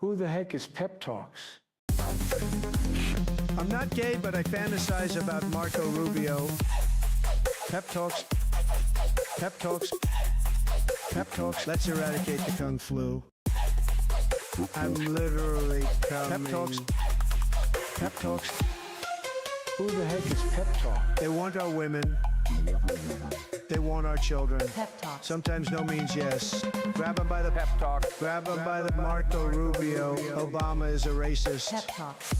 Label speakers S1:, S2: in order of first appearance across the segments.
S1: Who the heck is Pep Talks?
S2: I'm not gay, but I fantasize about Marco Rubio. Pep talks. Pep talks. Pep talks. Let's eradicate the Kung Flu. I'm literally coming. Pep talks. Pep talks.
S1: Who the heck is Pep Talk?
S2: They want our women. They warn our children.
S3: Pep talks.
S2: Sometimes no means yes. Grab them by the
S1: Pep talk.
S2: Grab them by the Marco Rubio. Obama is a racist.
S3: Pep talks.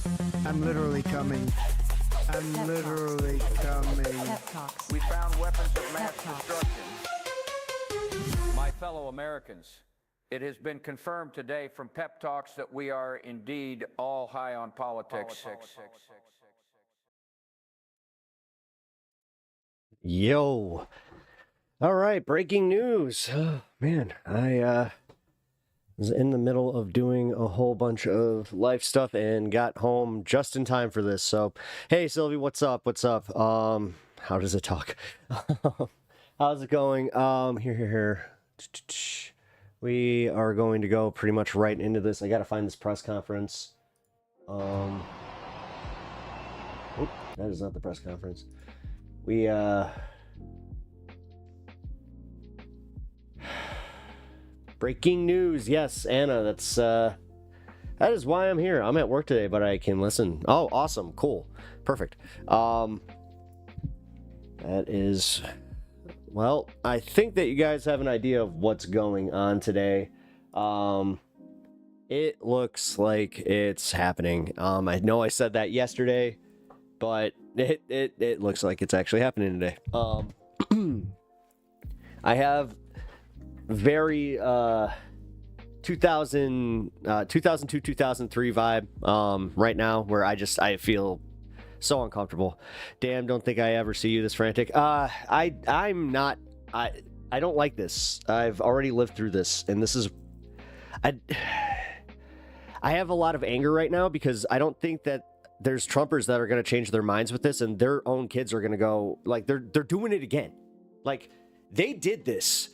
S2: I'm literally coming. I'm
S3: Pep
S2: literally coming.
S3: Pep talks.
S1: We found weapons of mass
S3: Pep talk.
S1: destruction. My fellow Americans, it has been confirmed today from Pep Talks that we are indeed all high on politics.
S4: Yo. All right, breaking news. Oh, man, I was in the middle of doing a whole bunch of life stuff and got home just in time for this. So, hey, Sylvie, what's up? What's up? How does it talk? How's it going? Here. We are going to go pretty much right into this. I got to find this press conference. Oop, that is not the press conference. We, breaking news. Yes, Anna, that is why I'm here. I'm at work today, but I can listen. Oh, awesome. Cool. Perfect. That is, well, I think that you guys have an idea of what's going on today. It looks like it's happening. I know I said that yesterday, but it looks like it's actually happening today. I have very 2002 2003 vibe right now, where I feel so uncomfortable. Damn, don't think I ever see you this frantic. I don't like this. I've already lived through this, and this is I have a lot of anger right now because I don't think that there's Trumpers that are going to change their minds with this, and their own kids are going to go, like, they're doing it again. Like, they did this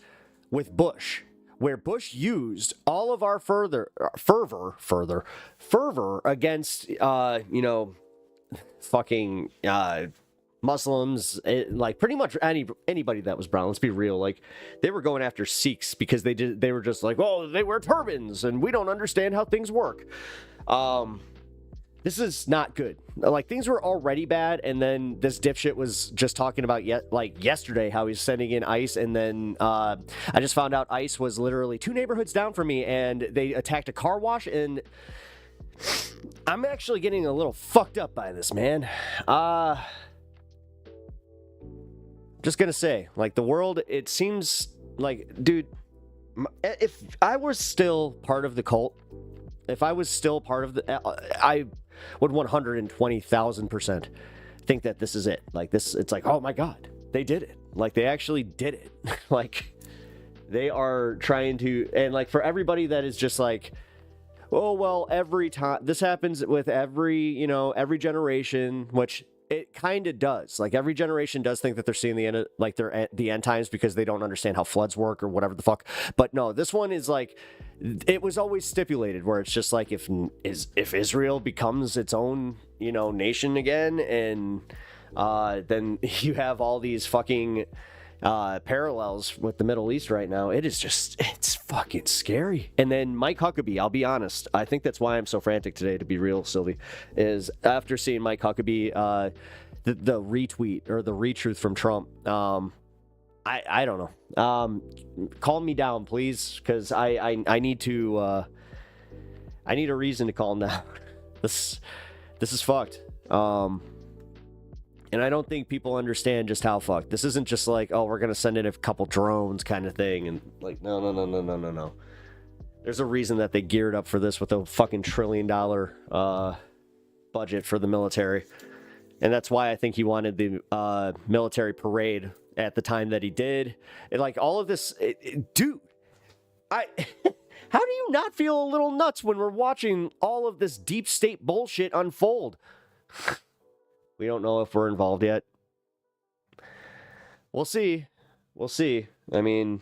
S4: with Bush, where Bush used all of our fervor against, fucking Muslims, like pretty much anybody that was brown. Let's be real. Like, they were going after Sikhs because they were just like, oh, they wear turbans and we don't understand how things work. This is not good. Like, things were already bad, and then this dipshit was just talking about yesterday how he's sending in ICE, and then I just found out ICE was literally 2 neighborhoods down from me, and they attacked a car wash, and I'm actually getting a little fucked up by this, man. Just gonna say, like, the world, it seems like, dude, if I was still part of the cult, if I was still part of the, I would 120,000% think that this is it. Like, this, it's like, oh my God, they did it. Like, they actually did it. Like, they are trying to, and like, for everybody that is just like, oh, well, every time, this happens with every generation, which it kind of does. Like, every generation does think that they're seeing the end of, like, they're at the end times because they don't understand how floods work or whatever the fuck. But no, this one is like, it was always stipulated where it's just like, if Israel becomes its own, nation again, and then you have all these fucking parallels with the Middle East right now. It's fucking scary. And then Mike Huckabee, I'll be honest, I think that's why I'm so frantic today, to be real, Sylvie, is after seeing Mike Huckabee, the retweet or the retruth from Trump, I don't know. Calm me down, please, because I need to I need a reason to calm down. This is fucked. And I don't think people understand just how fucked. This isn't just like, oh, we're going to send in a couple drones kind of thing. And like, no. There's a reason that they geared up for this with a fucking $1 trillion budget for the military. And that's why I think he wanted the military parade at the time that he did. And like, all of this, dude, how do you not feel a little nuts when we're watching all of this deep state bullshit unfold? We don't know if we're involved yet. We'll see. I mean,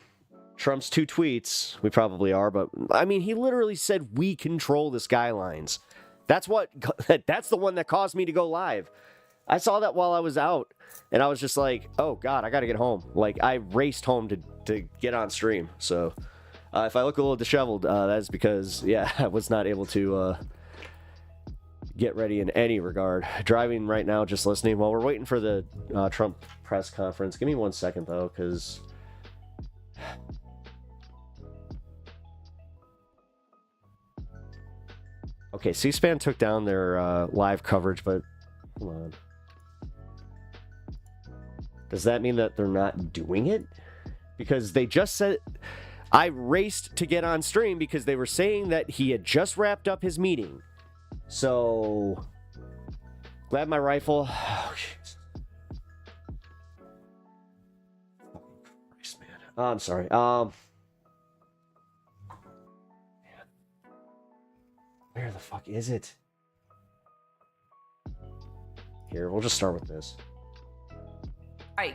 S4: Trump's 2 tweets, we probably are, but I mean, he literally said we control the skylines. That's the one that caused me to go live. I saw that while I was out, and I was just like, oh God, I gotta get home. Like, I raced home to get on stream. So if I look a little disheveled, that's because, yeah, I was not able to get ready in any regard. Driving right now, just listening while we're waiting for the Trump press conference. Give me 1 second, though, because... Okay, C-SPAN took down their live coverage, but hold on. Does that mean that they're not doing it? Because they just said... I raced to get on stream because they were saying that he had just wrapped up his meeting. So... Grab my rifle. Oh, shit. Christ, man. Oh, I'm sorry. Where the fuck is it? Here, we'll just start with this.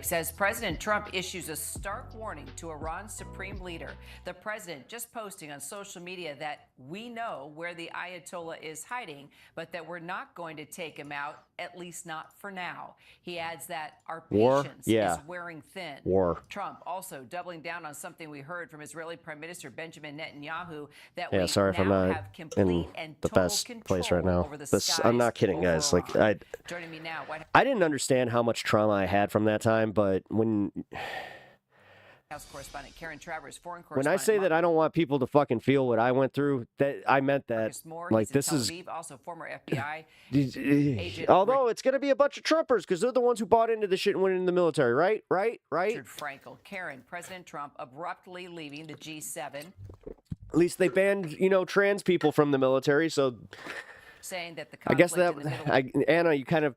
S3: Says President Trump issues a stark warning to Iran's supreme leader. The president just posting on social media that we know where the Ayatollah is hiding, but that we're not going to take him out, at least not for now. He adds that our patience is wearing thin. Trump also doubling down on something we heard from Israeli Prime Minister Benjamin Netanyahu that we now have complete and
S4: the
S3: total
S4: best
S3: control
S4: place right now.
S3: over the skies
S4: I'm not kidding, guys.
S3: over
S4: Like
S3: Iran. Joining me now,
S4: I didn't understand how much trauma I had from that time, but when
S3: House correspondent Karen Travers, foreign
S4: when I
S3: correspondent
S4: say that I don't want people to fucking feel what I went through, that I meant that
S3: Marcus Moore,
S4: like
S3: he's in
S4: this
S3: Tel
S4: is
S3: Aviv, also former FBI agent
S4: although it's going to be a bunch of Trumpers because they're the ones who bought into the shit and went into the military, right?
S3: Richard Frankel. Karen, President Trump abruptly leaving the G7.
S4: At least they banned, trans people from the military, so
S3: saying that the
S4: I guess that
S3: conflict in the Middle
S4: Anna, you kind of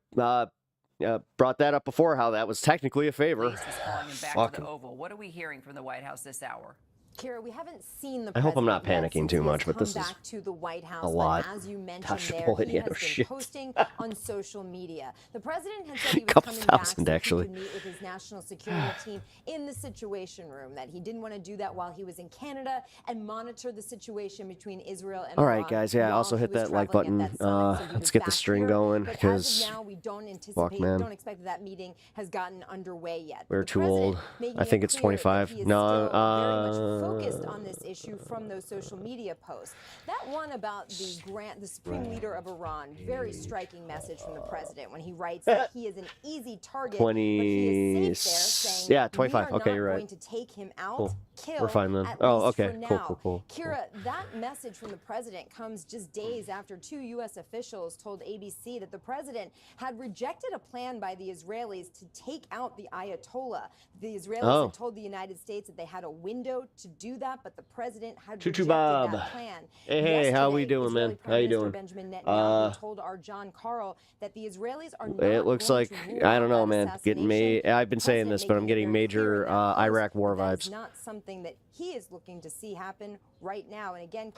S4: brought that up before, how that was technically a favor.
S3: East is calling him back to the Oval. What are we hearing from the White House this hour?
S5: Kira, we haven't seen the
S4: I hope I'm not
S5: president
S4: panicking too much, but
S5: come
S4: this is
S5: back to the White House,
S4: a lot.
S5: But as you mentioned
S4: Touchable
S5: there, he has
S4: idiot
S5: been posting on social media. The president had said he was
S4: Couple
S5: coming back
S4: thousand,
S5: so
S4: actually.
S5: he could meet with his national security team in the Situation Room, that he didn't want to do that while he was in Canada and monitor the situation between Israel and
S4: All
S5: Iran.
S4: right, guys. Yeah,
S5: while
S4: also
S5: he
S4: hit
S5: was
S4: that like
S5: traveling
S4: button.
S5: at that summit. So he
S4: Let's
S5: was
S4: get the
S5: back
S4: string
S5: here,
S4: going
S5: but as
S4: because
S5: of now, we don't anticipate,
S4: man.
S5: don't expect that meeting has gotten underway yet.
S4: We're
S5: The
S4: too
S5: president
S4: old.
S5: making
S4: I think
S5: it
S4: it's
S5: clear that
S4: 25.
S5: he is
S4: No,
S5: still very much focused on this issue from those social media posts. That one about the supreme leader of Iran, very striking message from the president when he writes that he is an easy target, but he is safe there, saying,
S4: yeah, 25.
S5: we are
S4: Okay,
S5: not
S4: you're right.
S5: going to take him out,
S4: Cool.
S5: kill,
S4: We're fine then.
S5: at
S4: Oh,
S5: least
S4: okay.
S5: for
S4: Cool,
S5: now.
S4: cool.
S5: Kira, that message from the president comes just days after 2 U.S. officials told ABC that the president had rejected a plan by the Israelis to take out the Ayatollah. The Israelis had told the United States that they had a window to do that, but the president had
S4: Choo-choo
S5: rejected
S4: Bob.
S5: that plan.
S4: Hey, how we
S5: Yesterday,
S4: doing,
S5: Israeli
S4: man?
S5: Prime
S4: How you
S5: Minister
S4: doing?
S5: Benjamin Netanyahu told our John Carl that the Israelis are not
S4: It looks
S5: going
S4: like,
S5: to rule
S4: I don't know,
S5: out
S4: man. Getting me.
S5: assassination.
S4: I've been saying
S5: President
S4: this, but I'm
S5: making it
S4: getting
S5: very clear
S4: major
S5: in that post
S4: Iraq war
S5: that
S4: vibes.
S5: is not something that he is looking to see happen right now. And again,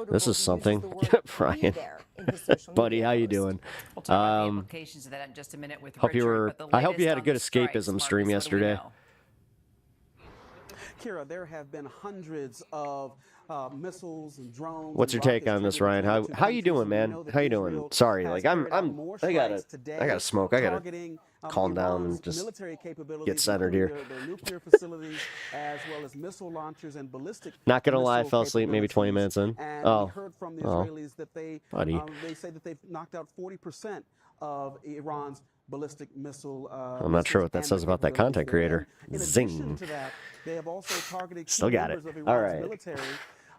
S4: This is something. Brian. Buddy, how you doing?
S3: We'll talk about the implications of that in just a minute with
S4: Hope you
S3: Richard,
S4: were.
S3: but the
S4: I hope you had a
S3: latest
S4: good
S3: on the strikes,
S4: escapism stream
S3: Marcus, what do we
S4: yesterday.
S3: know?
S6: Kira, there have been hundreds of missiles and drones.
S4: What's your take on this, Ryan? How you doing, man? How you doing? Sorry, like I gotta smoke. I gotta calm down and just get centered here.
S6: Their nuclear facilities, as well as missile launchers and ballistic.
S4: Not gonna lie, I
S6: missile
S4: fell asleep maybe 20 minutes in.
S6: And
S4: Oh,
S6: we heard from the Israelis that they say that they've knocked out 40% of Iran's ballistic missile.
S4: I'm not sure what that says about that content creator.
S6: In
S4: Zing.
S6: addition to that, they have also targeted
S4: Still got it.
S6: members of
S4: All
S6: Iran's
S4: right.
S6: military.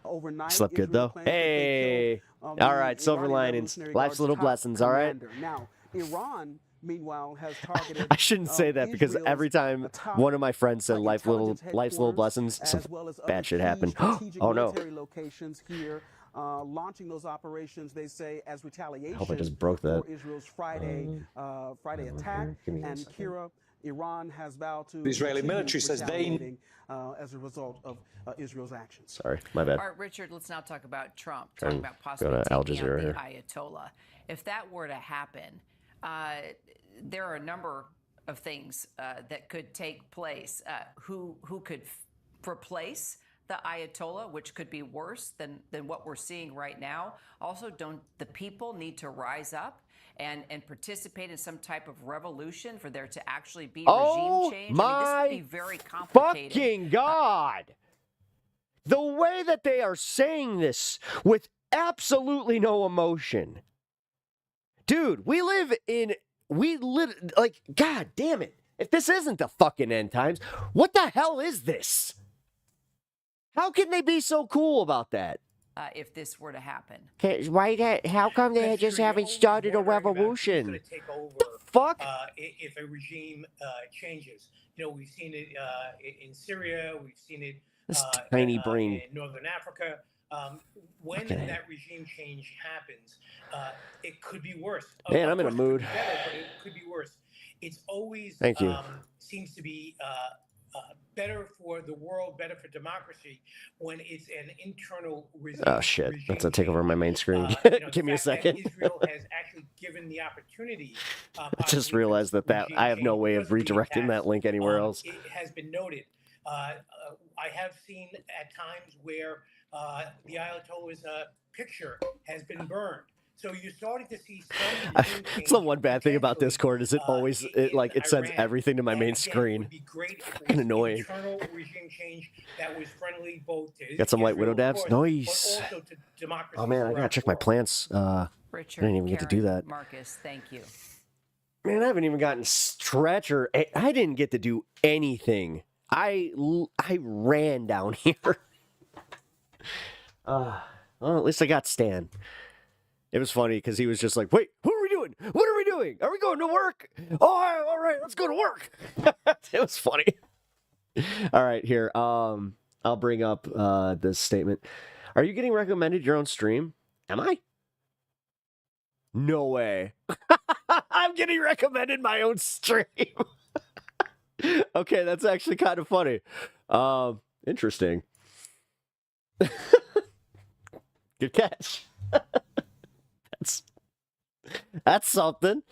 S6: Overnight,
S4: Slept good
S6: Israel
S4: though.
S6: claims that they
S4: Hey.
S6: killed,
S4: All
S6: the
S4: right, silver
S6: Iranian
S4: linings.
S6: Revolutionary
S4: Life's
S6: Guard's
S4: little
S6: top
S4: blessings. All right.
S6: commander. Now, Iran, meanwhile, has targeted.
S4: I shouldn't say that because
S6: Israel's
S4: every time
S6: top,
S4: one of my friends said life's little
S6: intelligence
S4: blessings, some
S6: as well as
S4: bad
S6: other
S4: shit
S6: key
S4: happened.
S6: strategic
S4: Oh no.
S6: military locations here, launching those operations, they say, as retaliation
S4: I hope I just broke that.
S6: for Israel's Friday attack. And Kira, Iran has vowed to.
S7: The Israeli
S6: continue
S7: military says they.
S6: retaliating, as a result of Israel's actions.
S4: Sorry, my bad.
S3: All right, Richard, let's now talk about Trump,
S4: Trying
S3: talking
S4: to
S3: about possibly
S4: go to Al
S3: taking out
S4: Jazeera
S3: the
S4: here.
S3: Ayatollah. If that were to happen, there are a number of things that could take place. Who could replace the Ayatollah, which could be worse than what we're seeing right now? Also, don't the people need to rise up and participate in some type of revolution for there to actually be regime change?
S4: My
S3: I mean, this could be very complicated.
S4: fucking God. The way that they are saying this with absolutely no emotion. Dude, like, god damn it. If this isn't the fucking end times, what the hell is this? How can they be so cool about that?
S3: If this were to happen.
S4: How come they just haven't started a revolution? The fuck?
S7: If a regime changes. You know, we've seen it in Syria, we've seen it
S4: This tiny brain.
S7: in Northern Africa. When that regime change happens, it could be worse.
S4: Man, I'm in a mood.
S7: Better, but it could be worse. It's always
S4: Thank you.
S7: Seems to be better for the world, better for democracy when it's an internal regime.
S4: Oh shit, that's a take over my main screen. Give me a second.
S7: Israel has actually given the opportunity.
S4: I just realized that I have no way of redirecting that link anywhere else.
S7: It has been noted. I have seen at times where the Ayatollah's picture has been burned. So you're starting to see some.
S4: It's the one bad thing about Discord is it always it sends everything to my main screen. Fucking annoying.
S7: Regime change that was friendly both to
S4: Got some White Widow dabs.
S7: course,
S4: Nice.
S7: but also to democracy
S4: Oh man, I gotta check my plants.
S3: Richard,
S4: I didn't even get to do that.
S3: Marcus, thank you.
S4: Man, I haven't even gotten stretch or I didn't get to do anything. I ran down here. Well, at least I got Stan. It was funny because he was just like, wait, what are we doing? What are we doing? Are we going to work? Oh, all right, let's go to work. It was funny. All right, here. I'll bring up this statement. Are you getting recommended your own stream? Am I? No way. I'm getting recommended my own stream. Okay, that's actually kind of funny. Interesting. Good catch. That's something.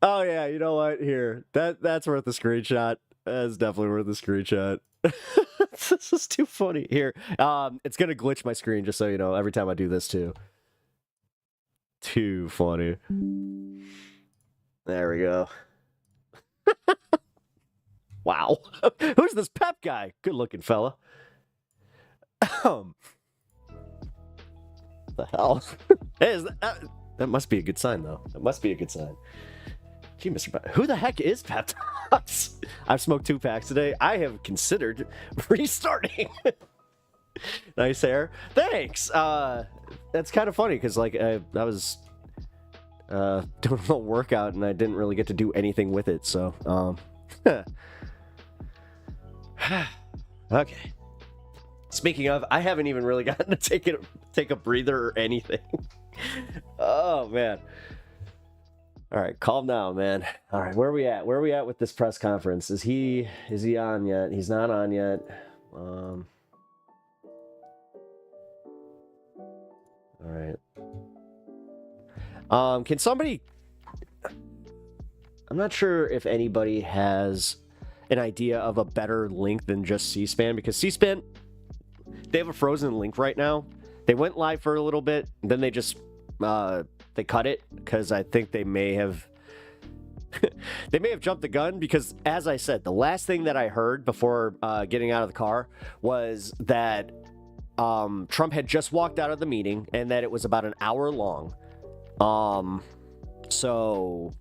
S4: Oh yeah, you know what? Here, that's worth a screenshot. That's definitely worth a screenshot. This is too funny. Here, it's gonna glitch my screen just so you know every time I do this too. Too funny. There we go. Wow. Who's this Pep guy? Good looking fella. The hell? Hey, that must be a good sign, though. That must be a good sign. Gee, Mr. Pep, who the heck is Pep Talks? I've smoked 2 packs today. I have considered restarting. Nice hair. Thanks. That's kind of funny because, like, I was doing a little workout and I didn't really get to do anything with it. So, okay. Speaking of, I haven't even really gotten to take a breather or anything. Oh man. All right, calm down, man. All right, where are we at? Where are we at with this press conference? Is he on yet? He's not on yet. All right. Can somebody? I'm not sure if anybody has an idea of a better link than just C-SPAN, because C-SPAN, they have a frozen link right now. They went live for a little bit, and then they just they cut it because I think they may have they may have jumped the gun, because as I said, the last thing that I heard before getting out of the car was that Trump had just walked out of the meeting and that it was about an hour long. So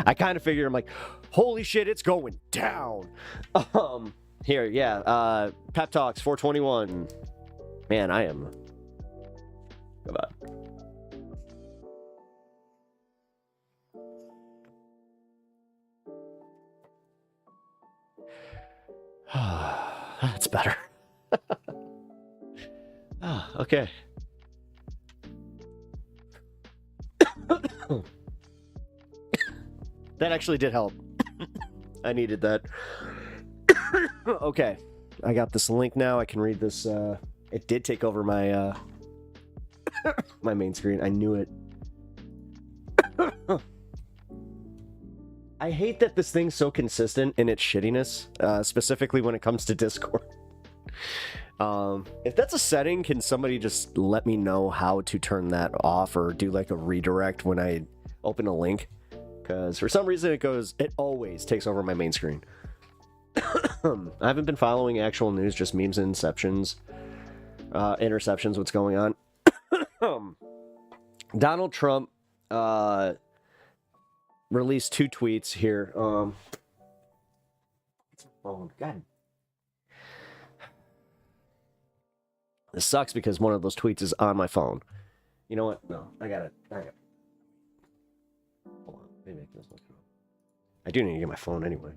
S4: I kind of figured, I'm like, holy shit, it's going down. Here, yeah, Pep Talks 421. Man, I am. Come on. That's better. Okay. That actually did help. I needed that. Okay. I got this link now. I can read this. It did take over my my main screen. I knew it. I hate that this thing's so consistent in its shittiness, specifically when it comes to Discord. If that's a setting, can somebody just let me know how to turn that off or do like a redirect when I open a link? Because for some reason it always takes over my main screen. I haven't been following actual news, just memes and interceptions, what's going on. Donald Trump released 2 tweets here. Oh, God. This sucks because one of those tweets is on my phone. You know what? No, I got it. Hold on. Maybe I can just look it up. I do need to get my phone anyway.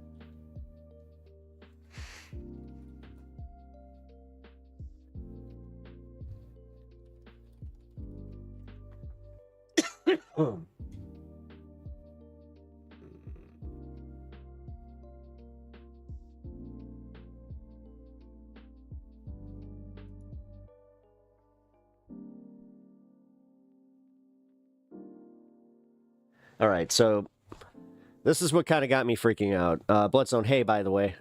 S4: All right, so this is what kind of got me freaking out. Bloodstone, hey, by the way,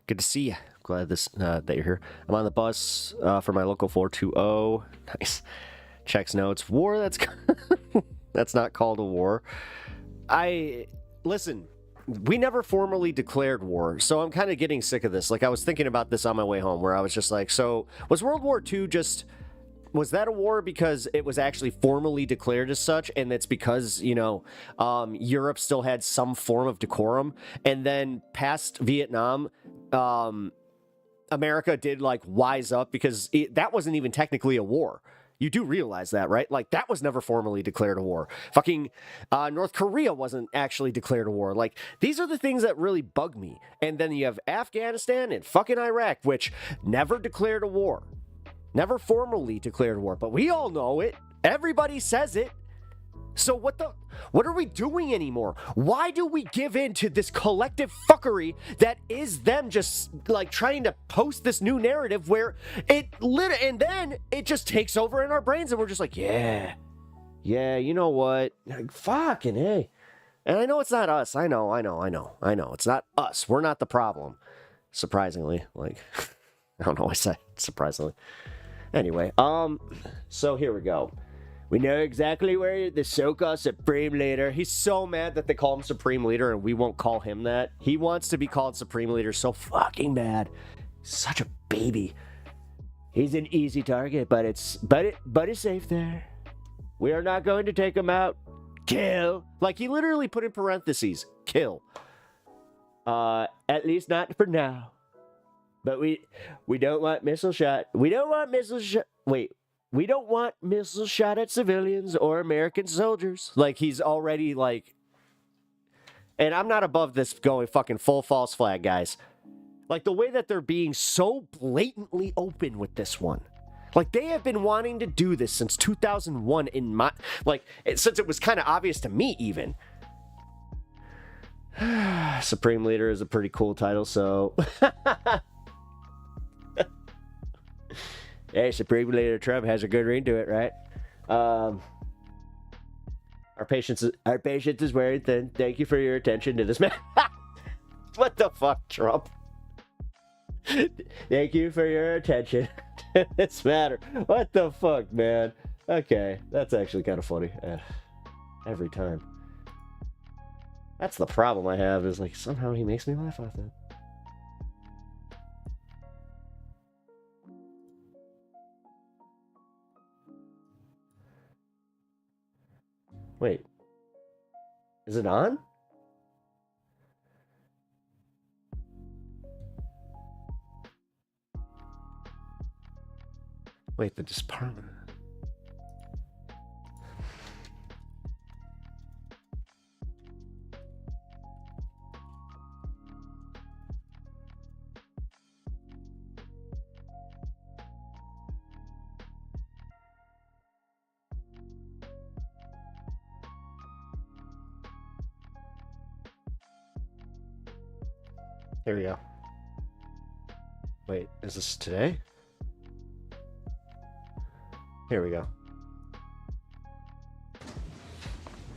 S4: good to see you. Glad that you're here. I'm on the bus for my local 420. Nice. Checks notes. War, that's that's not called a war. Listen, we never formally declared war, so I'm kind of getting sick of this. Like, I was thinking about this on my way home, where I was just like, so was World War II was that a war because it was actually formally declared as such, and it's because, Europe still had some form of decorum, and then past Vietnam, America did, wise up, because that wasn't even technically a war. You do realize that, right? Like, that was never formally declared a war. Fucking North Korea wasn't actually declared a war. Like, these are the things that really bug me. And then you have Afghanistan and fucking Iraq, which never declared a war. Never formally declared war, but we all know it. Everybody says it. So what are we doing anymore? Why do we give in to this collective fuckery that is them just trying to post this new narrative where and then it just takes over in our brains and we're just like, yeah, you know what? Fucking hey. And I know it's not us. I know. It's not us. We're not the problem. Surprisingly, I don't know why I said surprisingly. Anyway, so here we go. We know exactly where the so-called Supreme Leader... He's so mad that they call him Supreme Leader and we won't call him that. He wants to be called Supreme Leader so fucking bad. Such a baby. He's an easy target, but it's safe there. We are not going to take him out. Kill. He literally put in parentheses. Kill. At least not for now. But we don't want missile shot. We don't want missile shot. Wait. We don't want missile shot at civilians or American soldiers. He's already and I'm not above this going fucking full false flag, guys. The way that they're being so blatantly open with this one. They have been wanting to do this since 2001 in my, since it was kind of obvious to me even. Supreme Leader is a pretty cool title, so... Hey, Supreme Leader Trump has a good ring to it, right? Our patience is wearing thin. Thank you for your attention to this man. What the fuck, Trump? Thank you for your attention to this matter. What the fuck, man? Okay, that's actually kind of funny. Every time. That's the problem I have, is somehow he makes me laugh off that. Wait. Is it on? Wait, the department. Here we go. Wait, is this today? Here we go.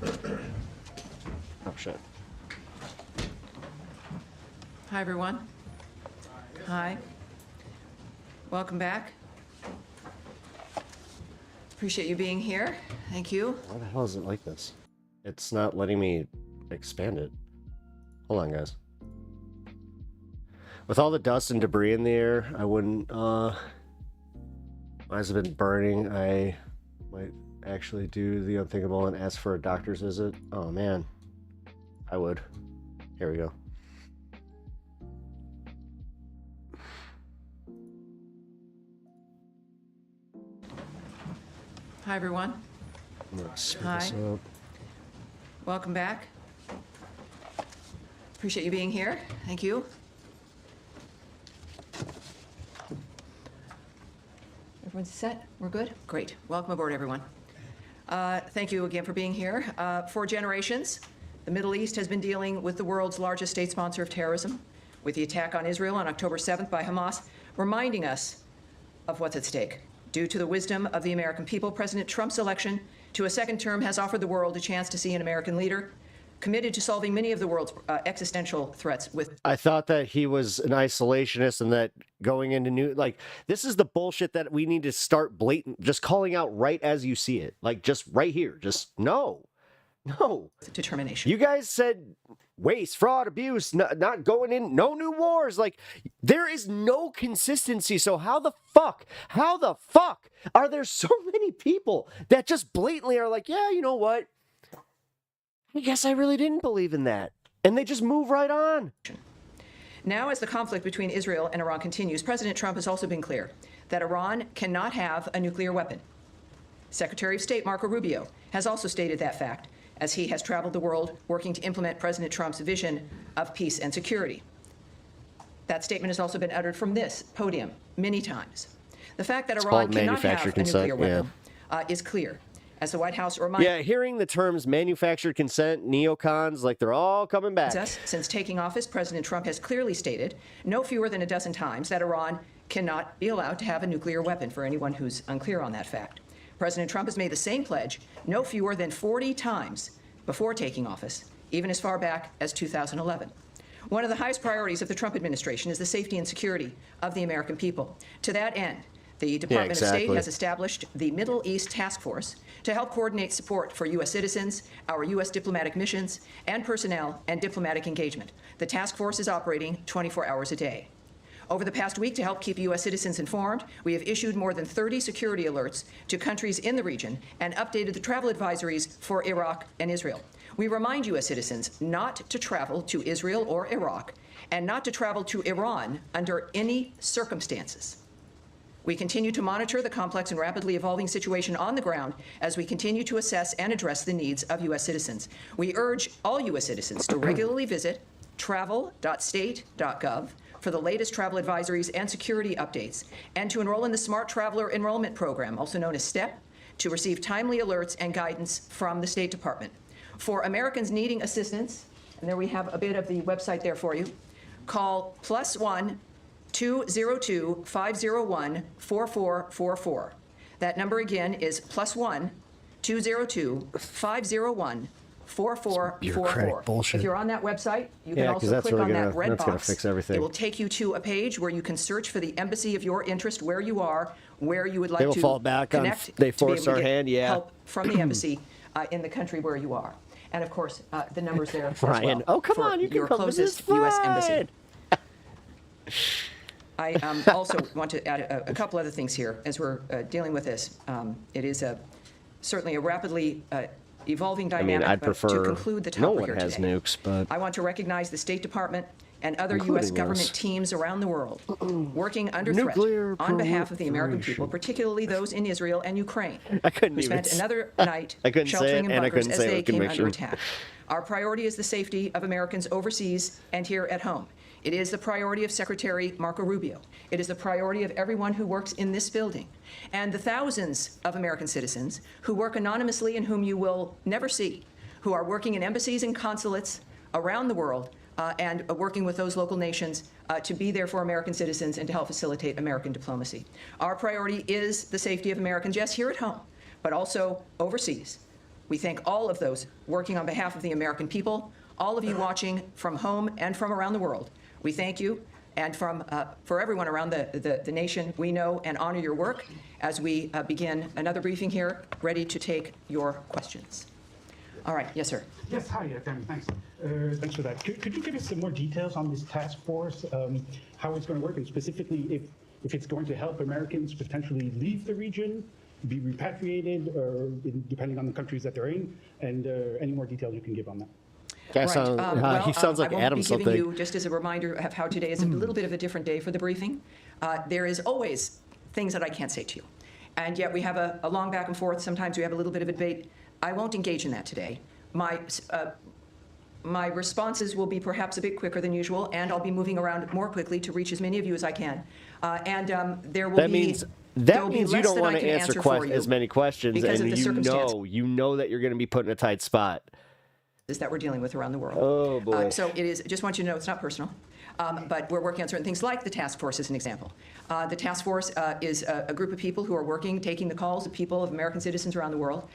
S4: Oh, shit.
S8: Hi, everyone. Hi. Welcome back. Appreciate you being here. Thank you.
S4: Why the hell is it like this? It's not letting me expand it. Hold on, guys. With all the dust and debris in the air, I wouldn't, why has it been burning? might actually do the unthinkable and ask for a doctor's visit. Oh man, I would. Here we go.
S8: Hi, everyone.
S4: I'm gonna speed
S8: Hi.
S4: this up.
S8: Welcome back. Appreciate you being here. Thank you. Everyone's set? We're good? Great. Welcome aboard, everyone. Thank you again for being here. For generations, the Middle East has been dealing with the world's largest state sponsor of terrorism, with the attack on Israel on October 7th by Hamas, reminding us of what's at stake. Due to the wisdom of the American people, President Trump's election to a second term has offered the world a chance to see an American leader committed to solving many of the world's existential threats with.
S4: I thought that he was an isolationist and that going into new, like, this is the bullshit that we need to start blatant, just calling out right as you see it. Like, just right here. Just no.
S8: Determination.
S4: You guys said waste, fraud, abuse, not going in, no new wars. Like, there is no consistency. So how the fuck are there so many people that just blatantly are like, yeah, you know what? I guess I really didn't believe in that. And they just move right on.
S8: Now, as the conflict between Israel and Iran continues, President Trump has also been clear that Iran cannot have a nuclear weapon. Secretary of State Marco Rubio has also stated that fact, as he has traveled the world working to implement President Trump's vision of peace and security. That statement has also been uttered from this podium many times. The fact that Iran cannot have a nuclear weapon is clear. As the White House reminds
S4: hearing the terms manufactured consent, neocons, like they're all coming back.
S8: Since taking office, President Trump has clearly stated no fewer than a dozen times that Iran cannot be allowed to have a nuclear weapon, for anyone who's unclear on that fact. President Trump has made the same pledge no fewer than 40 times before taking office, even as far back as 2011. One of the highest priorities of the Trump administration is the safety and security of the American people. To that end, the Department of State has established the Middle East Task Force to help coordinate support for U.S. citizens, our U.S. diplomatic missions, and personnel and diplomatic engagement. The task force is operating 24 hours a day. Over the past week, to help keep U.S. citizens informed, we have issued more than 30 security alerts to countries in the region and updated the travel advisories for Iraq and Israel. We remind U.S. citizens not to travel to Israel or Iraq and not to travel to Iran under any circumstances. We continue to monitor the complex and rapidly evolving situation on the ground as we continue to assess and address the needs of U.S. citizens. We urge all U.S. citizens to regularly visit travel.state.gov for the latest travel advisories and security updates, and to enroll in the Smart Traveler Enrollment Program, also known as STEP, to receive timely alerts and guidance from the State Department. For Americans needing assistance, and there we have a bit of the website there for you, call +1 202 501 4444. That number again is +1 202 501 4444. If you're on that website, you can also click on that red box.
S4: Fix everything.
S8: It will take you to a page where you can search for the embassy of your interest, where you are, where you would like to
S4: fall back
S8: connect
S4: on, they
S8: to be
S4: force
S8: able to
S4: our
S8: get
S4: hand,
S8: help from the embassy in the country where you are. And of course, the numbers there as well.
S4: Oh, come
S8: for
S4: on, you can
S8: your
S4: come
S8: closest
S4: visit.
S8: U.S. embassy. I also want to add a couple other things here as we're dealing with this. It is certainly a rapidly evolving dynamic.
S4: I'd prefer
S8: to conclude the
S4: no
S8: topic
S4: one
S8: here
S4: has
S8: today,
S4: nukes, but
S8: I want to recognize the State Department and other U.S.
S4: Including
S8: government
S4: us.
S8: teams around the world working under
S4: Nuclear
S8: threat on behalf of the American people,
S4: proliferation.
S8: particularly those in Israel and Ukraine,
S4: I couldn't
S8: who
S4: even
S8: spent another night
S4: I couldn't say
S8: sheltering
S4: it,
S8: in
S4: and I
S8: bunkers
S4: couldn't
S8: as
S4: say it
S8: they
S4: with
S8: came
S4: conviction.
S8: under attack. Our priority is the safety of Americans overseas and here at home. It is the priority of Secretary Marco Rubio. It is the priority of everyone who works in this building, and the thousands of American citizens who work anonymously and whom you will never see, who are working in embassies and consulates around the world and working with those local nations to be there for American citizens and to help facilitate American diplomacy. Our priority is the safety of Americans, yes, here at home, but also overseas. We thank all of those working on behalf of the American people, all of you watching from home and from around the world. We thank you, and for everyone around the nation, we know and honor your work as we begin another briefing here, ready to take your questions. All right, yes, sir.
S9: Yes, hi, Tammy, thanks. Thanks for that. Could you give us some more details on this task force, how it's going to work, and specifically if it's going to help Americans potentially leave the region, be repatriated, or depending on the countries that they're in, and any more details you can give on that.
S4: He sounds like
S8: I won't
S4: Adam
S8: be
S4: something.
S8: giving you, just as a reminder of how today is a little bit of a different day for the briefing. There is always things that I can't say to you. And yet we have a long back and forth. Sometimes we have a little bit of a debate. I won't engage in that today. My responses will be perhaps a bit quicker than usual, and I'll be moving around more quickly to reach as many of you as I can. There will
S4: That
S8: be...
S4: means
S8: there'll be
S4: you
S8: less
S4: don't
S8: than
S4: want
S8: I
S4: to
S8: can
S4: answer
S8: for you
S4: as many questions,
S8: because
S4: and
S8: of the circumstance
S4: you know that you're going to be put in a tight spot.
S8: that we're dealing with around the world.
S4: Oh, boy.
S8: So it is, just want you to know it's not personal, but we're working on certain things like the task force as an example. The task force is a group of people who are working, taking the calls of people, of American citizens around the world,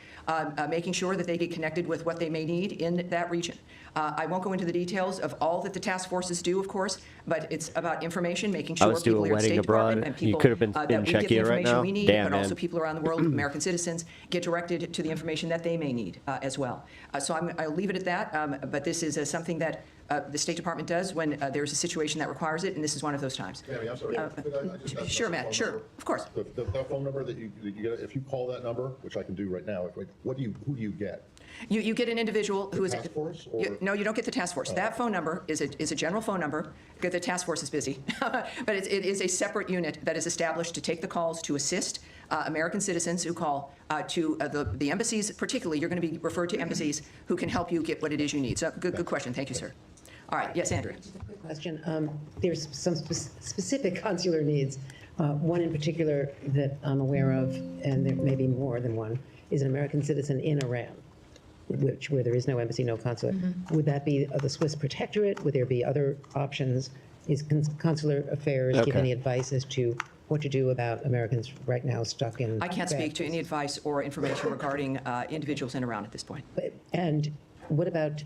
S8: making sure that they get connected with what they may need in that region. I won't go into the details of all that the task forces do, of course, but it's about information, making sure people
S4: doing
S8: here at State
S4: wedding
S8: Department
S4: abroad.
S8: and people
S4: You could have been
S8: that
S4: in
S8: we get the
S4: Czechia right
S8: information
S4: now.
S8: we need,
S4: Damn,
S8: but
S4: man.
S8: also people around the world, American citizens, get directed to the information that they may need as well. So I'll leave it at that, but this is something that the State Department does when there's a situation that requires it, and this is one of those times.
S10: Tammy, I'm sorry. Could I just ask
S8: Sure,
S10: about the
S8: Matt,
S10: phone
S8: sure,
S10: number?
S8: of course.
S10: The phone number that you get, if you call that number, which I can do right now, who do you get?
S8: You get an individual who is...
S10: task force, or-
S8: No, you don't get the task force. That phone number is a general phone number, because the task force is busy. But it is a separate unit that is established to take the calls to assist American citizens who call to the embassies, particularly. You're going to be referred to embassies who can help you get what it is you need. So good question. Thank you, sir. All right. Yes, Andrea.
S11: Question. There's some specific consular needs. One in particular that I'm aware of, and there may be more than one, is an American citizen in Iran, where there is no embassy, no consulate. Would that be the Swiss protectorate? Would there be other options? Is consular affairs give any advice as to what to do about Americans right now stuck in?
S8: I can't speak to any advice or information regarding individuals in Iran at this point.
S11: And what about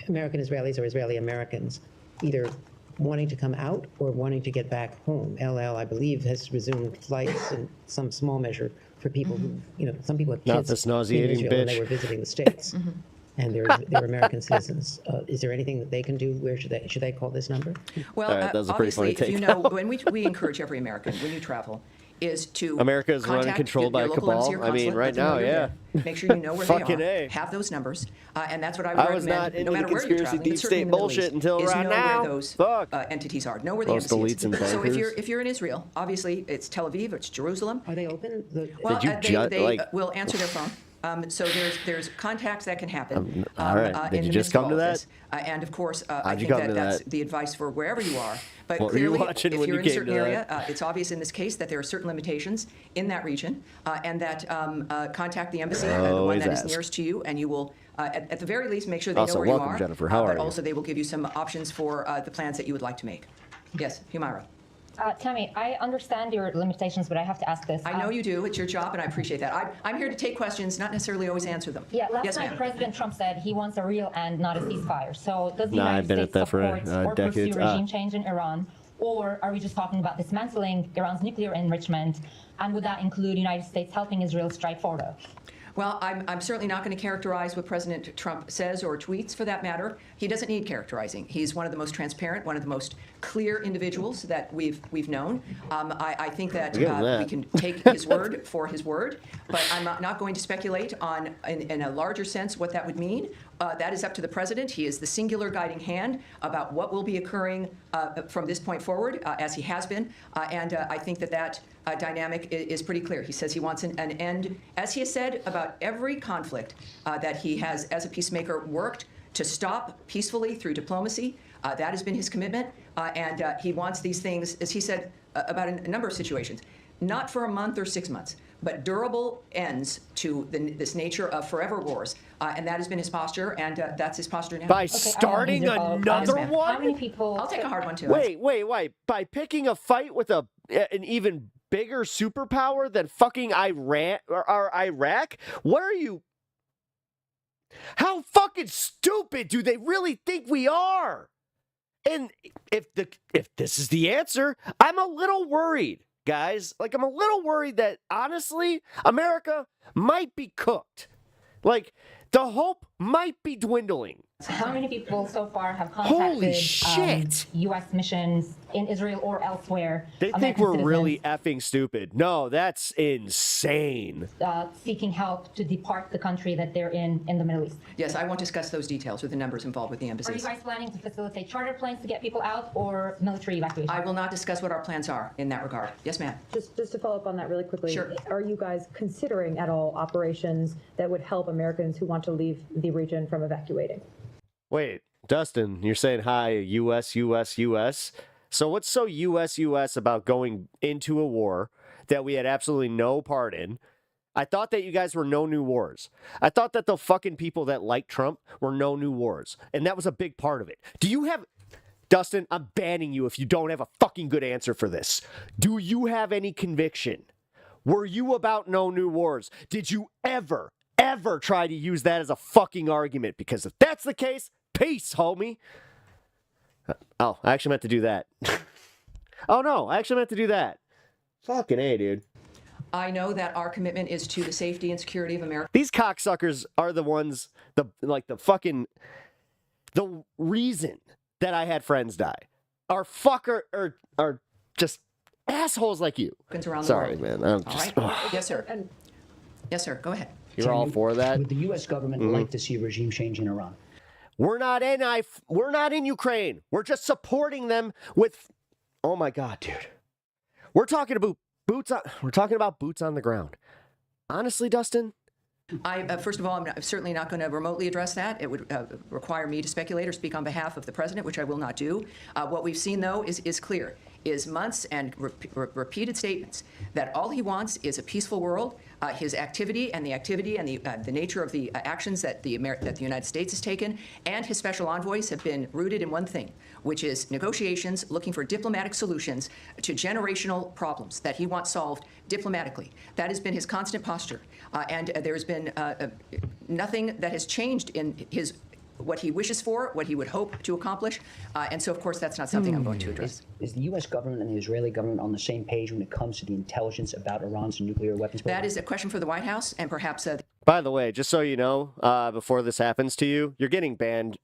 S11: American Israelis or Israeli Americans either wanting to come out or wanting to get back home? LL, I believe, has resumed flights in some small measure for people who, some people have
S4: Not
S11: kids
S4: this
S11: in
S4: nauseating
S11: Israel and
S4: bitch.
S11: they were visiting the States. And they're American citizens. Is there anything that they can do? Where should they call this number?
S8: Well,
S4: All right, that was a pretty
S8: obviously,
S4: funny
S8: if you
S4: take,
S8: know,
S4: though.
S8: when we encourage every American, when you travel, is to
S4: America is run and
S8: contact
S4: controlled
S8: your
S4: by a
S8: local embassy or
S4: cabal. I mean,
S8: consulate,
S4: right
S8: let them know
S4: now,
S8: you're
S4: yeah.
S8: there. Make sure you know where they
S4: Fucking
S8: are.
S4: A.
S8: Have those numbers, and that's what I would
S4: I was
S8: recommend.
S4: not into
S8: no matter
S4: the
S8: where you're
S4: conspiracy
S8: traveling,
S4: deep
S8: but certainly
S4: state
S8: in the Middle
S4: bullshit
S8: East,
S4: until
S8: is
S4: right
S8: know
S4: now.
S8: where those
S4: Fuck.
S8: entities are. Know where the
S4: Most
S8: embassy is.
S4: elites and
S8: So
S4: bankers.
S8: if you're in Israel, obviously it's Tel Aviv, it's Jerusalem.
S11: Are they open?
S8: Well,
S4: Did you
S8: they will answer their phone. So there's contacts that can happen.
S4: All right. Did
S8: in
S4: you
S8: the
S4: just
S8: midst
S4: come
S8: of
S4: to
S8: all
S4: that?
S8: this. And of course, I
S4: How'd you
S8: think
S4: come to
S8: that's
S4: that?
S8: the advice for wherever you are. But
S4: What were you
S8: clearly,
S4: watching
S8: if
S4: when
S8: you're
S4: you
S8: in a
S4: came
S8: certain
S4: to
S8: area,
S4: that?
S8: it's obvious in this case that there are certain limitations in that region, and that contact the embassy, the one
S4: Always
S8: that is
S4: ask.
S8: nearest to you, and you will, at the very least, make sure they
S4: Also,
S8: know where
S4: welcome,
S8: you are.
S4: Jennifer. How are
S8: but
S4: you?
S8: also, they will give you some options for the plans that you would like to make. Yes, Humaira.
S12: Tammy, I understand your limitations, but I have to ask this.
S8: I know you do. It's your job, and I appreciate that. I'm here to take questions, not necessarily always answer them.
S12: Yeah, last
S8: yes,
S12: night
S8: ma'am.
S12: President Trump said he wants a real end, not a ceasefire. So does the
S4: Nah,
S12: United
S4: I've been at
S12: States
S4: that for,
S12: support or
S4: decades.
S12: pursue regime change in Iran? Or are we just talking about dismantling Iran's nuclear enrichment? And would that include the United States helping Israel strike Fordo?
S8: Well, I'm certainly not going to characterize what President Trump says or tweets, for that matter. He doesn't need characterizing. He's one of the most transparent, one of the most clear individuals that we've known. I think that we can take his word for his word, but I'm not going to speculate on, in a larger sense, what that would mean. That is up to the president. He is the singular guiding hand about what will be occurring from this point forward, as he has been. And I think that dynamic is pretty clear. He says he wants an end, as he has said about every conflict that he has, as a peacemaker, worked to stop peacefully through diplomacy. That has been his commitment. And he wants these things, as he said about a number of situations, not for a month or 6 months, but durable ends to this nature of forever wars. And that has been his posture, and that's his posture now.
S4: By starting another one?
S12: How many people?
S8: I'll take a hard one, too.
S4: Wait. By picking a fight with an even bigger superpower than fucking Iran or Iraq? What are you? How fucking stupid do they really think we are? And if this is the answer, I'm a little worried, guys. Like, I'm a little worried that, honestly, America might be cooked. Like, The hope might be dwindling.
S12: How many people so far have
S4: Holy
S12: contacted
S4: shit.
S12: U.S. missions in Israel or elsewhere?
S4: They think
S12: American
S4: we're
S12: citizens,
S4: really effing stupid. No, that's insane.
S12: seeking help to depart the country that they're in the Middle East.
S8: Yes, I won't discuss those details or the numbers involved with the
S12: Are you
S8: embassies.
S12: guys planning to facilitate charter planes to get people out or military evacuation?
S8: I will not discuss what our plans are in that regard. Yes, ma'am.
S13: Just to follow up on that really quickly,
S8: Sure.
S13: are you guys considering at all operations that would help Americans who want to leave the region from evacuating?
S4: Wait, Dustin, you're saying hi, US, US, US. So what's so US, US about going into a war that we had absolutely no part in? I thought that you guys were no new wars. I thought that the fucking people that like Trump were no new wars. And that was a big part of it. Do you have... Dustin, I'm banning you if you don't have a fucking good answer for this. Do you have any conviction? Were you about no new wars? Did you ever try to use that as a fucking argument? Because if that's the case, peace, homie. Oh, I actually meant to do that. Oh no, I actually meant to do that. Fucking A, dude.
S8: I know that our commitment is to the safety and security of America.
S4: These cocksuckers are the ones, the reason that I had friends die. Are just assholes like you.
S8: Around the
S4: Sorry,
S8: world.
S4: man. I'm
S8: All
S4: just,
S8: right. Yes, sir. Yes, sir. Go ahead.
S4: You're all for that?
S14: Would the U.S. government like to see a regime change in Iran?
S4: We're not in Ukraine. We're just supporting them with. Oh my God, dude. We're talking about boots on the ground. Honestly, Dustin.
S8: First of all, I'm certainly not going to remotely address that. It would require me to speculate or speak on behalf of the president, which I will not do. What we've seen, though, is clear. Is months and repeated statements that all he wants is a peaceful world. His activity and the nature of the actions that the United States has taken and his special envoys have been rooted in one thing, which is negotiations, looking for diplomatic solutions to generational problems that he wants solved diplomatically. That has been his constant posture, and there has been nothing that has changed in what he wishes for, what he would hope to accomplish, and so, of course, that's not something I'm going to address.
S14: Is the U.S. government and the Israeli government on the same page when it comes to the intelligence about Iran's nuclear weapons program?
S8: That is a question for the White House, and perhaps...
S4: By the way, just so you know, before this happens to you, you're getting banned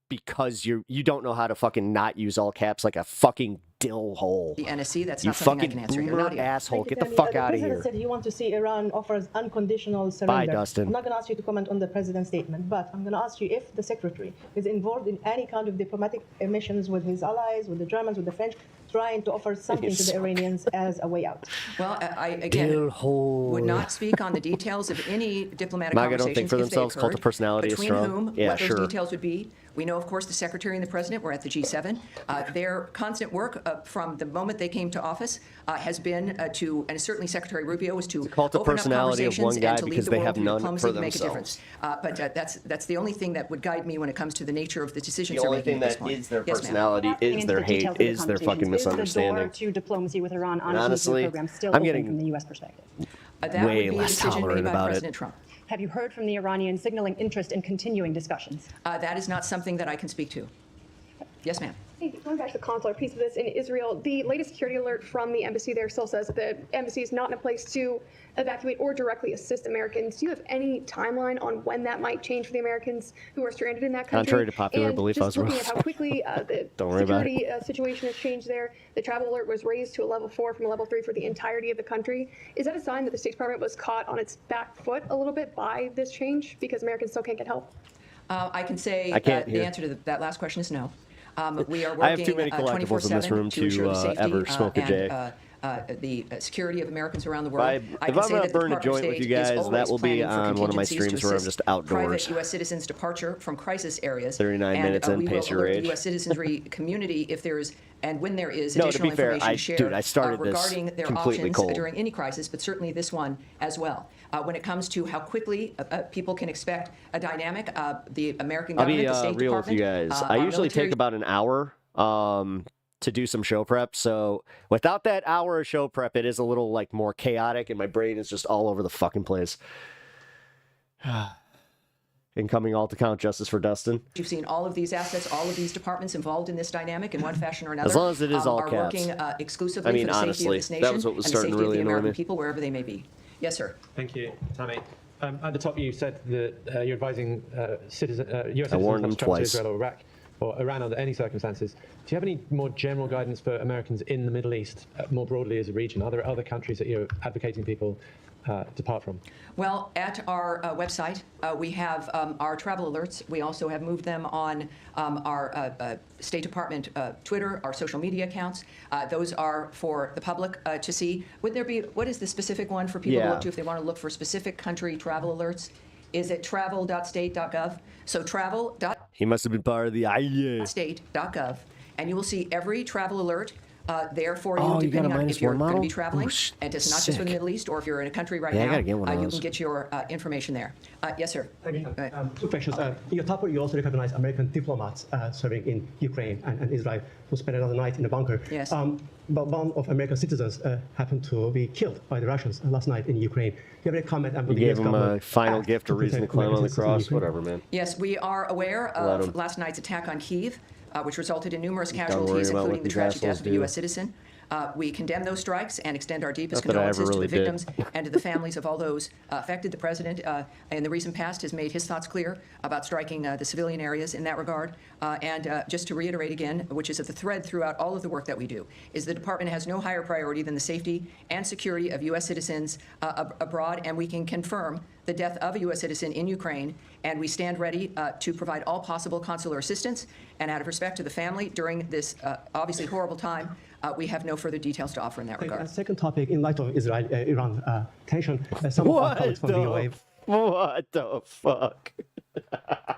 S4: because you don't know how to fucking not use all caps like a fucking dill hole.
S8: The NSC, that's
S4: you
S8: not something I
S4: fucking
S8: can answer. You're
S4: boomer
S8: not
S4: asshole. Get the fuck out of here.
S15: The president said he wants to see Iran offers unconditional surrender.
S4: Bye, Dustin.
S15: I'm not going to ask you to comment on the president's statement, but I'm going to ask you if the secretary is involved in any kind of diplomatic missions with his allies, with the Germans, with the French, trying to offer something to the Iranians as a way out.
S8: Well, I again would not speak on the details of any diplomatic
S4: MAGA
S8: conversations
S4: don't think for
S8: if they
S4: themselves. Cult of
S8: occurred,
S4: personality is
S8: between
S4: strong.
S8: whom,
S4: Yeah,
S8: what
S4: sure.
S8: those details would be. We know, of course, the secretary and the president were at the G7. Their constant work from the moment they came to office has been to, and certainly Secretary Rubio, was to
S4: cult of
S8: open up
S4: personality of
S8: conversations
S4: one guy
S8: and to lead
S4: because
S8: the
S4: they
S8: world
S4: have
S8: through
S4: none
S8: diplomacy
S4: for
S8: to make a
S4: themselves.
S8: difference. But that's the only thing that would guide me when it comes to the nature of the decisions
S4: The
S8: they're
S4: only
S8: making
S4: thing
S8: at this
S4: that
S8: point.
S4: is their
S8: Yes, ma'am.
S4: personality, is their hate, is their fucking misunderstanding.
S13: Is the door to diplomacy with Iran on
S4: Honestly,
S13: its nuclear program still
S4: I'm
S13: open
S4: getting
S13: from the U.S. perspective?
S8: That
S4: way
S8: would be a
S4: less
S8: decision made
S4: tolerant
S8: by
S4: about it.
S8: President Trump.
S13: Have you heard from the Iranians signaling interest in continuing discussions?
S8: That is not something that I can speak to. Yes, ma'am.
S16: Hey, going back to the consular piece of this in Israel, the latest security alert from the embassy there still says that the embassy is not in a place to evacuate or directly assist Americans. Do you have any timeline on when that might change for the Americans who are stranded in that country?
S4: Contrary to popular
S16: and
S4: belief,
S16: just
S4: I was
S16: looking
S4: wrong.
S16: at how quickly the
S4: Don't worry about
S16: security situation has changed there, the travel alert was raised to a level 4 from a level 3 for the entirety of the country. Is that a sign that the State Department was caught on its back foot a little bit by this change because Americans still can't get help?
S8: I can say
S4: I can't
S8: the
S4: hear.
S8: answer to that last question is no. We are working
S4: I have too many collectibles in this room
S8: to ensure the
S4: to
S8: safety
S4: ever smoke a J.
S8: and the security of Americans around the world.
S4: If I'm going to burn a joint with you guys, that will be on one of my streams where I'm just outdoors.
S8: Private U.S. citizens' departure from crisis areas.
S4: 39 minutes in,
S8: we will
S4: pace your
S8: alert
S4: age.
S8: the U.S. citizenry community if there is and when there is
S4: No, to
S8: additional
S4: be fair,
S8: information
S4: dude,
S8: shared
S4: I started this
S8: regarding their
S4: completely
S8: options
S4: cold.
S8: during any crisis, but certainly this one as well. When it comes to how quickly people can expect a dynamic, the American government, the State
S4: real with you
S8: Department,
S4: guys. I
S8: our
S4: usually
S8: military
S4: take about an hour to do some show prep. So without that hour of show prep, it is a little like more chaotic and my brain is just all over the fucking place. Incoming alt account justice for Dustin.
S8: You've seen all of these assets, all of these departments involved in this dynamic in one fashion or another.
S4: As long as it is all
S8: are
S4: caps.
S8: working exclusively
S4: I mean,
S8: for the safety
S4: honestly,
S8: of this nation
S4: that was what was
S8: and the
S4: starting to
S8: safety of
S4: really
S8: the
S4: annoy
S8: American
S4: me.
S8: people wherever they may be. Yes, sir.
S17: Thank you, Tammy. At the top, you said that you're advising U.S. citizens not to travel to Israel or Iraq or Iran under any circumstances. Do you have any more general guidance for Americans in the Middle East, more broadly as a region? Are there other countries that you're advocating people depart from?
S8: Well, at our website, we have our travel alerts. We also have moved them on our State Department Twitter, our social media accounts. Those are for the public to see. Would there be, what is the specific one for people to look to if they want to look for specific country travel alerts? Is it travel.state.gov? So travel.
S4: He must have been part of the IA.
S8: State.gov, and you will see every travel alert there for you,
S4: Oh,
S8: depending on
S4: you
S8: if you're going to be
S4: model?
S8: traveling,
S4: Ooh,
S8: and it's not just for the Middle East, or if you're in a country right
S4: Yeah, I
S8: now,
S4: gotta get one of
S8: you
S4: those.
S8: can get your information there. Yes, sir.
S18: Two questions. In your topic, you also recognize American diplomats serving in Ukraine and Israel who spent another night in a bunker.
S8: Yes.
S18: But one of American citizens happened to be killed by the Russians last night in Ukraine. Do you have any comment?
S4: You gave him a final gift, a reason to climb on the cross, whatever, man.
S8: Yes, we are aware of last night's attack on Kyiv, which resulted in numerous casualties, including the tragic death of a U.S. citizen. We condemn those strikes and extend our deepest condolences to the victims and to the families of all those affected. The president, in the recent past, has made his thoughts clear about striking the civilian areas in that regard. And just to reiterate again, which is at the thread throughout all of the work that we do, is the department has no higher priority than the safety and security of U.S. citizens abroad, and we can confirm the death of a U.S. citizen in Ukraine, and we stand ready to provide all possible consular assistance. And out of respect to the family during this obviously horrible time, we have no further details to offer in that regard.
S18: Second topic, in light of Israel-Iran tension, some of our colleagues from VOA.
S4: What the fuck?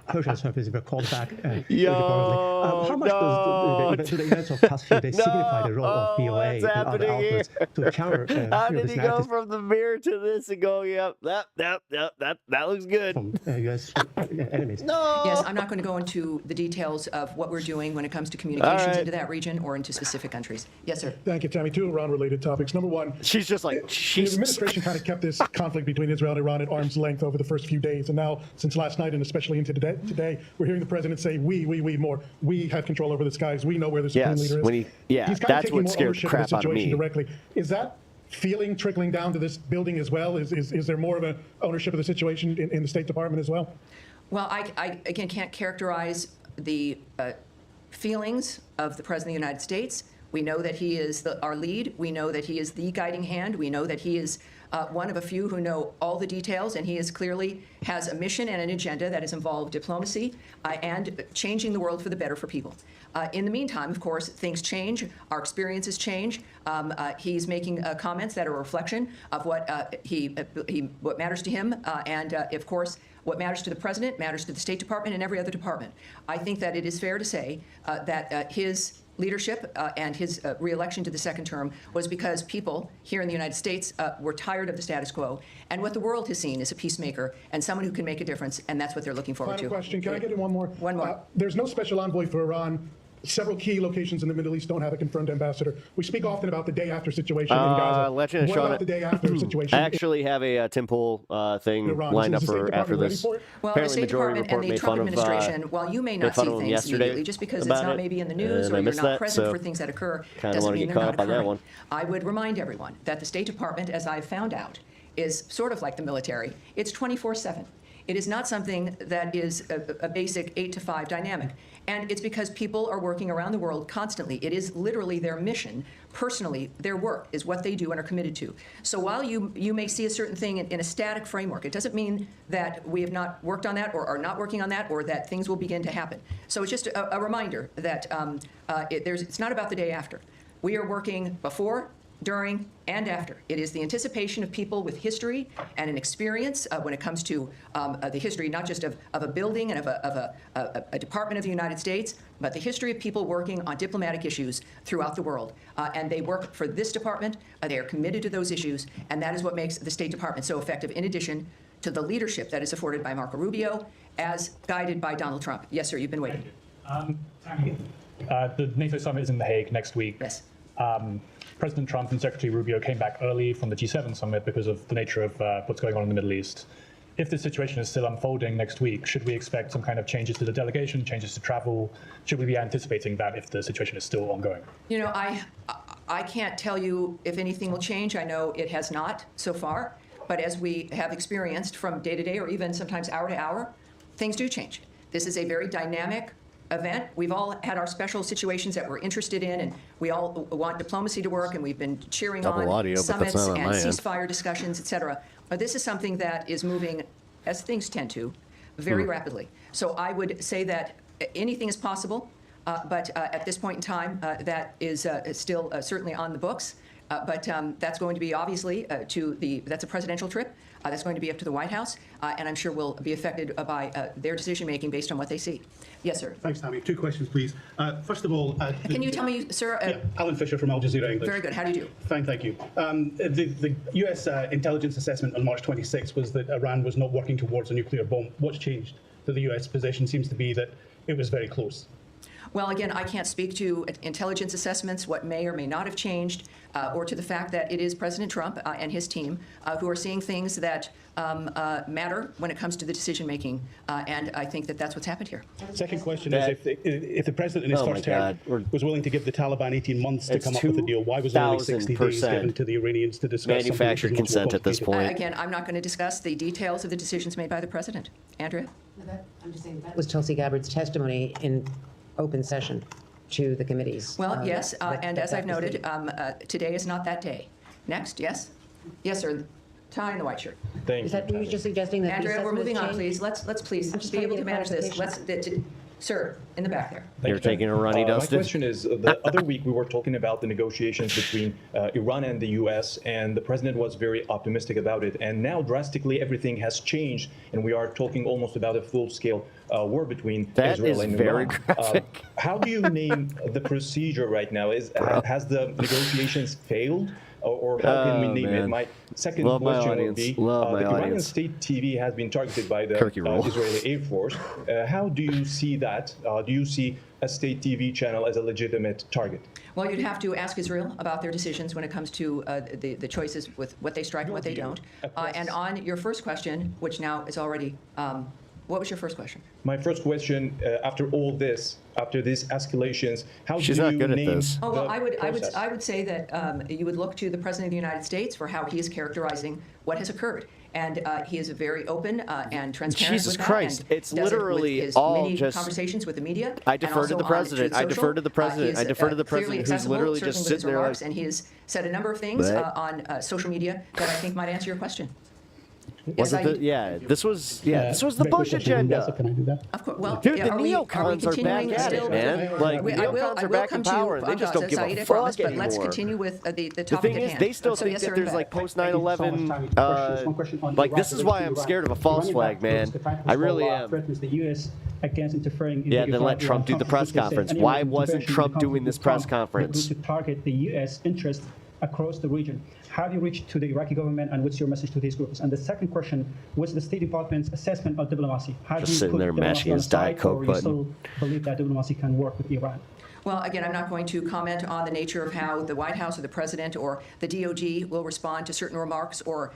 S18: Persian services were called back.
S4: Yo,
S18: how much do the events of past few days signify the role of VOA and other outlets to counter
S4: How did
S18: this
S4: he go from the mirror to this and go, yep, that looks good?
S18: From U.S. enemies.
S4: No.
S8: Yes, I'm not going to go into the details of what we're doing when it comes to communications into that region or into specific countries. Yes, sir.
S9: Thank you, Tammy. Two Iran-related topics. Number one,
S4: she's just like,
S9: the administration kind of kept this conflict between Israel and Iran at arm's length over the first few days, and now since last night and especially into today, we're hearing the president say, we more. We have control over the skies. We know where the supreme leader is.
S4: When he,
S9: He's kind
S4: that's
S9: of taking
S4: what
S9: more
S4: scared the
S9: ownership
S4: crap
S9: of the
S4: out of
S9: situation
S4: me.
S9: directly. Is that feeling trickling down to this building as well? Is there more of an ownership of the situation in the State Department as well?
S8: Well, I again can't characterize the feelings of the President of the United States. We know that he is our lead. We know that he is the guiding hand. We know that he is one of a few who know all the details, and he is clearly has a mission and an agenda that has involved diplomacy and changing the world for the better for people. In the meantime, of course, things change. Our experiences change. He's making comments that are a reflection of what what matters to him, and of course, what matters to the president matters to the State Department and every other department. I think that it is fair to say that his leadership and his re-election to the second term was because people here in the United States were tired of the status quo, and what the world has seen is a peacemaker and someone who can make a difference, and that's what they're looking forward to.
S9: Final question. Can I get in one more?
S8: One more.
S9: There's no special envoy for Iran. Several key locations in the Middle East don't have a confirmed ambassador. We speak often about the day after situation in Gaza. What about the day after situation?
S4: I actually have a Tim Pool thing lined up for after this.
S8: Well,
S4: Apparently,
S8: the State
S4: Majority
S8: Department and
S4: Report
S8: the
S4: made
S8: Trump
S4: fun
S8: administration, while you may not see things immediately, just because it's not maybe in the news or you're not present for things that occur, doesn't mean they're not occurring. I would remind everyone that the State Department, as I've found out, is sort of like the military. It's 24/7. It is not something that is a basic 8 to 5 dynamic. And it's because people are working around the world constantly. It is literally their mission. Personally, their work is what they do and are committed to. So while you may see a certain thing in a static framework, it doesn't mean that we have not worked on that or are not working on that or that things will begin to happen. So it's just a reminder that it's not about the day after. We are working before, during, and after. It is the anticipation of people with history and an experience when it comes to the history not just of a building and of a department of the United States, but the history of people working on diplomatic issues throughout the world. And they work for this department. They are committed to those issues, and that is what makes the State Department so effective, in addition to the leadership that is afforded by Marco Rubio, as guided by Donald Trump. Yes, sir, you've been waiting.
S17: The NATO summit is in The Hague next week.
S8: Yes.
S17: President Trump and Secretary Rubio came back early from the G7 summit because of the nature of what's going on in the Middle East. If the situation is still unfolding next week, should we expect some kind of changes to the delegation, changes to travel? Should we be anticipating that if the situation is still ongoing?
S8: You know, I can't tell you if anything will change. I know it has not so far. But as we have experienced from day to day or even sometimes hour to hour, things do change. This is a very dynamic event. We've all had our special situations that we're interested in, and we all want diplomacy to work, and we've been cheering
S4: Double
S8: on
S4: audio, but that's
S8: summits
S4: not on
S8: and
S4: my end.
S8: ceasefire discussions, et cetera. But this is something that is moving, as things tend to, very rapidly. So I would say that anything is possible, but at this point in time, that is still certainly on the books. But that's going to be obviously that's a presidential trip. That's going to be up to the White House, and I'm sure will be affected by their decision making based on what they see. Yes, sir.
S18: Thanks, Tammy. 2 questions, please. First of all,
S8: Can you tell me, sir?
S18: Alan Fisher from Al Jazeera English.
S8: Very good. How do you do?
S18: Fine, thank you. The U.S. Intelligence assessment on March 26 was that Iran was not working towards a nuclear bomb. What's changed? That the U.S. position seems to be that it was very close.
S8: Well, again, I can't speak to intelligence assessments, what may or may not have changed, or to the fact that it is President Trump and his team who are seeing things that matter when it comes to the decision-making, and I think that that's what's happened here.
S18: Second question is, if the president in his first term was willing to give the Taliban 18 months to come up with a deal, why was there only 60 days given to the Iranians to discuss
S4: manufactured consent at this point?
S8: Again, I'm not going to discuss the details of the decisions made by the president. Andrea?
S11: I'm just saying that was Tulsi Gabbard's testimony in open session to the committees.
S8: Well, yes, and as I've noted, today is not that day. Next, yes? Yes, sir. Tie in the white shirt.
S11: Thank Is that you just suggesting that
S8: Andrea, we're moving on,
S11: changed?
S8: please. Let's please be able to manage this. Sir, in the back there.
S4: You're taking a runny, Dustin?
S19: My question is, the other week we were talking about the negotiations between Iran and the U.S., and the president was very optimistic about it. And now, drastically, everything has changed, and we are talking almost about a full-scale war between Israel and Iran.
S4: Graphic.
S19: How do you name the procedure right now? Has the negotiations failed? Or how can we name it? My second question would be, the Iranian state TV has been targeted by the Israeli Air Force. How do you see that? Do you see a state TV channel as a legitimate target?
S8: Well, you'd have to ask Israel about their decisions when it comes to the choices with what they strike and what they don't. And on your first question, which now is already, what was your first question?
S19: My first question, after all this, after these escalations, how
S4: She's
S19: do
S4: not
S19: you
S4: good at
S19: name
S4: this.
S8: Oh, well,
S19: the
S8: I would say that you would look to the President of the United States for how he is characterizing what has occurred. And he is very open and transparent
S4: Jesus
S8: with that.
S4: Christ,
S8: And
S4: it's
S8: does
S4: literally
S8: it with his
S4: all
S8: many
S4: just
S8: conversations with the media.
S4: I defer to the president. I defer to the president. I defer to the
S8: clearly
S4: president who's
S8: accessible,
S4: literally
S8: certainly
S4: just
S8: with his
S4: sitting there
S8: remarks,
S4: like,
S8: and he has said a number of things
S4: Bleh.
S8: on social media that I think might answer your question.
S4: Wasn't this was the Bush agenda.
S18: Can I do that?
S8: Of course. Well,
S4: Dude, the
S8: are we
S4: neocons are back
S8: continuing
S4: at
S8: still?
S4: it, man. Like, the
S8: I will
S4: neocons are back
S8: come
S4: in
S8: to
S4: power, and they just don't give
S8: Saeed,
S4: a
S8: I promise,
S4: fuck
S8: but let's
S4: anymore.
S8: continue with the
S4: The
S8: topic
S4: thing
S8: at
S4: is,
S8: hand.
S4: they still
S8: So
S4: think
S8: yes,
S4: that
S8: sir,
S4: there's
S8: in
S4: like
S8: fact.
S4: post 9/11. Like, this is why I'm scared of a false flag, man. I really am.
S18: Threatens the U.S. against interfering in
S4: Yeah,
S18: the
S4: then let
S18: Israeli
S4: Trump do the press
S18: conflict.
S4: conference.
S18: Any
S4: Why wasn't
S18: intervention in
S4: Trump
S18: the
S4: doing
S18: conflict
S4: this
S18: with
S4: press
S18: Trump would
S4: conference?
S18: to target the U.S. interest across the region. How do you reach to the Iraqi government, and what's your message to these groups? And the second question was the State Department's assessment of diplomacy. How
S4: Just
S18: do you
S4: sitting
S18: put
S4: there
S18: diplomacy
S4: mashing
S18: on
S4: his
S18: the side,
S4: Diet Coke
S18: or you
S4: button.
S18: still believe that diplomacy can work with Iran?
S8: Well, again, I'm not going to comment on the nature of how the White House or the President or the DOD will respond to certain remarks or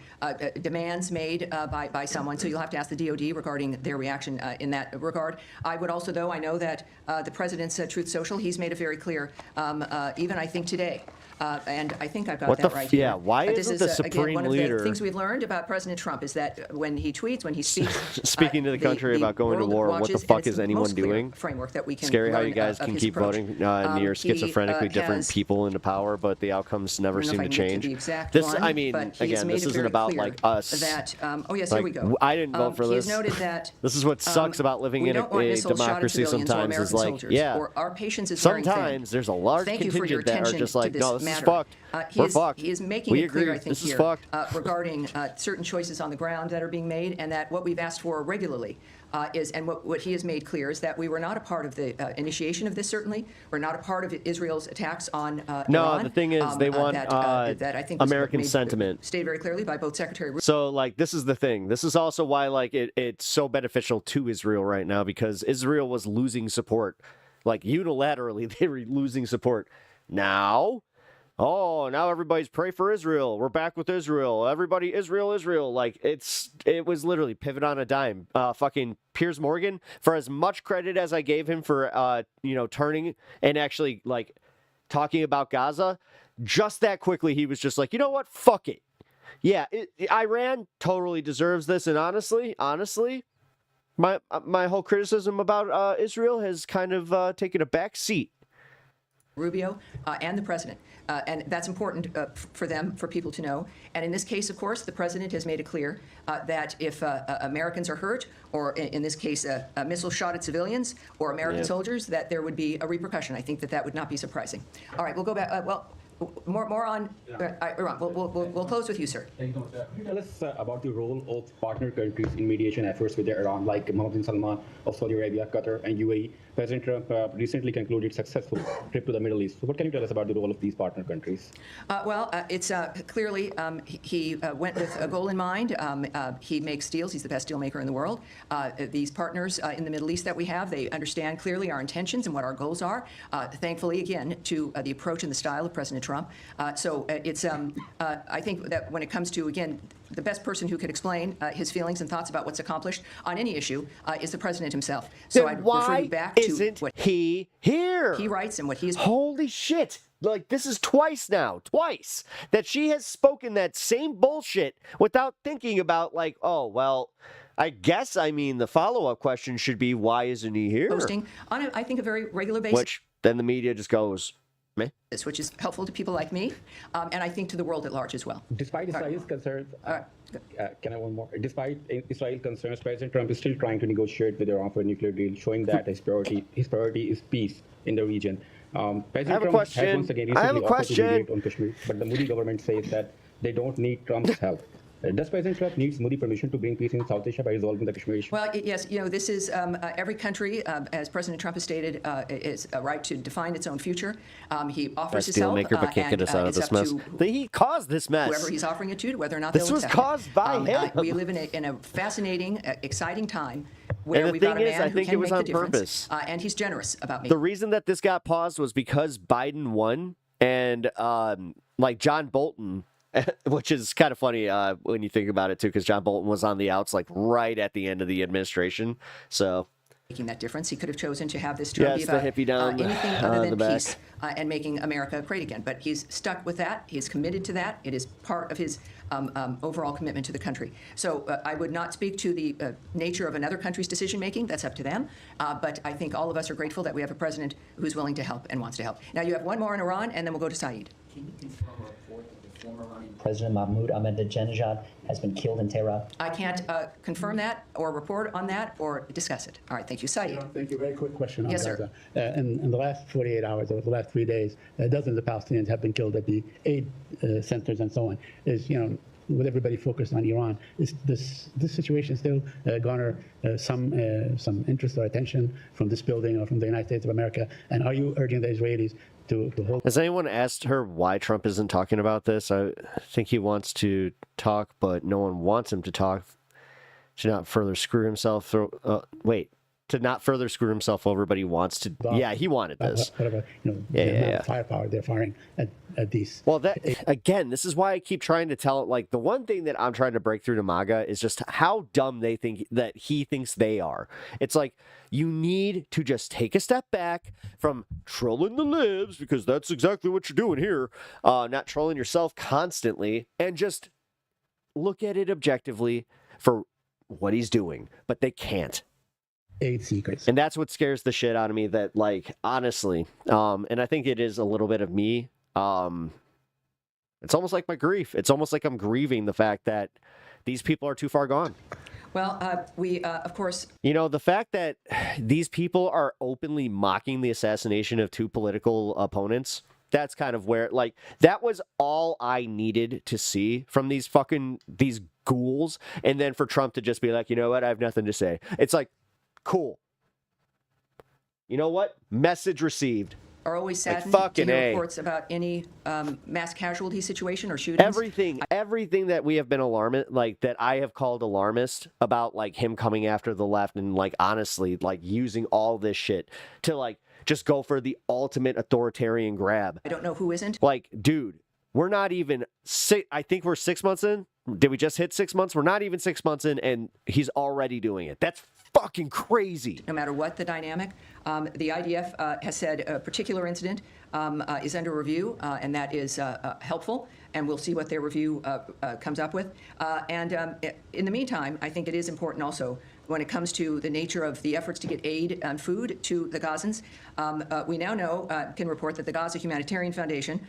S8: demands made by someone. So you'll have to ask the DOD regarding their reaction in that regard. I would also, though, I know that the President's Truth Social, he's made it very clear, even I think today, and I think I've got
S4: What
S8: that
S4: the
S8: right
S4: yeah,
S8: here.
S4: why
S8: But
S4: isn't
S8: this
S4: the
S8: is, again,
S4: Supreme
S8: one of
S4: Leader-
S8: the things we've learned about President Trump is that when he tweets, when he speaks,
S4: Speaking to the country about going to
S8: world
S4: war, what the
S8: watches,
S4: fuck
S8: and it's
S4: is
S8: the
S4: anyone
S8: most clear
S4: doing?
S8: framework that we can
S4: Scary how
S8: learn
S4: you guys
S8: of
S4: can
S8: his
S4: keep
S8: approach.
S4: voting near
S8: He,
S4: schizophrenically different
S8: has-
S4: people into power, but the outcomes never
S8: I don't
S4: seem
S8: know
S4: to
S8: if I can get
S4: change.
S8: the exact
S4: This,
S8: one,
S4: I mean,
S8: but he's
S4: again,
S8: made
S4: this
S8: it
S4: isn't
S8: very
S4: about
S8: clear
S4: like us.
S8: That, oh yes,
S4: Like,
S8: here we go.
S4: I didn't vote for
S8: He has
S4: this.
S8: noted that
S4: This is what sucks about living
S8: we
S4: in
S8: don't want
S4: a
S8: missiles shot at
S4: democracy
S8: civilians or
S4: sometimes is
S8: American
S4: like,
S8: soldiers,
S4: yeah,
S8: or our patience is wearing thin.
S4: sometimes there's a large
S8: Thank you for your
S4: contingent that are
S8: attention
S4: just like,
S8: to
S4: no,
S8: this
S4: this is
S8: matter.
S4: fucked. We're fucked.
S8: He is making
S4: We
S8: it clear,
S4: agree.
S8: I think,
S4: This is
S8: here
S4: fucked.
S8: regarding certain choices on the ground that are being made, and that what we've asked for regularly is, and what he has made clear is that we were not a part of the initiation of this. Certainly, we're not a part of Israel's attacks on
S4: No,
S8: Iran.
S4: the thing is, they want
S8: that I think was
S4: American
S8: made-
S4: sentiment.
S8: stated very clearly by both Secretary.
S4: So, like, this is the thing. This is also why, like, it's so beneficial to Israel right now, because Israel was losing support. Like, unilaterally, they were losing support. Now, now everybody's pray for Israel. We're back with Israel. Everybody, Israel, Israel. Like, it was literally pivot on a dime. Fucking Piers Morgan, for as much credit as I gave him for, turning and actually, like, talking about Gaza, just that quickly, he was just like, you know what? Fuck it. Yeah, Iran totally deserves this, and honestly, my whole criticism about Israel has kind of taken a back seat.
S8: Rubio and the president. And that's important for them, for people to know. And in this case, of course, the president has made it clear that if Americans are hurt, or in this case, a missile shot at civilians or American soldiers, that there would be a repercussion. I think that would not be surprising. All right, we'll go back. More on Iran. We'll close with you, sir.
S20: Thank you so much. Can you tell us about the role of partner countries in mediation efforts with Iran, like Mohammed bin Salman of Saudi Arabia, Qatar, and UAE? President Trump recently concluded successful trip to the Middle East. So what can you tell us about the role of these partner countries?
S8: It's clearly he went with a goal in mind. He makes deals. He's the best deal maker in the world. These partners in the Middle East that we have, they understand clearly our intentions and what our goals are. Thankfully, again, to the approach and the style of President Trump. I think that when it comes to, again, the best person who could explain his feelings and thoughts about what's accomplished on any issue is the president himself. So I'd refer you back to what
S4: he here.
S8: He writes and what he's.
S4: Holy shit. Like, this is twice that she has spoken that same bullshit without thinking about, like, oh, well, I guess, the follow-up question should be, why isn't he here?
S8: Posting on, I think, a very regular basis.
S4: Which then the media just goes, meh.
S8: Which is helpful to people like me, and I think to the world at large as well.
S20: Despite Israel's concerns, can I one more? Despite Israel's concerns, President Trump is still trying to negotiate with Iran for a nuclear deal, showing that his priority is peace in the region. President Trump has once again recently offered to mediate on Kashmir, but the Modi government says that they don't need Trump's help. Does President Trump need Modi permission to bring peace in South Asia by resolving the Kashmir issue?
S8: Well, yes, this is every country, as President Trump has stated, is a right to define its own future. He offers his help,
S4: and it's up to he caused this mess.
S8: Whoever he's offering it to, whether or not
S4: this was caused by him.
S8: We live in a fascinating, exciting time. Where we've got a man who can make the difference, and he's generous about making.
S4: The reason that this got paused was because Biden won, and like John Bolton, which is kind of funny when you think about it too, because John Bolton was on the outs like right at the end of the administration. So
S8: making that difference, he could have chosen to have this term be about anything other than peace and making America great again. But he's stuck with that. He's committed to that. It is part of his overall commitment to the country. So I would not speak to the nature of another country's decision making. That's up to them. But I think all of us are grateful that we have a president who's willing to help and wants to help. Now you have one more in Iran, and then we'll go to Saeed.
S14: Can you confirm a report that the former Iranian President Mahmoud Ahmadinejad has been killed in Tehran?
S8: I can't confirm that or report on that or discuss it. All right, thank you. Saeed.
S20: Thank you. Very quick question.
S8: Yes, sir.
S20: In the last 48 hours or the last 3 days, dozens of Palestinians have been killed at the aid centers and so on. With everybody focused on Iran, is this situation still garner some interest or attention from this building or from the United States of America? And are you urging the Israelis to hold?
S4: Has anyone asked her why Trump isn't talking about this? I think he wants to talk, but no one wants him to talk to not further screw himself. To not further screw himself over, but he wants to. Yeah, he wanted this.
S20: Whatever, firepower they're firing at these.
S4: Well, again, this is why I keep trying to tell it. Like, the one thing that I'm trying to break through to MAGA is just how dumb they think that he thinks they are. It's like, you need to just take a step back from trolling the libs, because that's exactly what you're doing here. Not trolling yourself constantly, and just look at it objectively for what he's doing. But they can't.
S20: Aid secrets.
S4: And that's what scares the shit out of me, that, like, honestly, and I think it is a little bit of me. It's almost like my grief. It's almost like I'm grieving the fact that these people are too far gone.
S8: Well, we, of course...
S4: the fact that these people are openly mocking the assassination of two political opponents, that's kind of where, like, that was all I needed to see from these ghouls. And then for Trump to just be like, you know what, I have nothing to say. It's like, cool. You know what? Message received.
S8: Are always saddened to hear reports about any mass casualty situation or shootings.
S4: Everything that we have been that I have called alarmist about, like, him coming after the left and, like, honestly, like, using all this shit to, like, just go for the ultimate authoritarian grab.
S8: I don't know who isn't.
S4: Like, dude, we're not even I think we're 6 months in. Did we just hit 6 months? We're not even 6 months in, and he's already doing it. That's fucking crazy.
S8: No matter what the dynamic, the IDF has said a particular incident is under review, and that is helpful, and we'll see what their review comes up with. In the meantime, I think it is important also when it comes to the nature of the efforts to get aid and food to the Gazans. We now know, can report that the Gaza Humanitarian Foundation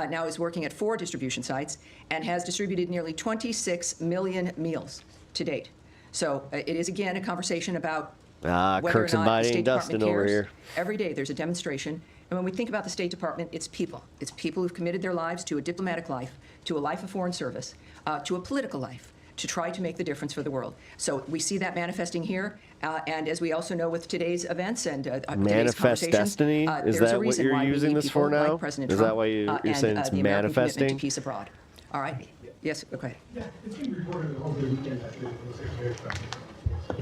S8: now is working at 4 distribution sites and has distributed nearly 26 million meals to date. So it is, again, a conversation about whether
S4: Kirk's
S8: or not the
S4: inviting
S8: State
S4: Dustin
S8: Department
S4: over
S8: cares.
S4: here.
S8: Every day there's a demonstration. And when we think about the State Department, it's people. It's people who've committed their lives to a diplomatic life, to a life of foreign service, to a political life, to try to make the difference for the world. So we see that manifesting here. And as we also know with today's events and today's
S4: Manifest
S8: conversations,
S4: destiny? Is
S8: there's a
S4: that what
S8: reason
S4: you're
S8: why we
S4: using
S8: need
S4: this
S8: people
S4: for now?
S8: like President
S4: Is
S8: Trump,
S4: that why you're
S8: and,
S4: saying it's
S8: the American commitment
S4: manifesting?
S8: to peace abroad. All right? Yes, okay.
S9: Yeah, it's been reported over the weekend that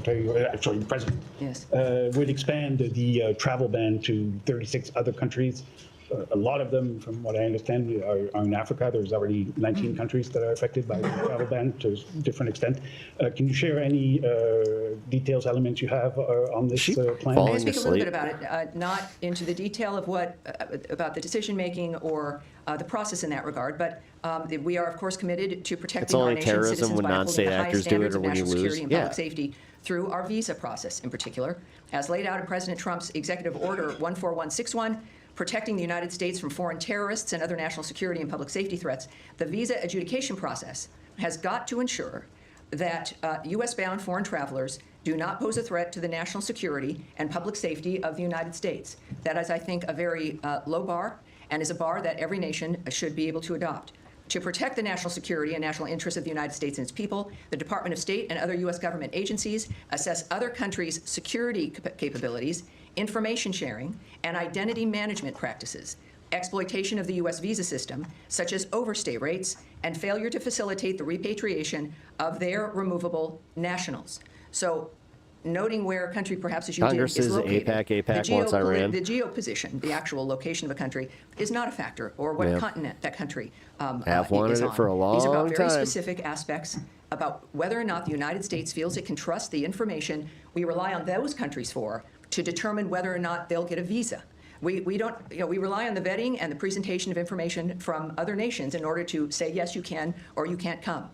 S9: the president
S8: yes.
S9: would expand the travel ban to 36 other countries. A lot of them, from what I understand, are in Africa. There's already 19 countries that are affected by the travel ban to a different extent. Can you share any details, elements you have on this plan?
S8: I can speak a little bit about it, not into the detail of what about the decision making or the process in that regard, but we are of course committed to protecting our nation's citizens by upholding the highest standards of national security and public safety through our visa process in particular, as laid out in President Trump's Executive Order 14161. Protecting the United States from foreign terrorists and other national security and public safety threats, the visa adjudication process has got to ensure that U.S.-bound foreign travelers do not pose a threat to the national security and public safety of the United States. That is, I think, a very low bar and is a bar that every nation should be able to adopt. To protect the national security and national interests of the United States and its people, the Department of State and other U.S. government agencies assess other countries' security capabilities, information sharing, and identity management practices, exploitation of the U.S. visa system, such as overstay rates, and failure to facilitate the repatriation of their removable nationals. So, noting where a country, perhaps as you did, is located,
S4: APAC wants Iran.
S8: The geoposition, the actual location of a country, is not a factor, or what continent that country
S4: have wanted
S8: is on.
S4: it for a long
S8: These are about very
S4: time.
S8: specific aspects about whether or not the United States feels it can trust the information we rely on those countries for to determine whether or not they'll get a visa. We don't, we rely on the vetting and the presentation of information from other nations in order to say, yes, you can, or you can't come.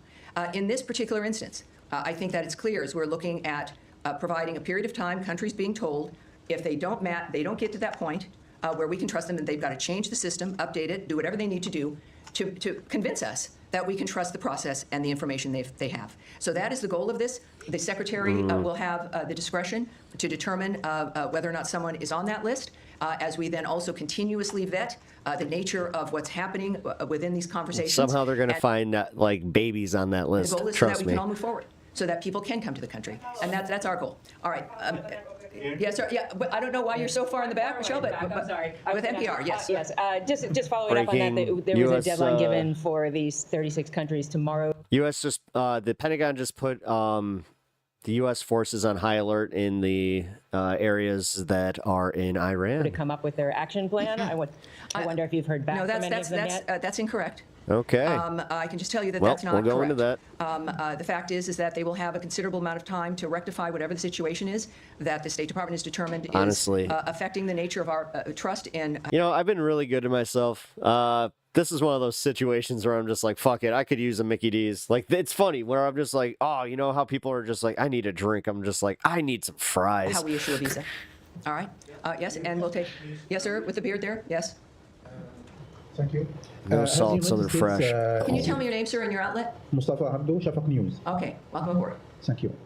S8: In this particular instance, I think that it's clear as we're looking at providing a period of time, countries being told if they don't get to that point where we can trust them, that they've got to change the system, update it, do whatever they need to do to convince us that we can trust the process and the information they have. So that is the goal of this. The Secretary will have the discretion to determine whether or not someone is on that list, as we then also continuously vet the nature of what's happening within these conversations.
S4: Somehow they're going to find like babies on that list.
S8: The goal is so
S4: Trust
S8: that we
S4: me.
S8: can all move forward, so that people can come to the country, and that's our goal. All right. Yes, sir. Yeah, but I don't know why you're so far in the back, Michelle. But
S21: I'm sorry.
S8: With NPR, yes.
S21: Yes. Just following up on that, there was a deadline given for these 36 countries tomorrow.
S4: U.S. just the Pentagon just put the U.S. forces on high alert in the areas that are in Iran
S21: to come up with their action plan. I wonder if you've heard back from any of them yet.
S8: That's incorrect.
S4: Okay.
S8: I can just tell you that
S4: well,
S8: that's not
S4: we'll go
S8: correct.
S4: into that.
S8: The fact is that they will have a considerable amount of time to rectify whatever the situation is that the State Department is determined
S4: Honestly.
S8: is affecting the nature of our trust in.
S4: I've been really good to myself. This is one of those situations where I'm just like, fuck it, I could use a Mickey D's. Like, it's funny where I'm just like, oh, you know how people are just like, I need a drink. I'm just like, I need some fries.
S8: How we issue a visa. All right. Yes, and we'll take. Yes, sir, with the beard there. Yes.
S22: Thank you.
S4: No salt, so they're fresh.
S8: Can you tell me your name, sir, and your outlet?
S22: Mustafa Abdo, Shafaq News.
S8: Okay, welcome aboard.
S22: Thank you.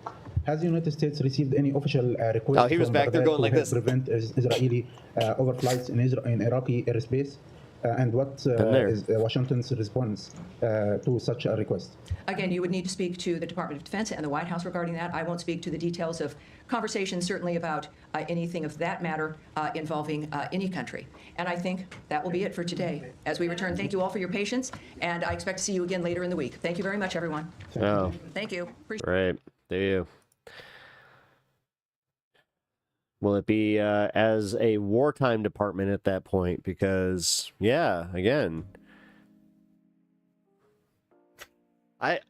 S22: Has the United States received any official request
S4: Oh, he was
S22: from
S4: back there
S22: Baghdad
S4: going
S22: to
S4: like
S22: help
S4: this.
S22: prevent Israeli overflights in Iraqi airspace? And what is Washington's response to such a request?
S8: Again, you would need to speak to the Department of Defense and the White House regarding that. I won't speak to the details of conversations, certainly about anything of that matter involving any country. And I think that will be it for today. As we return, thank you all for your patience, and I expect to see you again later in the week. Thank you very much, everyone.
S4: Oh.
S8: Thank you. Appreciate
S4: Right. There you. Will it be as a wartime department at that point? Because, yeah, again, I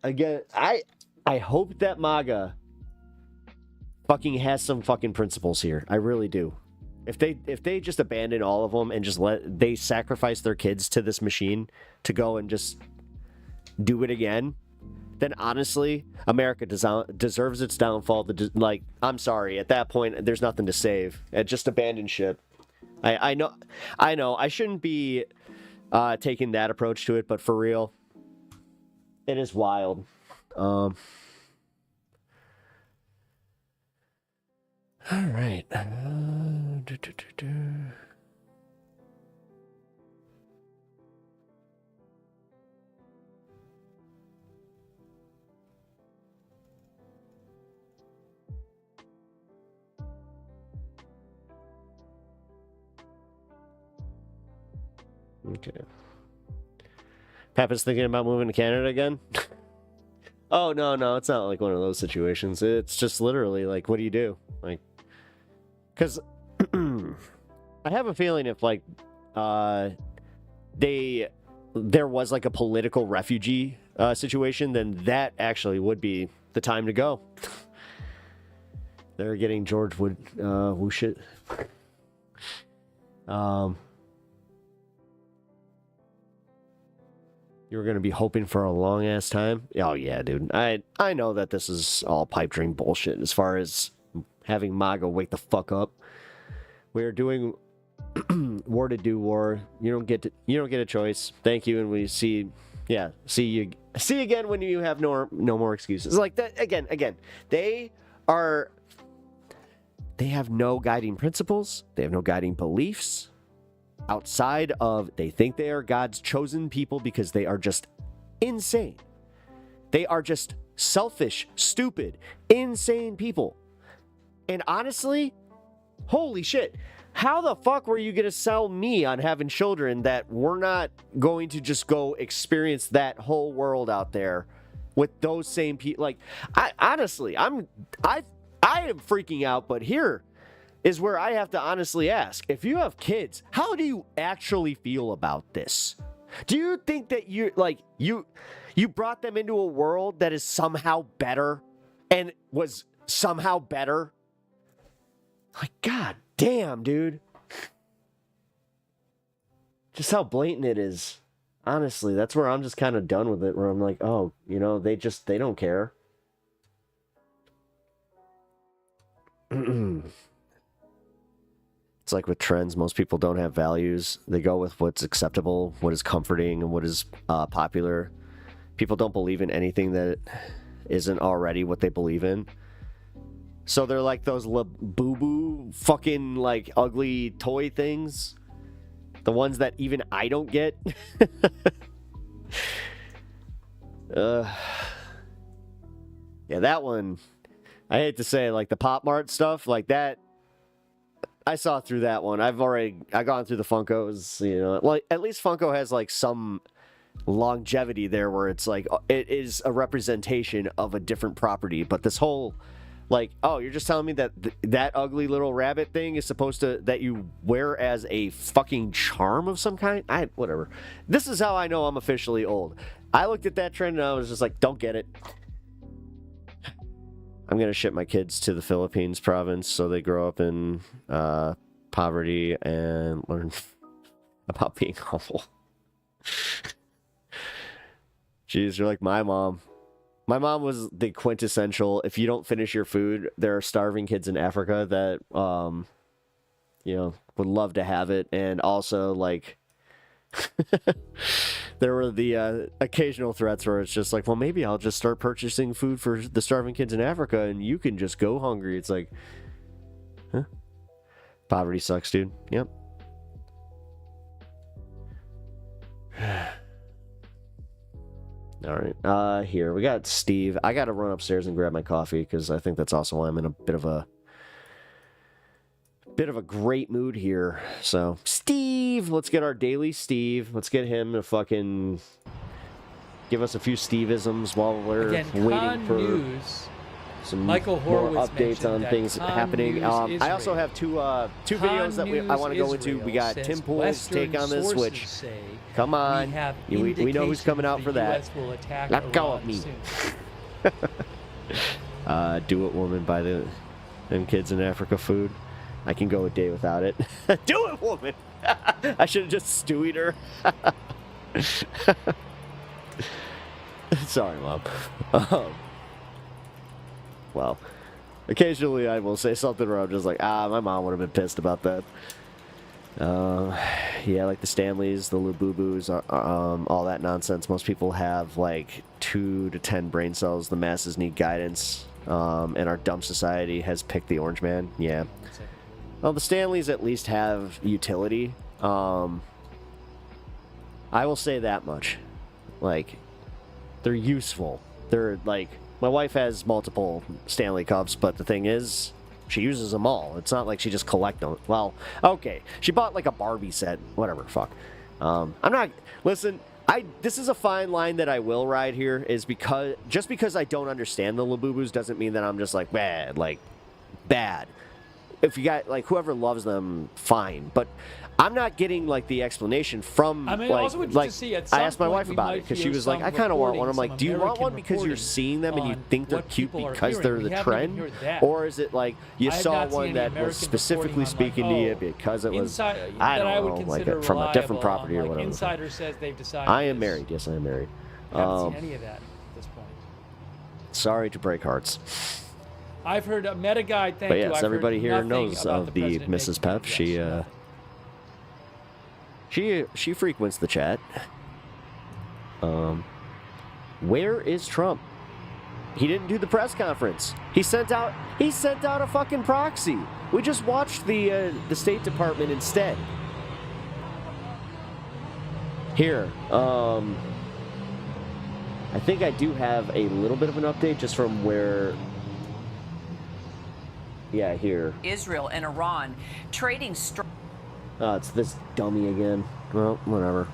S4: hope that MAGA fucking has some fucking principles here. I really do. If they just abandon all of them and just they sacrifice their kids to this machine to go and just do it again, then honestly, America deserves its downfall. Like, I'm sorry, at that point, there's nothing to save. Just abandon ship. I know, I shouldn't be taking that approach to it, but for real, it is wild. All right. Okay. Papa's thinking about moving to Canada again? Oh, no, it's not like one of those situations. It's just literally like, what do you do? Like, because I have a feeling if like there was like a political refugee situation, then that actually would be the time to go. They're getting George Woosh it. You were going to be hoping for a long-ass time? Oh, yeah, dude. I know that this is all pipe dream bullshit as far as having MAGA wake the fuck up. We're doing war to do war. You don't get a choice. Thank you, and we see you again when you have no more excuses. Like that again. They have no guiding principles. They have no guiding beliefs. Outside of, they think they are God's chosen people because they are just insane. They are just selfish, stupid, insane people. And honestly, holy shit, how the fuck were you going to sell me on having children that we're not going to just go experience that whole world out there with those same people? Like, I am freaking out, but here is where I have to honestly ask, if you have kids, how do you actually feel about this? Do you think that you brought them into a world that is somehow better and was somehow better? Like, god damn, dude. Just how blatant it is. Honestly, that's where I'm just kind of done with it, where I'm like, oh, they don't care. It's like with trends, most people don't have values. They go with what's acceptable, what is comforting, and what is popular. People don't believe in anything that isn't already what they believe in. So they're like those boo-boo fucking like ugly toy things. The ones that even I don't get. Yeah, that one, I hate to say, like the Pop Mart stuff, like that, I saw through that one. I've gone through the Funkos, like at least Funko has like some longevity there where it's like, it is a representation of a different property. But this whole, like, oh, you're just telling me that that ugly little rabbit thing is supposed to, that you wear as a fucking charm of some kind? Whatever. This is how I know I'm officially old. I looked at that trend and I was just like, don't get it. I'm going to ship my kids to the Philippines province so they grow up in poverty and learn about being humble. Jeez, you're like my mom. My mom was the quintessential, if you don't finish your food, there are starving kids in Africa that, would love to have it. And also, like, there were the occasional threats where it's just like, well, maybe I'll just start purchasing food for the starving kids in Africa and you can just go hungry. It's like, huh? Poverty sucks, dude. Yep. All right. Here we got Steve. I got to run upstairs and grab my coffee because I think that's also why I'm in a bit of a great mood here. So, Steve, let's get our daily Steve. Let's get him to fucking give us a few Steve-isms while we're waiting for
S1: news.
S4: Some
S1: Michael
S4: more
S1: Horowitz
S4: updates on things happening. I also have two videos that I want to go into. We got Tim Pool's take on this, which, come on, we know who's coming out for that. Let go of me. Do it, woman, buy them kids in Africa food. I can go a day without it. Do it, woman! I should have just stewied her. Sorry, Mom. Well, occasionally I will say something where I'm just like, my mom would have been pissed about that. Yeah, like the Stanleys, the Lububus, all that nonsense. Most people have like 2 to 10 brain cells. The masses need guidance, and our dumb society has picked the orange man. Yeah. Well, the Stanleys at least have utility. I will say that much. Like, they're useful. They're like, my wife has multiple Stanley Cups, but the thing is, she uses them all. It's not like she just collects them. Well, okay. She bought like a Barbie set. Whatever, fuck. I'm not... Listen, this is a fine line that I will ride here, is because... Just because I don't understand the Labubus doesn't mean that I'm just like, bad. If you got, like, whoever loves them, fine. But I'm not getting, like, the explanation from,
S1: I mean,
S4: like,
S1: also interested to see at some
S4: I asked my
S1: point
S4: wife
S1: we
S4: about
S1: might
S4: it, because she
S1: hear
S4: was like,
S1: some
S4: I kind of want one.
S1: reporting,
S4: I'm like,
S1: some
S4: do you want
S1: American
S4: one because you're
S1: reporting
S4: seeing them and you
S1: on
S4: think they're
S1: what
S4: cute
S1: people are
S4: because
S1: hearing?
S4: they're
S1: We
S4: the
S1: haven't even
S4: trend?
S1: heard that.
S4: Or is it like, you
S1: I have
S4: saw
S1: not seen
S4: one
S1: any
S4: that was
S1: American
S4: specifically
S1: reporting on,
S4: speaking
S1: like,
S4: to you
S1: oh,
S4: because it was,
S1: inside,
S4: I
S1: that I would
S4: don't know,
S1: consider
S4: like from a different
S1: reliable
S4: property
S1: on,
S4: or
S1: like,
S4: whatever.
S1: Insider says they've decided.
S4: I am
S1: this.
S4: married. Yes, I am married.
S1: I haven't seen any of that at this point.
S4: Sorry to break hearts.
S1: I've heard a meta guide. Thank
S4: But
S1: you.
S4: yes,
S1: I've
S4: everybody
S1: heard
S4: here
S1: nothing
S4: knows
S1: about
S4: of the
S1: president
S4: Mrs.
S1: making
S4: Pep.
S1: yes,
S4: She frequents the chat. Where is Trump? He didn't do the press conference. He sent out a fucking proxy. We just watched the State Department instead. Here, I think I do have a little bit of an update just from where. Yeah, here.
S3: Israel and Iran trading.
S4: Oh, it's this dummy again. Well, whatever.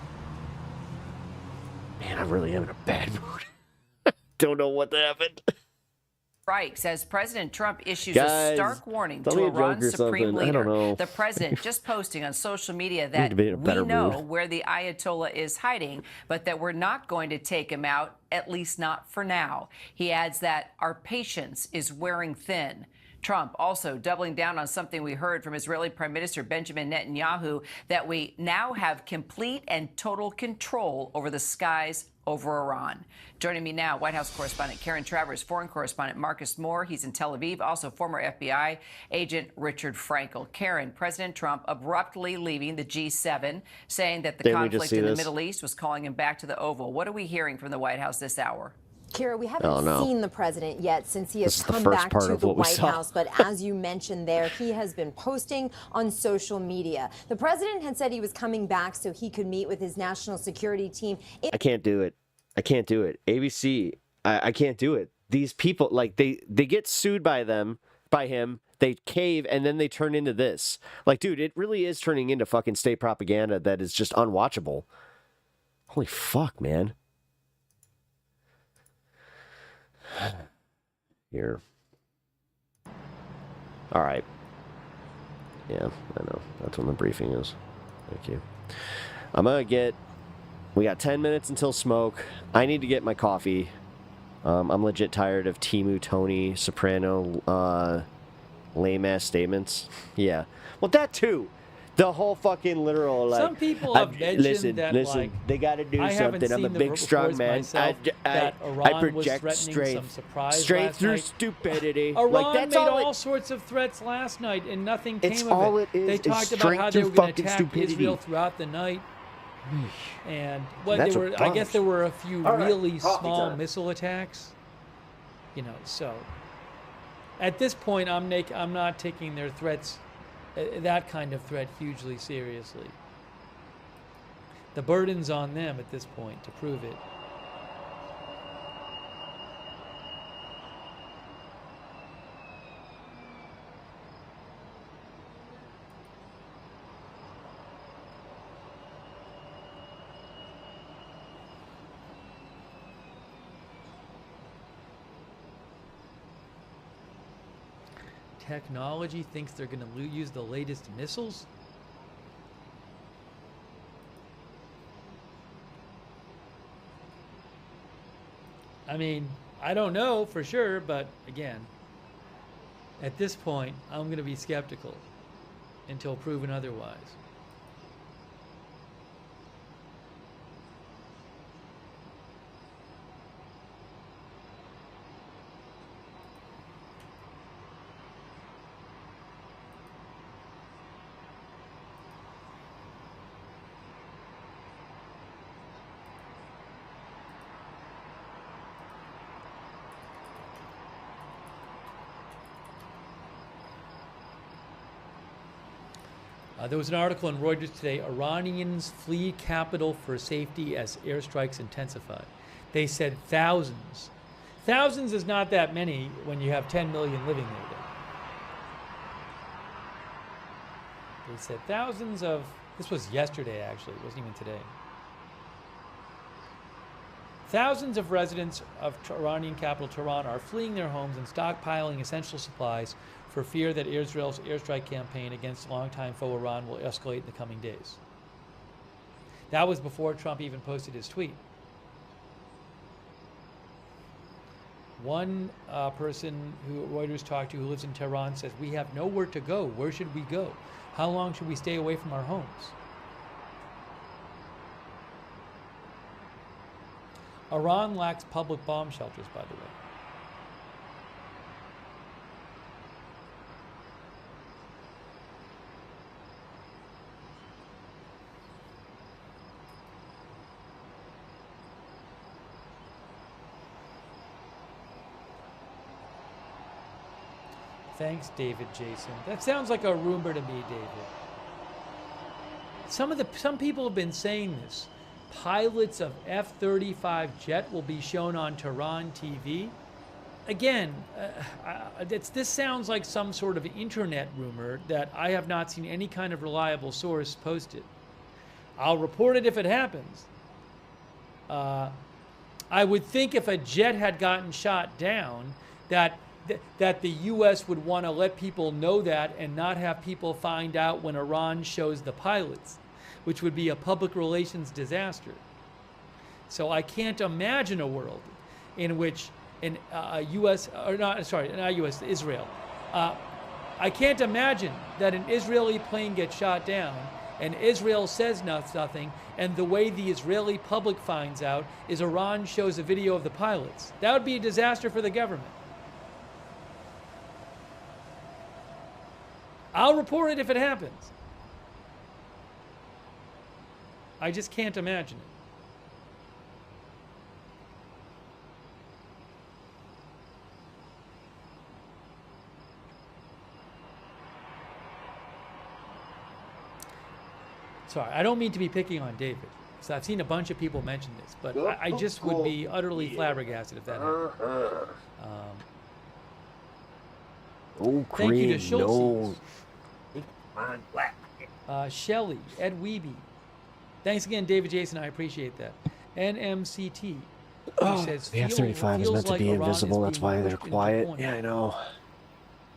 S4: Man, I really am in a bad mood. Don't know what happened.
S3: Strikes as President Trump issues
S4: Guys,
S3: a stark warning
S4: tell
S3: to
S4: me a joke
S3: Iran's
S4: or
S3: supreme
S4: something. I
S3: leader.
S4: don't know.
S3: The president just posting on social media
S4: Need
S3: that
S4: to be in a
S3: we
S4: better
S3: know
S4: mood.
S3: where the Ayatollah is hiding, but that we're not going to take him out, at least not for now. He adds that our patience is wearing thin. Trump also doubling down on something we heard from Israeli Prime Minister Benjamin Netanyahu, that we now have complete and total control over the skies over Iran. Joining me now, White House correspondent Karen Travers, foreign correspondent Marcus Moore. He's in Tel Aviv. Also, former FBI agent Richard Frankel. Karen, President Trump abruptly leaving the G7, saying that the conflict in the Middle East was calling him back to the Oval. What are we hearing from the White House this hour?
S5: Kira, we haven't seen the president yet since he has come back
S4: part
S5: to
S4: of
S5: the
S4: what we
S5: White
S4: saw.
S5: House. But as you mentioned there, he has been posting on social media. The president had said he was coming back so he could meet with his national security team.
S4: I can't do it. I can't do it. ABC, I can't do it. These people, like, they get sued by him, they cave, and then they turn into this. Like, dude, it really is turning into fucking state propaganda that is just unwatchable. Holy fuck, man. Here. All right. Yeah, I know. That's when the briefing is. Thank you. We got 10 minutes until smoke. I need to get my coffee. I'm legit tired of Timu, Tony, Soprano, lame-ass statements. Yeah. Well, that too. The whole fucking literal, like...
S1: Some people have mentioned that,
S4: listen, they got to do something. I'm a big, strong man. I project strength through stupidity.
S1: Iran
S4: like, that's
S1: made
S4: all
S1: all sorts of threats last night, and nothing
S4: It's
S1: came of
S4: all
S1: it.
S4: it is
S1: They
S4: is
S1: talked about
S4: strength
S1: how they
S4: through
S1: were going to
S4: fucking
S1: attack
S4: stupidity.
S1: Israel throughout the night. And what
S4: That's
S1: they
S4: a
S1: were, I guess
S4: bunch.
S1: there were a few
S4: All right,
S1: really
S4: coffee
S1: small
S4: time.
S1: missile attacks. You know, so at this point, I'm not taking their threats, that kind of threat, hugely seriously. The burden's on them at this point to prove it. Technology thinks they're going to use the latest missiles? I mean, I don't know for sure, but again, at this point, I'm going to be skeptical. until proven otherwise. There was an article in Reuters today, Iranians flee capital for safety as airstrikes intensify. They said thousands. Thousands is not that many when you have 10 million living there. They said thousands of, this was yesterday actually, it wasn't even today. Thousands of residents of Iranian capital Tehran are fleeing their homes and stockpiling essential supplies for fear that Israel's airstrike campaign against longtime foe Iran will escalate in the coming days. That was before Trump even posted his tweet. One person who Reuters talked to who lives in Tehran says, "We have nowhere to go. Where should we go? How long should we stay away from our homes?" Iran lacks public bomb shelters, by the way. Thanks, David Jason. That sounds like a rumor to me, David. Some people have been saying this. Pilots of F-35 jet will be shown on Tehran TV. Again, this sounds like some sort of internet rumor that I have not seen any kind of reliable source posted. I'll report it if it happens. I would think if a jet had gotten shot down, that the U.S. would want to let people know that and not have people find out when Iran shows the pilots, which would be a public relations disaster. So I can't imagine a world in which Israel. I can't imagine that an Israeli plane gets shot down and Israel says nothing, and the way the Israeli public finds out is Iran shows a video of the pilots. That would be a disaster for the government. I'll report it if it happens. I just can't imagine it. Sorry, I don't mean to be picking on David. So I've seen a bunch of people mention this, but I just would be utterly flabbergasted if that happened. Thank you to Schultz. Shelley, Ed Weeby. Thanks again, David Jason. I appreciate that. NMCT. Who says,
S4: the F-35 is meant to be invisible. That's why they're quiet. Yeah, I know.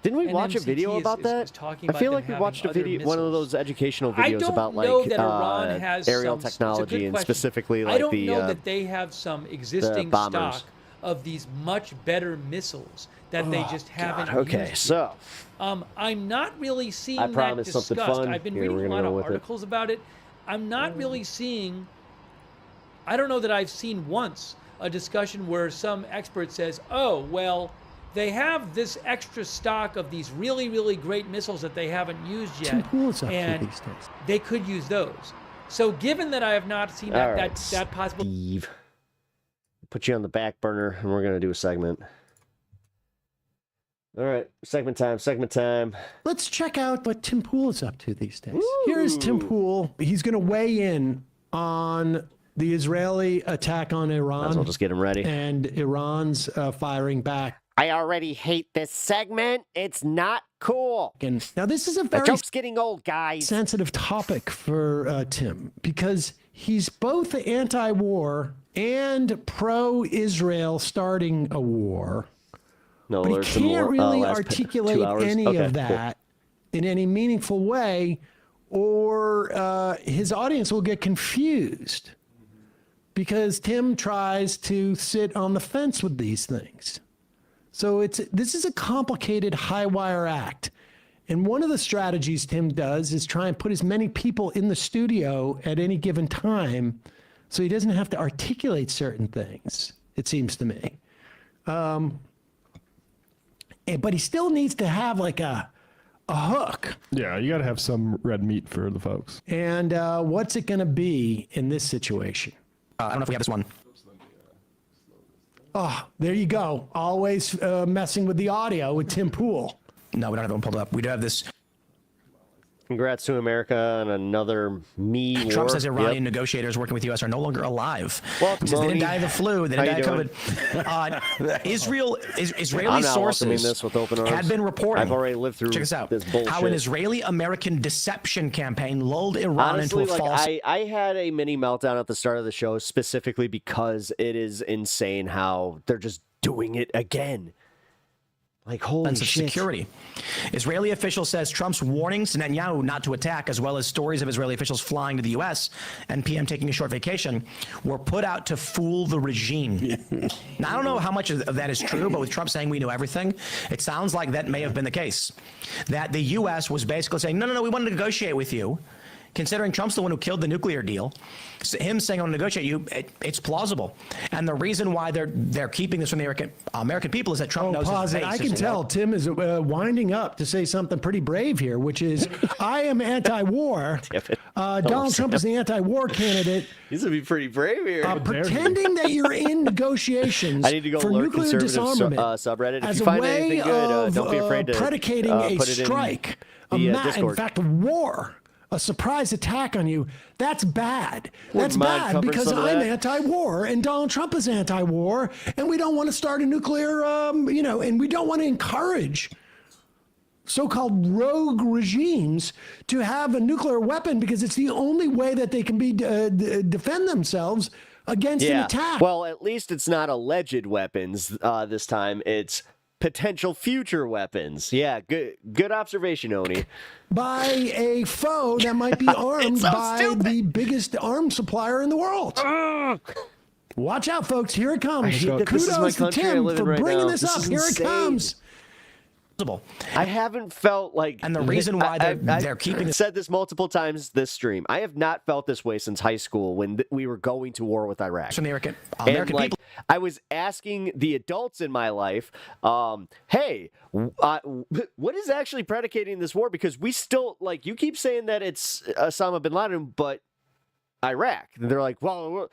S4: Didn't we watch a video about that? I feel like we watched a video, one of those educational videos about like aerial technology and specifically like
S1: I don't know that they have some existing stock of these much better missiles that they just haven't
S4: Okay,
S1: used
S4: so
S1: I'm not really seeing that discussed. I've been reading a lot of articles about it. I'm not really seeing, I don't know that I've seen once a discussion where some expert says, oh, well, they have this extra stock of these really, really great missiles that they haven't used yet, and they could use those. So given that I have not seen that possible...
S4: Steve, put you on the back burner, and we're going to do a segment. All right, segment time.
S2: Let's check out what Tim Pool is up to these days. Here's Tim Pool. He's going to weigh in on the Israeli attack on Iran.
S4: Might as well just get him ready.
S2: And Iran's firing back.
S4: I already hate this segment. It's not cool.
S2: And now this is a very
S4: joke's getting old, guys.
S2: Sensitive topic for Tim, because he's both anti-war and pro-Israel starting a war.
S4: No,
S2: but he can't really articulate any of that in any meaningful way, or his audience will get confused, because Tim tries to sit on the fence with these things. So this is a complicated high wire act. And one of the strategies Tim does is try and put as many people in the studio at any given time so he doesn't have to articulate certain things, it seems to me. But he still needs to have like a hook.
S6: Yeah, you got to have some red meat for the folks.
S2: And what's it going to be in this situation?
S7: I don't know if we have this one.
S2: Oh, there you go. Always messing with the audio with Tim Pool.
S7: No, we don't have that one pulled up. We do have this.
S4: Congrats to America on another war.
S7: Trump says Iranian negotiators working with U.S. are no longer alive.
S4: Well,
S7: He says they didn't die of the flu. They didn't die of COVID. Israeli sources
S4: this with open arms.
S7: had been reporting.
S4: I've already lived through
S7: Check this out.
S4: this bullshit.
S7: How an Israeli-American deception campaign lulled Iran
S4: Honestly,
S7: into a false.
S4: I had a mini meltdown at the start of the show specifically because it is insane how they're just doing it again. Like, holy
S7: of
S4: shit.
S7: Security. Israeli official says Trump's warnings to Netanyahu not to attack, as well as stories of Israeli officials flying to the U.S. and PM taking a short vacation, were put out to fool the regime. Now, I don't know how much of that is true, but with Trump saying we know everything, it sounds like that may have been the case. That the U.S. was basically saying, no, we want to negotiate with you. Considering Trump's the one who killed the nuclear deal, him saying I want to negotiate you, it's plausible. And the reason why they're keeping this from the American people is that Trump knows his base.
S2: I can tell Tim is winding up to say something pretty brave here, which is, I am anti-war. Donald Trump is the anti-war candidate.
S4: He's going to be pretty brave here.
S2: Pretending that you're in negotiations
S4: I need to go
S2: for
S4: alert
S2: nuclear disarmament
S4: subreddit. If
S2: as
S4: you
S2: a
S4: find
S2: way
S4: anything good, don't be afraid to
S2: predicating a
S4: put it
S2: strike,
S4: in the
S2: in
S4: Discord.
S2: fact, war. A surprise attack on you, that's bad. That's
S4: Wouldn't mind
S2: bad
S4: covering
S2: because
S4: some of
S2: I'm
S4: that.
S2: anti-war and Donald Trump is anti-war, and we don't want to start a nuclear, and we don't want to encourage so-called rogue regimes to have a nuclear weapon because it's the only way that they can be defend themselves against an attack.
S4: Well, at least it's not alleged weapons this time. It's potential future weapons. Yeah, good observation, Oni.
S2: By a foe that might be armed by the biggest arms supplier in the world. Watch out, folks. Here it comes.
S4: This is my
S2: Kudos to
S4: country I
S2: Tim
S4: live in
S2: for
S4: right
S2: bringing
S4: now.
S2: this
S4: This
S2: up.
S4: is
S2: Here
S4: insane.
S2: it comes.
S4: I haven't felt like,
S7: and the reason why they're keeping
S4: I've said this multiple times this stream. I have not felt this way since high school when we were going to war with Iraq.
S7: From the American
S4: people. I was asking the adults in my life, hey, what is actually predicating this war? Because we still, like, you keep saying that it's Osama bin Laden, but Iraq. And they're like, well,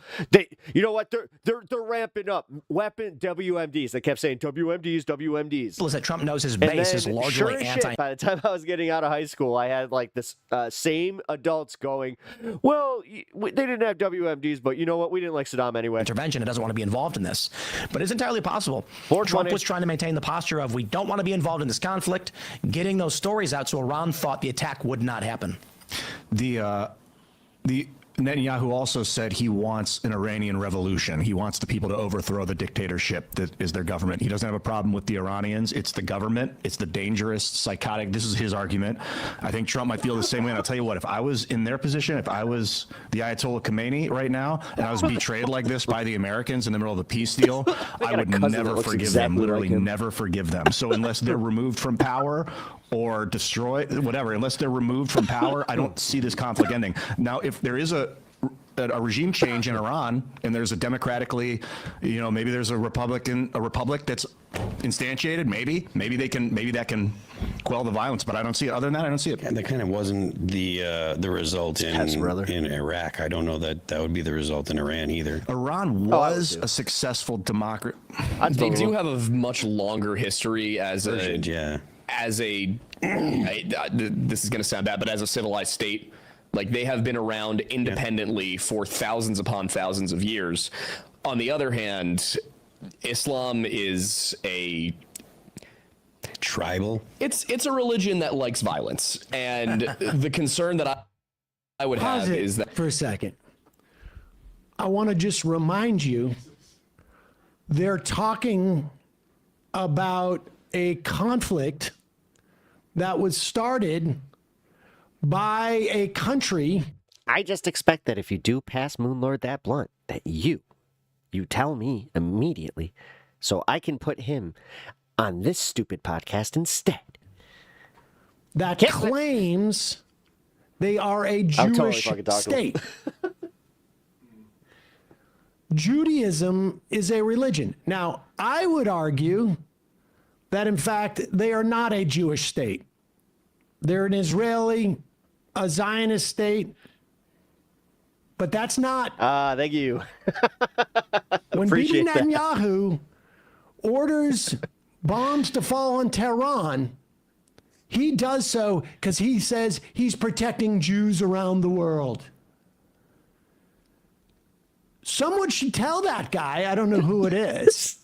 S4: you know what? They're ramping up weapon WMDs. They kept saying WMDs.
S7: Is that Trump knows his base is largely
S4: sure as
S7: anti.
S4: shit, by the time I was getting out of high school, I had like this same adults going, well, they didn't have WMDs, but you know what? We didn't like Saddam anyway.
S7: Intervention. It doesn't want to be involved in this, but it's entirely possible.
S4: 420.
S7: Trump was trying to maintain the posture of we don't want to be involved in this conflict, getting those stories out so Iran thought the attack would not happen.
S23: The Netanyahu also said he wants an Iranian revolution. He wants the people to overthrow the dictatorship that is their government. He doesn't have a problem with the Iranians. It's the government. It's the dangerous, psychotic. This is his argument. I think Trump might feel the same way. And I'll tell you what, if I was in their position, if I was the Ayatollah Khomeini right now, and I was betrayed like this by the Americans in the middle of a peace deal, I would never forgive them, literally never forgive them. So unless they're removed from power or destroyed, whatever, unless they're removed from power, I don't see this conflict ending. Now, if there is a regime change in Iran and there's a democratically, maybe there's a republic that's instantiated, maybe that can quell the violence, but I don't see it. Other than that, I don't see it.
S24: And that kind of wasn't the result in Iraq. I don't know that would be the result in Iran either.
S23: Iran was a successful democracy.
S25: They do have a much longer history as this is going to sound bad, but as a civilized state. Like, they have been around independently for thousands upon thousands of years. On the other hand, Islam is a
S24: tribal.
S25: It's a religion that likes violence, and the concern that I would have is that
S2: for a second. I want to just remind you, they're talking about a conflict that was started by a country.
S4: I just expect that if you do pass Moonlord that blunt, that you tell me immediately so I can put him on this stupid podcast instead.
S2: that claims they are a Jewish state. Judaism is a religion. Now, I would argue that, in fact, they are not a Jewish state. They're an Israeli, a Zionist state, but that's not.
S4: Thank you.
S2: When Bibi Netanyahu orders bombs to fall on Tehran, he does so because he says he's protecting Jews around the world. Someone should tell that guy, I don't know who it is.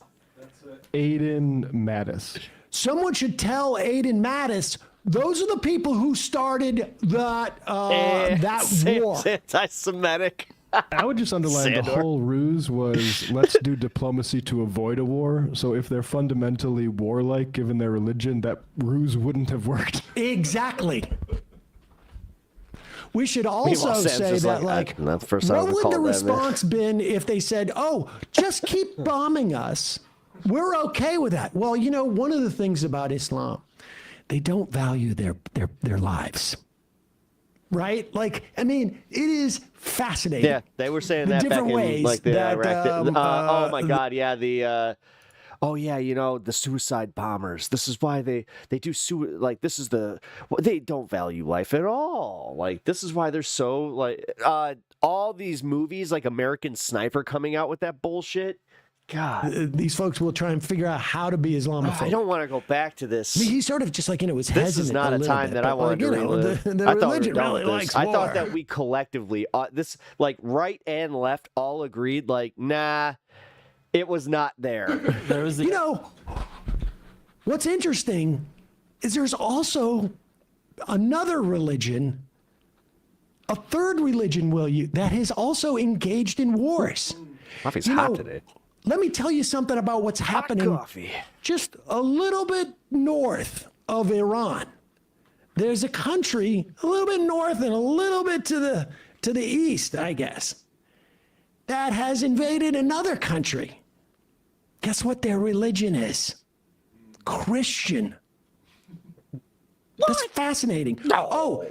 S6: Aiden Mattis.
S2: Someone should tell Aiden Mattis, those are the people who started that war.
S4: Anti-Semitic.
S6: I would just underline the whole ruse was let's do diplomacy to avoid a war. So if they're fundamentally warlike, given their religion, that ruse wouldn't have worked.
S2: Exactly. We should also say that, like, what would the response been if they said, oh, just keep bombing us? We're okay with that. Well, you know, one of the things about Islam, they don't value their lives. Right? Like, I mean, it is fascinating.
S4: Yeah, they were saying that back in, like, the Iraq. Oh, my God, yeah, oh, yeah, you know, the suicide bombers. This is why they do like, this is they don't value life at all. Like, this is why they're so, like, all these movies, like American Sniper coming out with that bullshit. God.
S2: These folks will try and figure out how to be Islamophobic.
S4: I don't want to go back to this.
S2: I mean, he sort of just, like, you know, was hesitant.
S4: This is not a time that I wanted to relive.
S2: The religion really likes war.
S4: I thought that we collectively, this, like, right and left all agreed, like, nah, it was not there.
S2: You know, what's interesting is there's also another religion, a third religion, that has also engaged in wars.
S4: Coffee's hot today.
S2: Let me tell you something about what's happening just a little bit north of Iran. There's a country a little bit north and a little bit to the east, I guess, that has invaded another country. Guess what their religion is? Christian. What? That's fascinating. No. Oh,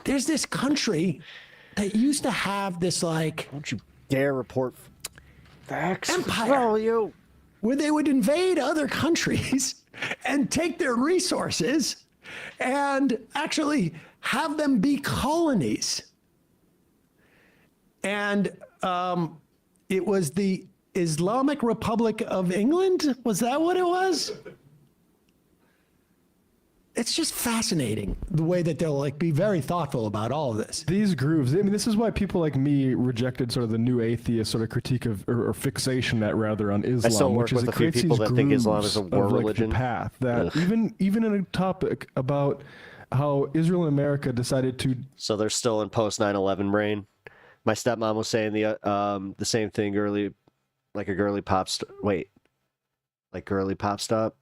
S2: there's this country that used to have this, like,
S4: don't you dare report facts.
S2: Empire, where they would invade other countries and take their resources and actually have them be colonies. And it was the Islamic Republic of England? Was that what it was? It's just fascinating the way that they'll, like, be very thoughtful about all of this.
S6: These grooves, I mean, this is why people like me rejected sort of the new atheist sort of critique of, or fixation that rather on Islam.
S4: I still work with a few people that think Islam is a war religion.
S6: The path that even in a topic about how Israel and America decided to.
S4: So they're still in post 9/11 brain. My stepmom was saying the same thing early, like a girly pop. Like girly pop stop.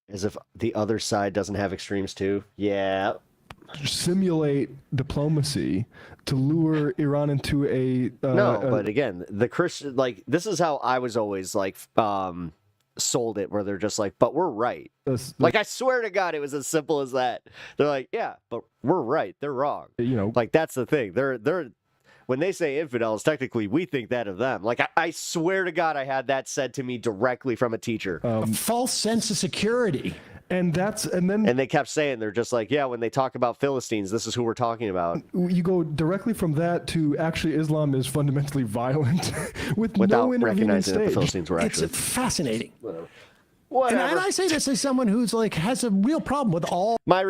S4: As if the other side doesn't have extremes too. Yeah.
S6: Simulate diplomacy to lure Iran into a
S4: but again, the Christian, like, this is how I was always, like, sold it, where they're just like, but we're right. Like, I swear to God, it was as simple as that. They're like, yeah, but we're right. They're wrong.
S6: You know,
S4: like, that's the thing. They're when they say infidels, technically we think that of them. Like, I swear to God, I had that said to me directly from a teacher.
S2: A false sense of security.
S6: And
S4: they kept saying, they're just like, yeah, when they talk about Philistines, this is who we're talking about.
S6: You go directly from that to actually Islam is fundamentally violent
S4: without
S6: no
S4: recognizing that the Philistines were actually.
S2: It's fascinating.
S4: Whatever.
S2: And I say this as someone who's, like, has a real problem with all
S4: my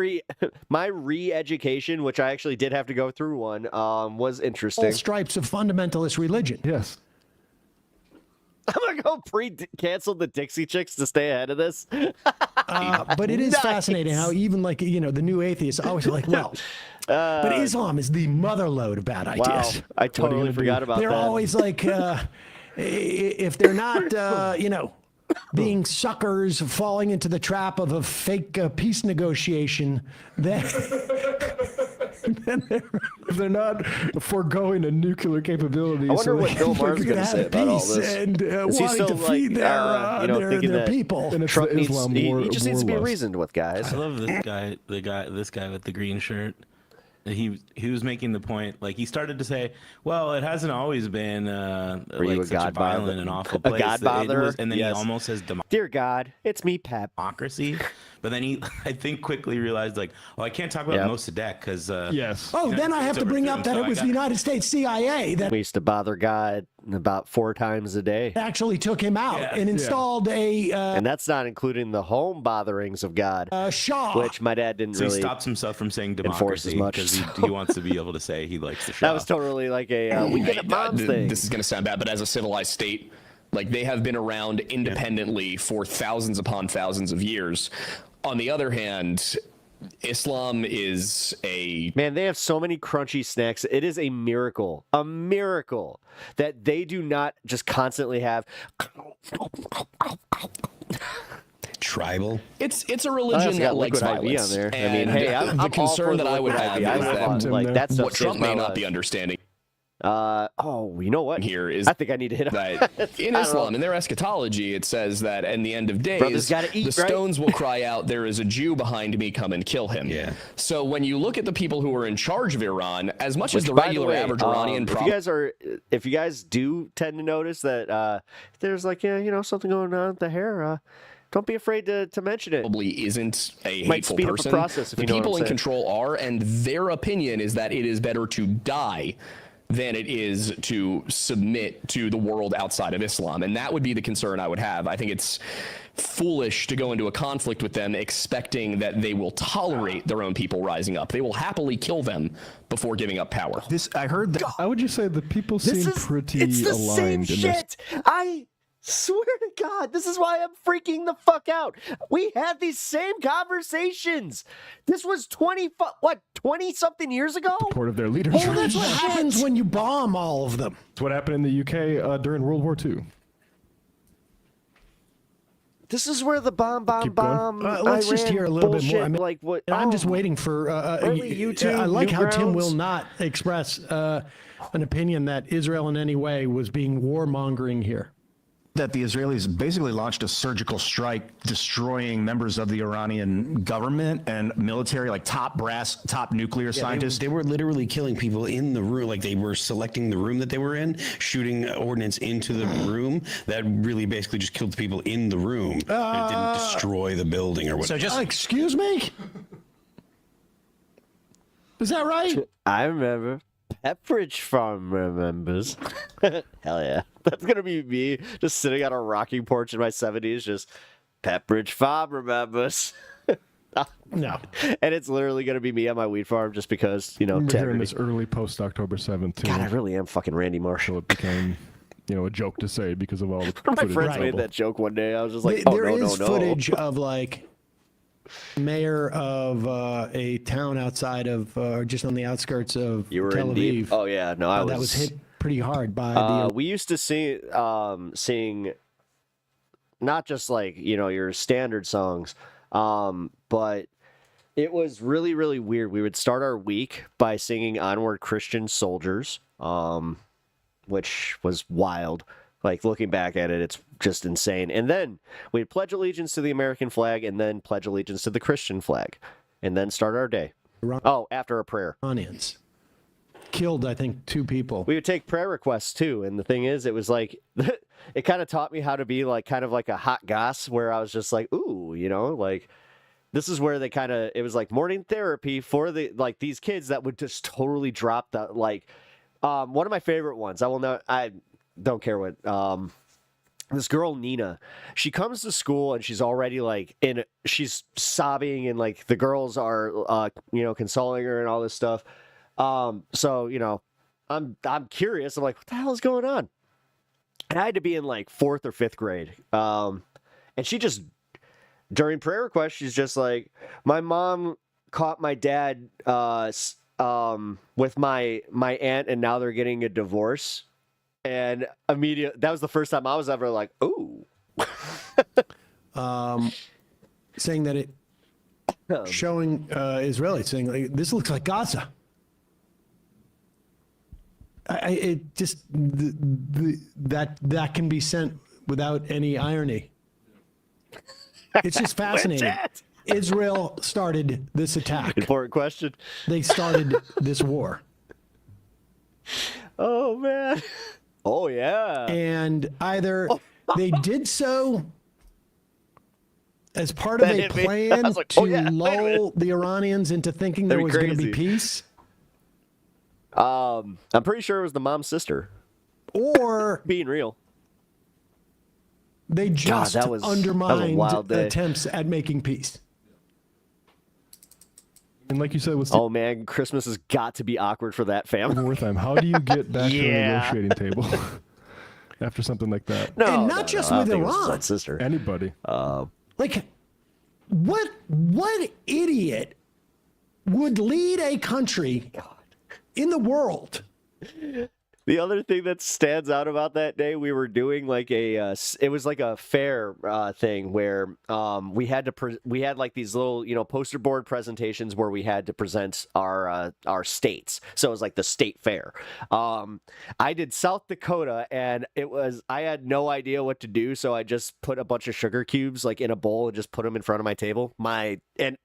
S4: re-education, which I actually did have to go through one, was interesting.
S2: All stripes of fundamentalist religion.
S6: Yes.
S4: I'm gonna go cancel the Dixie Chicks to stay ahead of this.
S2: But it is fascinating how even, like, you know, the new atheists always are like, well, but Islam is the motherlode of bad ideas.
S4: Wow, I totally forgot about that.
S2: They're always like, if they're not, you know, being suckers, falling into the trap of a fake peace negotiation, then
S6: if they're not foregoing a nuclear capability,
S4: I wonder what Bill Maher's
S2: going to
S4: say
S2: have
S4: about all
S2: peace
S4: this.
S2: and
S4: Is he
S2: wanting
S4: still
S2: to feed
S4: thinking
S2: their
S4: that
S2: people.
S6: And it's
S4: Trump
S6: the
S4: needs,
S6: Islam
S4: he
S6: war,
S4: just needs to be
S6: war lust.
S4: reasoned with, guys.
S10: I love this guy, this guy with the green shirt. He was making the point, like he started to say, well, it hasn't always been like such a violent and awful place. And then he almost says
S4: Dear God, it's me, Pep.
S10: democracy. But then he, I think, quickly realized, like, oh, I can't talk about Mossadegh because
S6: yes.
S2: Oh, then I have to bring up that it was the United States CIA that
S4: We used to bother God about 4 times a day.
S2: actually took him out and installed a
S4: And that's not including the home botherings of God,
S2: Shah.
S4: which my dad didn't
S10: So
S4: really
S10: he stops himself from saying
S4: enforce as
S10: democracy
S4: much.
S10: because he wants to be able to say he likes the Shah.
S4: That was totally like a weekend at mom's thing.
S25: This is going to sound bad, but as a civilized state, like they have been around independently for thousands upon thousands of years. On the other hand, Islam is a
S4: Man, they have so many crunchy snacks. It is a miracle that they do not just constantly have
S24: tribal.
S25: It's a religion that likes violence.
S4: on there.
S25: And
S4: I mean, hey, I'm
S25: the
S4: all
S25: concern
S4: for
S25: that
S4: the
S25: I would
S4: liquid
S25: have
S4: IV. I live on,
S25: is
S4: like, that stuff
S25: what Trump
S4: saves my
S25: may not
S4: life.
S25: be understanding.
S4: You know what?
S25: Here is
S4: I think I need to hit
S25: that in Islam, in their eschatology, it says that in the end of days,
S4: gotta eat,
S25: the
S4: right?
S25: stones will cry out, "There is a Jew behind me, come and kill him."
S24: Yeah.
S25: So when you look at the people who are in charge of Iran, as much as the
S4: By
S25: regular
S4: way,
S25: average Iranian,
S4: if you guys do tend to notice that there's like something going on with the hair, don't be afraid to mention it.
S25: Probably isn't a
S4: Might
S25: hateful
S4: speed up the
S25: person.
S4: process, if
S25: The
S4: you know what
S25: people
S4: I'm
S25: in
S4: saying.
S25: control are, and their opinion is that it is better to die than it is to submit to the world outside of Islam. And that would be the concern I would have. I think it's foolish to go into a conflict with them expecting that they will tolerate their own people rising up. They will happily kill them before giving up power.
S6: I heard that. I would just say the people seem pretty
S4: It's the same
S6: aligned in this.
S4: shit. I swear to God, this is why I'm freaking the fuck out. We had these same conversations. This was 20-something years ago?
S6: Support of their leaders.
S2: Well, that's what happens when you bomb all of them.
S6: That's what happened in the UK during World War II.
S4: This is where the bomb.
S2: Let's just
S4: Iran
S2: hear a little bit more.
S4: bullshit,
S2: I mean,
S4: like what?
S2: I'm just waiting for
S4: early YouTube.
S2: I like how Tim
S4: Newgrounds.
S2: will not express an opinion that Israel in any way was being warmongering here.
S23: That the Israelis basically launched a surgical strike, destroying members of the Iranian government and military, like top nuclear scientists.
S24: They were literally killing people in the room. Like they were selecting the room that they were in, shooting ordnance into the room that really basically just killed the people in the room. It didn't destroy the building or whatever.
S2: So just excuse me? Is that right?
S4: I remember. Pepperidge Farm remembers. Hell yeah. That's going to be me just sitting on a rocking porch in my 70s, just Pepperidge Farm remembers.
S2: No.
S4: And it's literally going to be me on my weed farm just because,
S6: We're
S4: to
S6: hearing this early post-October 7th, too.
S4: God, I really am fucking Randy Marshall.
S6: So it became, a joke to say because of all the
S4: One of my
S6: footage
S4: friends made
S6: available.
S4: that joke one day. I was just like,
S2: There is footage of like mayor of a town outside of, just on the outskirts of
S4: You were
S2: Tel
S4: in deep.
S2: Aviv.
S4: Oh, yeah. No, I was.
S2: That was hit pretty hard by the.
S4: We used to sing not just like, your standard songs, but it was really, really weird. We would start our week by singing Onward Christian Soldiers, which was wild. Like, looking back at it, it's just insane. And then we'd pledge allegiance to the American flag and then pledge allegiance to the Christian flag and then start our day. Oh, after a prayer.
S2: Iranians killed, I think, 2 people.
S4: We would take prayer requests, too. And the thing is, it was like, it kind of taught me how to be like kind of like a hot goss where I was just like, ooh, like, this is where they kind of, it was like morning therapy for these kids that would just totally drop the, like, one of my favorite ones. I don't care what, this girl, Nina, she comes to school and she's already like she's sobbing and like the girls are, consoling her and all this stuff. So, I'm curious. I'm like, what the hell is going on? And I had to be in like 4th or 5th grade. And she just, during prayer request, she's just like, my mom caught my dad, with my aunt and now they're getting a divorce. And immediately, that was the first time I was ever like, ooh.
S2: Saying that it, showing Israelis saying, like, this looks like Gaza. it just that can be sent without any irony. It's just fascinating. Israel started this attack.
S4: Important question.
S2: They started this war.
S4: Oh man. Oh yeah.
S2: And either they did so as part of a plan to lull the Iranians into thinking there was going to be peace.
S4: I'm pretty sure it was the mom's sister.
S2: Or
S4: being real.
S2: They just undermined attempts at making peace.
S6: And like you said,
S4: oh man, Christmas has got to be awkward for that family.
S6: Wartime. How do you get back to the negotiating table after something like that?
S4: No,
S2: and not just with Iran.
S4: Sister.
S6: Anybody.
S2: Like, what idiot would lead a country in the world?
S4: The other thing that stands out about that day, we were doing like it was like a fair thing where we had like these little, poster board presentations where we had to present our states. So it was like the state fair. I did South Dakota, and I had no idea what to do, so I just put a bunch of sugar cubes like in a bowl and just put them in front of my table. And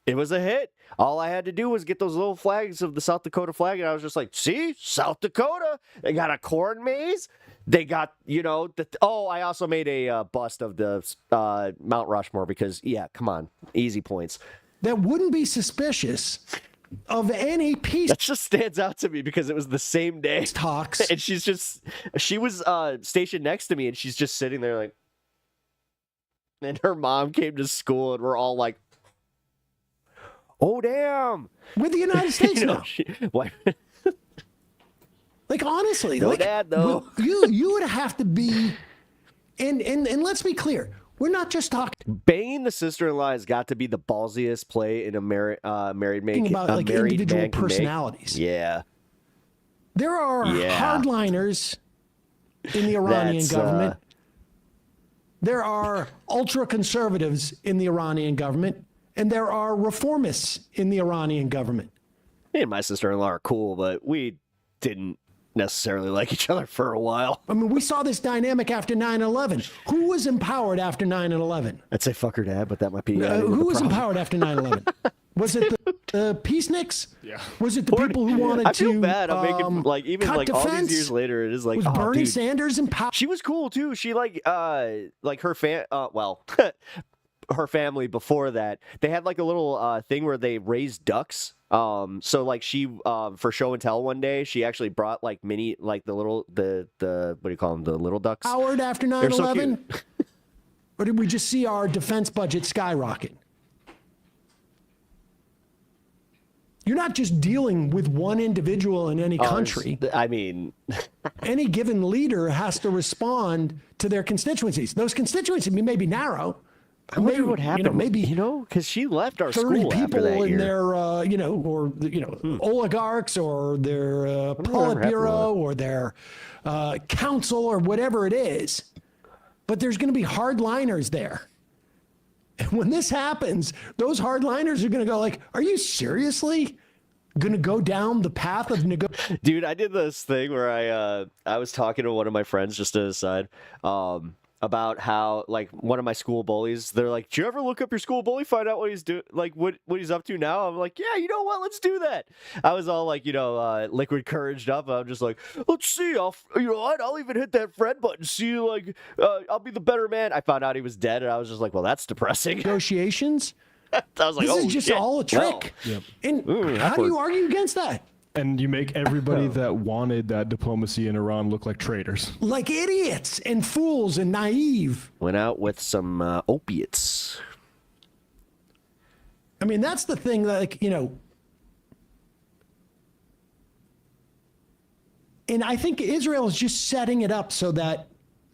S4: it was a hit. All I had to do was get those little flags of the South Dakota flag, and I was just like, see, South Dakota. They got a corn maze. They got, I also made a bust of the Mount Rushmore because, come on, easy points.
S2: That wouldn't be suspicious of any peace.
S4: That just stands out to me because it was the same day.
S2: Talks.
S4: And she was stationed next to me, and she's just sitting there like, and her mom came to school, and we're all like, oh, damn.
S2: With the United States now. Like, honestly.
S4: No, Dad, though.
S2: You would have to be... And let's be clear. We're not just talking...
S4: Banging the sister-in-law has got to be the ballsiest play in a married man.
S2: About, like, individual personalities.
S4: Yeah.
S2: There are hardliners in the Iranian government. There are ultra-conservatives in the Iranian government. And there are reformists in the Iranian government.
S4: Me and my sister-in-law are cool, but we didn't necessarily like each other for a while.
S2: I mean, we saw this dynamic after 9/11. Who was empowered after 9/11?
S4: I'd say fuck her dad, but that might be...
S2: who was empowered after 9/11? Was it the peaceniks?
S6: Yeah.
S2: Was it the people who wanted to...
S4: I feel bad. I'm making, like, even like
S2: defense?
S4: all these years later, it is like,
S2: was Bernie Sanders empowered?
S4: She was cool, too. She, like her her family before that, they had like a little thing where they raised ducks. So like she for show and tell one day, she actually brought like the what do you call them, the little ducks?
S2: Howard after 9/11? So or did we just see our defense budget skyrocket? You're not just dealing with one individual in any country.
S4: I mean,
S2: any given leader has to respond to their constituencies. Those constituencies may be narrow.
S4: I wonder what happened. Because she left our school after that year. 30 people in their,
S2: oligarchs or their Politburo or their council or whatever it is. But there's going to be hardliners there. And when this happens, those hardliners are going to go like, are you seriously going to go down the path of negotiation?
S4: Dude, I did this thing where I was talking to one of my friends just to the side. About how, like, one of my school bullies, they're like, "Do you ever look up your school bully, find out what he's doing, like what he's up to now?" I'm like, "Yeah, you know what? Let's do that." I was all like, liquid couraged up. I'm just like, "Let's see. I'll even hit that friend button. See, like, I'll be the better man." I found out he was dead, and I was just like, "Well, that's depressing."
S2: Negotiations.
S4: I was like,
S2: "This is just all a trick."
S6: Well,
S2: and how do you argue against that?
S6: And you make everybody that wanted that diplomacy in Iran look like traitors.
S2: Like idiots and fools and naive.
S4: Went out with some opiates.
S2: I mean, that's the thing that, like, and I think Israel is just setting it up so that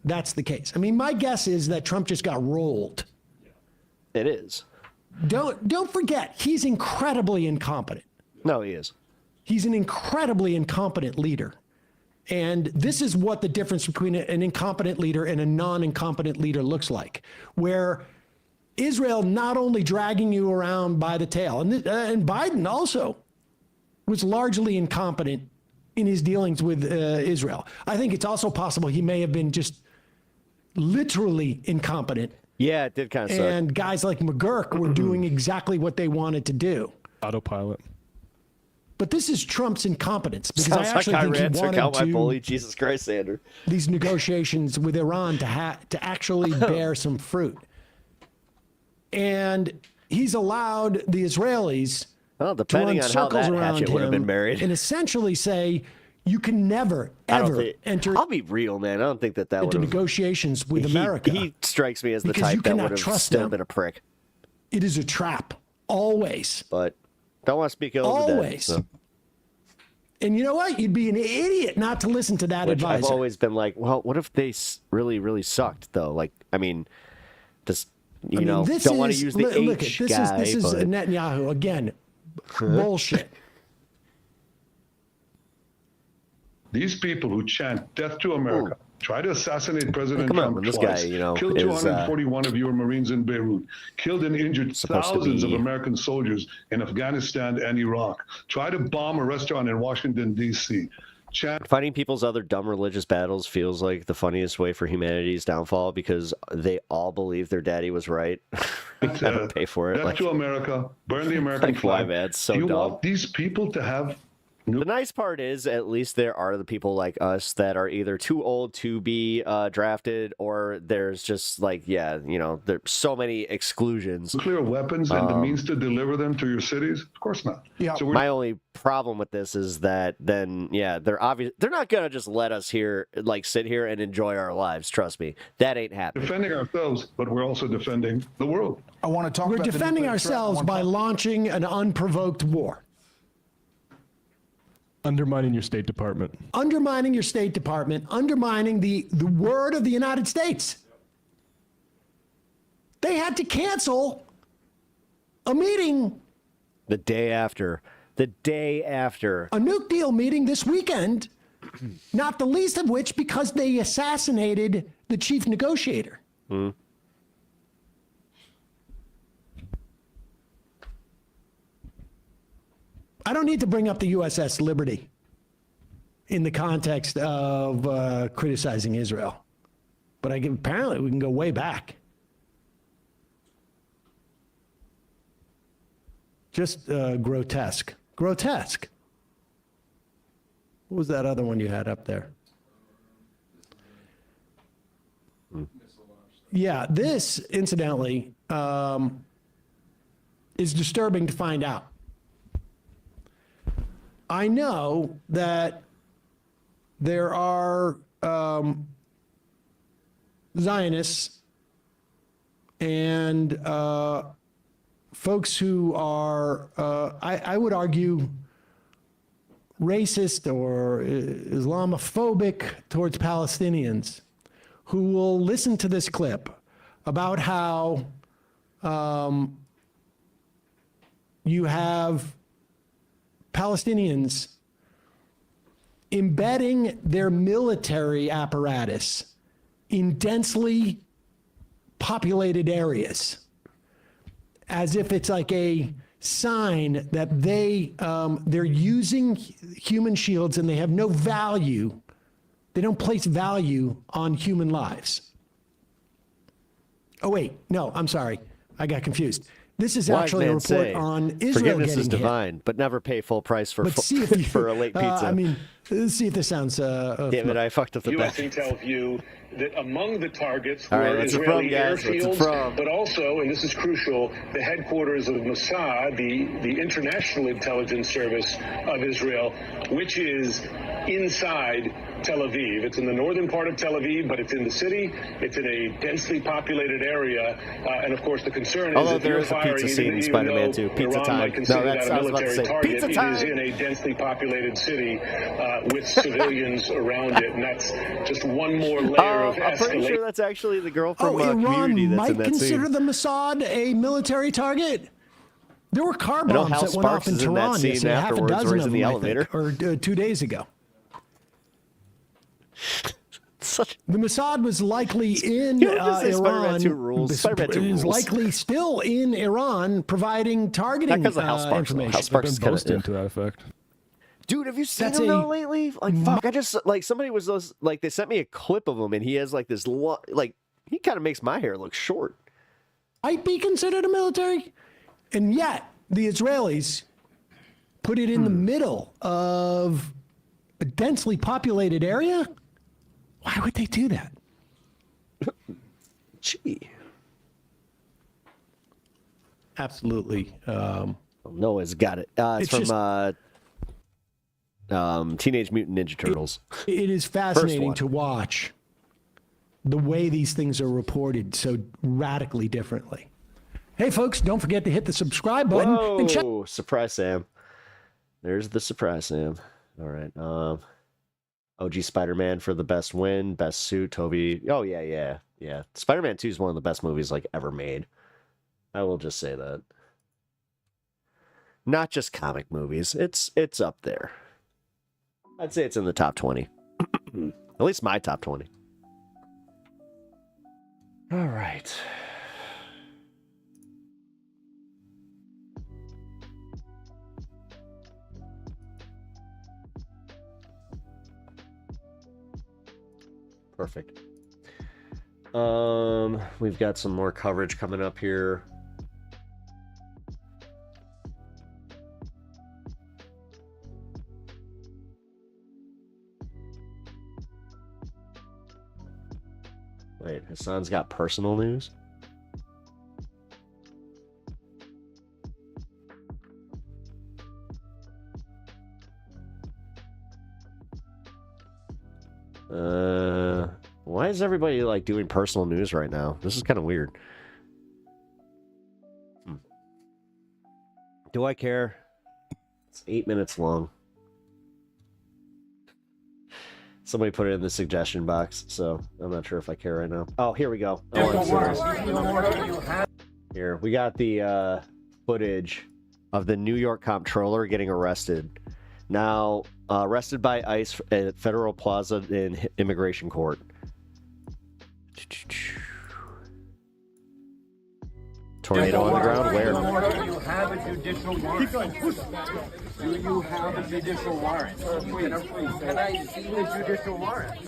S2: that's the case. I mean, my guess is that Trump just got rolled.
S4: It is.
S2: Don't forget, he's incredibly incompetent.
S4: No, he is.
S2: He's an incredibly incompetent leader. And this is what the difference between an incompetent leader and a non-incompetent leader looks like, where Israel not only dragging you around by the tail, and Biden also was largely incompetent in his dealings with Israel. I think it's also possible he may have been just literally incompetent.
S4: Yeah, it did kind of suck.
S2: And guys like McGurk were doing exactly what they wanted to do.
S6: Autopilot.
S2: But this is Trump's incompetence, because
S4: Sounds
S2: I actually
S4: like
S2: think he
S4: took out my
S2: wanted
S4: bully. Jesus Christ, Sander.
S2: these negotiations with Iran to actually bear some fruit. And he's allowed the Israelis to run circles around
S4: would have been married,
S2: and essentially say, you can never, ever enter.
S4: I'll be real, man. I don't think that
S2: into negotiations with America.
S4: He strikes me as the
S2: because you
S4: type that
S2: cannot
S4: would have
S2: trust
S4: still
S2: them.
S4: been a prick.
S2: It is a trap, always.
S4: But don't want to speak ill of the dead.
S2: Always.
S4: So.
S2: And you know what? You'd be an idiot not to listen to that
S4: Which
S2: advisor.
S4: I've always been like, well, what if they really, really sucked, though? Like, I mean, just, don't want to use the
S2: look
S4: H
S2: at,
S4: guy.
S2: This is
S4: but...
S2: Netanyahu, again, bullshit.
S12: These people who chant death to America, try to assassinate President Trump
S4: this
S12: twice,
S4: guy,
S12: killed
S4: is,
S12: 241 of your Marines in Beirut, killed and injured thousands of American soldiers in Afghanistan and Iraq, try to bomb a restaurant in Washington, D.C.
S4: Fighting people's other dumb religious battles feels like the funniest way for humanity's downfall, because they all believe their daddy was right. Gotta pay for it.
S12: Death to America, burn the American flag.
S4: Why, man? It's so
S12: Do you
S4: dumb.
S12: want these people to have...
S4: The nice part is, at least there are the people like us that are either too old to be drafted, or there's just like, there's so many exclusions.
S12: Nuclear weapons and the means to deliver them to your cities? Of course not.
S2: Yeah.
S12: So
S4: my only problem with this is that then, they're not gonna just let us sit here and enjoy our lives. Trust me, that ain't happening.
S12: Defending ourselves, but we're also defending the world.
S13: I want to talk
S2: We're
S13: about
S2: defending ourselves by launching an unprovoked war.
S6: Undermining your State Department.
S2: Undermining your State Department, undermining the word of the United States. They had to cancel a meeting.
S4: The day after. A
S2: nuke deal meeting this weekend, not the least of which because they assassinated the chief negotiator. I don't need to bring up the USS Liberty in the context of criticizing Israel, but apparently we can go way back. Just grotesque. Grotesque. What was that other one you had up there? Yeah, this, incidentally, is disturbing to find out. I know that there are Zionists and folks who are, I would argue, racist or Islamophobic towards Palestinians, who will listen to this clip about how you have Palestinians embedding their military apparatus in densely populated areas, as if it's like a sign that they're using human shields and they have no value. They don't place value on human lives. Oh, wait, no, I'm sorry. I got confused. This is actually a report on Israel
S4: forgiveness
S2: getting
S4: is divine,
S2: hit.
S4: but never pay full price for
S2: for
S4: a late pizza.
S2: I mean, let's see if this sounds.
S4: Damn it, I fucked up the
S15: U.S.
S4: back.
S15: intel view that among the targets
S4: All right,
S15: were
S4: what's it
S15: Israeli
S4: from, guys? What's it
S15: airfields,
S4: from?
S15: but also, and this is crucial, the headquarters of Mossad, the International Intelligence Service of Israel, which is inside Tel Aviv. It's in the northern part of Tel Aviv, but it's in the city. It's in a densely populated area, and of course, the concern is
S4: Although
S15: if
S4: there
S15: you're
S4: is a
S15: firing,
S4: pizza scene in
S15: even
S4: Spider-Man
S15: though
S4: 2. Pizza
S15: Iran
S4: time.
S15: might consider
S4: No, that's
S15: that a
S4: what I was about to
S15: military
S4: say.
S15: target,
S4: Pizza
S15: it
S4: time.
S15: is in a densely populated city with civilians around it, and that's just one more layer of
S4: I'm pretty
S15: escalation.
S4: sure that's actually the girl from
S2: Iran
S4: Community that's
S2: might
S4: in that
S2: consider
S4: scene.
S2: the Mossad a military target. There were car
S4: I know
S2: bombs
S4: Hal
S2: that went off
S4: Sparks
S2: in
S4: is in that
S2: Tehran
S4: scene
S2: yesterday, half a
S4: afterwards,
S2: dozen
S4: where
S2: of
S4: he's in
S2: them,
S4: the
S2: I
S4: elevator.
S2: think, or 2 days ago.
S4: The
S2: Mossad was likely in
S4: You know, just say Spider-Man
S2: Iran.
S4: 2 rules. Spider-Man 2
S2: is
S4: rules.
S2: likely still in Iran providing targeting
S4: Not 'cause of Hal Sparks, though.
S2: information.
S4: Hal Sparks is
S6: Been
S4: kind
S6: boasting
S4: of
S6: to that effect.
S4: Dude, have you seen him though lately? Like, fuck, I just, like, somebody was, like, they sent me a clip of him, and he has, like, this, like, he kind of makes my hair look short.
S2: Might be considered a military, and yet the Israelis put it in the middle of a densely populated area. Why would they do that?
S4: Gee.
S2: Absolutely.
S4: Noah's got it. It's from Teenage Mutant Ninja Turtles.
S2: It is fascinating to watch the way these things are reported so radically differently. Hey, folks, don't forget to hit the subscribe button.
S4: Whoa,
S2: And check.
S4: surprise Sam. There's the surprise Sam. All right. OG Spider-Man for the best win, best suit, Toby. Oh, yeah. Spider-Man 2 is one of the best movies, like, ever made. I will just say that. Not just comic movies. It's up there. I'd say it's in the top 20. At least my top 20. All right. Perfect. We've got some more coverage coming up here. Wait, Hassan's got personal news? Why is everybody, like, doing personal news right now? This is kind of weird. Do I care? It's 8 minutes long. Somebody put it in the suggestion box, so I'm not sure if I care right now. Oh, here we go. Here, we got the footage of the New York comptroller getting arrested. Now, arrested by ICE at Federal Plaza in Immigration Court. Tornado on the ground? Where?
S11: Do you have a judicial warrant? Do you have a judicial warrant? Can I see the judicial warrant?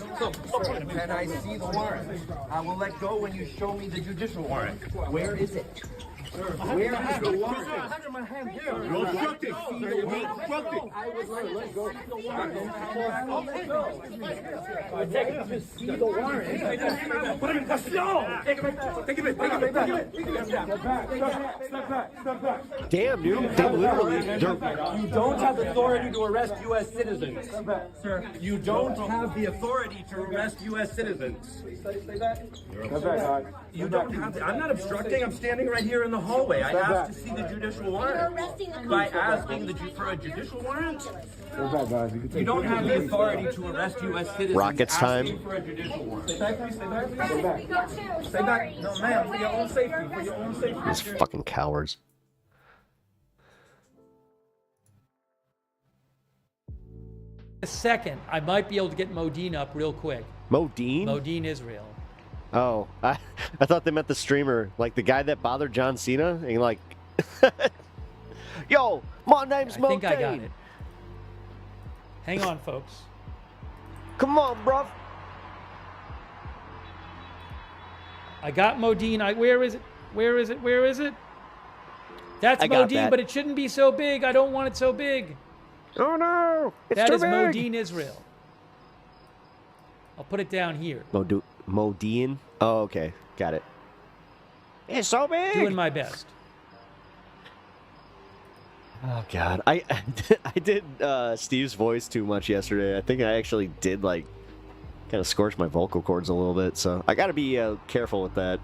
S11: Can I see the warrant? I will let go when you show me the judicial warrant. Where is it? Where is the warrant? I have my hand here. You're obstructing. You're obstructing. I would let go. See the warrant. I'll let go. See the warrant. Put him in custody. Take it back. Take it back. Take it back. Step back.
S4: Damn, dude. They literally.
S11: You don't have authority to arrest U.S. citizens. Sir, you don't have the authority to arrest U.S. citizens. Stay back. You don't have to. I'm not obstructing. I'm standing right here in the hallway. I asked to see the judicial warrant. By asking for a judicial warrant? You don't have the authority to arrest U.S. citizens.
S4: Rockets time.
S11: For a judicial warrant. Stay back, please. Stay back. Stay back. No, ma'am. For your own safety. For your own safety.
S4: These fucking cowards.
S1: A second, I might be able to get Modine up real quick.
S4: Modine?
S1: Modine Israel.
S4: Oh, I thought they meant the streamer, like the guy that bothered John Cena, and like, yo, my name's Modine.
S1: I think I got it. Hang on, folks.
S4: Come on, bruv.
S1: I got Modine. Where is it? Where is it? Where is it? That's Modine, but it shouldn't be so big. I don't want it so big.
S4: Oh no!
S1: That is Modine Israel. I'll put it down here.
S4: Modine? Oh, okay. Got it. It's so big!
S1: Doing my best.
S4: Oh, God. I did Steve's voice too much yesterday. I think I actually did, like, kind of scorch my vocal cords a little bit, so I gotta be careful with that.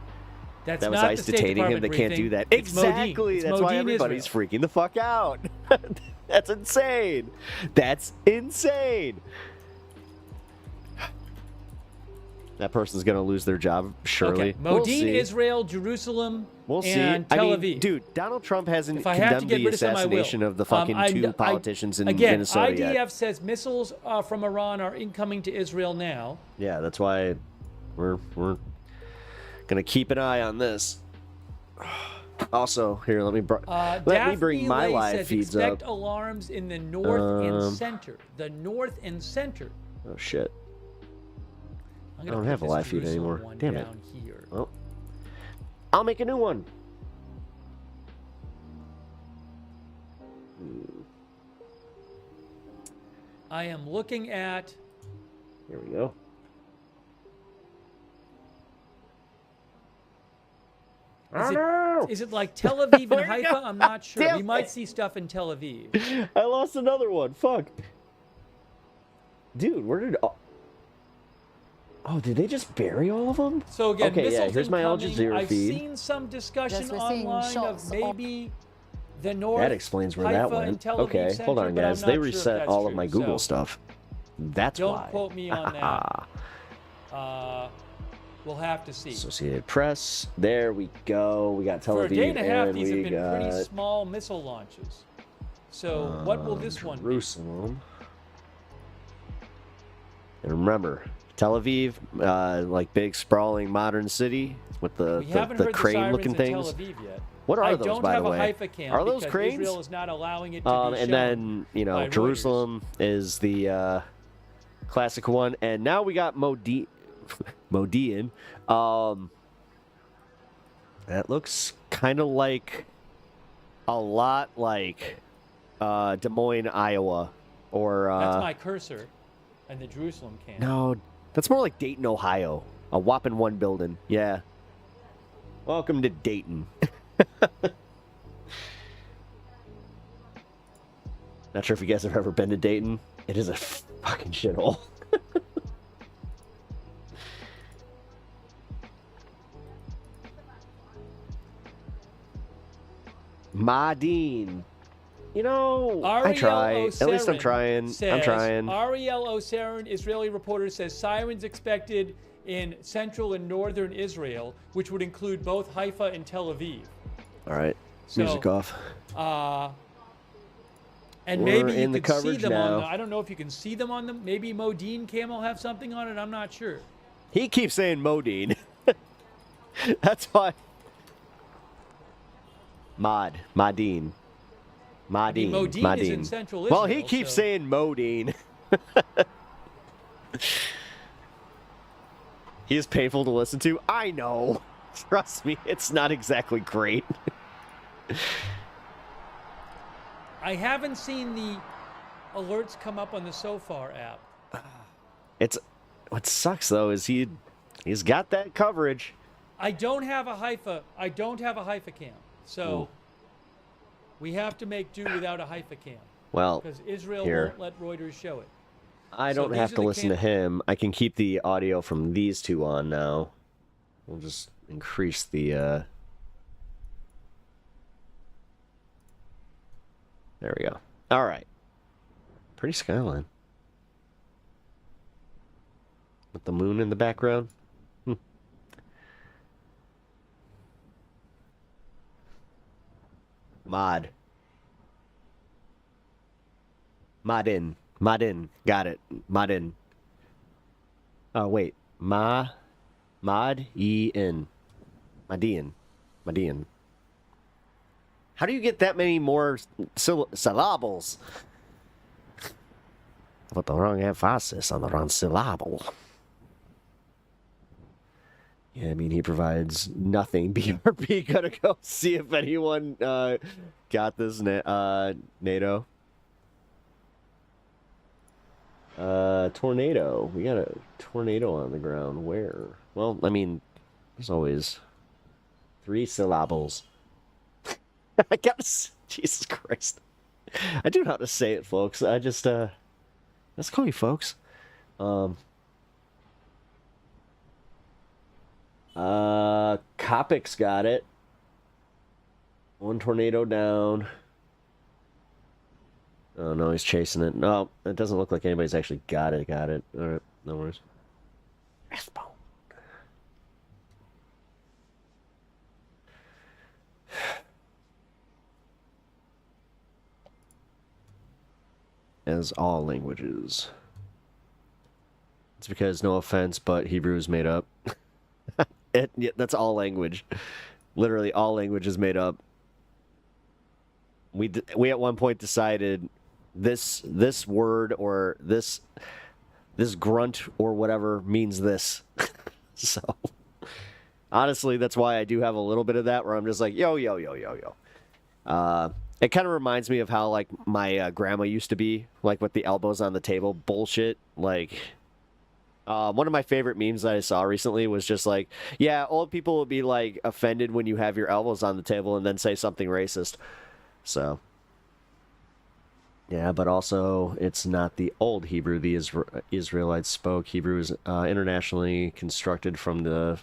S1: That
S4: was ICE detaining him. They can't do that. Exactly! That's why everybody's freaking the fuck out. That's insane. That's insane. That person's going to lose their job, surely.
S1: Okay. Modine, Israel, Jerusalem, and Tel Aviv.
S4: Dude, Donald Trump hasn't condemned the assassination of the fucking two politicians in Minnesota
S1: IDF
S4: yet.
S1: says missiles from Iran are incoming to Israel now.
S4: Yeah, that's why we're going to keep an eye on this. Also, here, let me bring
S1: Daphne
S4: my
S1: Lay
S4: live
S1: says,
S4: feeds
S1: expect
S4: up.
S1: alarms in the north and center. The north and center.
S4: Oh shit!
S1: I'm
S4: I
S1: gonna
S4: don't
S1: put
S4: have a
S1: this
S4: live feed
S1: Jerusalem
S4: anymore.
S1: one
S4: Damn it!
S1: down here.
S4: Well, I'll make a new one.
S1: I am looking at.
S4: Here we go.
S1: Is it like Tel Aviv and Haifa? I'm not sure.
S4: Damn
S1: We might see stuff in Tel Aviv.
S4: I lost another one. Fuck. Dude, where did... Oh, did they just bury all of them?
S1: So again,
S4: okay,
S1: missiles
S4: yeah, here's my Al
S1: incoming.
S4: Jazeera
S1: I've
S4: feed.
S1: seen some discussion
S5: Yes, we're seeing
S1: online
S5: shots
S1: of maybe the north.
S4: That explains where
S1: Haifa
S4: that
S1: and
S4: went.
S1: Tel Aviv
S4: Okay,
S1: center,
S4: hold on,
S1: but I'm
S4: guys.
S1: not
S4: They
S1: sure if
S4: reset
S1: that's
S4: all of
S1: true.
S4: my Google
S1: So
S4: stuff. That's
S1: don't
S4: why.
S1: quote me on that. We'll have to see.
S4: Associated Press. There we go. We got Tel
S1: For a
S4: Aviv,
S1: day and a half,
S4: and
S1: these have
S4: we
S1: been
S4: got
S1: pretty small missile launches. So what will this one be?
S4: Jerusalem. And remember, Tel Aviv, like big sprawling modern city with the
S1: We haven't
S4: the
S1: heard
S4: crane
S1: the
S4: looking
S1: sirens
S4: things.
S1: in Tel Aviv yet.
S4: What are
S1: I
S4: those,
S1: don't
S4: by
S1: have
S4: the way?
S1: a Haifa cam
S4: Are those
S1: because
S4: cranes?
S1: Israel is not allowing it to be
S4: And
S1: shown
S4: then, you know,
S1: by
S4: Jerusalem is the classic one. And now we got Modi'in. That looks kind of like a lot like Des Moines, Iowa. Or
S1: That's my cursor and the Jerusalem cam.
S4: no, that's more like Dayton, Ohio. A whopping one building. Yeah. Welcome to Dayton. Not sure if you guys have ever been to Dayton. It is a fucking shithole. Madine. You know, I try. At least I'm trying. I'm trying.
S1: Ariel Oserin, Israeli reporter, says sirens expected in central and northern Israel, which would include both Haifa and Tel Aviv.
S4: All right. Music off.
S1: And
S4: We're
S1: maybe you
S4: in the
S1: could see
S4: coverage
S1: them
S4: now.
S1: on the, I don't know if you can see them on them. Maybe Modine Cam will have something on it. I'm not sure.
S4: He keeps saying Modine. That's why. Madine. Madine.
S1: Modine is in central Israel.
S4: Well, he keeps saying Modine. He is painful to listen to. I know. Trust me, it's not exactly great.
S1: I haven't seen the alerts come up on the SoFar app.
S4: It's what sucks though is he's got that coverage.
S1: I don't have a Haifa cam. So we have to make do without a Haifa cam.
S4: Well,
S1: because Israel
S4: here.
S1: won't let Reuters show it.
S4: I don't have to listen to him. I can keep the audio from these two on now. We'll just increase the There we go. All right. Pretty skyline. With the moon in the background. Modin. Got it. Modin. Oh, wait. Mod-E-N. Madian. How do you get that many more syllables? Put the wrong emphasis on the wrong syllable. Yeah, I mean, he provides nothing. BRB gonna go see if anyone got this NATO. Tornado. We got a tornado on the ground. Where? Well, I mean, there's always 3 syllables. I guess. Jesus Christ. I do know how to say it, folks. I just, let's call you folks. Kopic's got it. 1 tornado down. Oh, no, he's chasing it. No, it doesn't look like anybody's actually got it. All right, no worries. As all languages. It's because, no offense, but Hebrew is made up. Yeah, that's all language. Literally all language is made up. We at one point decided this word or this grunt or whatever means this. So honestly, that's why I do have a little bit of that where I'm just like, yo, yo, yo, yo, yo. It kind of reminds me of how, like, my grandma used to be, like, with the elbows on the table bullshit. Like, one of my favorite memes that I saw recently was just like, yeah, old people will be, like, offended when you have your elbows on the table and then say something racist. So, yeah, but also it's not the old Hebrew the Israelites spoke. Hebrew is internationally constructed from the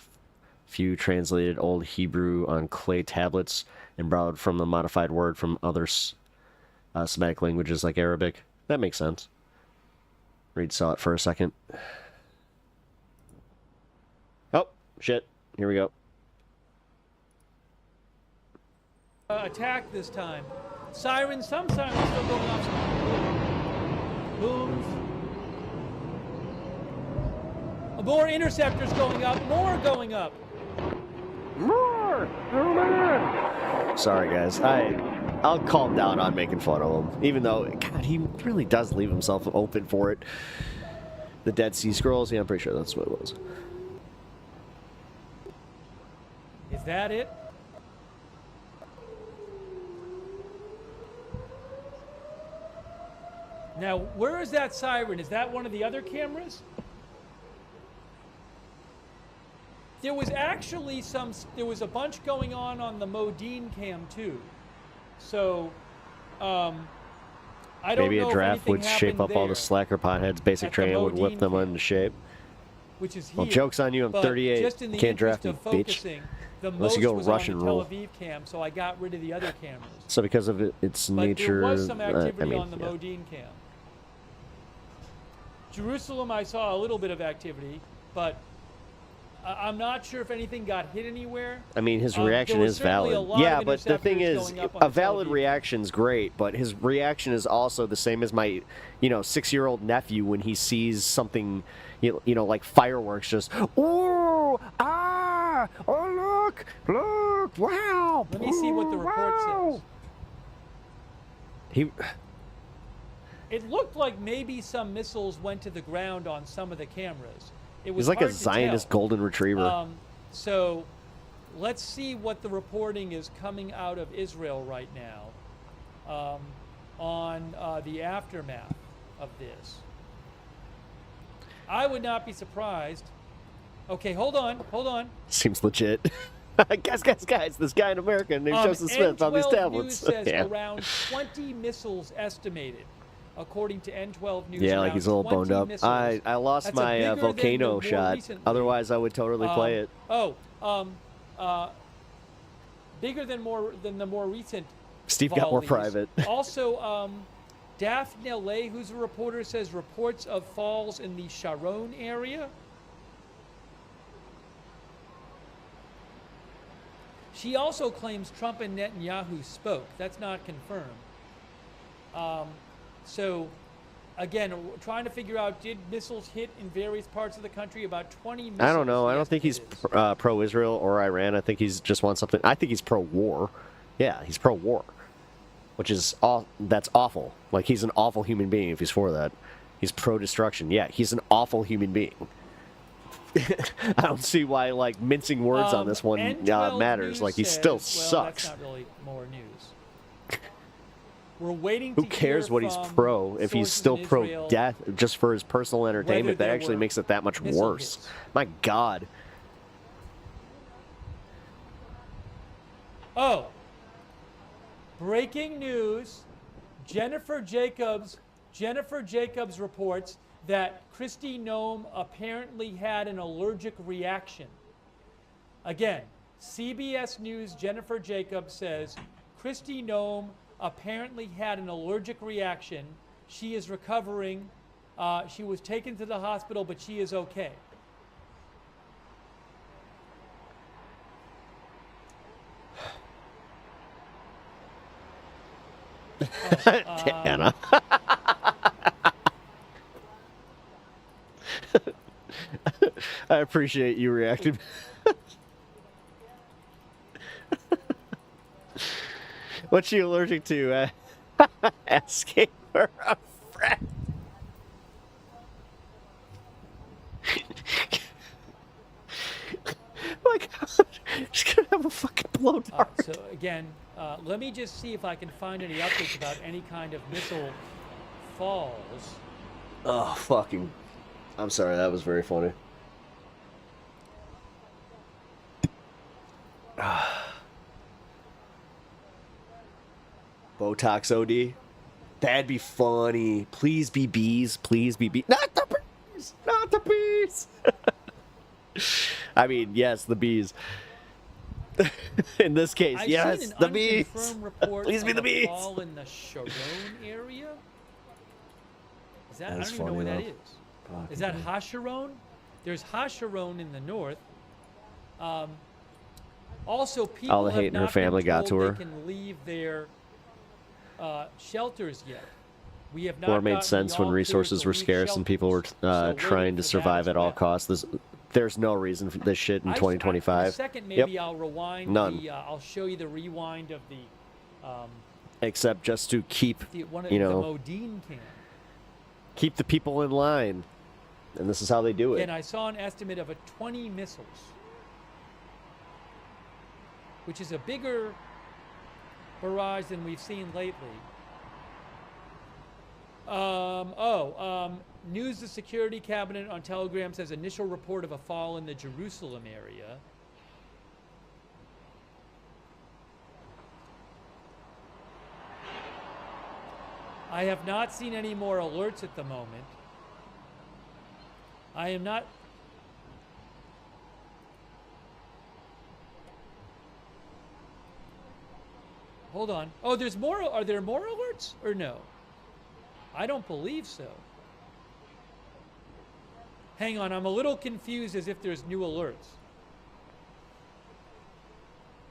S4: few translated old Hebrew on clay tablets and borrowed from the modified word from other Semitic languages like Arabic. That makes sense. Reed saw it for a second. Oh, shit. Here we go.
S1: Attack this time. Sirens, some sirens still going off. Booms. More interceptors going up. More going up.
S4: More! Oh, man! Sorry, guys. I'll calm down on making fun of him. Even though, God, he really does leave himself open for it. The Dead Sea Scrolls? Yeah, I'm pretty sure that's what it was.
S1: Is that it? Now, where is that siren? Is that one of the other cameras? There was actually there was a bunch going on the Modine cam too. So, I don't know.
S4: Maybe a draft would
S1: if
S4: shape up all the slacker potheads. Basic training would whip them into shape.
S1: Which is
S4: well,
S1: here,
S4: joke's on you. I'm 38.
S1: Just in the
S4: Can't draft me, bitch. Unless you go Russian
S1: on the
S4: rule.
S1: Tel Aviv cam, so I got rid of the other cameras.
S4: So because of its nature,
S1: there was some activity
S4: I mean,
S1: on the Modine cam. Jerusalem, I saw a little bit of activity, but I'm not sure if anything got hit anywhere.
S4: I mean, his reaction is valid. Yeah, but the thing is, a valid reaction's great, but his reaction is also the same as my, 6-year-old nephew when he sees something, like fireworks, just, ooh, ah, oh, look, wow.
S1: Let me see what the report says. It looked like maybe some missiles went to the ground on some of the cameras. It was
S4: He's like a
S1: hard to
S4: Zionist
S1: tell.
S4: golden retriever.
S1: So let's see what the reporting is coming out of Israel right now on the aftermath of this. I would not be surprised. Okay, hold on.
S4: Seems legit. Guys, this guy in America named Joseph Smith on these tablets.
S1: News says around 20 missiles estimated. According to N12 News,
S4: yeah, like he's a little boned up. I lost
S1: That's
S4: my volcano shot. Otherwise, I would totally play it.
S1: Bigger than the more recent.
S4: Steve
S1: volleys.
S4: got more private.
S1: Also, Daphne Lay, who's a reporter, says reports of falls in the Sharon area. She also claims Trump and Netanyahu spoke. That's not confirmed. So, again, trying to figure out, did missiles hit in various parts of the country? About 20 missiles.
S4: I don't know. I don't think he's pro-Israel or Iran. I think he's just wants something. I think he's pro-war. Yeah, he's pro-war, which is that's awful. Like, he's an awful human being if he's for that. He's pro-destruction. Yeah, he's an awful human being. I don't see why, like, mincing words on this one matters. Like, he still sucks.
S1: That's not really more news. We're waiting
S4: Who cares what he's pro if he's still pro-death just for his personal entertainment? That actually makes it that much worse.
S1: Hits.
S4: My God.
S1: Oh. Breaking news. Jennifer Jacobs reports that Kristi Noem apparently had an allergic reaction. Again, CBS News Jennifer Jacobs says Kristi Noem apparently had an allergic reaction. She is recovering. She was taken to the hospital, but she is okay.
S4: Anna. I appreciate you reacting. What's she allergic to? Asking for a friend. My God, she's gonna have a fucking blow dart.
S1: So again, let me just see if I can find any updates about any kind of missile falls.
S4: Oh, fucking. I'm sorry, that was very funny. Botox OD? That'd be funny. Please be bees. Please be bees. Not the bees! Not the bees! I mean, yes, the bees. In this case,
S1: I've
S4: yes,
S1: seen an
S4: the bees.
S1: unconfirmed report
S4: Please be
S1: of
S4: the
S1: a
S4: bees.
S1: fall in the Sharon area. Is that? I
S4: That's
S1: don't even know where
S4: funny,
S1: that
S4: though.
S1: is. Is that Hasharon? There's Hasharon in the north. Also, people
S4: All the hate
S1: have
S4: in her
S1: not
S4: family
S1: been
S4: got
S1: told
S4: to her.
S1: they can leave their shelters yet. We have not
S4: Or it made
S1: gotten
S4: sense
S1: the
S4: when
S1: all clear
S4: resources
S1: to
S4: were
S1: leave
S4: scarce and people were
S1: shelters. So
S4: trying to
S1: waiting for that
S4: survive
S1: as
S4: at all
S1: well.
S4: costs. There's no reason for this shit in
S1: For a
S4: 2025.
S1: second,
S4: Yep.
S1: maybe I'll rewind.
S4: None.
S1: I'll show you the rewind of the.
S4: Except just to keep,
S1: One of
S4: you
S1: the
S4: know,
S1: Modine cam.
S4: keep the people in line. And this is how they do it.
S1: Again, I saw an estimate of 20 missiles, which is a bigger barrage than we've seen lately. News the Security Cabinet on Telegram says initial report of a fall in the Jerusalem area. I have not seen any more alerts at the moment. I am not. Hold on. Oh, there's more. Are there more alerts or no? I don't believe so. Hang on, I'm a little confused as if there's new alerts.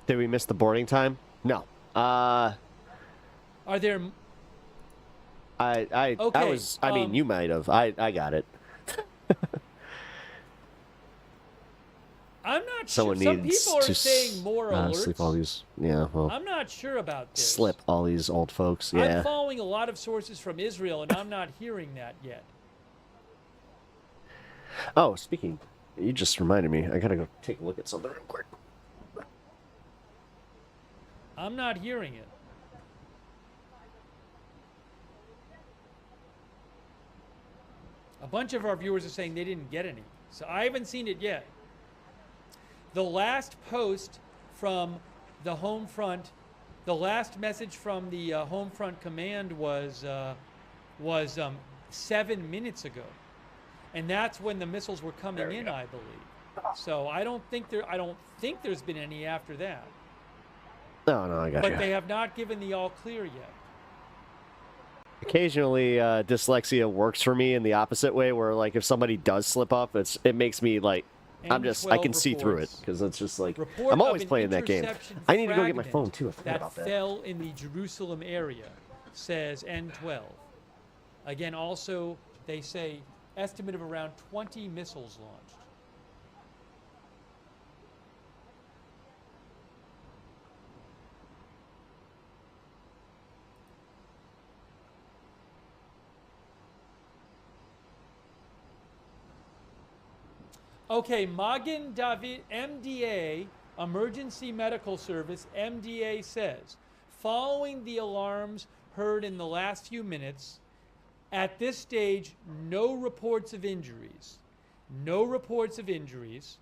S4: Did we miss the boarding time? No.
S1: Are there?
S4: I
S1: Okay,
S4: was. I mean, you might have. I got it.
S1: I'm not
S4: Someone
S1: sure. Some
S4: needs
S1: people are
S4: to
S1: saying more alerts.
S4: sleep all these. Yeah. Well.
S1: I'm not sure about this.
S4: Slip all these old folks. Yeah.
S1: I'm following a lot of sources from Israel, and I'm not hearing that yet.
S4: Oh, speaking. You just reminded me. I gotta go take a look at something real quick.
S1: I'm not hearing it. A bunch of our viewers are saying they didn't get any. So I haven't seen it yet. The last post from the home front, the last message from the home front command was 7 minutes ago. And that's when the missiles were coming in, I believe. So I don't think there's been any after that.
S4: No, I got
S1: But
S4: you.
S1: they have not given the all clear yet.
S4: Occasionally, dyslexia works for me in the opposite way, where like if somebody does slip up, it makes me like I can see through it because it's just like
S1: Report
S4: I'm always
S1: of an
S4: playing that game.
S1: interception
S4: I need to go get my
S1: fragment
S4: phone too. I forgot about that.
S1: fell in the Jerusalem area, says N12. Again, also they say estimate of around 20 missiles launched. Okay, Magen David, MDA, Emergency Medical Service, MDA says, following the alarms heard in the last few minutes, at this stage, no reports of injuries. No reports of injuries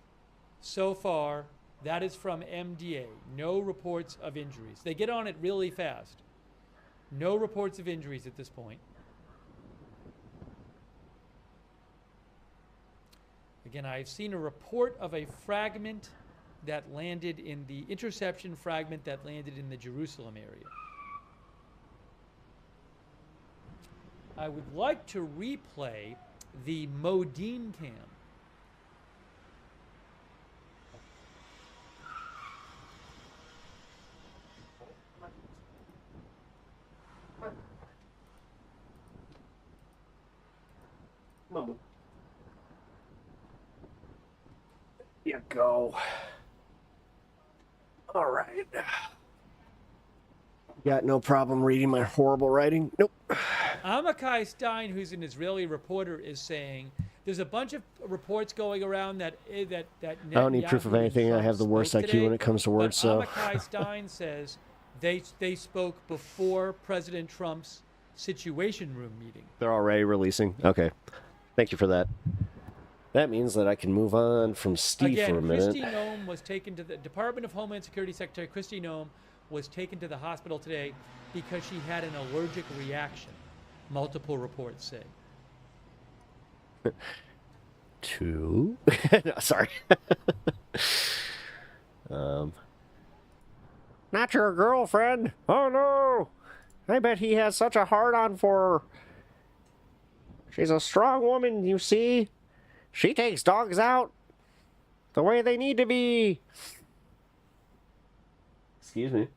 S1: so far. That is from MDA. No reports of injuries. They get on it really fast. No reports of injuries at this point. Again, I've seen a report of a fragment that landed in the interception fragment that landed in the Jerusalem area. I would like to replay the Modine cam.
S4: Mama. You go. All right. Got no problem reading my horrible writing. Nope.
S1: Amichai Stein, who's an Israeli reporter, is saying there's a bunch of reports going around that
S4: I don't need proof of anything. I have the worst IQ when it comes to words. So
S1: Amichai Stein says they spoke before President Trump's Situation Room meeting.
S4: they're already releasing. Okay, thank you for that. That means that I can move on from Steve
S1: Again,
S4: for a minute.
S1: Kristi Noem was taken to the Department of Homeland Security Secretary Kristi Noem was taken to the hospital today because she had an allergic reaction. Multiple reports say.
S4: Two? No, sorry. Not your girlfriend. Oh no! I bet he has such a hard-on for her. She's a strong woman, you see. She takes dogs out the way they need to be. Excuse me.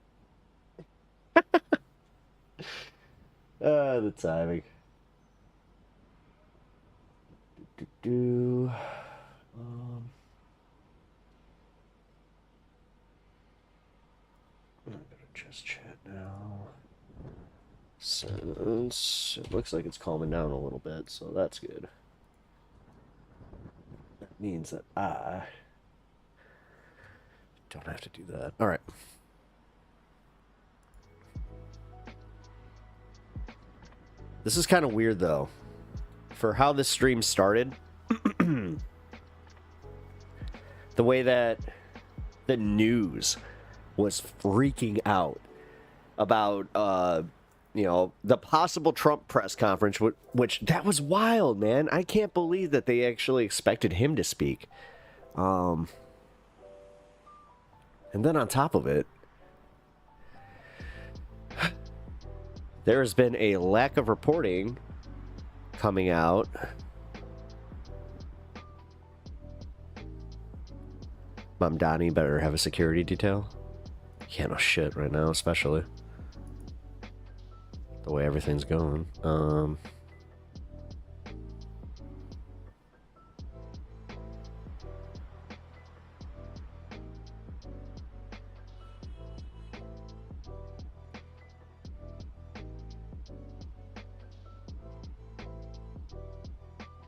S4: The timing. I'm gonna just chat now. Since it looks like it's calming down a little bit, so that's good. That means that I don't have to do that. All right. This is kind of weird, though. For how this stream started, the way that the news was freaking out about, you know, the possible Trump press conference, which that was wild, man. I can't believe that they actually expected him to speak. And then on top of it, there has been a lack of reporting coming out. Mamdani better have a security detail. Can't know shit right now, especially the way everything's going. All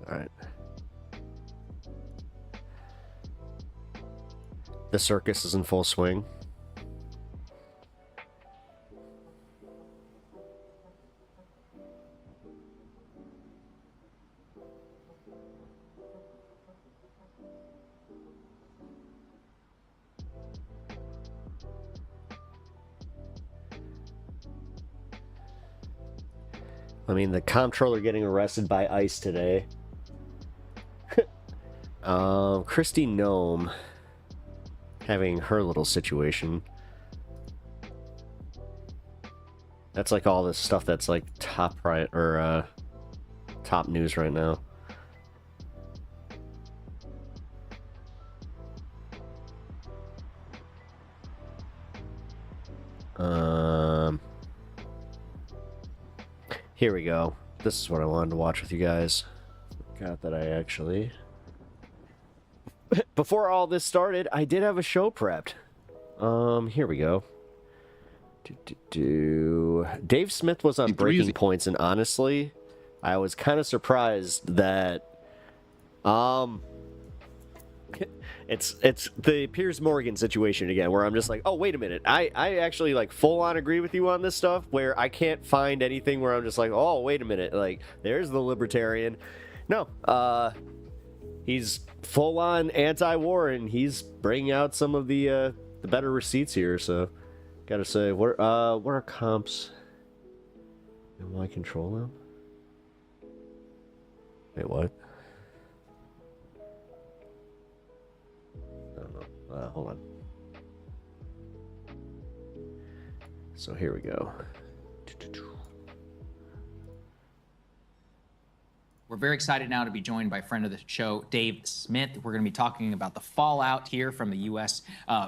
S4: right. The circus is in full swing. I mean, the comptroller getting arrested by ICE today. Kristi Noem having her little situation. That's like all this stuff that's like top news right now. Here we go. This is what I wanted to watch with you guys. Forgot that I actually... Before all this started, I did have a show prepped. Here we go. Dave Smith was on Breaking Points, and honestly, I was kind of surprised that... It's the Piers Morgan situation again, where I'm just like, oh, wait a minute. I actually, like, full-on agree with you on this stuff, where I can't find anything where I'm just like, oh, wait a minute. Like, there's the libertarian. No, he's full-on anti-war, and he's bringing out some of the better receipts here, so gotta say, what are comps? And why control them? Wait, what? I don't know. Hold on. So here we go.
S13: We're very excited now to be joined by a friend of the show, Dave Smith. We're going to be talking about the fallout here from the U.S.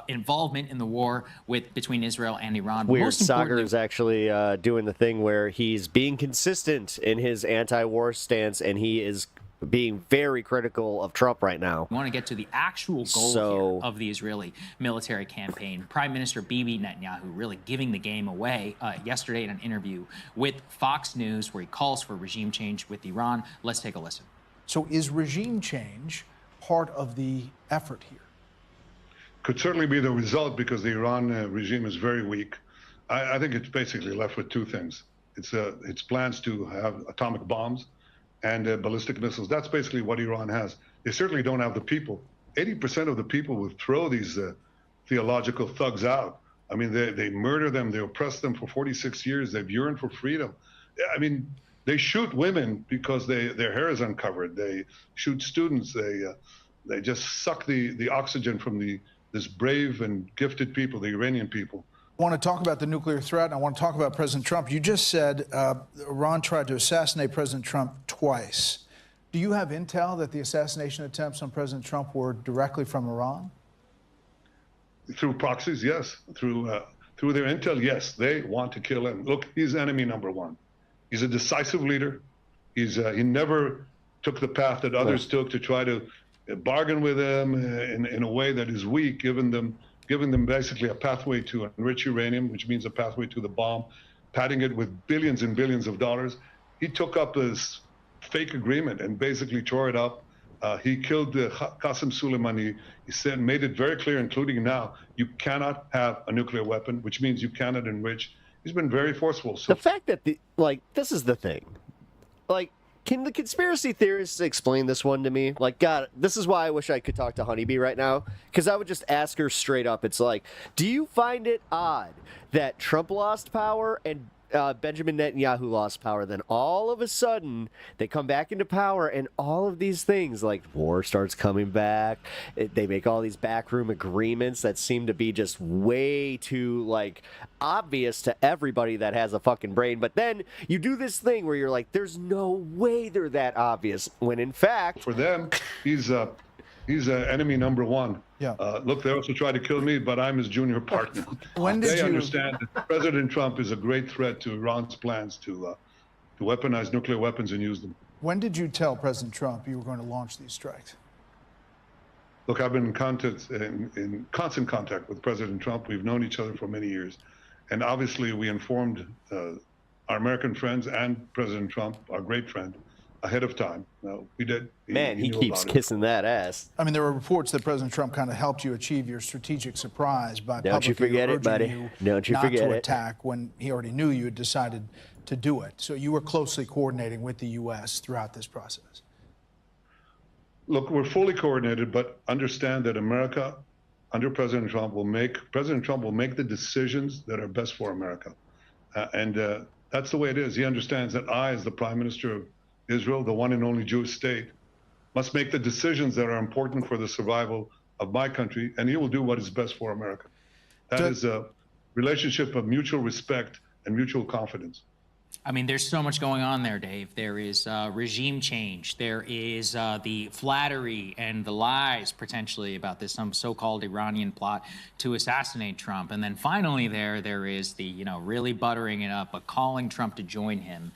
S13: Involvement in the war between Israel and Iran.
S4: Weird. Sagar is actually doing the thing where he's being consistent in his anti-war stance, and he is being very critical of Trump right now.
S13: I want to get to the actual goal here of the Israeli military campaign. Prime Minister Bibi Netanyahu really giving the game away yesterday in an interview with Fox News, where he calls for regime change with Iran. Let's take a listen.
S14: So is regime change part of the effort here?
S12: Could certainly be the result, because the Iran regime is very weak. I think it's basically left with two things. It's plans to have atomic bombs and ballistic missiles. That's basically what Iran has. They certainly don't have the people. 80% of the people would throw these theological thugs out. I mean, they murder them, they oppress them for 46 years. They've yearned for freedom. I mean, they shoot women because their hair is uncovered. They shoot students. They just suck the oxygen from this brave and gifted people, the Iranian people.
S14: I want to talk about the nuclear threat, and I want to talk about President Trump. You just said Iran tried to assassinate President Trump twice. Do you have intel that the assassination attempts on President Trump were directly from Iran?
S12: Through proxies, yes. Through their intel, yes. They want to kill him. Look, he's enemy number one. He's a decisive leader. He never took the path that others took to try to bargain with them in a way that is weak, giving them basically a pathway to enrich uranium, which means a pathway to the bomb, padding it with billions and billions of dollars. He took up this fake agreement and basically tore it up. He killed Qasem Soleimani. He made it very clear, including now, you cannot have a nuclear weapon, which means you cannot enrich. He's been very forceful. So
S4: the fact that this is the thing, can the conspiracy theorists explain this one to me? God, this is why I wish I could talk to Honeybee right now, because I would just ask her straight up. It's like, do you find it odd that Trump lost power and Benjamin Netanyahu lost power? Then all of a sudden they come back into power, and all of these things, like war starts coming back. They make all these backroom agreements that seem to be just way too obvious to everybody that has a fucking brain. But then you do this thing where you're like, there's no way they're that obvious, when in fact
S12: for them he's enemy number one.
S14: Yeah.
S12: Look, they also tried to kill me, but I'm his junior partner. They understand that President Trump is a great threat to Iran's plans to weaponize nuclear weapons and use them.
S14: When did you tell President Trump you were going to launch these strikes?
S12: Look, I've been in constant contact with President Trump. We've known each other for many years. And obviously we informed our American friends and President Trump, our great friend, ahead of time. We did.
S4: He keeps kissing that ass.
S14: I mean, there were reports that President Trump kind of helped you achieve your strategic surprise by
S4: Don't you forget it, buddy. Don't you forget it.
S14: Not to attack when he already knew you had decided to do it. So you were closely coordinating with the U.S. throughout this process.
S12: Look, we're fully coordinated, but understand that America, under President Trump, will make the decisions that are best for America. And that's the way it is. He understands that I, as the Prime Minister of Israel, the one and only Jewish state, must make the decisions that are important for the survival of my country, and he will do what is best for America. That is a relationship of mutual respect and mutual confidence.
S13: I mean, there's so much going on there, Dave. There is regime change. There is the flattery and the lies, potentially, about this some so-called Iranian plot to assassinate Trump. And then finally there is the, really buttering it up, but calling Trump to join him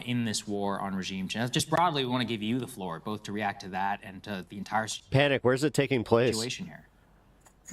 S13: in this war on regime change. Just broadly, we want to give you the floor, both to react to that and to the entire
S4: Panic, where's it taking place?
S13: Situation here.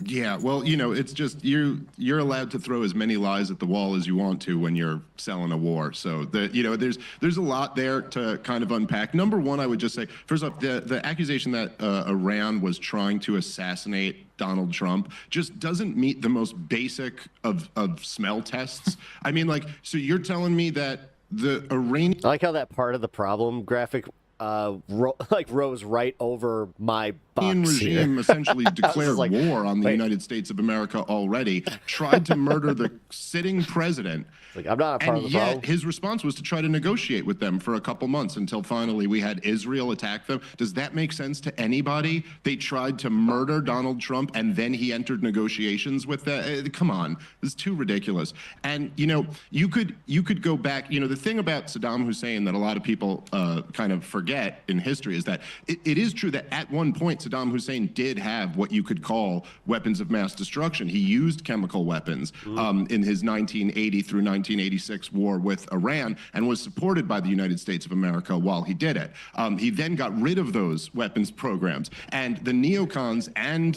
S16: Yeah, well, it's just you're allowed to throw as many lies at the wall as you want to when you're selling a war. So there's a lot there to kind of unpack. Number one, I would just say, first off, the accusation that Iran was trying to assassinate Donald Trump just doesn't meet the most basic of smell tests. I mean, so you're telling me that the Iranian...
S4: I like how that part of the problem graphic rose right over my box
S16: regime essentially declared war on the United States of America already, tried to murder the sitting president.
S4: I'm not a part of the problem.
S16: And yet his response was to try to negotiate with them for a couple months until finally we had Israel attack them. Does that make sense to anybody? They tried to murder Donald Trump and then he entered negotiations with them. Come on, this is too ridiculous. And you could go back. The thing about Saddam Hussein that a lot of people kind of forget in history is that it is true that at one point Saddam Hussein did have what you could call weapons of mass destruction. He used chemical weapons in his 1980 through 1986 war with Iran and was supported by the United States of America while he did it. He then got rid of those weapons programs. And the neocons and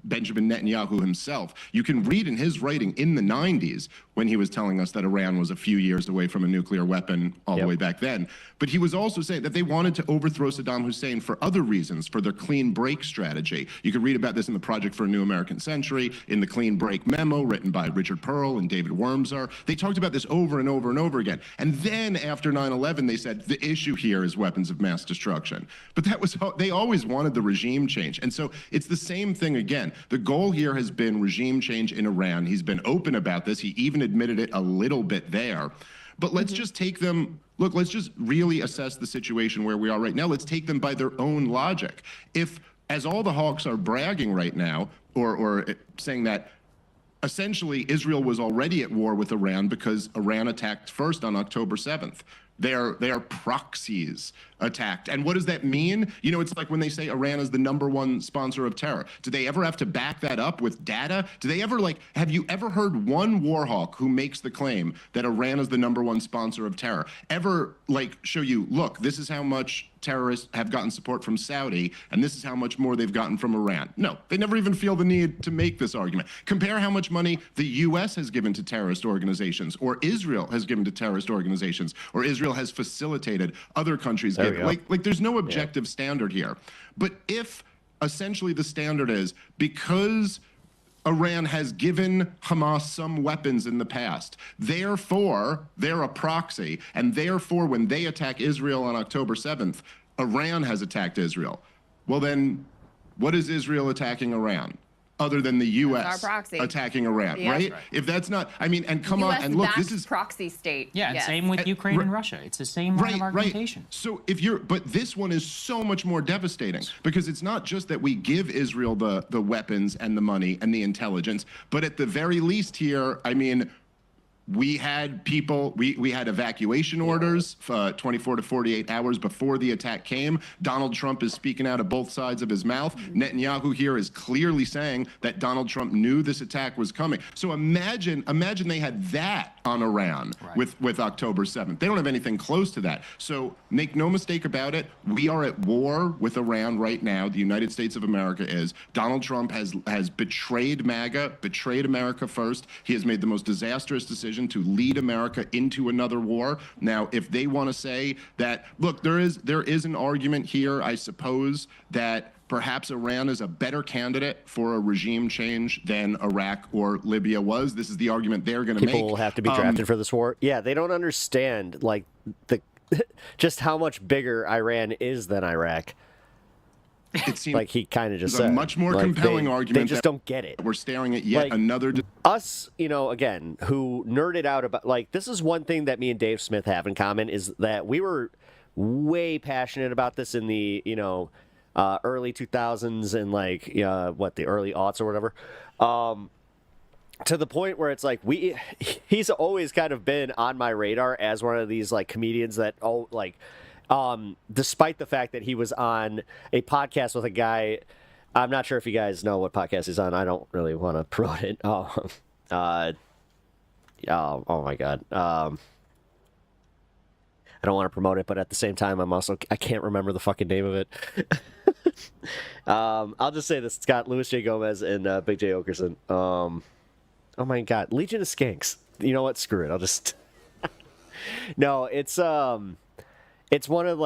S16: Benjamin Netanyahu himself, you can read in his writing in the 90s when he was telling us that Iran was a few years away from a nuclear weapon all the way back then. But he was also saying that they wanted to overthrow Saddam Hussein for other reasons, for their clean break strategy. You can read about this in the Project for a New American Century, in the Clean Break memo written by Richard Pearl and David Wormser. They talked about this over and over and over again. And then after 9/11, they said the issue here is weapons of mass destruction. But that was, they always wanted the regime change. And so it's the same thing again. The goal here has been regime change in Iran. He's been open about this. He even admitted it a little bit there. But let's just take them, look, let's just really assess the situation where we are right now. Let's take them by their own logic. If, as all the hawks are bragging right now, or saying that essentially Israel was already at war with Iran because Iran attacked first on October 7th. They are proxies attacked. And what does that mean? You know, it's like when they say Iran is the #1 sponsor of terror. Do they ever have to back that up with data? Do they ever, like, have you ever heard one war hawk who makes the claim that Iran is the #1 sponsor of terror ever, like, show you, look, this is how much terrorists have gotten support from Saudi, and this is how much more they've gotten from Iran? No, they never even feel the need to make this argument. Compare how much money the U.S. has given to terrorist organizations, or Israel has given to terrorist organizations, or Israel has facilitated other countries give. Like there's no objective standard here. But if essentially the standard is because Iran has given Hamas some weapons in the past, therefore they're a proxy, and therefore when they attack Israel on October 7th, Iran has attacked Israel. Well then, what is Israel attacking Iran? Other than the U.S. attacking Iran, right? If that's not, I mean, and come on, and look, this is
S9: proxy state.
S13: Yeah, and same with Ukraine and Russia. It's the same line of argumentation.
S16: So if you're, but this one is so much more devastating because it's not just that we give Israel the weapons and the money and the intelligence, but at the very least here, I mean, we had people, we had evacuation orders 24 to 48 hours before the attack came. Donald Trump is speaking out of both sides of his mouth. Netanyahu here is clearly saying that Donald Trump knew this attack was coming. So imagine they had that on Iran with October 7th. They don't have anything close to that. So make no mistake about it, we are at war with Iran right now. The United States of America is. Donald Trump has betrayed MAGA, betrayed America first. He has made the most disastrous decision to lead America into another war. Now, if they want to say that, look, there is an argument here, I suppose, that perhaps Iran is a better candidate for a regime change than Iraq or Libya was. This is the argument they're going to make.
S4: People will have to be drafted for this war. Yeah, they don't understand, like, just how much bigger Iran is than Iraq.
S16: It seems
S4: like he kind of just
S16: said. A much more compelling argument.
S4: They just don't get it.
S16: We're staring at yet another.
S4: Us, you know, again, who nerded out about, like, this is one thing that me and Dave Smith have in common is that we were way passionate about this in the, you know, early 2000s and like, the early aughts or whatever. To the point where it's like he's always kind of been on my radar as one of these like comedians that despite the fact that he was on a podcast with a guy, I'm not sure if you guys know what podcast he's on. I don't really want to promote it. Oh my God. I don't want to promote it, but at the same time, I can't remember the fucking name of it. I'll just say this. It's got Louis J. Gomez and Big J. Okerson. Oh my God. Legion of Skanks. You know what? Screw it. I'll just... No, it's one of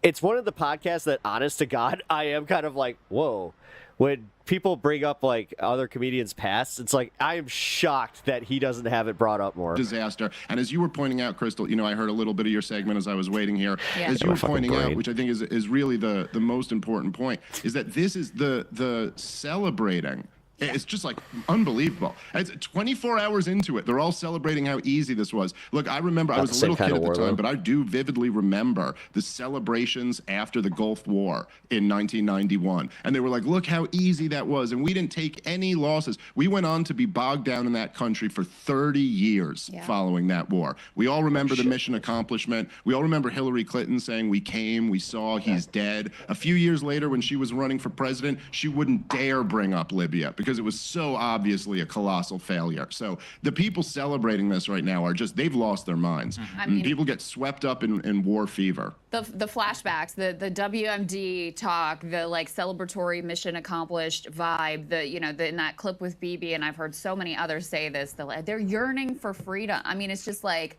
S4: it's one of the podcasts that, honest to God, I am kind of like, whoa. When people bring up like other comedians' past, it's like I am shocked that he doesn't have it brought up more.
S16: Disaster. And as you were pointing out, Crystal, you know, I heard a little bit of your segment as I was waiting here. Yeah. As you were pointing out, which I think is really the most important point, is that this is the celebrating It's just like unbelievable. It's 24 hours into it, they're all celebrating how easy this was. Look, I remember I was a little kid at the time, but I do vividly remember the celebrations after the Gulf War in 1991. And they were like, look how easy that was. And we didn't take any losses. We went on to be bogged down in that country for 30 years following that war. We all remember the mission accomplishment. We all remember Hillary Clinton saying, we came, we saw, he's dead. A few years later, when she was running for president, she wouldn't dare bring up Libya because it was so obviously a colossal failure. So the people celebrating this right now are just, they've lost their minds.
S9: I mean,
S16: people get swept up in war fever.
S9: The flashbacks, the WMD talk, the like celebratory mission accomplished vibe, in that clip with Bibi, and I've heard so many others say this, they're yearning for freedom. I mean, it's just like,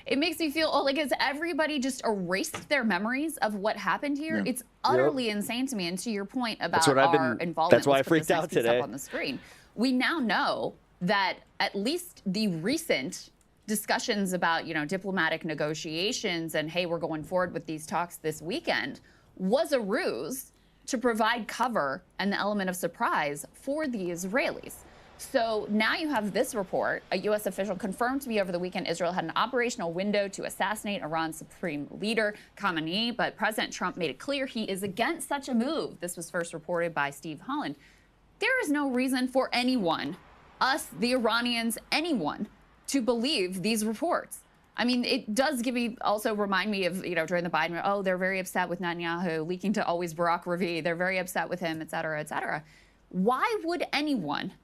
S9: it makes me feel like has everybody just erased their memories of what happened here? Yeah. It's utterly insane to me. And to your point about our involvement,
S4: that's why I freaked out today.
S9: Up on the screen, we now know that at least the recent discussions about diplomatic negotiations and hey, we're going forward with these talks this weekend was a ruse to provide cover and the element of surprise for the Israelis. So now you have this report. A U.S. official confirmed to me over the weekend Israel had an operational window to assassinate Iran's supreme leader, Khamenei, but President Trump made it clear he is against such a move. This was first reported by Steve Holland. There is no reason for anyone, us, the Iranians, anyone, to believe these reports. I mean, it does also remind me of, during the Biden, they're very upset with Netanyahu, leaking to always Barack Ravi. They're very upset with him, et cetera, et cetera. Why would anyone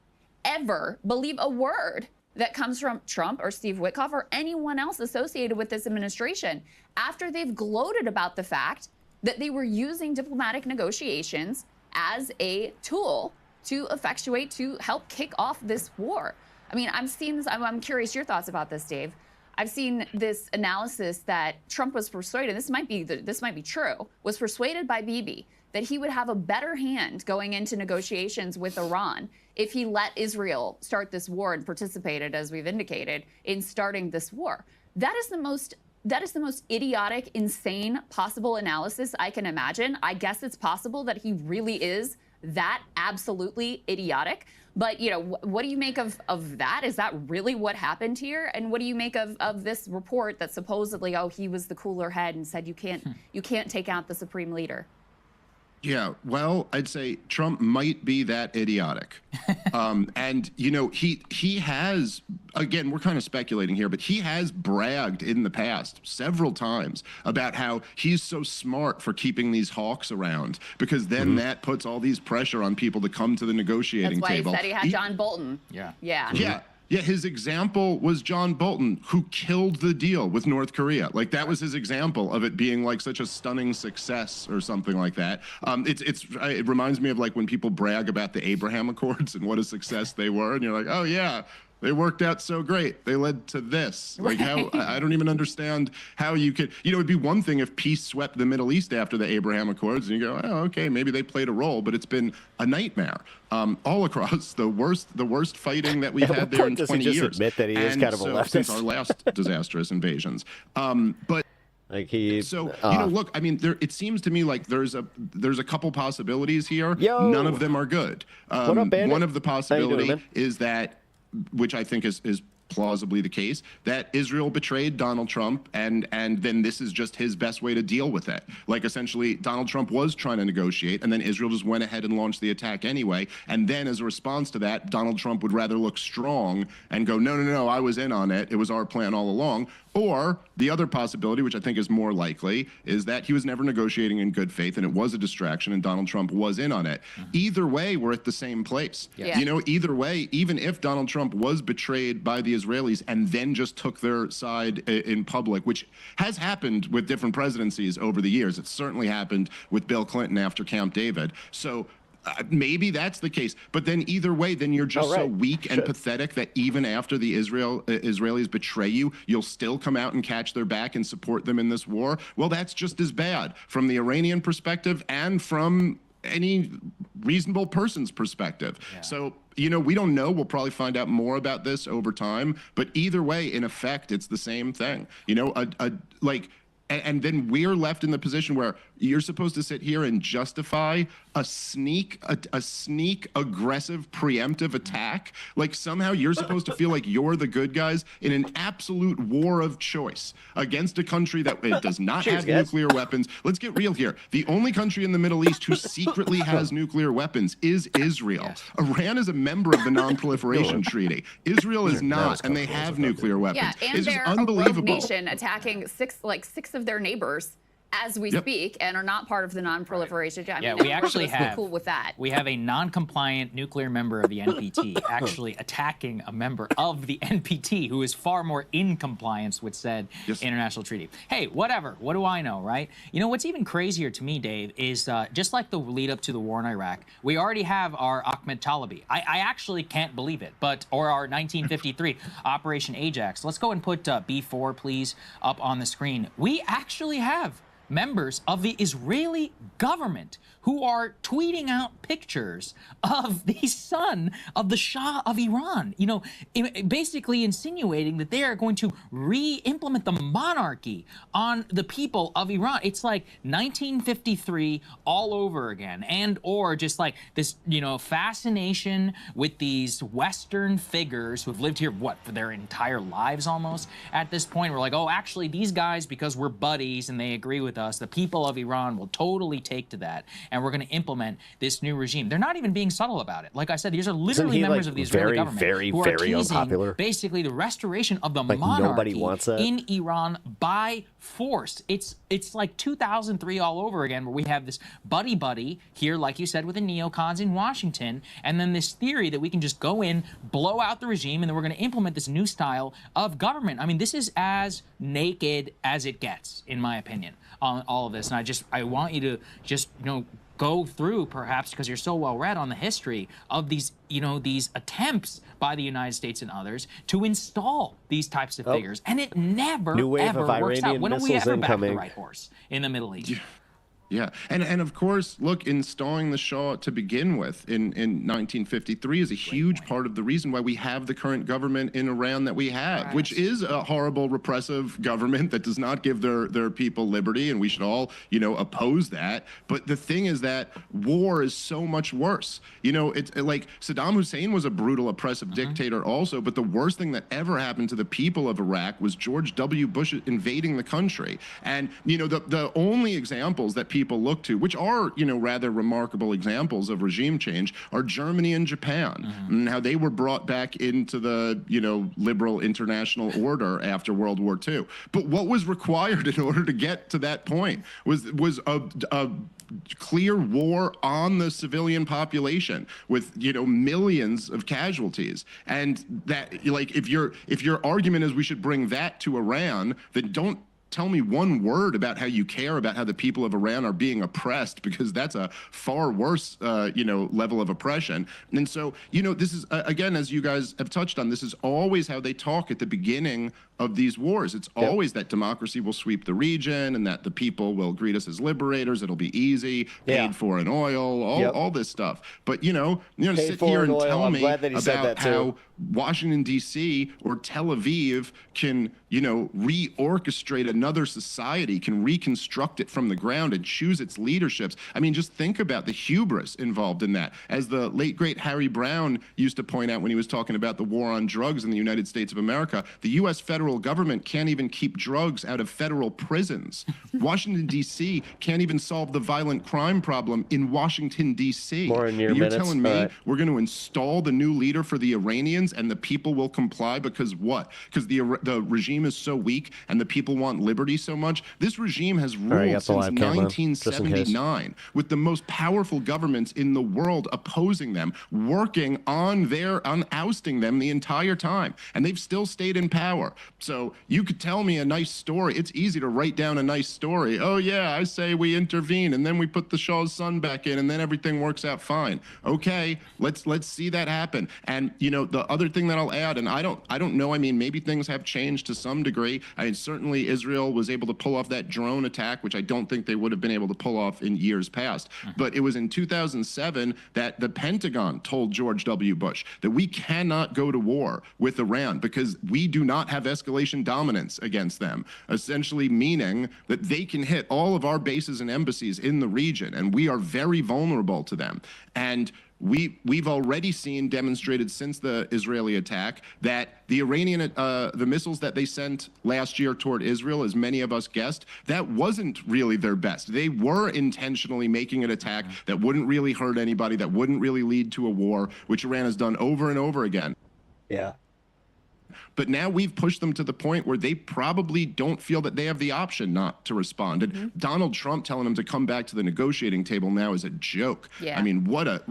S9: ever believe a word that comes from Trump or Steve Witkoff or anyone else associated with this administration after they've gloated about the fact that they were using diplomatic negotiations as a tool to effectuate, to help kick off this war? I mean, I'm seeing this. I'm curious your thoughts about this, Dave. I've seen this analysis that Trump was persuaded, this might be true, was persuaded by Bibi that he would have a better hand going into negotiations with Iran if he let Israel start this war and participated, as we've indicated, in starting this war. That is the most idiotic, insane possible analysis I can imagine. I guess it's possible that he really is that absolutely idiotic. But, what do you make of that? Is that really what happened here? And what do you make of this report that supposedly, he was the cooler head and said you can't take out the supreme leader?
S16: Yeah, well, I'd say Trump might be that idiotic. And, he has, again, we're kind of speculating here, but he has bragged in the past several times about how he's so smart for keeping these hawks around, because then that puts all these pressure on people to come to the negotiating table.
S9: That's why he said he had John Bolton. Yeah.
S16: Yeah, his example was John Bolton, who killed the deal with North Korea. Like, that was his example of it being like such a stunning success or something like that. It reminds me of like when people brag about the Abraham Accords and what a success they were, and you're like, oh yeah, they worked out so great. They led to this. Like, how, I don't even understand how you could, it'd be one thing if peace swept the Middle East after the Abraham Accords, and you go, oh, okay, maybe they played a role, but it's been a nightmare all across the worst fighting that we've had there in 20 years.
S4: Admit that he is kind of a leftist
S16: since our last disastrous invasions. But
S4: like
S16: look, I mean, it seems to me like there's a couple possibilities here. None of them are good.
S4: What up, Bandit?
S16: One of the possibility is that, which I think is plausibly the case, that Israel betrayed Donald Trump, and then this is just his best way to deal with it. Like, essentially, Donald Trump was trying to negotiate, and then Israel just went ahead and launched the attack anyway, and then as a response to that, Donald Trump would rather look strong and go, no, I was in on it, it was our plan all along. Or the other possibility, which I think is more likely, is that he was never negotiating in good faith and it was a distraction and Donald Trump was in on it. Either way, we're at the same place.
S9: Yeah.
S16: Either way, even if Donald Trump was betrayed by the Israelis and then just took their side in public, which has happened with different presidencies over the years. It's certainly happened with Bill Clinton after Camp David. So maybe that's the case, but then either way, then you're just so weak and pathetic that even after the Israelis betray you, you'll still come out and catch their back and support them in this war. Well, that's just as bad from the Iranian perspective and from any reasonable person's perspective. Yeah. So, we don't know. We'll probably find out more about this over time, but either way, in effect, it's the same thing. And then we're left in the position where you're supposed to sit here and justify a sneak aggressive preemptive attack. Like somehow you're supposed to feel like you're the good guys in an absolute war of choice against a country that does not have nuclear weapons. Let's get real here. The only country in the Middle East who secretly has nuclear weapons is Israel. Iran is a member of the Non-Proliferation Treaty. Israel is not, and they have nuclear weapons.
S9: Yeah, and
S16: It's just
S9: they're a rogue
S16: unbelievable.
S9: nation attacking six of their neighbors as we speak, and are not part of the non-proliferation. I
S13: Yeah,
S9: mean,
S13: we actually
S9: we're
S13: have
S9: cool with that.
S13: We have a non-compliant nuclear member of the NPT actually attacking a member of the NPT who is far more in compliance with said international treaty. Hey, whatever. What do I know, right? You know what's even crazier to me, Dave, is just like the lead up to the war in Iraq, we already have our Ahmed Talibi. I actually can't believe it, or our 1953 Operation Ajax. Let's go and put B4, please, up on the screen. We actually have members of the Israeli government who are tweeting out pictures of the son of the Shah of Iran, you know, basically insinuating that they are going to re-implement the monarchy on the people of Iran. It's like 1953 all over again, and or just like this, you know, fascination with these Western figures who have lived here, what, for their entire lives almost at this point. We're like, oh, actually, these guys, because we're buddies and they agree with us, the people of Iran will totally take to that, and we're going to implement this new regime. They're not even being subtle about it. Like I said, these are literally members of the Israeli government who are teasing basically the restoration of the monarchy in Iran by force. It's like 2003 all over again, where we have this buddy here, like you said, with the neocons in Washington, and then this theory that we can just go in, blow out the regime, and then we're going to implement this new style of government. I mean, this is as naked as it gets, in my opinion, on all of this. And I want you to just, you know, go through, perhaps because you're so well read on the history of these, you know, these attempts by the United States and others to install these types of figures, and it never ever works out. When do we ever back the right horse in the Middle East?
S16: Yeah, and of course, look, installing the Shah to begin with in 1953 is a huge part of the reason why we have the current government in Iran that we have, which is a horrible, repressive government that does not give their people liberty, and we should all, you know, oppose that. But the thing is that war is so much worse. You know, it's like Saddam Hussein was a brutal, oppressive dictator also, but the worst thing that ever happened to the people of Iraq was George W. Bush invading the country. And, you know, the only examples that people look to, which are, you know, rather remarkable examples of regime change, are Germany and Japan, and how they were brought back into the, you know, liberal international order after World War II. But what was required in order to get to that point was a clear war on the civilian population with, you know, millions of casualties. And that, like, if your argument is we should bring that to Iran, then don't tell me one word about how you care about how the people of Iran are being oppressed, because that's a far worse, you know, level of oppression. And so, you know, this is, again, as you guys have touched on, this is always how they talk at the beginning of these wars. It's always that democracy will sweep the region and that the people will greet us as liberators. It'll be easy, paid for in oil, all this stuff. But, you know, sit here and tell me about how Washington, D.C. or Tel Aviv can, you know, reorchestrate another society, can reconstruct it from the ground and choose its leaderships. I mean, just think about the hubris involved in that. As the late, great Harry Brown used to point out when he was talking about the war on drugs in the United States of America, the U.S. federal government can't even keep drugs out of federal prisons. Washington, D.C. can't even solve the violent crime problem in Washington, D.C. You're telling me we're going to install the new leader for the Iranians and the people will comply because what? Because the regime is so weak and the people want liberty so much? This regime has ruled since 1979 with the most powerful governments in the world opposing them, working on ousting them the entire time. And they've still stayed in power. So you could tell me a nice story. It's easy to write down a nice story. Oh yeah, I say we intervene and then we put the Shah's son back in and then everything works out fine. Okay, let's see that happen. And you know, the other thing that I'll add, and I don't know, I mean, maybe things have changed to some degree. I mean, certainly Israel Israel was able to pull off that drone attack, which I don't think they would have been able to pull off in years past. But it was in 2007 that the Pentagon told George W. Bush that we cannot go to war with Iran because we do not have escalation dominance against them, essentially meaning that they can hit all of our bases and embassies in the region, and we are very vulnerable to them. And we've already seen demonstrated since the Israeli attack that the Iranian, the missiles that they sent last year toward Israel, as many of us guessed, that wasn't really their best. They were intentionally making an attack that wouldn't really hurt anybody, that wouldn't really lead to a war, which Iran has done over and over again.
S4: Yeah.
S16: But now we've pushed them to the point where they probably don't feel that they have the option not to respond. And Donald Trump telling them to come back to the negotiating table now is a joke.
S9: Yeah.
S16: I mean, what a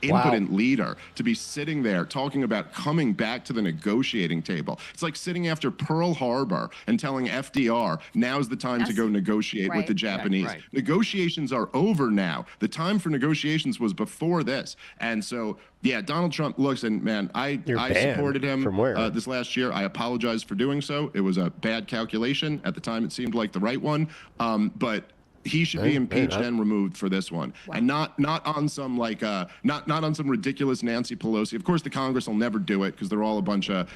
S16: impotent leader to be sitting there talking about coming back to the negotiating table. It's like sitting after Pearl Harbor and telling FDR, now's the time to go negotiate with the Japanese.
S13: Right.
S16: Negotiations are over now. The time for negotiations was before this. And so, yeah, Donald Trump looks, and man, I supported him
S4: from where?
S16: this last year. I apologize for doing so. It was a bad calculation. At the time, it seemed like the right one. But he should be impeached and removed for this one, and not on some like not on some ridiculous Nancy Pelosi. Of course, the Congress will never do it because they're all a bunch of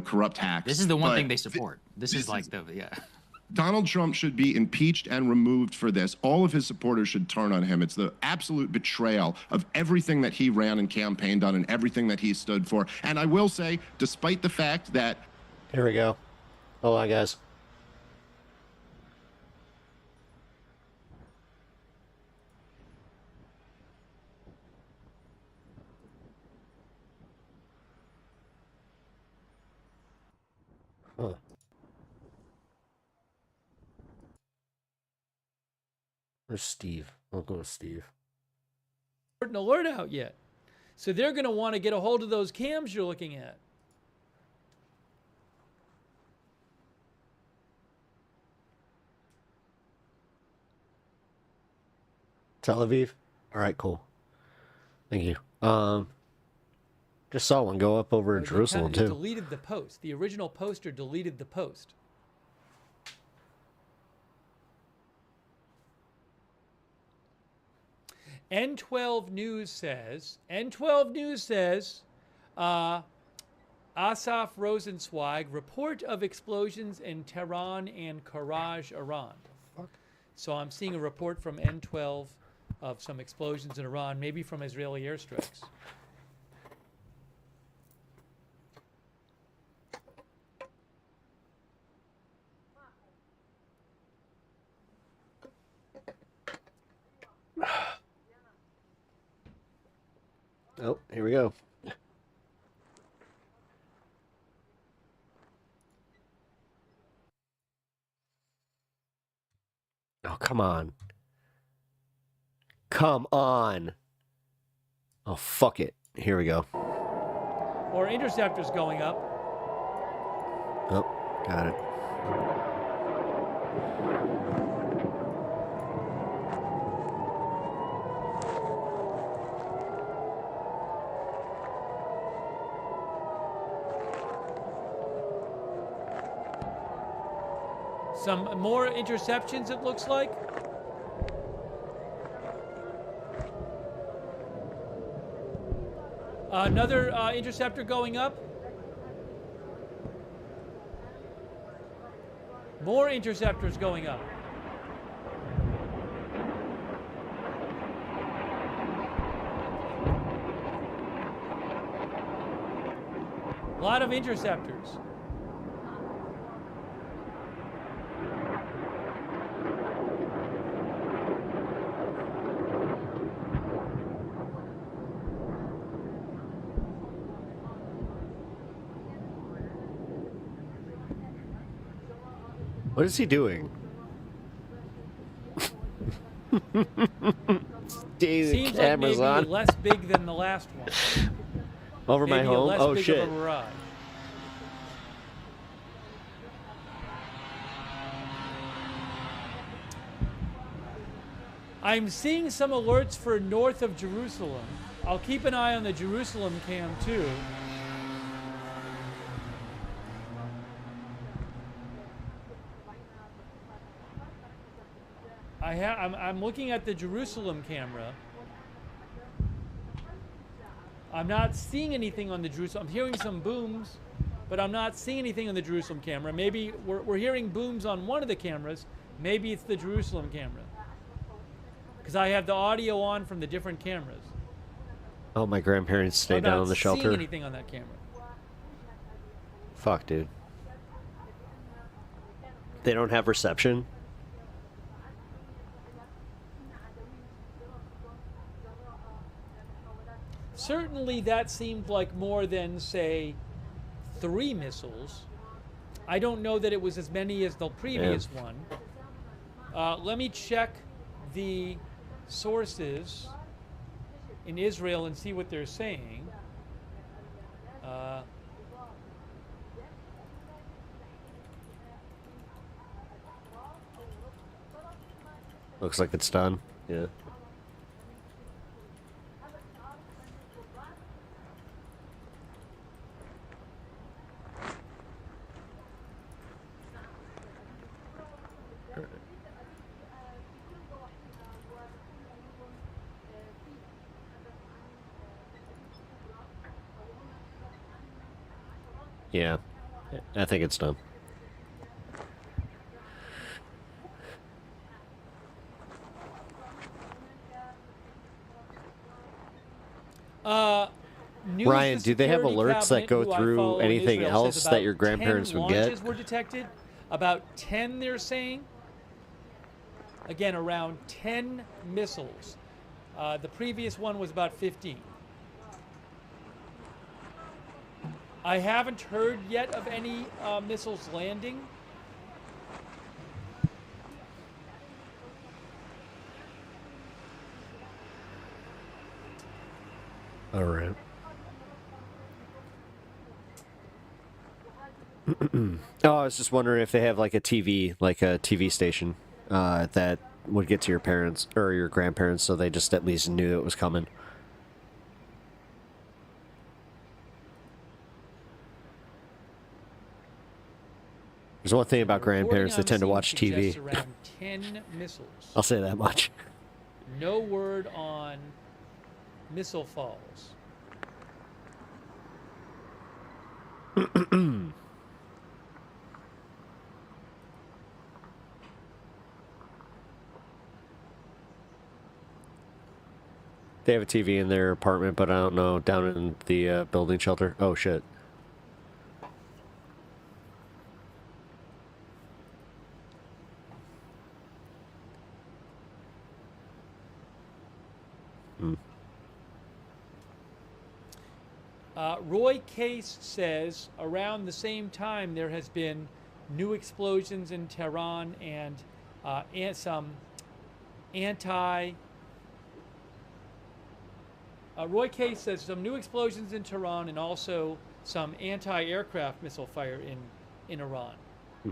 S16: corrupt hacks.
S13: This is the one thing they support. This is like the
S16: Donald Trump should be impeached and removed for this. All of his supporters should turn on him. It's the absolute betrayal of everything that he ran and campaigned on and everything that he stood for. And I will say, despite the fact that...
S4: Here we go. Hold on, guys. Huh. Where's Steve? I'll go with Steve.
S1: An alert out yet. So they're going to want to get a hold of those cams you're looking at.
S4: Tel Aviv? All right, cool. Thank you. Just saw one go up over in Jerusalem, too.
S1: Deleted the post. The original poster deleted the post. N12 News says, Asaf Rosenzweig, report of explosions in Tehran and Karaj, Iran. So I'm seeing a report from N12 of some explosions in Iran, maybe from Israeli airstrikes.
S4: Oh, here we go. Oh, come on. Come on. Oh, fuck it. Here we go.
S1: Or interceptors going up.
S4: Oh, got it.
S1: Some more interceptions, it looks like. Another interceptor going up. More interceptors going up. A lot of interceptors.
S4: What is he doing?
S1: Seems like maybe less big than the last one.
S4: Over
S1: maybe
S4: my home?
S1: Less
S4: Oh,
S1: big
S4: shit.
S1: Of a barrage. I'm seeing some alerts for north of Jerusalem. I'll keep an eye on the Jerusalem cam too. I'm looking at the Jerusalem camera. I'm not seeing anything on the Jerusalem. I'm hearing some booms, but I'm not seeing anything on the Jerusalem camera. Maybe we're hearing booms on one of the cameras. Maybe it's the Jerusalem camera. Because I have the audio on from the different cameras.
S4: Oh, my grandparents stayed down on the shelter.
S1: I'm not seeing anything on that camera.
S4: Fuck, dude. They don't have reception?
S1: Certainly that seemed like more than, say, 3 missiles. I don't know that it was as many as the previous one. Let me check the sources in Israel and see what they're saying.
S4: Looks like it's done. Yeah. Yeah, I think it's done. Ryan, do they have alerts that go through anything else that your grandparents would get?
S1: Launches were detected. About 10, they're saying. Again, around 10 missiles. The previous one was about 15. I haven't heard yet of any missiles landing.
S4: All right. Oh, I was just wondering if they have like a TV station that would get to your parents or your grandparents, so they just at least knew it was coming. There's one thing about grandparents, they tend to watch TV.
S1: Around 10 missiles.
S4: I'll say that much.
S1: No word on missile falls.
S4: They have a TV in their apartment, but I don't know, down in the building shelter. Oh, shit.
S1: Roy Case says around the same time there has been new explosions in Tehran and some anti... Roy Case says some new explosions in Tehran and also some anti-aircraft missile fire in Iran.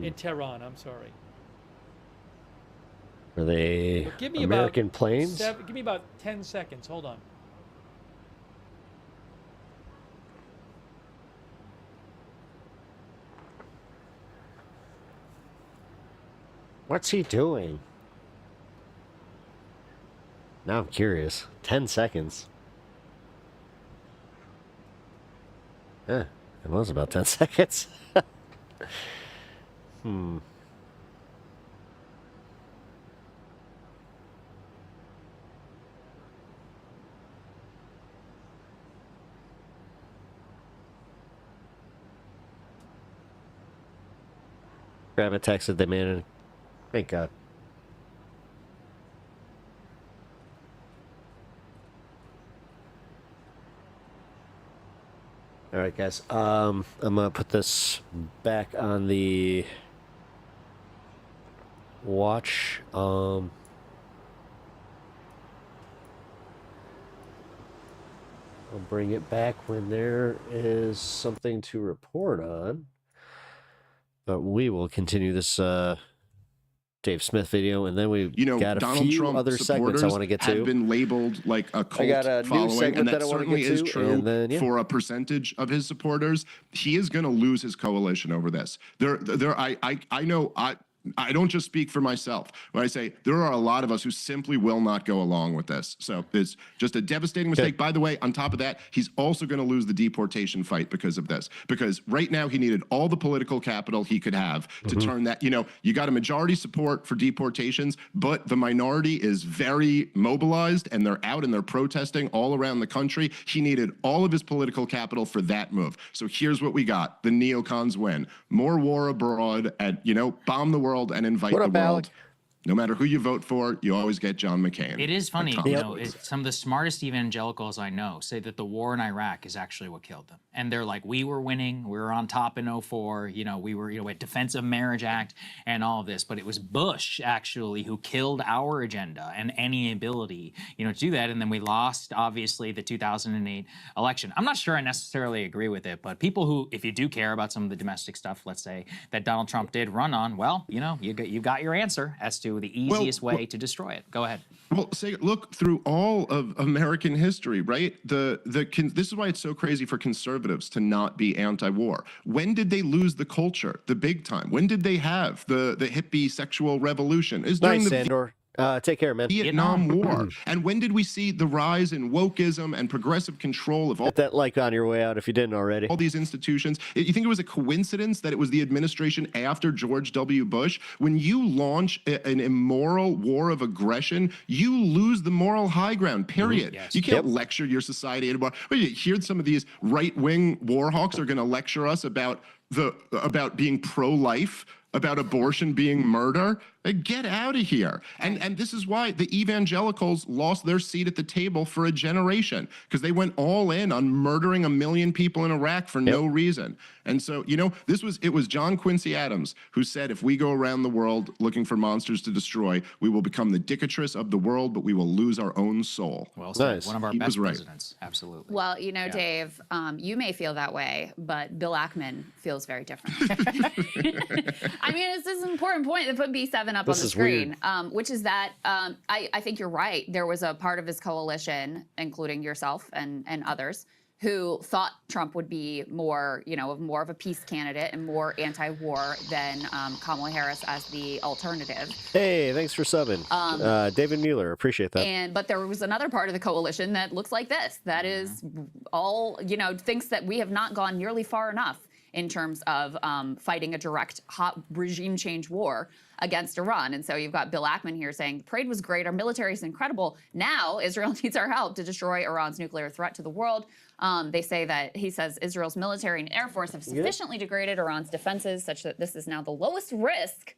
S1: In Tehran, I'm sorry.
S4: Are they American planes?
S1: Give me about 10 seconds. Hold on.
S4: What's he doing? Now I'm curious. 10 seconds. Yeah, it was about 10 seconds. Grab a text that they made. Thank God. All right, guys. I'm gonna put this back on the watch. I'll bring it back when there is something to report on. But we will continue this Dave Smith video, and then we got a
S16: Donald
S4: few
S16: Trump
S4: other segments I want to get to.
S16: Have been labeled like a cult
S4: I got a new
S16: following,
S4: segment
S16: and that
S4: I want to
S16: certainly
S4: get
S16: is
S4: to,
S16: true
S4: and then,
S16: for a percentage of his supporters. He is going to lose his coalition over this. I know I don't just speak for myself when I say there are a lot of us who simply will not go along with this. So it's just a devastating mistake. By the way, on top of that, he's also going to lose the deportation fight because of this. Because right now he needed all the political capital he could have to turn that, you got a majority support for deportations, but the minority is very mobilized and they're out and they're protesting all around the country. He needed all of his political capital for that move. So here's what we got. The neocons win. More war abroad and, bomb the world and invite the world.
S4: Alec?
S16: No matter who you vote for, you always get John McCain.
S13: It is funny, some of the smartest evangelicals I know say that the war in Iraq is actually what killed them. And they're like, we were winning, we were on top in 04, we were, at Defensive Marriage Act and all of this, but it was Bush actually who killed our agenda and any ability, to do that. And then we lost, obviously, the 2008 election. I'm not sure I necessarily agree with it, but people who, if you do care about some of the domestic stuff, let's say, that Donald Trump did run on, well, you got your answer as to the easiest way to destroy it. Go ahead.
S16: Well, look through all of American history, right? This is why it's so crazy for conservatives to not be anti-war. When did they lose the culture, the big time? When did they have the hippie sexual revolution? Is during
S4: Nice,
S16: the
S4: Sandor. Take care, man.
S16: Vietnam War. And when did we see the rise in wokeism and progressive control of all
S4: Hit that like on your way out if you didn't already.
S16: all these institutions? You think it was a coincidence that it was the administration after George W. Bush? When you launch an immoral war of aggression, you lose the moral high ground, period.
S13: Yes.
S16: You can't lecture your society anymore. Well, you hear some of these right-wing war hawks are going to lecture us about being pro-life, about abortion being murder. Get out of here. And this is why the evangelicals lost their seat at the table for a generation, because they went all in on murdering 1 million people in Iraq for no reason. And so, it was John Quincy Adams who said, if we go around the world looking for monsters to destroy, we will become the dictatrix of the world, but we will lose our own soul.
S13: Well said. One of our best presidents. Absolutely.
S9: Well, Dave, you may feel that way, but Bill Ackman feels very different. I mean, it's this important point that put B7 up on the screen, which is that I think you're right. There was a part of his coalition, including yourself and others, who thought Trump would be more of a peace candidate and more anti-war than Kamala Harris as the alternative.
S4: Hey, thanks for subbing. David Mueller, appreciate that.
S9: But there was another part of the coalition that looks like this. That is all, thinks that we have not gone nearly far enough in terms of fighting a direct hot regime change war against Iran. And so you've got Bill Ackman here saying, the parade was great, our military is incredible. Now Israel needs our help to destroy Iran's nuclear threat to the world. They say that, he says, Israel's military and air force have sufficiently degraded Iran's defenses such that this is now the lowest risk,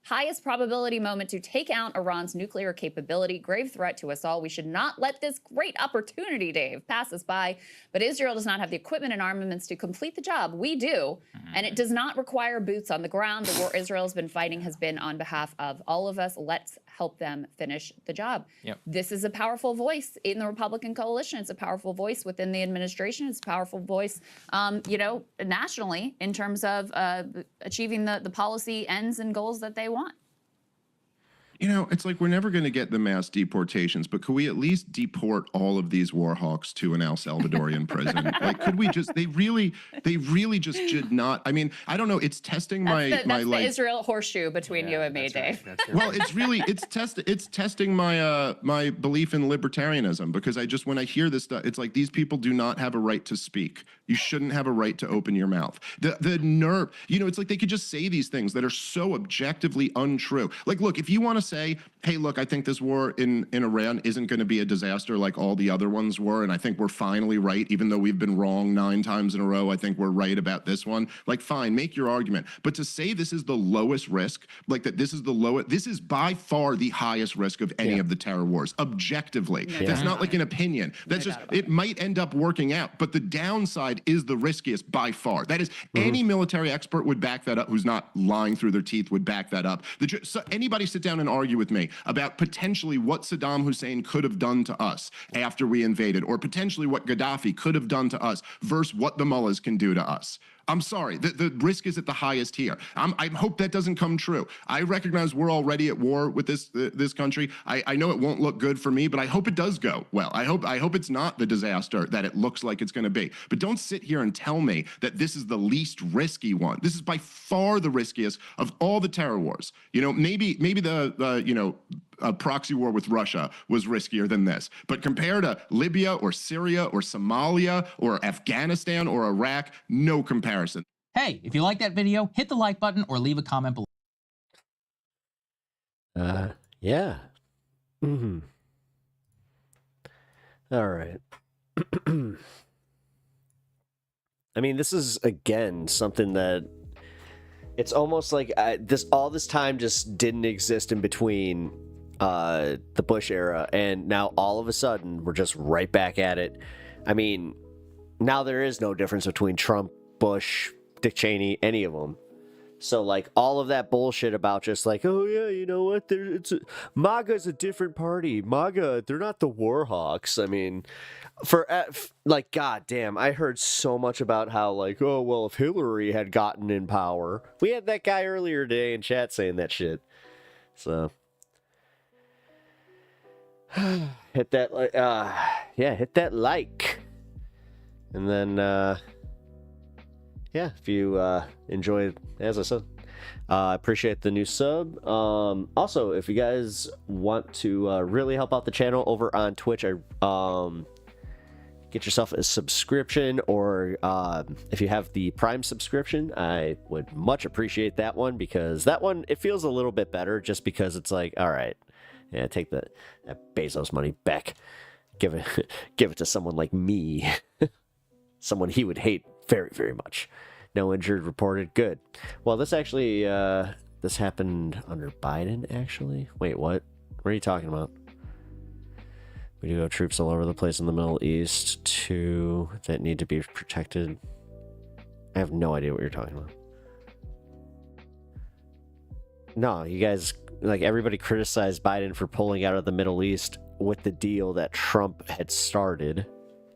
S9: highest probability moment to take out Iran's nuclear capability, grave threat to us all. We should not let this great opportunity, Dave, pass us by. But Israel does not have the equipment and armaments to complete the job. We do. And it does not require boots on the ground. The war Israel has been fighting has been on behalf of all of us. Let's help them finish the job.
S13: Yep.
S9: This is a powerful voice in the Republican coalition. It's a powerful voice within the administration. It's a powerful voice, nationally in terms of achieving the policy ends and goals that they want.
S16: It's like we're never going to get the mass deportations, but could we at least deport all of these war hawks to an El Salvadorian prison? Like, could we just? They really just should not. I mean, I don't know. It's testing
S9: That's the Israel horseshoe between you and me, Dave.
S16: Well, it's testing my belief in libertarianism, because when I hear this stuff, it's like these people do not have a right to speak. You shouldn't have a right to open your mouth. The nerve, it's like they could just say these things that are so objectively untrue. Like, look, if you want to say, hey, look, I think this war in Iran isn't going to be a disaster like all the other ones were, and I think we're finally right, even though we've been wrong 9 times in a row, I think we're right about this one. Like, fine, make your argument. But to say this is the lowest risk, like that this is by far the highest risk of any of the terror wars, objectively. That's not like an opinion. That's just, it might end up working out, but the downside is the riskiest by far. That is, any military expert would back that up, who's not lying through their teeth would back that up. So anybody sit down and argue with me about potentially what Saddam Hussein could have done to us after we invaded, or potentially what Gaddafi could have done to us versus what the mullahs can do to us. I'm sorry. The risk is at the highest here. I hope that doesn't come true. I recognize we're already at war with this country. I know it won't look good for me, but I hope it does go well. I hope it's not the disaster that it looks like it's going to be. But don't sit here and tell me that this is the least risky one. This is by far the riskiest of all the terror wars. You know, maybe the a proxy war with Russia was riskier than this. But compared to Libya or Syria or Somalia or Afghanistan or Iraq, no comparison.
S13: Hey, if you like that video, hit the like button or leave a comment below.
S4: Yeah. Mm-hmm. All right. I mean, this is, again, something that it's almost like all this time just didn't exist in between the Bush era, and now all of a sudden we're just right back at it. I mean, now there is no difference between Trump, Bush, Dick Cheney, any of them. So, like, all of that bullshit about just like, oh yeah, you know what, MAGA's a different party. MAGA, they're not the war hawks. I mean, like, goddamn, I heard so much about how, like, oh well, if Hillary had gotten in power. We had that guy earlier today in chat saying that shit. So hit that hit that like, and then if you enjoy, as I said, I appreciate the new sub. Also, if you guys want to really help out the channel over on Twitch, get yourself a subscription, or if you have the Prime subscription, I would much appreciate that one, because that one, it feels a little bit better, just because it's like, all right, yeah, take that Bezos money back, give it to someone like me, someone he would hate very, very much. No injured reported. Good. Well, this actually this happened under Biden, actually. Wait, what are you talking about? We do have troops all over the place in the Middle East too that need to be protected. I have no idea what you're talking about. No, you guys, like, everybody criticized Biden for pulling out of the Middle East with the deal that Trump had started.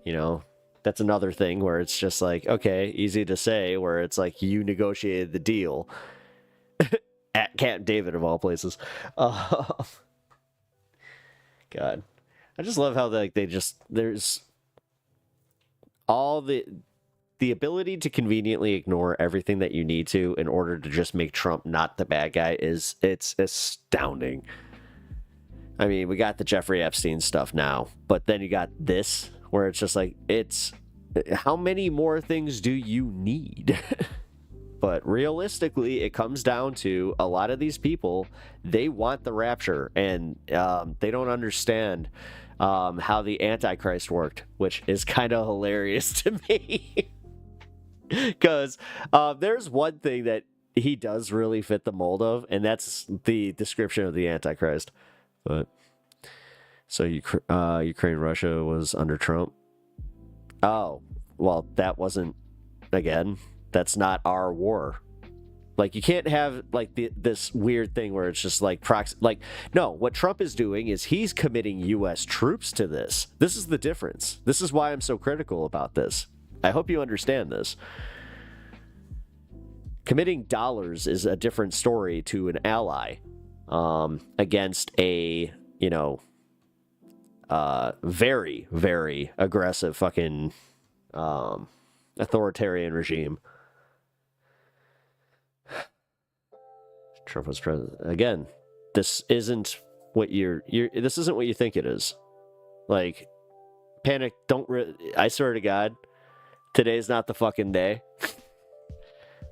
S4: You know, that's another thing where it's just like, okay, easy to say, where it's like you negotiated the deal at Camp David of all places. God, I just love how there's all the ability to conveniently ignore everything that you need to in order to just make Trump not the bad guy it's astounding. I mean, we got the Jeffrey Epstein stuff now, but then you got this, where it's just like, how many more things do you need? But realistically, it comes down to a lot of these people, they want the rapture, and they don't understand how the Antichrist worked, which is kind of hilarious to me. Because there's one thing that he does really fit the mold of, and that's the description of the Antichrist. But so Ukraine, Russia was under Trump. Oh, well, that wasn't, again, that's not our war. Like, you can't have like this weird thing where it's just like proxy. Like, no, what Trump is doing is he's committing U.S. troops to this. This is the difference. This is why I'm so critical about this. I hope you understand this. Committing dollars is a different story to an ally against a, very, very aggressive fucking authoritarian regime. Trump was president again. This isn't what this isn't what you think it is. Like, panic. I swear to God, today's not the fucking day.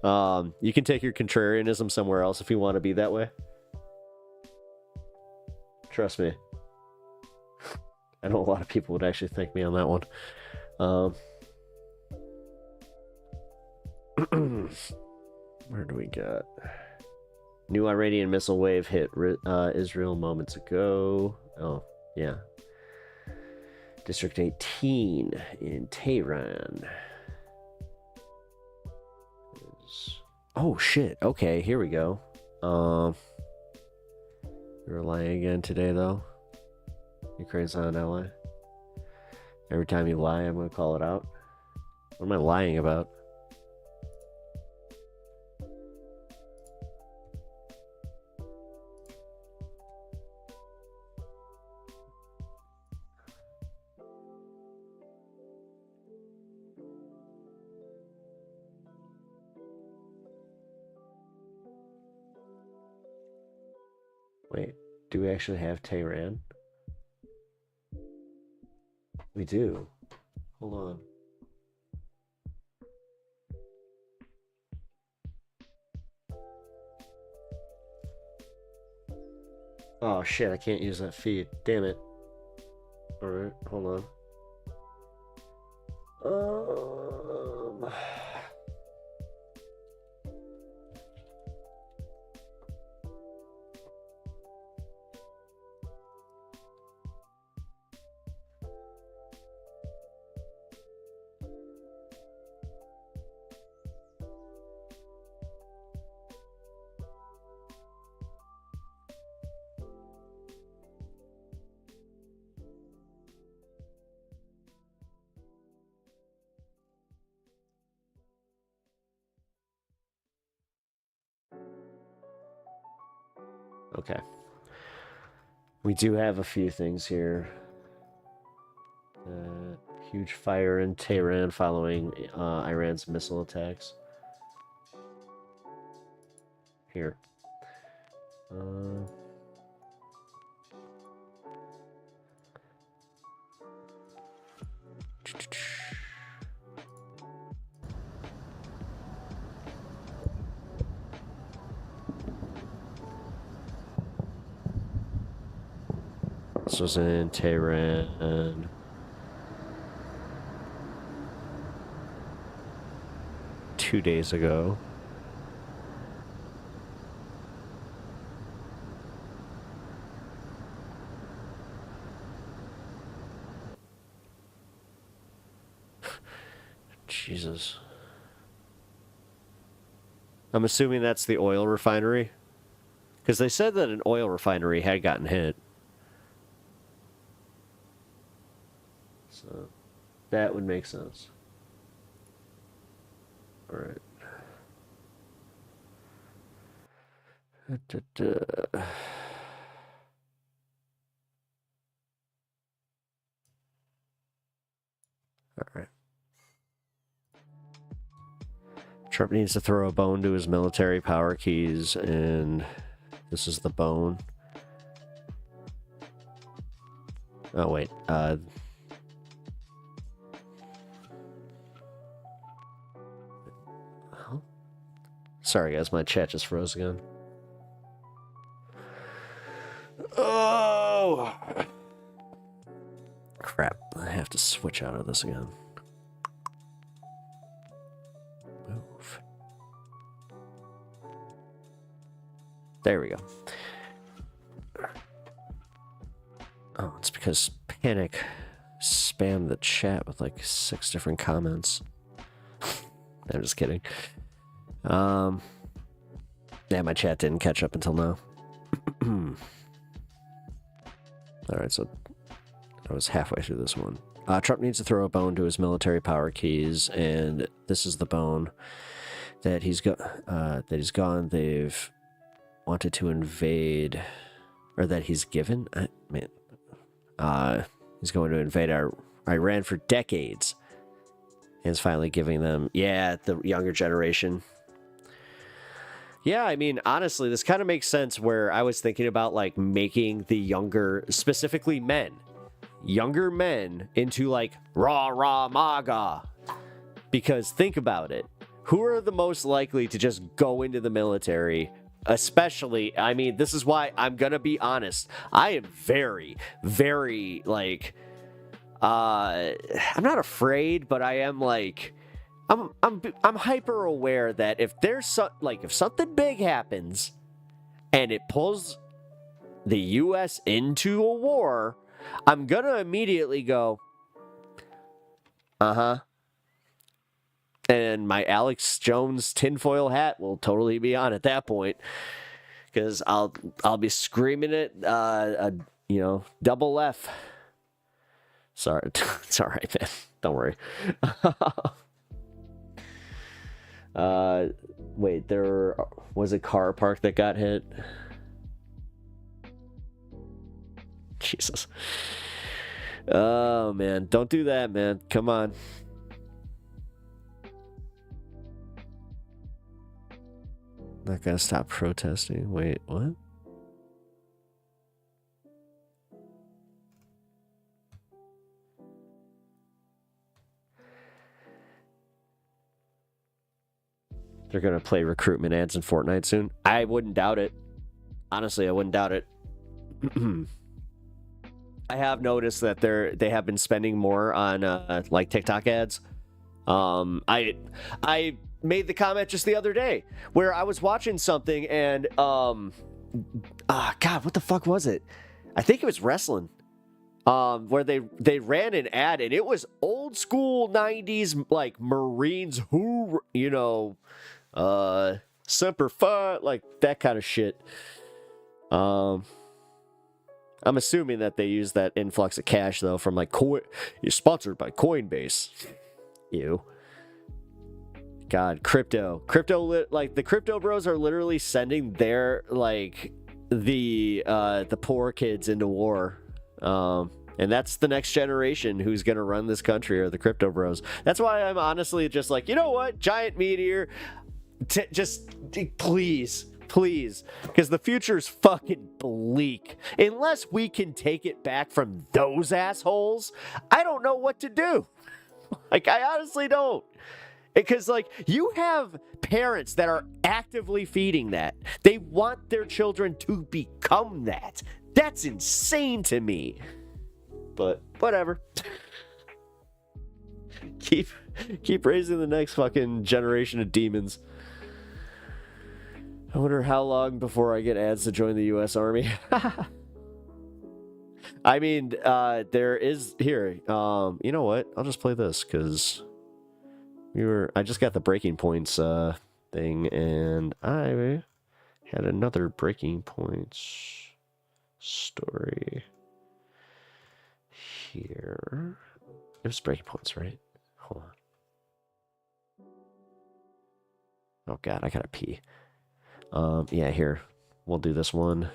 S4: You can take your contrarianism somewhere else if you want to be that way. Trust me. I know a lot of people would actually thank me on that one. Where do we got? New Iranian missile wave hit Israel moments ago. Oh, yeah. District 18 in Tehran. Oh, shit. Okay, here we go. You're lying again today, though. Ukraine's not an ally. Every time you lie, I'm going to call it out. What am I lying about? Wait, do we actually have Tehran? We do. Hold on. Oh shit, I can't use that feed. Damn it. Alright, hold on. Okay. We do have a few things here. Huge fire in Tehran following Iran's missile attacks. Here. This was in Tehran. Two days ago. Jesus. I'm assuming that's the oil refinery. Because they said that an oil refinery had gotten hit. So that would make sense. All right. All right. Trump needs to throw a bone to his military power keys, and this is the bone. Oh, wait. Sorry, guys. My chat just froze again. Oh! Crap. I have to switch out of this again. Move. There we go. Oh, it's because Panic spammed the chat with like 6 different comments. I'm just kidding. Yeah, my chat didn't catch up until now. Alright, so I was halfway through this one. Trump needs to throw a bone to his military power keys, and this is the bone that he's gone. They've wanted to invade, or that he's given. He's going to invade Iran for decades, and is finally giving them, the younger generation. Yeah, I mean, honestly, this kind of makes sense where I was thinking about, like, making the younger, specifically younger men into, like, rah, MAGA. Because think about it. Who are the most likely to just go into the military? Especially, I mean, this is why I'm going to be honest. I am very, very, like, I'm not afraid, but I am, like... I'm hyper aware that if there's if something big happens and it pulls the US into a war, I'm gonna immediately go, and my Alex Jones tinfoil hat will totally be on at that point, because I'll be screaming it, double F. Sorry, it's all right, man. Don't worry. Wait, there was a car park that got hit. Jesus. Oh, man. Don't do that, man. Come on. Not gonna stop protesting. Wait, what? They're going to play recruitment ads in Fortnite soon. I wouldn't doubt it. Honestly, I wouldn't doubt it. I have noticed that they have been spending more on like TikTok ads. I made the comment just the other day where I was watching something and God, what the fuck was it? I think it was wrestling. Where they ran an ad and it was old school 90s like Marines who, you know, Semper Fi, like that kind of shit. I'm assuming that they use that influx of cash though from like you're sponsored by Coinbase. Ew. God, crypto, like the crypto bros are literally sending their like the poor kids into war. And that's the next generation who's going to run this country are the crypto bros. That's why I'm honestly just like, you know what? Giant meteor, please, because the future's fucking bleak. Unless we can take it back from those assholes, I don't know what to do. Like, I honestly don't. Because, like, you have parents that are actively feeding that. They want their children to become that. That's insane to me. But whatever. keep raising the next fucking generation of demons. I wonder how long before I get ads to join the U.S. Army. I mean, there is here. You know what? I'll just play this because I just got the breaking points thing, and I had another breaking points story here. It was breaking points, right? Hold on. Oh God, I gotta pee. Yeah, here. We'll do this one.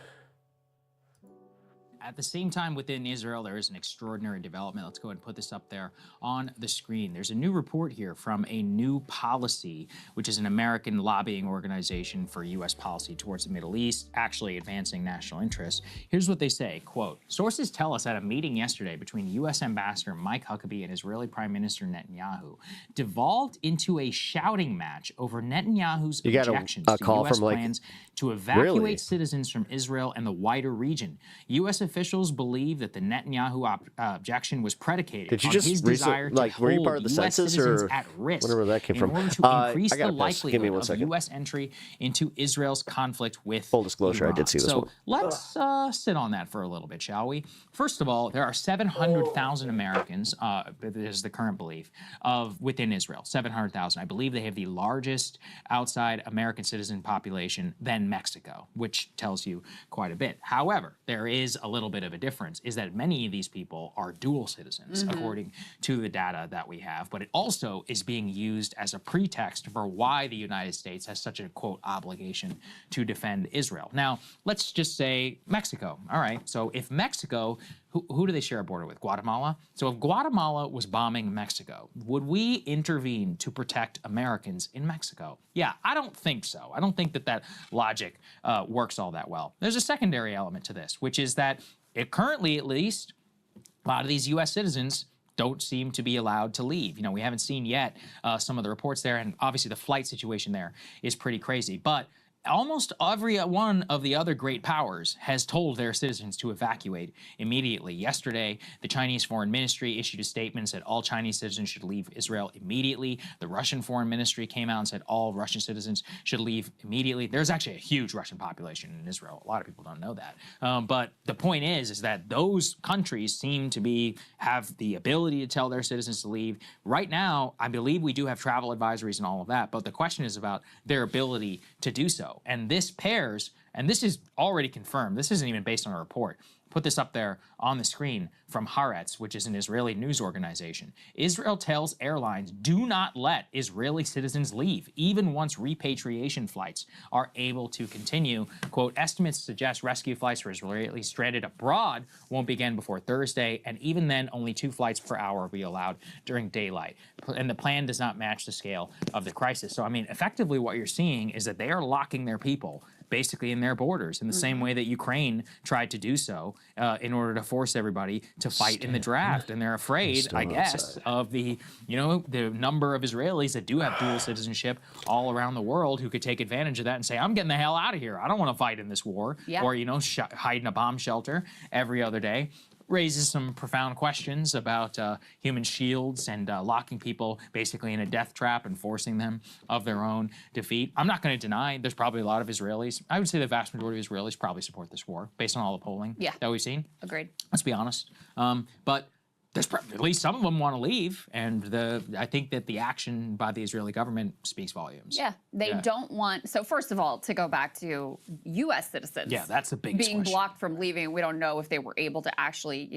S13: At the same time, within Israel, there is an extraordinary development. Let's go ahead and put this up there on the screen. There's a new report here from a New Policy, which is an American lobbying organization for U.S. policy towards the Middle East, actually advancing national interests. Here's what they say, quote, sources tell us at a meeting yesterday between U.S. Ambassador Mike Huckabee and Israeli Prime Minister Netanyahu devolved into a shouting match over Netanyahu's objections to U.S. plans to evacuate citizens from Israel and the wider region. U.S. officials believe that the Netanyahu objection was predicated on his desire to hold U.S. citizens at risk
S4: whenever that came
S13: in
S4: from.
S13: order to increase
S4: I gotta
S13: the
S4: piss. Give me
S13: likelihood
S4: one
S13: of U.S. entry into Israel's conflict with
S4: Full disclosure,
S13: Iran.
S4: I did see this
S13: so
S4: one.
S13: let's sit on that for a little bit, shall we? First of all, there are 700,000 Americans, is the current belief, within Israel. 700,000. I believe they have the largest outside American citizen population than Mexico, which tells you quite a bit. However, there is a little bit of a difference, is that many of these people are dual citizens, according to the data that we have, but it also is being used as a pretext for why the United States has such a, quote, obligation to defend Israel. Now, let's just say Mexico. All right, so if Mexico, who do they share a border with? Guatemala? So if Guatemala was bombing Mexico, would we intervene to protect Americans in Mexico? Yeah, I don't think so. I don't think that logic works all that well. There's a secondary element to this, which is that currently, at least, a lot of these U.S. citizens don't seem to be allowed to leave. You know, we haven't seen yet some of the reports there, and obviously the flight situation there is pretty crazy. But almost every one of the other great powers has told their citizens to evacuate immediately. Yesterday, the Chinese Foreign Ministry issued a statement that all Chinese citizens should leave Israel immediately. The Russian Foreign Ministry came out and said all Russian citizens should leave immediately. There's actually a huge Russian population in Israel. A lot of people don't know that. But the point is that those countries seem to have the ability to tell their citizens to leave. Right now, I believe we do have travel advisories and all of that, but the question is about their ability to do so. And this pairs, and this is already confirmed, this isn't even based on a report. Put this up there on the screen from Haaretz, which is an Israeli news organization. Israel tells airlines do not let Israeli citizens leave, even once repatriation flights are able to continue. Quote, estimates suggest rescue flights for Israelis stranded abroad won't begin before Thursday, and even then, only 2 flights per hour will be allowed during daylight. And the plan does not match the scale of the crisis. So, I mean, effectively what you're seeing is that they are locking their people basically in their borders, in the same way that Ukraine tried to do so in order to force everybody to fight in the draft. And they're afraid, I guess, of the number of Israelis that do have dual citizenship all around the world who could take advantage of that and say, I'm getting the hell out of here. I don't want to fight in this war. Or, hide in a bomb shelter every other day. Raises some profound questions about human shields and locking people basically in a death trap and forcing them of their own defeat. I'm not going to deny there's probably a lot of Israelis. I would say the vast majority of Israelis probably support this war based on all the polling that we've seen.
S9: Agreed.
S13: Let's be honest. But there's at least some of them want to leave, and I think that the action by the Israeli government speaks volumes.
S9: Yeah, they don't want. So first of all, to go back to U.S. citizens,
S13: that's the biggest
S9: being
S13: question.
S9: blocked from leaving. We don't know if they were able to actually,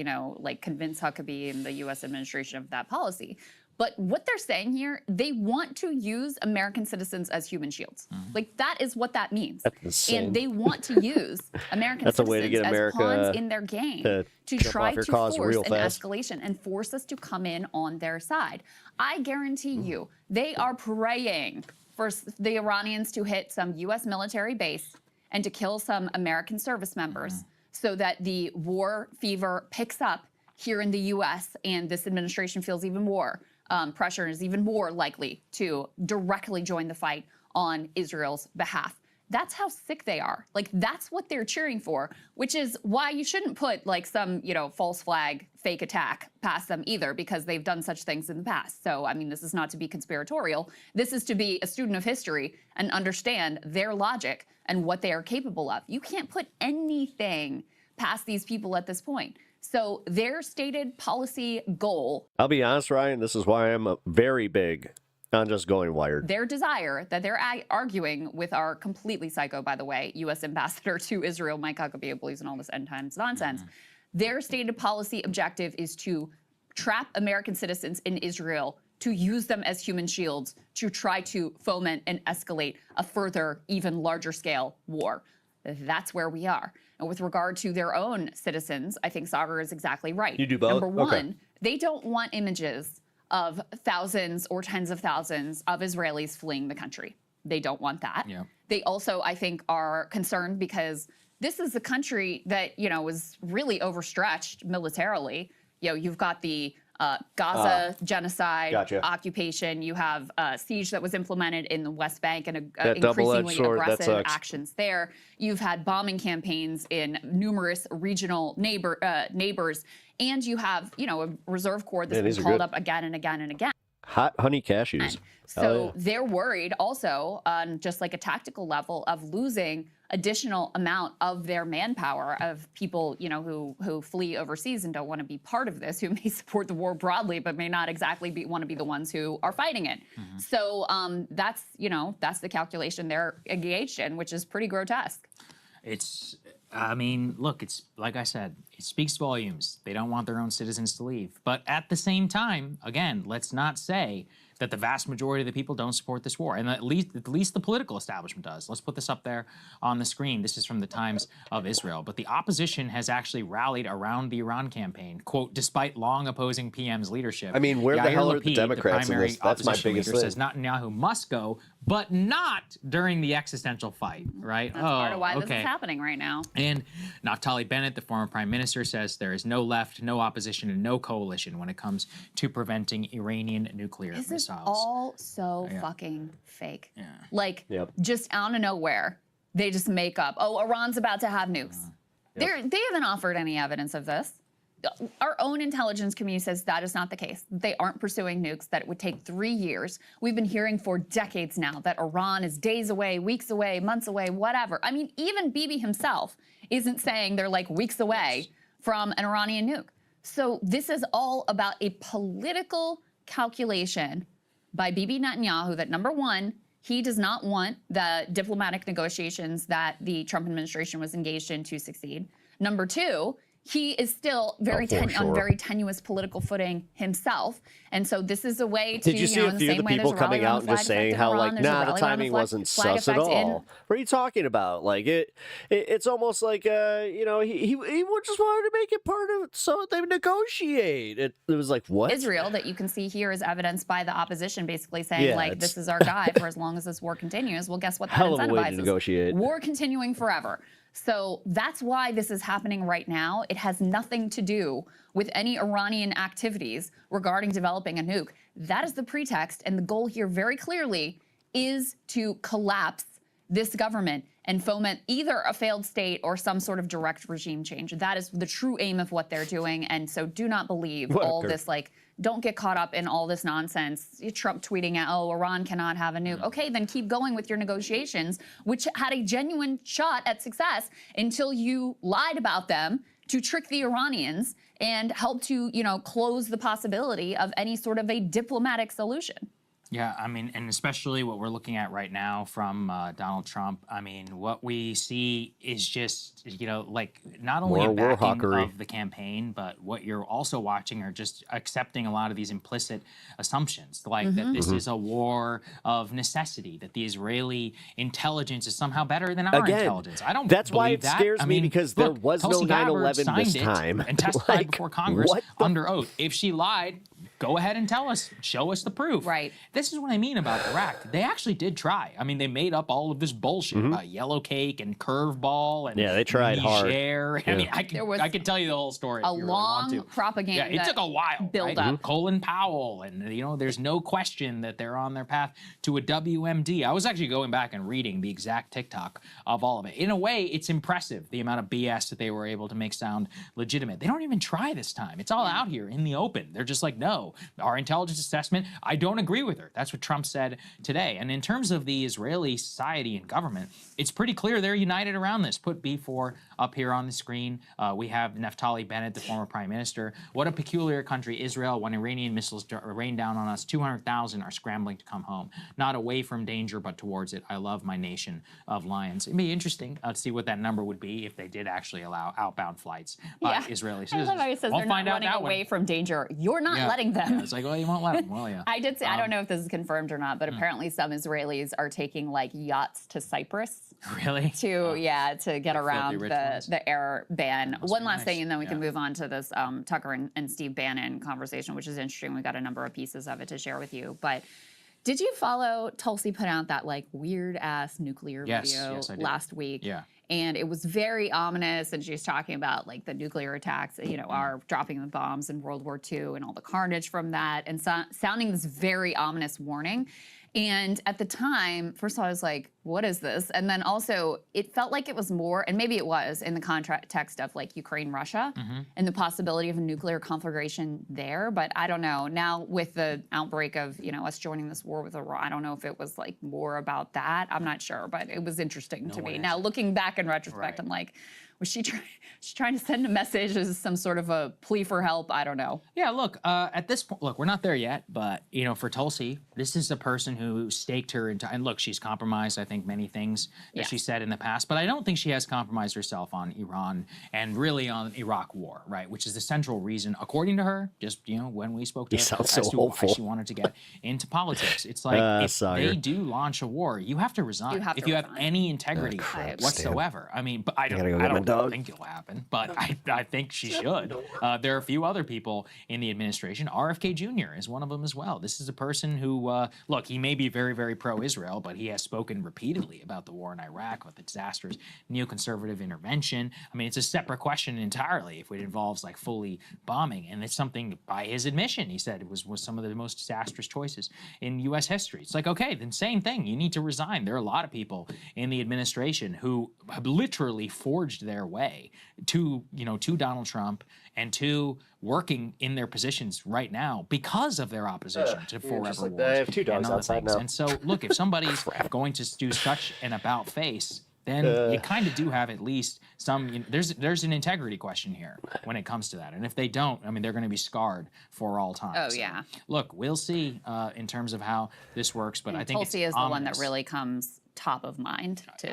S9: convince Huckabee and the U.S. administration of that policy. But what they're saying here, they want to use American citizens as human shields. Like, that is what that means.
S4: That's insane.
S9: And they want to use American
S4: That's a
S9: citizens
S4: way to get
S9: as
S4: America
S9: pawns in their game to
S4: jump
S9: try
S4: off your
S9: to
S4: cause
S9: force
S4: real
S9: an
S4: fast.
S9: escalation and force us to come in on their side. I guarantee you, they are praying for the Iranians to hit some U.S. military base and to kill some American service members so that the war fever picks up here in the U.S. and this administration feels even more pressure and is even more likely to directly join the fight on Israel's behalf. That's how sick they are. Like, that's what they're cheering for, which is why you shouldn't put like some, false flag, fake attack past them either, because they've done such things in the past. So, I mean, this is not to be conspiratorial. This is to be a student of history and understand their logic and what they are capable of. You can't put anything past these people at this point. So their stated policy goal,
S4: I'll be honest, Ryan, this is why I'm very big on just going wired.
S9: their desire that they're arguing with our completely psycho, by the way, U.S. ambassador to Israel, Mike Huckabee, who believes in all this end times nonsense. Their stated policy objective is to trap American citizens in Israel, to use them as human shields, to try to foment and escalate a further, even larger scale war. That's where we are. And with regard to their own citizens, I think Sagar is exactly right.
S4: You do both?
S9: Number one,
S4: Okay.
S9: they don't want images of thousands or tens of thousands of Israelis fleeing the country. They don't want that.
S13: Yeah.
S9: They also, I think, are concerned because this is a country that, was really overstretched militarily. You've got the Gaza genocide, occupation. You have a siege that was implemented in the West Bank and increasingly aggressive actions there. You've had bombing campaigns in numerous regional neighbors. And you have, a reserve corps that's been called up again and again and again.
S4: Hot honey cashews.
S9: So they're worried also on just like a tactical level of losing additional amount of their manpower of people, who flee overseas and don't want to be part of this, who may support the war broadly, but may not exactly want to be the ones who are fighting it. So that's the calculation they're engaged in, which is pretty grotesque.
S13: Look, it's like I said, it speaks volumes. They don't want their own citizens to leave. But at the same time, again, let's not say that the vast majority of the people don't support this war, and at least the political establishment does. Let's put this up there on the screen. This is from the Times of Israel. But the opposition has actually rallied around the Iran campaign, quote, despite long opposing PM's leadership.
S4: I mean, where the
S13: Yair
S4: hell are
S13: Lapid,
S4: the Democrats in this? That's my
S13: opposition
S4: biggest
S13: leader,
S4: thing.
S13: says Netanyahu must go, but not during the existential fight, right?
S9: That's part of why this is happening right now.
S13: And Naftali Bennett, the former prime minister, says there is no left, no opposition, and no coalition when it comes to preventing Iranian nuclear
S9: This
S13: missiles.
S9: is all so fucking fake. Like, just out of nowhere, they just make up, oh, Iran's about to have nukes. They haven't offered any evidence of this. Our own intelligence community says that is not the case. They aren't pursuing nukes, that it would take 3 years. We've been hearing for decades now that Iran is days away, weeks away, months away, whatever. I mean, even Bibi himself isn't saying they're like weeks away from an Iranian nuke. So this is all about a political calculation by Bibi Netanyahu that, number one, he does not want the diplomatic negotiations that the Trump administration was engaged in to succeed. Number two, he is still on very tenuous political footing himself. And so this is a way to,
S4: Did you see a few of the people coming out and just saying how, like, nah, the timing wasn't sus at all? What are you talking about? Like, it's almost like, you know, he just wanted to make it part of it so they would negotiate. It was like, what?
S9: Israel, that you can see here, is evidenced by the opposition basically saying, like, this is our guy for as long as this war continues. Well, guess what? That
S4: Hell of a way to
S9: incentivizes
S4: negotiate.
S9: war continuing forever. So that's why this is happening right now. It has nothing to do with any Iranian activities regarding developing a nuke. That is the pretext, and the goal here very clearly is to collapse this government and foment either a failed state or some sort of direct regime change. That is the true aim of what they're doing, and so do not believe all this, like, don't get caught up in all this nonsense. Trump tweeting out, oh, Iran cannot have a nuke. Okay, then keep going with your negotiations, which had a genuine shot at success until you lied about them to trick the Iranians and help to, you know, close the possibility of any sort of a diplomatic solution.
S13: Yeah, I mean, and especially what we're looking at right now from Donald Trump. I mean, what we see is just, you know, like not only a backing of the campaign, but what you're also watching are just accepting a lot of these implicit assumptions, like that this is a war of necessity, that the Israeli intelligence is somehow better than our intelligence. I don't.
S4: That's why it
S13: that.
S4: scares
S13: I
S4: me
S13: mean,
S4: because
S13: look,
S4: there was
S13: Tulsi
S4: no 9/11
S13: Gabbard
S4: this
S13: signed
S4: time
S13: and testified
S4: like,
S13: before Congress
S4: what
S13: under oath. If she lied, go ahead and tell us. Show us the proof.
S9: Right.
S13: This is what I mean about Iraq. They actually did try. I mean, they made up all of this bullshit about yellow cake and curveball and
S4: they tried hard.
S13: I mean, I could tell you the whole story.
S9: A
S13: if you really
S9: long
S13: want to.
S9: propaganda.
S13: Yeah, it took a while.
S9: Build up.
S13: Colin Powell, and you know, there's no question that they're on their path to a WMD. I was actually going back and reading the exact TikTok of all of it. In a way, it's impressive the amount of BS that they were able to make sound legitimate. They don't even try this time. It's all out here in the open. They're just like, no, our intelligence assessment, I don't agree with her. That's what Trump said today. And in terms of the Israeli society and government, it's pretty clear they're united around this. Put B4 up here on the screen. We have Naftali Bennett, the former prime minister. What a peculiar country, Israel. When Iranian missiles rain down on us, 200,000 are scrambling to come home. Not away from danger, but towards it. I love my nation of lions. It'd be interesting to see what that number would be if they did actually allow outbound flights by Israeli citizens.
S9: I love how he says they're not running away from danger. You're not letting them.
S13: Yeah, it's like, well, you won't let them, will you?
S9: I did say, I don't know if this is confirmed or not, but apparently some Israelis are taking like yachts to Cyprus.
S13: Really?
S9: To get around the air ban. One last
S13: nice.
S9: thing, and then we can move on to this Tucker and Steve Bannon conversation, which is interesting. We got a number of pieces of it to share with you. But did you follow Tulsi put out that like weird ass nuclear video last week?
S13: Yeah.
S9: And it was very ominous, and she was talking about like the nuclear attacks, you know, are dropping the bombs in World War II and all the carnage from that, and sounding this very ominous warning. And at the time, first of all, I was like, what is this? And then also, it felt like it was more, and maybe it was in the context of like Ukraine, Russia, and the possibility of a nuclear conflagration there. But I don't know. Now with the outbreak of, you know, us joining this war with Iran, I don't know if it was like more about that. I'm not sure, but it was interesting to me. Now looking back in retrospect, I'm like, was she trying to send a message as some sort of a plea for help? I don't know.
S13: Yeah, look, at this point, look, we're not there yet, but, you know, for Tulsi, this is a person who staked her into, and look, she's compromised, I think, many things that she said in the past, but I don't think she has compromised herself on Iran and really on Iraq war, right, which is the central reason, according to her, just, you know, when we spoke to her, as to why she wanted to get into politics. It's like, if they do launch a war, you have to resign. If you have any integrity whatsoever. I mean, but I don't think it'll happen, but I think she should. There are a few other people in the administration. RFK Jr. is one of them as well. This is a person who, look, he may be very, very pro-Israel, but he has spoken repeatedly about the war in Iraq, with the disastrous neoconservative intervention. I mean, it's a separate question entirely if it involves like fully bombing, and it's something by his admission, he said it was some of the most disastrous choices in U.S. history. It's like, okay, then same thing. You need to resign. There are a lot of people in the administration who have literally forged their way to Donald Trump and to working in their positions right now because of their opposition to forever wars.
S4: I have two dogs outside now.
S13: And so, look, if somebody's going to do such an about face, then you kind of do have at least some. You know, there's an integrity question here when it comes to that, and if they don't, I mean, they're going to be scarred for all time.
S9: Oh yeah.
S13: Look, we'll see in terms of how this works, but I think
S9: Tulsi is the one that really comes top of mind to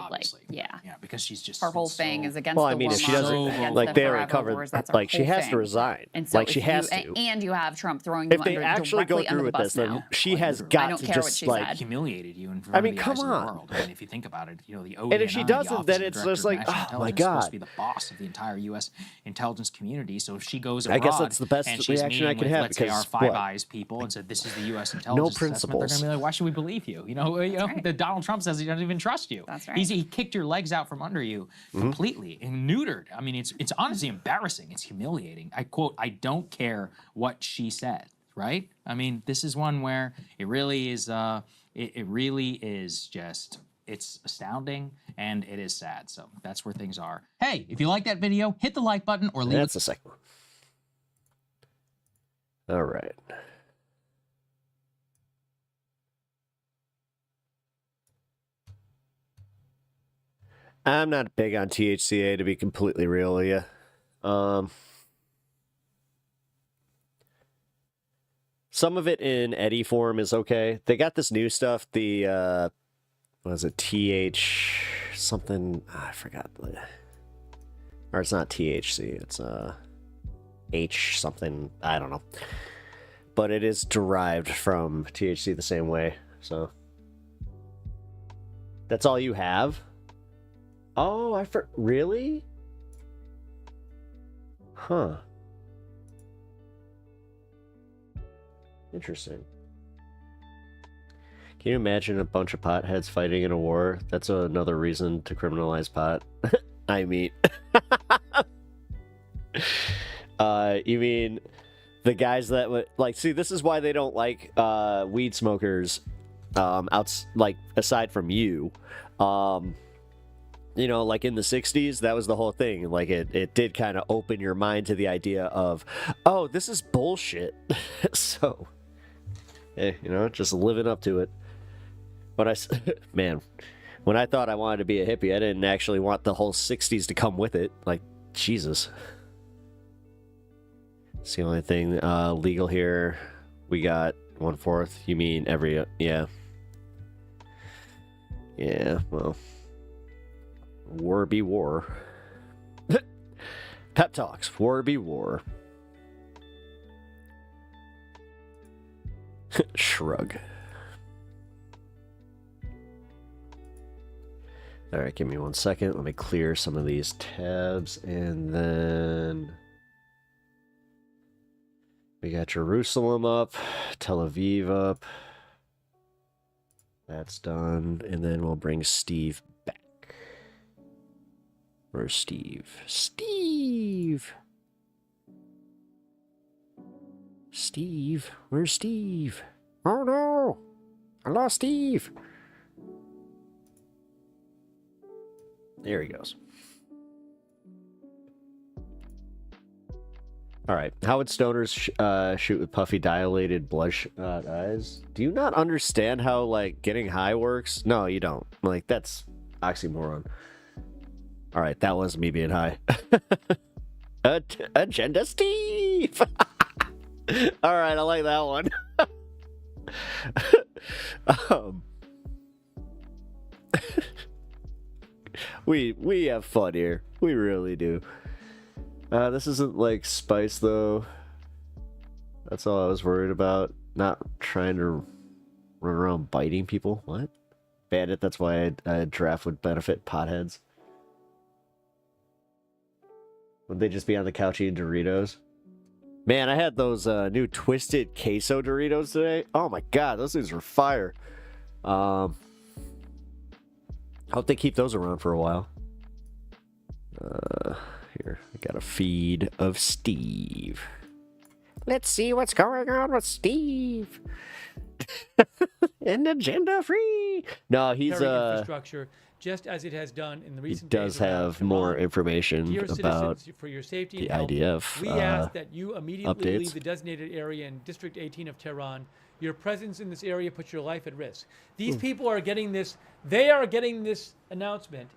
S13: yeah, because she's just
S9: her whole thing is against
S4: Well, I
S9: the
S4: mean,
S9: war
S4: if she
S9: mongers,
S4: doesn't,
S9: against
S4: like,
S9: the
S4: they already
S9: forever
S4: covered,
S9: wars. That's her
S4: like, she
S9: whole
S4: has to
S9: thing.
S4: resign.
S9: And so
S4: Like, she
S9: if
S4: has
S9: you,
S4: to.
S9: and you have Trump throwing
S4: If
S9: you
S4: they
S9: under,
S4: actually go
S9: directly
S4: through
S9: under
S4: with
S9: the bus
S4: this, then
S9: now.
S4: she has
S9: I
S4: got
S9: don't
S4: to
S9: care what
S4: just,
S9: she
S4: like,
S9: said.
S13: humiliated you in front
S4: I
S13: of
S4: mean,
S13: the
S4: come
S13: eyes of
S4: on.
S13: the world. I mean, if you think about it, you know, the ODNI,
S4: And if she doesn't, then it's just like, oh my
S13: is supposed
S4: God.
S13: to be the boss of the entire U.S. intelligence community. So if she goes
S4: I
S13: abroad
S4: guess that's the best
S13: and she's
S4: reaction I
S13: meeting
S4: could
S13: with,
S4: have,
S13: let's say, our
S4: because
S13: Five
S4: what?
S13: Eyes people and said, this is the U.S. intelligence assessment, they're going to be like, why should we believe you? You know, that Donald Trump says he doesn't even trust you.
S9: That's right.
S13: He kicked your legs out from under you completely and neutered. I mean, it's honestly embarrassing. It's humiliating. I quote, I don't care what she said, right? I mean, this is one where it really is, it really is just, it's astounding and it is sad. So that's where things are. Hey, if you like that video, hit the like button or leave
S4: That's the second one. All right. I'm not big on THCA, to be completely real with you. Some of it in Eddie form is okay. They got this new stuff, the, what is it, TH something, I forgot. Or it's not THC, it's H something, I don't know. But it is derived from THC the same way, so. That's all you have? Oh, really? Huh. Interesting. Can you imagine a bunch of potheads fighting in a war? That's another reason to criminalize pot. I mean... you mean the guys that would... Like, see, this is why they don't like weed smokers, like, aside from you. You know, like in the 60s, that was the whole thing. Like, it did kind of open your mind to the idea of, oh, this is bullshit. So, hey, you know, just living up to it. But man, when I thought I wanted to be a hippie, I didn't actually want the whole 60s to come with it. Like, Jesus. It's the only thing legal here. We got 1/4. You mean every, yeah. Yeah, well. War be war. Pep talks. War be war. Shrug. Alright, give me 1 second. Let me clear some of these tabs. And then... we got Jerusalem up. Tel Aviv up. That's done. And then we'll bring Steve back. Where's Steve? Steve! Steve? Where's Steve? Oh no! I lost Steve! There he goes. Alright, how would stoners shoot with puffy, dilated, bloodshot eyes? Do you not understand how, like, getting high works? No, you don't. Like, that's oxymoron. Alright, that was me being high. Agenda Steve! Alright, I like that one. We have fun here. We really do. This isn't like Spice, though. That's all I was worried about. Not trying to run around biting people. What? Bandit, that's why a draft would benefit potheads. Would they just be on the couch eating Doritos? Man, I had those new Twisted Queso Doritos today. Oh my god, those things were fire. Hope they keep those around for a while. Here, I got a feed of Steve. Let's see what's going on with Steve. And agenda free. No, he's
S1: infrastructure, just as it has done in the recent
S4: days. He does have more information
S1: Dear
S4: about
S1: citizens, for your safety
S4: the
S1: and health,
S4: IDF
S1: we ask that you immediately
S4: updates.
S1: leave the designated area in District 18 of Tehran. Your presence in this area puts your life at risk. These people are getting this. They are getting this announcement.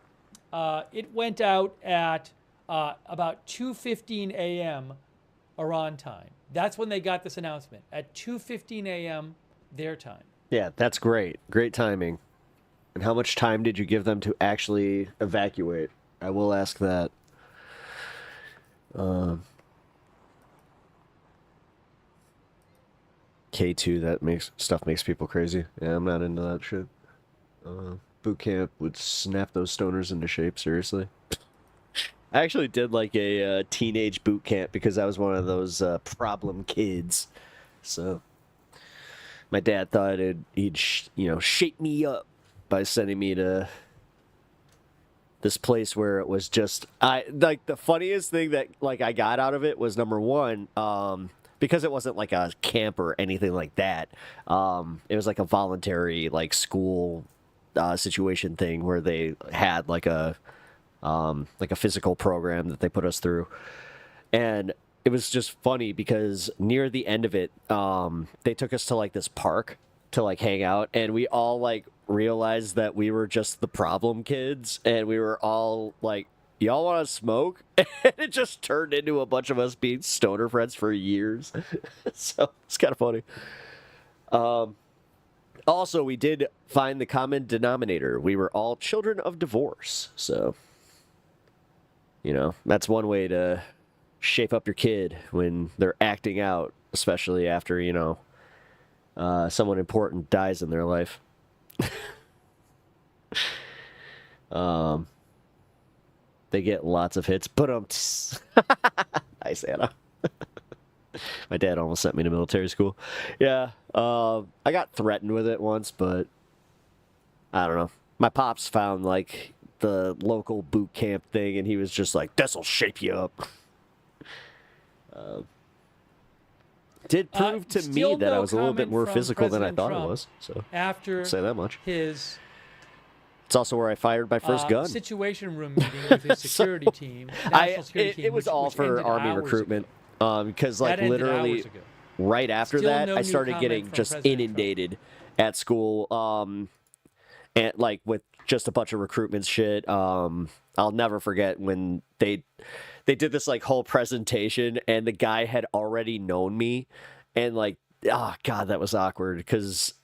S1: It went out at about 2:15 a.m. Iran time. That's when they got this announcement, at 2:15 a.m. their time.
S4: Yeah, that's great. Great timing. And how much time did you give them to actually evacuate? I will ask that. K2, that makes people crazy. Yeah, I'm not into that shit. Boot camp would snap those stoners into shape, seriously. I actually did like a teenage boot camp because I was one of those problem kids. So my dad thought he'd shape me up by sending me to this place where it was just the funniest thing that I got out of it was, number one, because it wasn't like a camp or anything like that. It was like a voluntary school situation thing where they had like a physical program that they put us through, and it was just funny because near the end of it, they took us to this park to hang out, and we all realized that we were just the problem kids, and we were all like, y'all want to smoke? And it just turned into a bunch of us being stoner friends for years. So it's kind of funny. Also, we did find the common denominator. We were all children of divorce. So, that's one way to shape up your kid when they're acting out, especially after, someone important dies in their life. They get lots of hits, but nice, Anna. My dad almost sent me to military school. Yeah, I got threatened with it once, but I don't know. My pops found the local boot camp thing, and he was just like, "This'll shape you up." Did prove to me that I was a little bit more physical than I thought I was. So
S1: after
S4: say that much.
S1: His
S4: It's also where I fired my first gun.
S1: Situation room meeting with his security team. National security team,
S4: it was all for Army recruitment. Because literally right after that, I started getting just inundated at school. And with just a bunch of recruitment shit. I'll never forget when they did this whole presentation, and the guy had already known me, and oh god, that was awkward because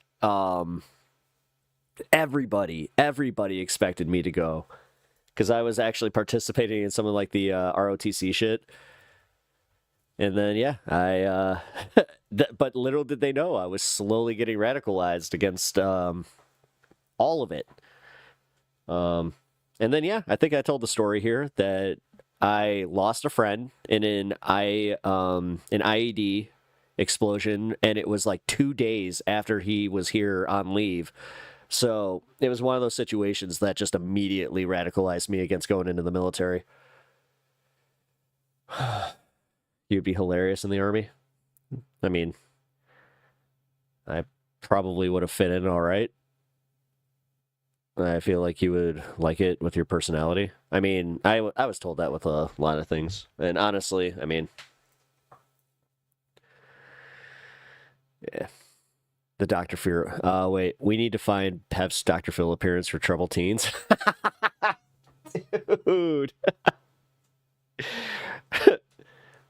S4: everybody expected me to go because I was actually participating in some of the ROTC shit. And then yeah, I but little did they know I was slowly getting radicalized against all of it. And then yeah, I think I told the story here that I lost a friend in an IED explosion, and it was 2 days after he was here on leave. So it was one of those situations that just immediately radicalized me against going into the military. You'd be hilarious in the Army. I mean, I probably would have fit in all right. I feel like you would like it with your personality. I mean, I was told that with a lot of things. And honestly, I mean, yeah. The Dr. Phil. Wait, we need to find Pep's Dr. Phil appearance for Troubled Teens. Dude.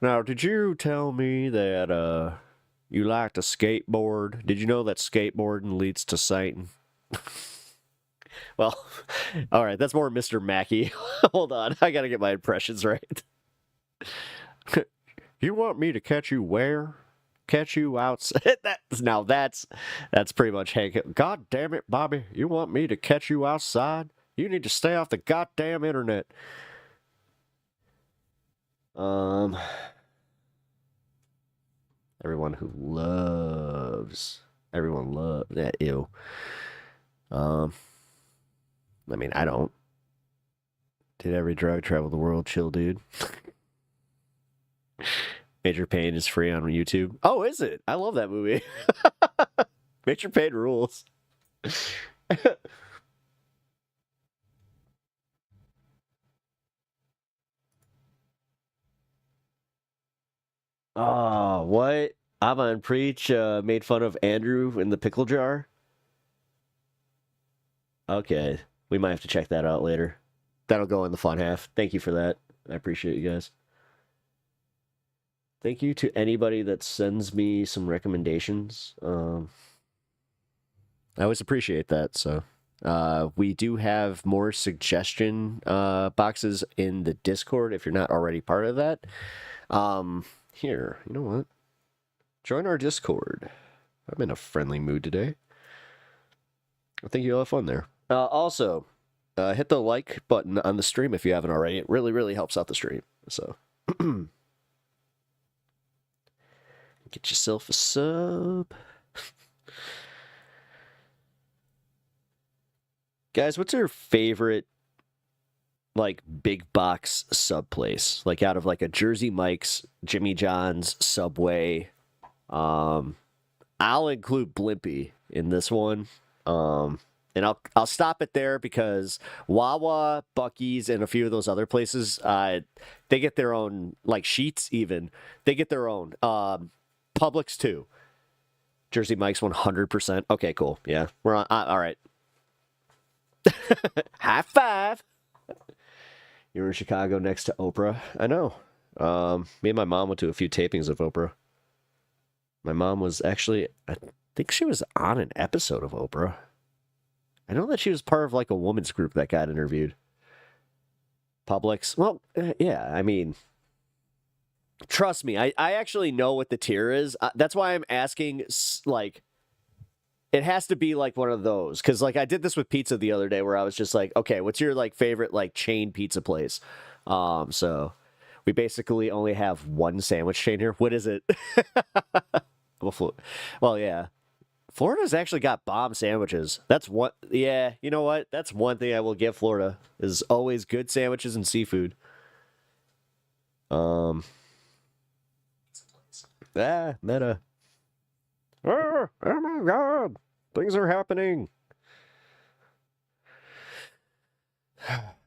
S4: Now, did you tell me that you like to skateboard? Did you know that skateboarding leads to Satan? Well, all right, that's more Mr. Mackey. Hold on, I gotta get my impressions right. You want me to catch you where? Catch you outside? That's pretty much Hank. God damn it, Bobby! You want me to catch you outside? You need to stay off the goddamn internet. Everyone loves that. Ew. I mean, I don't. Did every drug travel the world? Chill, dude. Major Payne is free on YouTube. Oh, is it? I love that movie. Major Payne rules. Oh, what? I'm on Preach made fun of Andrew in the pickle jar. Okay, we might have to check that out later. That'll go in the fun half. Thank you for that. I appreciate you guys. Thank you to anybody that sends me some recommendations. I always appreciate that, so We do have more suggestion boxes in the Discord if you're not already part of that. Here, you know what? Join our Discord. I'm in a friendly mood today. I think you'll have fun there. Also, hit the like button on the stream if you haven't already. It really, really helps out the stream. So, get yourself a sub. Guys, what's your favorite, like, big box sub place? Like, out of, like, a Jersey Mike's, Jimmy John's, Subway. I'll include Blimpie in this one. And I'll stop it there because Wawa, Buc-ee's, and a few of those other places, they get their own, like, sheets even. They get their own. Publix, too. Jersey Mike's 100%. Okay, cool. Yeah, we're on. All right. High five. You're in Chicago next to Oprah. I know. Me and my mom went to a few tapings of Oprah. My mom was actually, I think she was on an episode of Oprah. I know that she was part of like a woman's group that got interviewed. Publix. Well, yeah, I mean, trust me, I actually know what the tier is. That's why I'm asking, like, it has to be like one of those. Because, like, I did this with pizza the other day where I was just like, okay, what's your, like, favorite, like, chain pizza place? So we basically only have one sandwich chain here. What is it? Well, yeah. Florida's actually got bomb sandwiches. That's one. Yeah, you know what? That's one thing I will give Florida is always good sandwiches and seafood. Meta. Oh my God. Things are happening.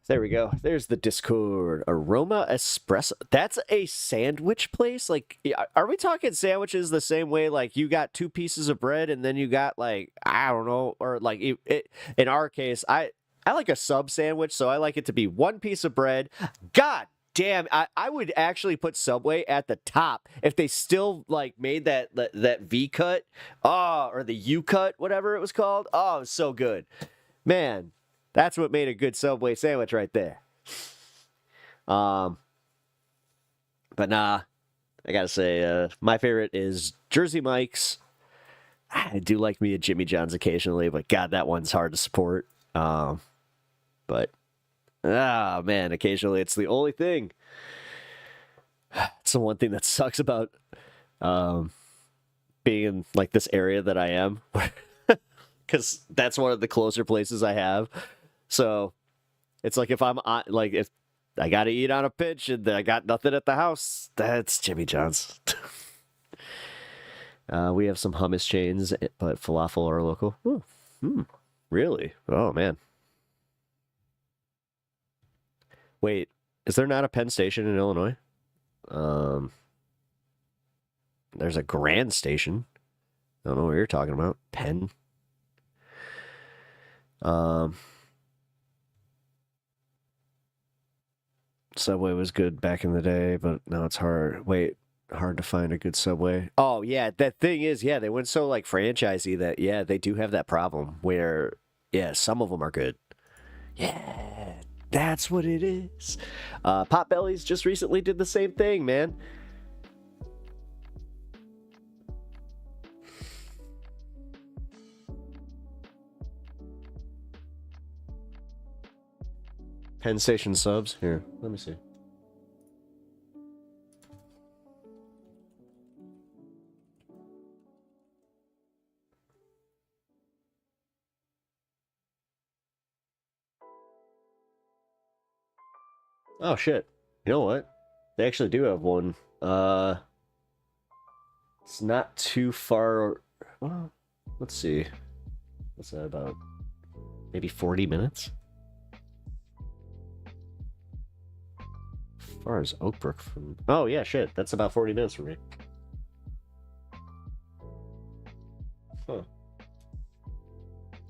S4: There we go. There's the Discord. Aroma Espresso. That's a sandwich place? Like, are we talking sandwiches the same way? Like, you got 2 pieces of bread and then you got, like, I don't know. Or, like, in our case, I like a sub sandwich, so I like it to be 1 piece of bread. God damn, I would actually put Subway at the top if they still, like, made that V cut. Oh, or the U cut, whatever it was called. Oh, it was so good. Man. That's what made a good Subway sandwich right there. But nah, I gotta say, my favorite is Jersey Mike's. I do like me a Jimmy John's occasionally, but God, that one's hard to support. Man, occasionally it's the only thing. It's the one thing that sucks about being in, like, this area that I am, because that's one of the closer places I have. So it's like if I'm on, like, if I got to eat on a pinch and I got nothing at the house, that's Jimmy John's. We have some hummus chains, but falafel are local. Really? Oh, man. Wait, is there not a Penn Station in Illinois? There's a Grand Station. I don't know what you're talking about. Penn. Subway was good back in the day, but now it's hard. Hard to find a good Subway. Oh, yeah, that thing is, yeah, they went so, like, franchisey that, yeah, they do have that problem where, yeah, some of them are good. Yeah, that's what it is. Potbelly's just recently did the same thing, man. Penn Station subs? Here, let me see. Oh, shit. You know what? They actually do have one. It's not too far. Well, let's see. What's that about? Maybe 40 minutes? As far as Oakbrook from... Oh, yeah, shit. That's about 40 minutes for me. Huh.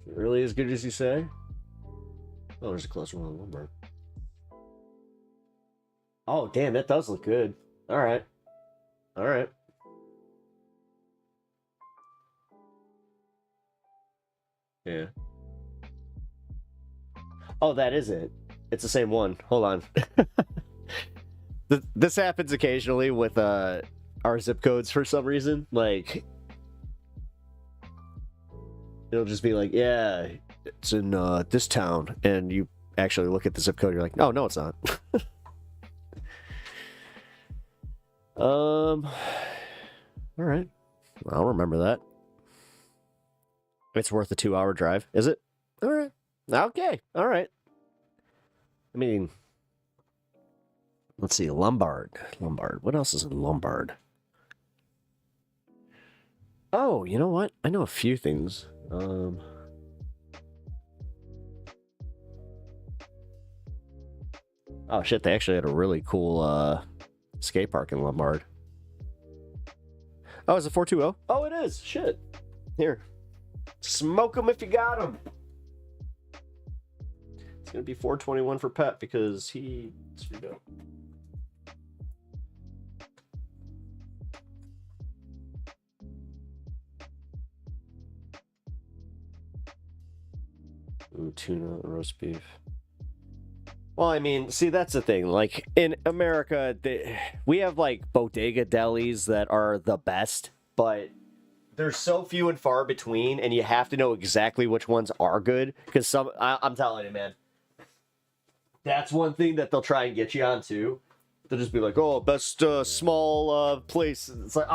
S4: Really as good as you say? Oh, there's a closer one in Wilbur. Oh, damn, that does look good. All right. All right. Yeah. Oh, that is it. It's the same one. Hold on. This happens occasionally with our zip codes for some reason. Like, it'll just be like, yeah, it's in this town, and you actually look at the zip code, you're like, no, it's not. All right. I'll remember that. It's worth a 2-hour drive, is it? All right. Okay. All right. I mean, let's see. Lombard. What else is in Lombard? Oh, you know what? I know a few things. Oh shit, they actually had a really cool skate park in Lombard. Oh, is it 420? Oh, it is. Shit. Here. Smoke them if you got them. It's going to be 421 for Pet because he screwed up. Ooh, tuna, roast beef. Well, I mean, see, that's the thing. Like, in America, we have, like, bodega delis that are the best, but they're so few and far between, and you have to know exactly which ones are good, because I'm telling you, man, that's one thing that they'll try and get you on, too. They'll just be like, oh, best small place. It's like,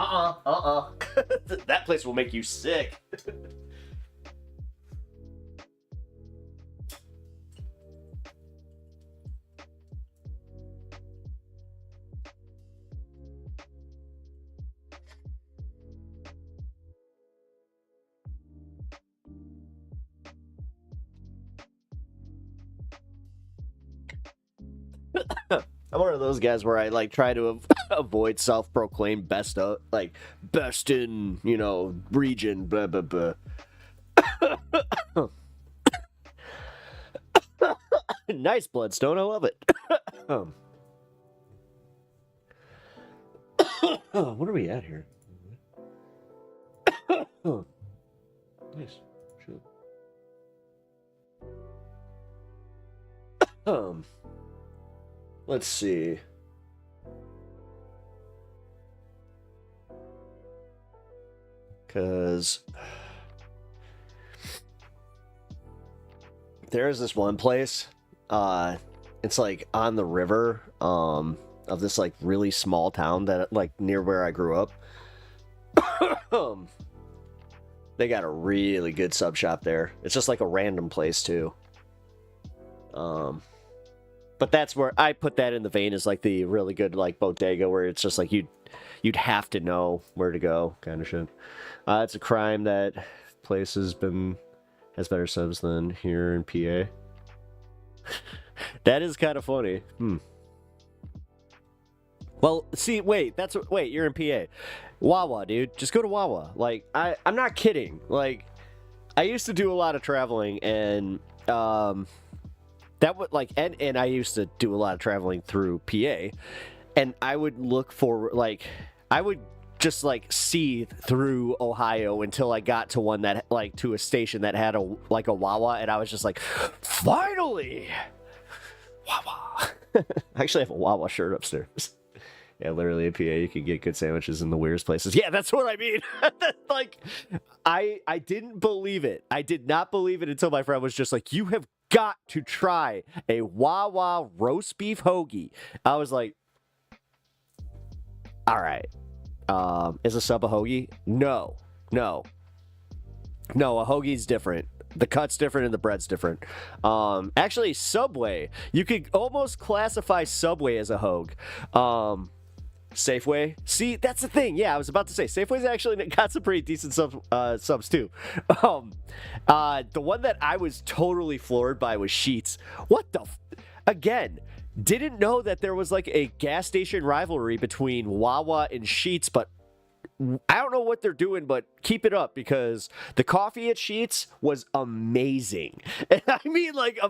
S4: that place will make you sick. I'm one of those guys where I like try to avoid self-proclaimed best in, region, blah blah blah. Nice, Bloodstone, I love it. What are we at here? Nice. Sure. Let's see. Because there's this one place. It's like on the river of this like really small town that like near where I grew up. They got a really good sub shop there. It's just like a random place too. But that's where I put that in the vein as like the really good like bodega where it's just like you'd have to know where to go kind of shit. It's a crime that place has better subs than here in PA. That is kind of funny. Well, see, wait, you're in PA. Wawa, dude. Just go to Wawa. Like, I'm not kidding. Like, I used to do a lot of traveling and that would like and I used to do a lot of traveling through PA, and I would look for like I would just like see through Ohio until I got to one that like to a station that had a Wawa, and I was just like, finally, Wawa. I actually have a Wawa shirt upstairs. Yeah, literally in PA, you can get good sandwiches in the weirdest places. Yeah, that's what I mean. Like, I didn't believe it. I did not believe it until my friend was just like, you have got to try a Wawa roast beef hoagie. I was like, all right. Is a sub a hoagie? No, a hoagie's different. The cut's different and the bread's different. Actually, Subway, you could almost classify Subway as a hoag. Safeway, see, that's the thing. Yeah, I was about to say Safeway's actually got some pretty decent subs too. The one that I was totally floored by was Sheetz. What the again, didn't know that there was like a gas station rivalry between Wawa and Sheetz, but I don't know what they're doing, but keep it up because the coffee at Sheetz was amazing. And I mean, like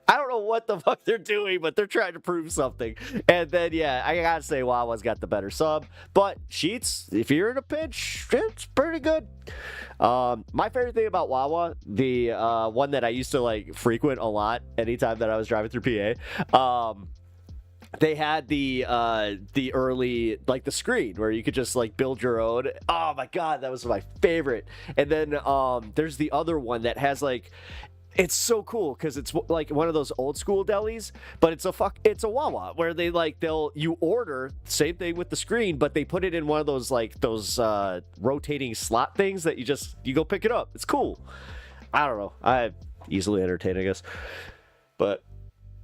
S4: I don't know what the fuck they're doing, but they're trying to prove something. And then, yeah, I gotta say Wawa's got the better sub. But Sheetz, if you're in a pinch, it's pretty good. My favorite thing about Wawa, the one that I used to like frequent a lot anytime that I was driving through PA, they had the early, like the screen where you could just like build your own. Oh my God, that was my favorite. And then there's the other one that has like, it's so cool because it's like one of those old school delis, but it's a Wawa where they like you order same thing with the screen, but they put it in one of those rotating slot things that you go pick it up. It's cool. I don't know. I easily entertained, I guess. But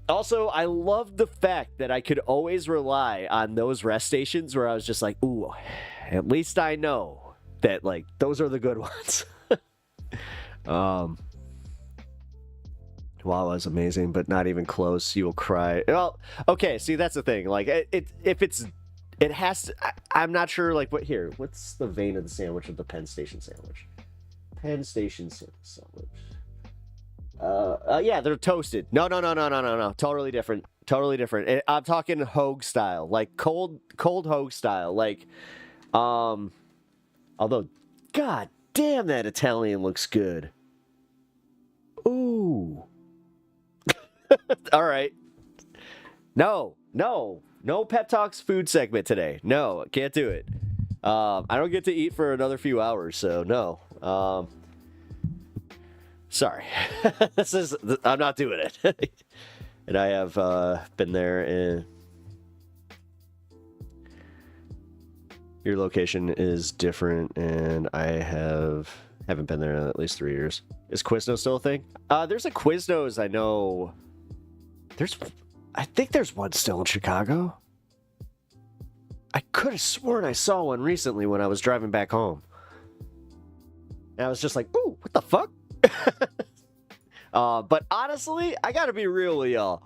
S4: also, I love the fact that I could always rely on those rest stations where I was just like, ooh, at least I know that like those are the good ones. Wawa's amazing, but not even close. You will cry. Well, okay, see, that's the thing. Like, it has to. I'm not sure. Like, what's the vein of the sandwich of the Penn Station sandwich? Penn Station sandwich. Yeah, they're toasted. No. Totally different. I'm talking Hogue style, like cold Hogue style. Like, although, god damn, that Italian looks good. Ooh. All right. No Pep Talks food segment today. No, can't do it. I don't get to eat for another few hours, so no. Sorry. I'm not doing it. And I have been there, and your location is different, and I haven't been there in at least 3 years. Is Quiznos still a thing? There's a Quiznos, I know. I think there's one still in Chicago. I could have sworn I saw one recently when I was driving back home. And I was just like, ooh, what the fuck? But honestly, I gotta be real with y'all.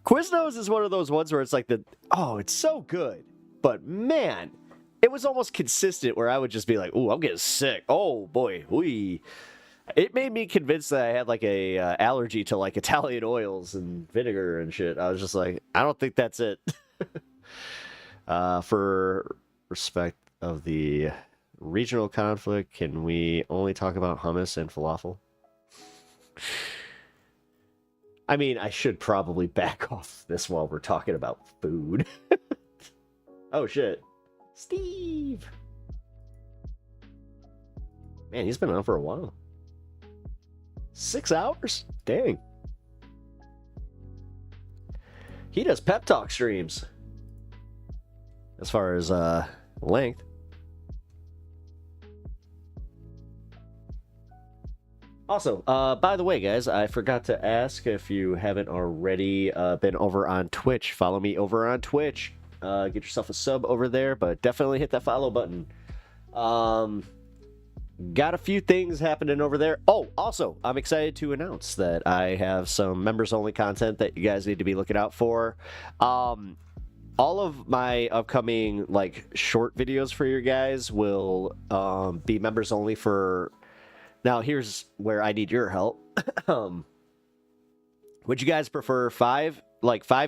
S4: Quiznos is one of those ones where it's like it's so good. But man, it was almost consistent where I would just be like, ooh, I'm getting sick. Oh boy, wee. It made me convinced that I had like a allergy to like Italian oils and vinegar and shit. I was just like, I don't think that's it. For respect of the regional conflict, can we only talk about hummus and falafel? I mean, I should probably back off this while we're talking about food. Oh shit. Steve! Man, he's been on for a while. 6 hours? Dang. He does pep talk streams. As far as length. Also, by the way, guys, I forgot to ask if you haven't already been over on Twitch. Follow me over on Twitch. Get yourself a sub over there, but definitely hit that follow button. Got a few things happening over there. Oh, also, I'm excited to announce that I have some members-only content that you guys need to be looking out for. All of my upcoming like short videos for you guys will be members-only for... Now, here's where I need your help. Would you guys prefer 5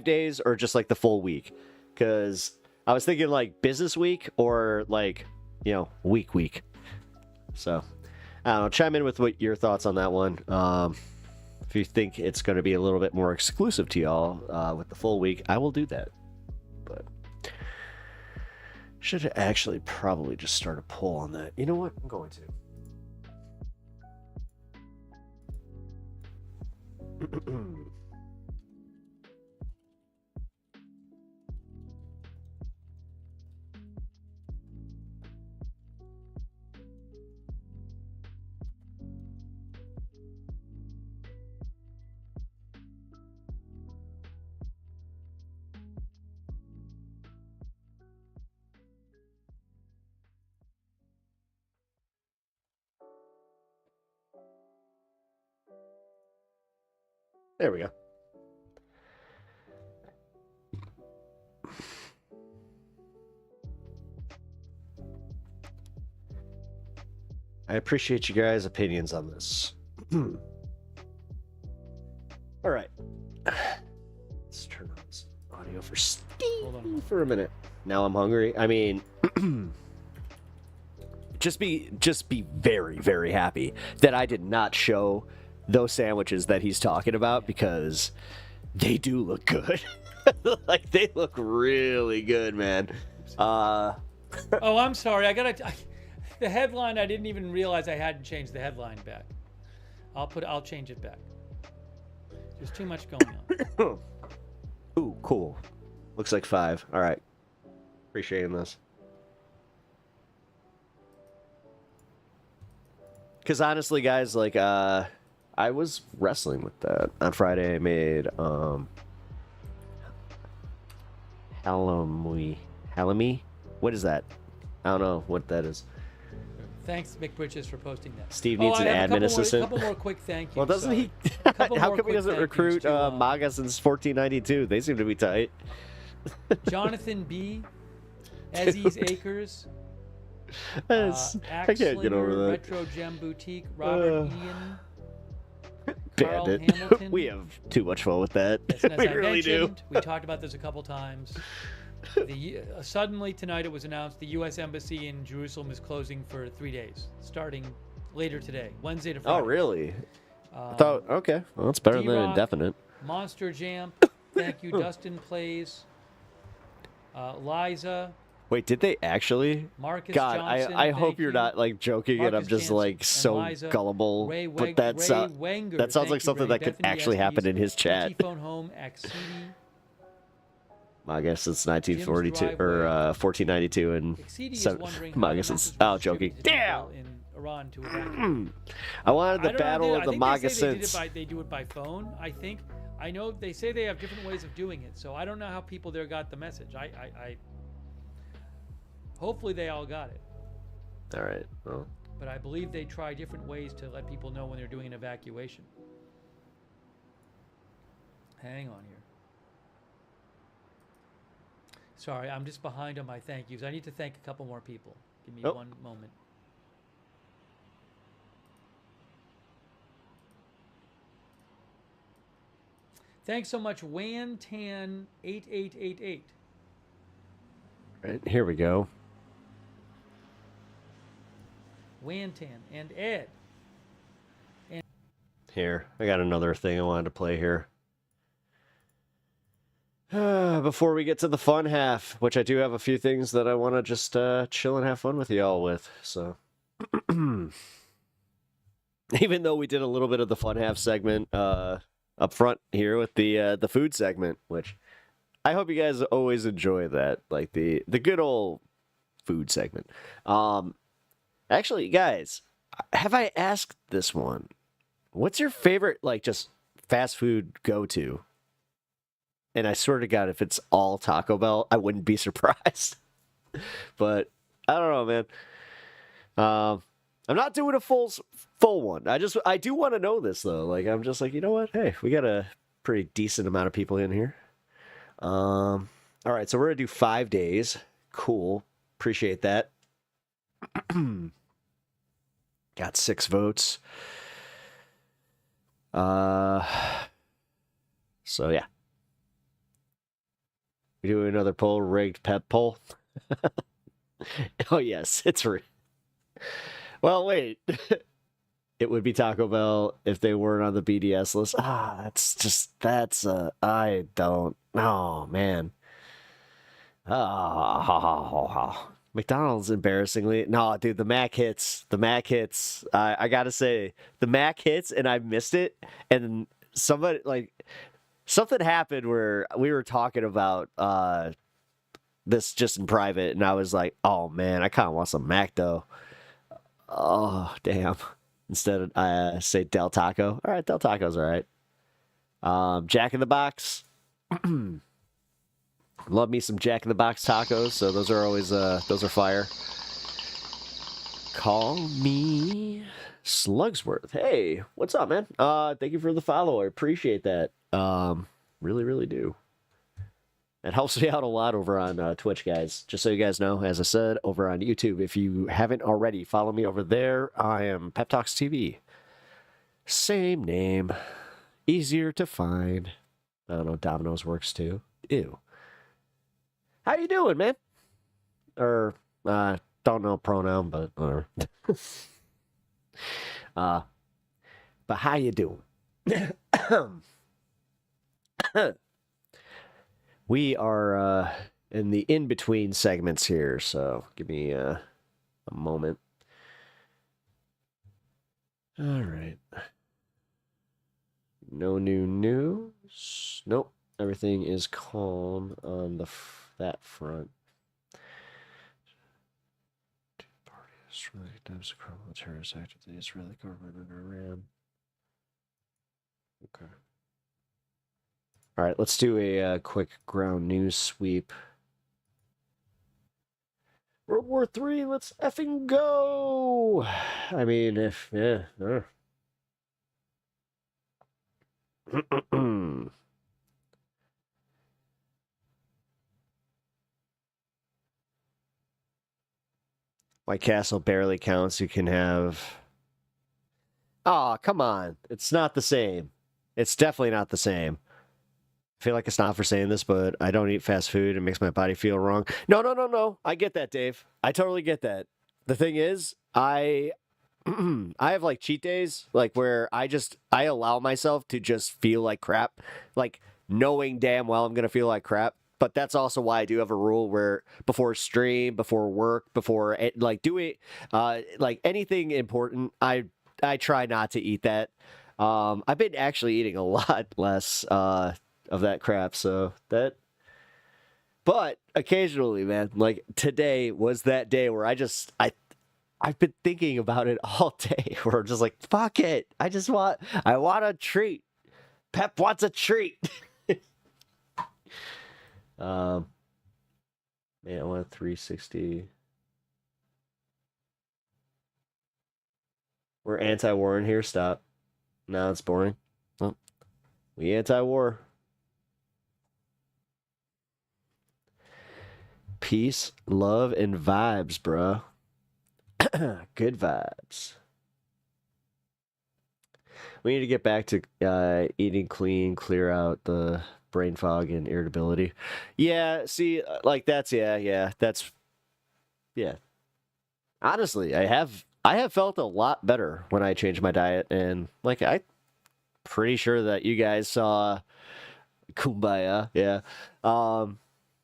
S4: days or just like the full week? Because I was thinking like business week or like, week. So, I don't know. Chime in with what your thoughts on that one. If you think it's going to be a little bit more exclusive to y'all with the full week, I will do that. But should actually probably just start a poll on that. You know what? I'm going to. There we go. I appreciate you guys' opinions on this. All right. go for for a minute. Now I'm hungry. I mean, just be very, very happy that I did not show those sandwiches that he's talking about, because they do look good. Like, they look really good, man.
S1: Oh, I'm sorry. The headline, I didn't even realize I hadn't changed the headline back. I'll change it back. There's too much going on.
S4: Ooh, cool. Looks like 5. All right. Appreciating this. Because honestly, guys, like, I was wrestling with that. On Friday, I made, halloumi? What is that? I don't know what that is.
S1: Thanks, Mick Bridges, for posting that.
S4: Steve needs an admin assistant.
S1: A couple more quick thank yous.
S4: Well, doesn't he? How come he doesn't recruit MAGA since 1492? They seem to be tight.
S1: Jonathan B. Aziz Akers.
S4: I can't get over that.
S1: Retro Gem Boutique. Robert Ian.
S4: Bandit. We have too much fun with that.
S1: Yes, and as
S4: We
S1: I
S4: really do.
S1: mentioned, we talked about this a couple times. Suddenly tonight it was announced the U.S. Embassy in Jerusalem is closing for 3 days, starting later today, Wednesday to Friday.
S4: Oh, really? I thought, okay. Well, that's better than
S1: D-Rock,
S4: indefinite.
S1: Monster Jam. Thank you. Dustin Plays. Liza.
S4: Wait, did they actually?
S1: Marcus
S4: God,
S1: Johnson,
S4: I hope
S1: thank
S4: you're
S1: you.
S4: not like joking and I'm
S1: Marcus
S4: just
S1: Jansen
S4: like
S1: and
S4: so
S1: Liza.
S4: gullible.
S1: Ray
S4: But that
S1: Wenger,
S4: sounds
S1: thank
S4: like
S1: you,
S4: something
S1: Ray.
S4: that could
S1: Bethany
S4: actually happen
S1: Estes,
S4: in his chat.
S1: Phone Home, Axidi.
S4: I guess it's 1942 or 1492 and
S1: Exceedi is
S4: seven.
S1: wondering
S4: I
S1: how
S4: guess
S1: the
S4: it's
S1: message was
S4: joking.
S1: distributed to
S4: Damn.
S1: people in Iran to evacuate.
S4: I wanted the
S1: I don't know,
S4: battle of the
S1: I think
S4: MAGA
S1: they say
S4: since.
S1: they do it by phone. I think. I know they say they have different ways of doing it, so I don't know how people there got the message. I hopefully they all got it.
S4: All right. Well.
S1: But I believe they try different ways to let people know when they're doing an evacuation. Hang on here. Sorry, I'm just behind on my thank yous. I need to thank a couple more people. Give me one moment. Thanks so much, WanTan8888.
S4: Right, here we go.
S1: Wantan and Ed. And
S4: Here, I got another thing I wanted to play here. Before we get to the fun half, which I do have a few things that I want to just chill and have fun with y'all with. So, even though we did a little bit of the fun half segment up front here with the food segment, which I hope you guys always enjoy that, like the good old food segment. Actually, guys, have I asked this one? What's your favorite, like, just fast food go-to? And I swear to God, if it's all Taco Bell, I wouldn't be surprised. But I don't know, man. I'm not doing a full one. I do want to know this though. Like, I'm just like, you know what? Hey, we got a pretty decent amount of people in here. All right, so we're gonna do 5 days. Cool. Appreciate that. Got 6 votes. So yeah. We do another poll, rigged pep poll. Oh yes, it's rigged. Well, wait. It would be Taco Bell if they weren't on the BDS list. I don't. Oh man. McDonald's embarrassingly. No, dude, the Mac hits. I gotta say, the Mac hits, and I missed it. And something happened where we were talking about this just in private, and I was like, oh man, I kind of want some Mac though. Oh damn. Instead of say Del Taco. All right, Del Taco's all right. Jack in the Box. Love me some Jack in the Box tacos. So those are always those are fire. Call me Slugsworth. Hey, what's up, man? Thank you for the follow. I appreciate that. Really, really do. It helps me out a lot over on Twitch, guys. Just so you guys know, as I said, over on YouTube, if you haven't already, follow me over there. I am Pep Talks TV. Same name. Easier to find. I don't know, Domino's works too. Ew. How you doing, man? Or don't know pronoun, but whatever. But how you doing? We are in the in-between segments here, so give me a moment. All right. No new news. Nope. Everything is calm on that front. Israeli condemns the criminal terrorist act of the Israeli government in Iran. Okay. All right, let's do a quick ground news sweep. World War III, let's effing go! I mean, if, yeah. White Castle barely counts. You can have... Oh, come on. It's not the same. It's definitely not the same. I feel like it's not for saying this, but I don't eat fast food. It makes my body feel wrong. No. I get that, Dave. I totally get that. The thing is, I have like cheat days, like where I allow myself to just feel like crap, like knowing damn well I'm going to feel like crap. But that's also why I do have a rule where before stream, before work, before like doing like anything important, I try not to eat that. I've been actually eating a lot less of that crap, so that. But occasionally, man, like today was that day where I've been thinking about it all day. Where I'm just like, fuck it, I want a treat. Pep wants a treat. Man, I want a 360. We're anti-war in here. Stop. Now it's boring. Oh, we anti-war. Peace, love, and vibes, bro. Good vibes. We need to get back to eating clean, clear out the brain fog and irritability. Yeah, see, like that's yeah. Honestly, I have felt a lot better when I changed my diet, and like I'm pretty sure that you guys saw Kumbaya. Yeah.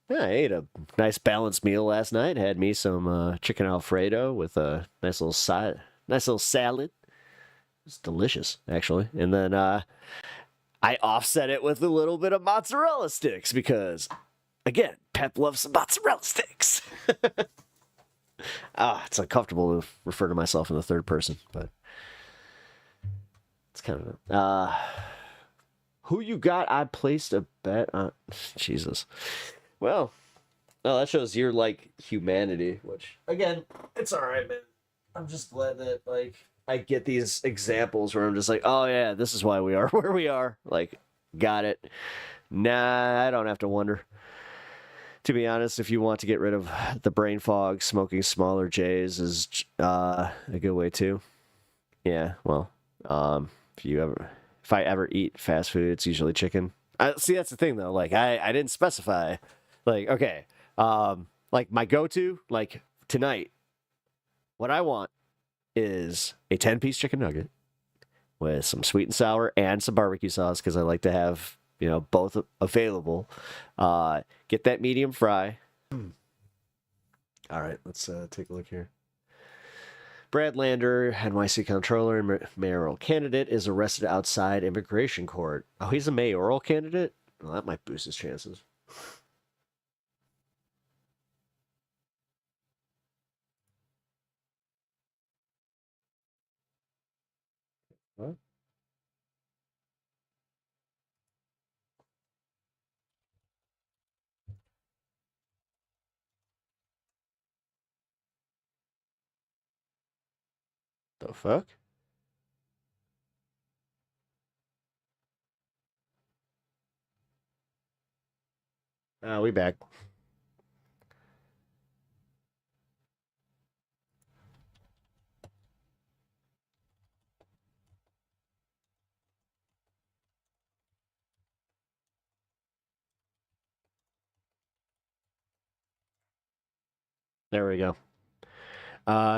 S4: Yeah, I ate a nice balanced meal last night. Had me some chicken Alfredo with a nice little salad. It's delicious, actually. And then I offset it with a little bit of mozzarella sticks because, again, Pep loves some mozzarella sticks. It's uncomfortable to refer to myself in the third person, but it's kind of who you got? I placed a bet on. Jesus. Well, no, that shows your like humanity, which again, it's all right, man. I'm just glad that like I get these examples where I'm just like, oh yeah, this is why we are where we are. Like, got it. Nah, I don't have to wonder. To be honest, if you want to get rid of the brain fog, smoking smaller J's is a good way too. Yeah, well, if I ever eat fast food, it's usually chicken. See, that's the thing though. Like, I didn't specify. Like, okay, like my go-to, like tonight, what I want is a 10-piece chicken nugget with some sweet and sour and some barbecue sauce because I like to have, both available. Get that medium fry. All right, let's take a look here. Brad Lander, NYC controller and mayoral candidate, is arrested outside immigration court. Oh, he's a mayoral candidate? Well, that might boost his chances. What? The fuck? We back. There we go.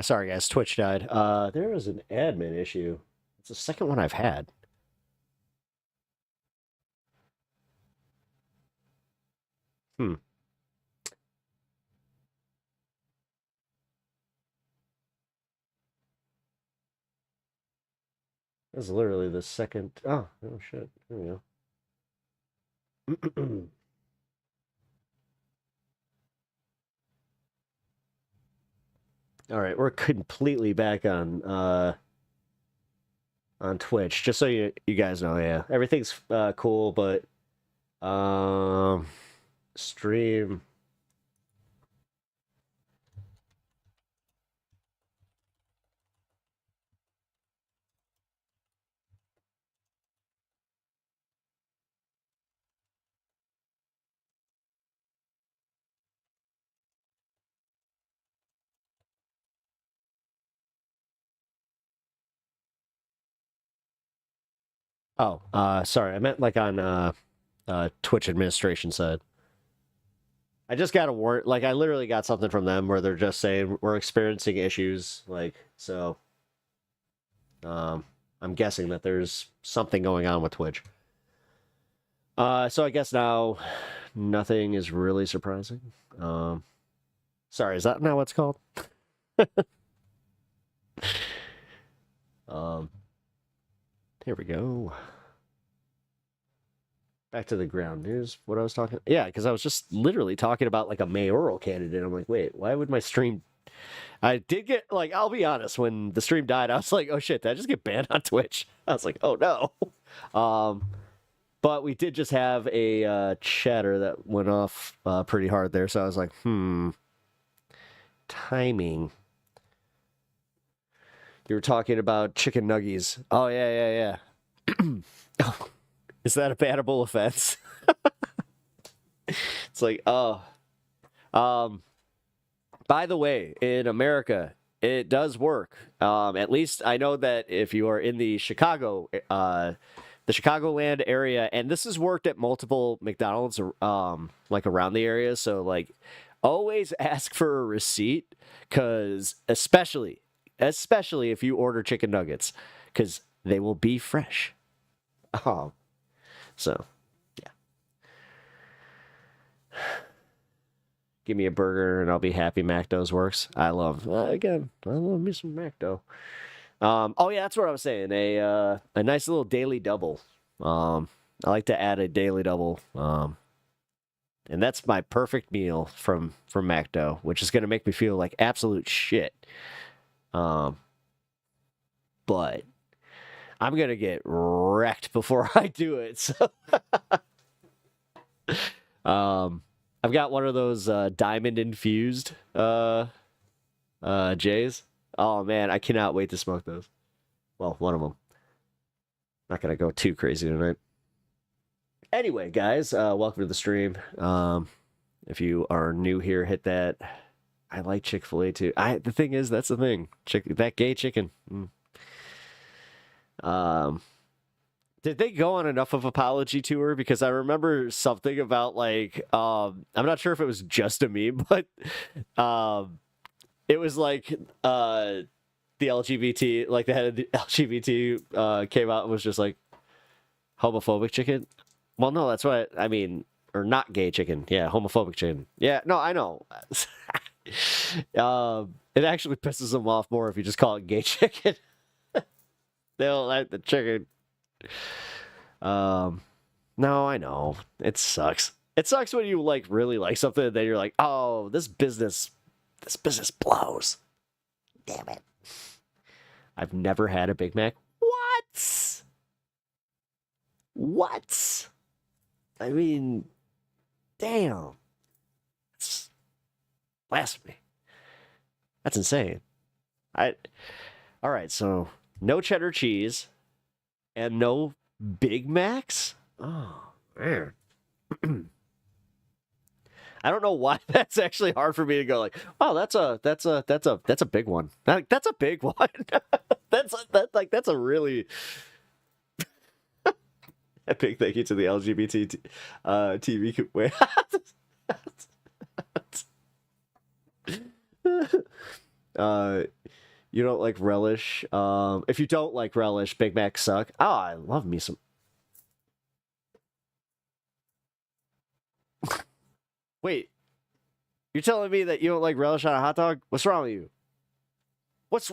S4: Sorry, guys. Twitch died. There was an admin issue. It's the second one I've had. This is literally the second. Oh shit. There we go. All right, we're completely back on Twitch. Just so you guys know, yeah, everything's cool, but stream. Oh, sorry, I meant like on Twitch administration side. I just got a warrant. Like, I literally got something from them where they're just saying we're experiencing issues. Like, so, I'm guessing that there's something going on with Twitch. So I guess now nothing is really surprising. Sorry, is that not what it's called? Here we go. Back to the ground news. What I was talking... Yeah, because I was just literally talking about, like, a mayoral candidate. I'm like, wait, why would my stream... I did get, like, I'll be honest, when the stream died, I was like, oh shit, did I just get banned on Twitch? I was like, oh no. But we did just have a chatter that went off pretty hard there, so I was like, timing. You were talking about chicken nuggies. Oh, yeah. Oh, is that a bannable offense? It's like, oh. By the way, in America, it does work. At least I know that if you are in the Chicagoland area, and this has worked at multiple McDonald's, like around the area. So like, always ask for a receipt, because especially if you order chicken nuggets, because they will be fresh. So, yeah. Give me a burger and I'll be happy. McDo's works. I love me some McDo. Oh yeah, that's what I was saying. A nice little daily double. I like to add a daily double. And that's my perfect meal from McDo, which is gonna make me feel like absolute shit. But I'm gonna get wrecked before I do it. So I've got one of those diamond infused J's. Oh man, I cannot wait to smoke those. Well, one of them. Not gonna go too crazy tonight. Anyway, guys, welcome to the stream. If you are new here, hit that. I like Chick-fil-A too. The thing is, that's the thing. That gay chicken. Did they go on enough of apology tour? Because I remember something about like, I'm not sure if it was just a meme, but it was like the LGBT, like the head of the LGBT came out and was just like, homophobic chicken. Well, no, that's what I mean, or not gay chicken. Yeah, homophobic chicken. Yeah, no, I know. It actually pisses them off more if you just call it gay chicken. They don't like the chicken. No, I know. It sucks. It sucks when you like really like something and then you're like, oh, this business blows. Damn it. I've never had a Big Mac. What? I mean, damn. It's blasphemy. That's insane. All right, so no cheddar cheese and no Big Macs? Oh, man. I don't know why that's actually hard for me to go like, oh, that's a big one. That's a big one. That's a really a big thank you to the LGBT TV. Wait. You don't like relish. If you don't like relish, Big Macs suck. Oh, I love me some. Wait, you're telling me that you don't like relish on a hot dog? What's wrong with you? What?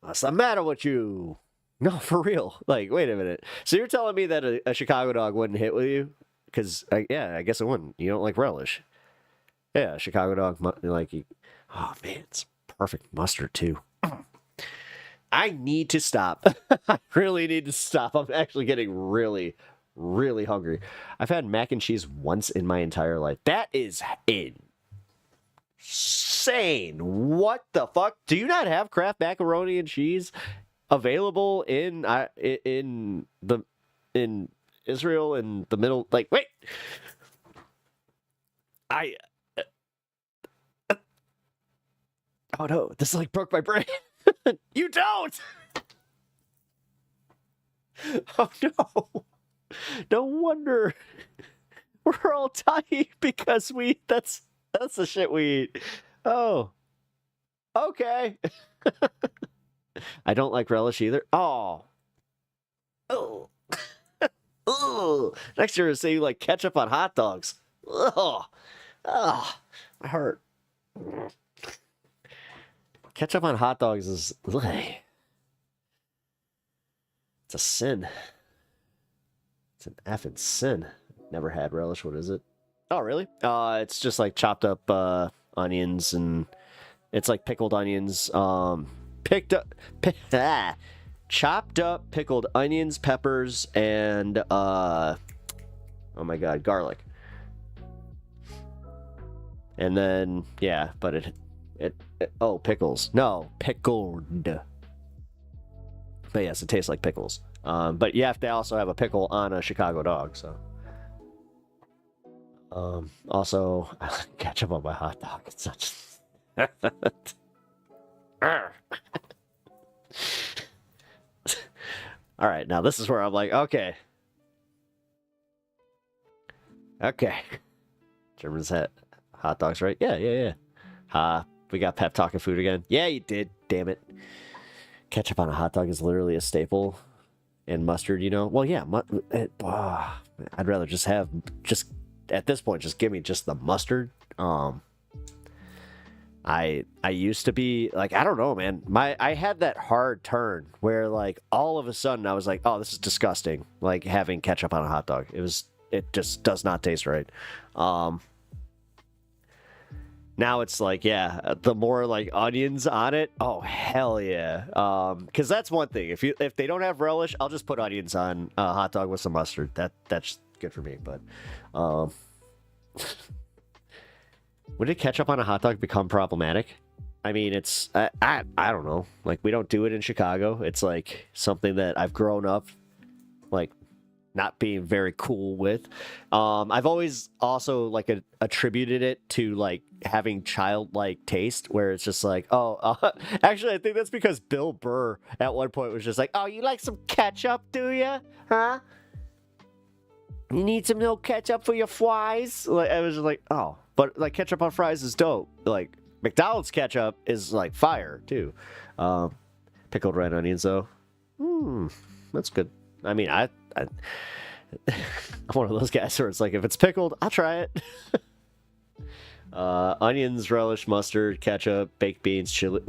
S4: What's the matter with you? No, for real. Like, wait a minute. So you're telling me that a Chicago dog wouldn't hit with you? Because, yeah, I guess it wouldn't. You don't like relish. Yeah, Chicago dog, like, oh, man, it's perfect mustard, too. I need to stop. I really need to stop. I'm actually getting really, really hungry. I've had mac and cheese once in my entire life. That is insane. What the fuck? Do you not have Kraft macaroni and cheese available in Israel in the middle? Like, wait. Oh no, this like broke my brain. You don't. Oh no. No wonder we're all dying because that's the shit we eat. Oh. Okay. I don't like relish either. Oh. Oh. Oh. Next year, say you like ketchup on hot dogs. Oh. Oh. My heart. Ketchup on hot dogs is... Ugh. It's a sin. It's an effing sin. Never had relish. What is it? Oh, really? It's just like chopped up onions, and it's like pickled onions. Chopped up pickled onions, peppers, and oh my god, garlic. And then yeah, but it oh, pickles. No, pickled. But yes, it tastes like pickles. But you have to also have a pickle on a Chicago dog, so. Also, I like ketchup on my hot dog. It's such. All right, now this is where I'm like, okay. Germans had hot dogs, right? Yeah. We got Pep talking food again. Yeah, you did. Damn it. Ketchup on a hot dog is literally a staple. And mustard, you know? Well, yeah. I'd rather just at this point, just give me just the mustard. I used to be like, I don't know, man. I had that hard turn where like all of a sudden I was like, oh, this is disgusting. Like having ketchup on a hot dog. It just does not taste right. Now it's like, yeah, the more like onions on it, oh hell yeah. Because that's one thing. If they don't have relish, I'll just put onions on a hot dog with some mustard. That's good for me. But when did ketchup on a hot dog become problematic? I mean, it's I don't know. Like we don't do it in Chicago. It's like something that I've grown up like not being very cool with. I've always also like attributed it to like having childlike taste, where it's just like, actually I think that's because Bill Burr at one point was just like, oh, you like some ketchup, do you? Huh? You need some no ketchup for your fries? Like I was just like, oh, but like ketchup on fries is dope. Like McDonald's ketchup is like fire too. Pickled red onions though, that's good. I mean, I'm one of those guys where it's like, if it's pickled, I'll try it. Onions, relish, mustard, ketchup, baked beans, chili,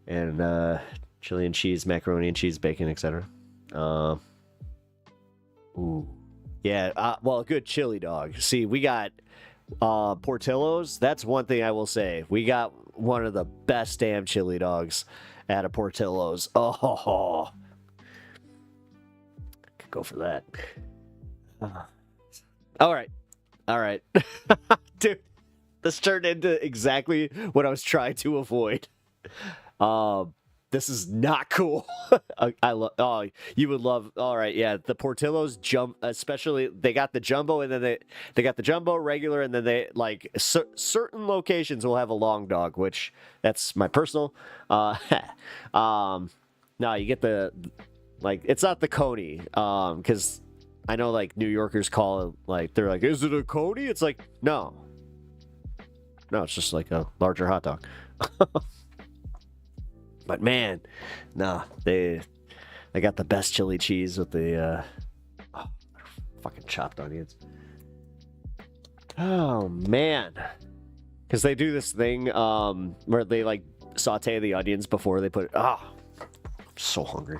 S4: and chili and cheese, macaroni and cheese, bacon, etc. Yeah, well, a good chili dog. See, we got Portillo's. That's one thing I will say. We got one of the best damn chili dogs at a Portillo's. Oh, could go for that. All right. Dude, this turned into exactly what I was trying to avoid. This is not cool. You would love. All right, yeah, the Portillo's especially they got the jumbo, and then they got the jumbo regular, and then they like certain locations will have a long dog, which that's my personal. No, you get the like, it's not the Coney, because I know like New Yorkers call it like, they're like, is it a Coney? It's like, no, No, it's just like a larger hot dog. But man, nah, they got the best chili cheese with the fucking chopped onions. Oh man, because they do this thing where they like saute the onions before they put it. I'm so hungry.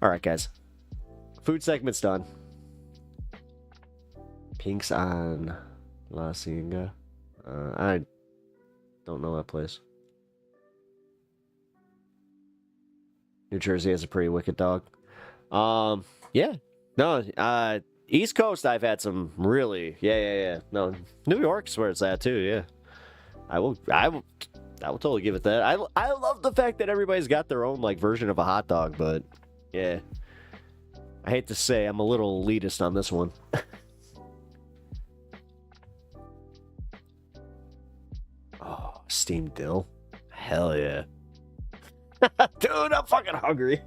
S4: All right, guys, food segment's done. Pink's on La Cienega. I don't know that place. New Jersey has a pretty wicked dog. Yeah. No, East Coast, I've had some really, yeah. No, New York's where it's at too, yeah. I will totally give it that. I love the fact that everybody's got their own, like, version of a hot dog, but, yeah. I hate to say, I'm a little elitist on this one. Oh, steamed dill. Hell yeah. Dude, I'm fucking hungry.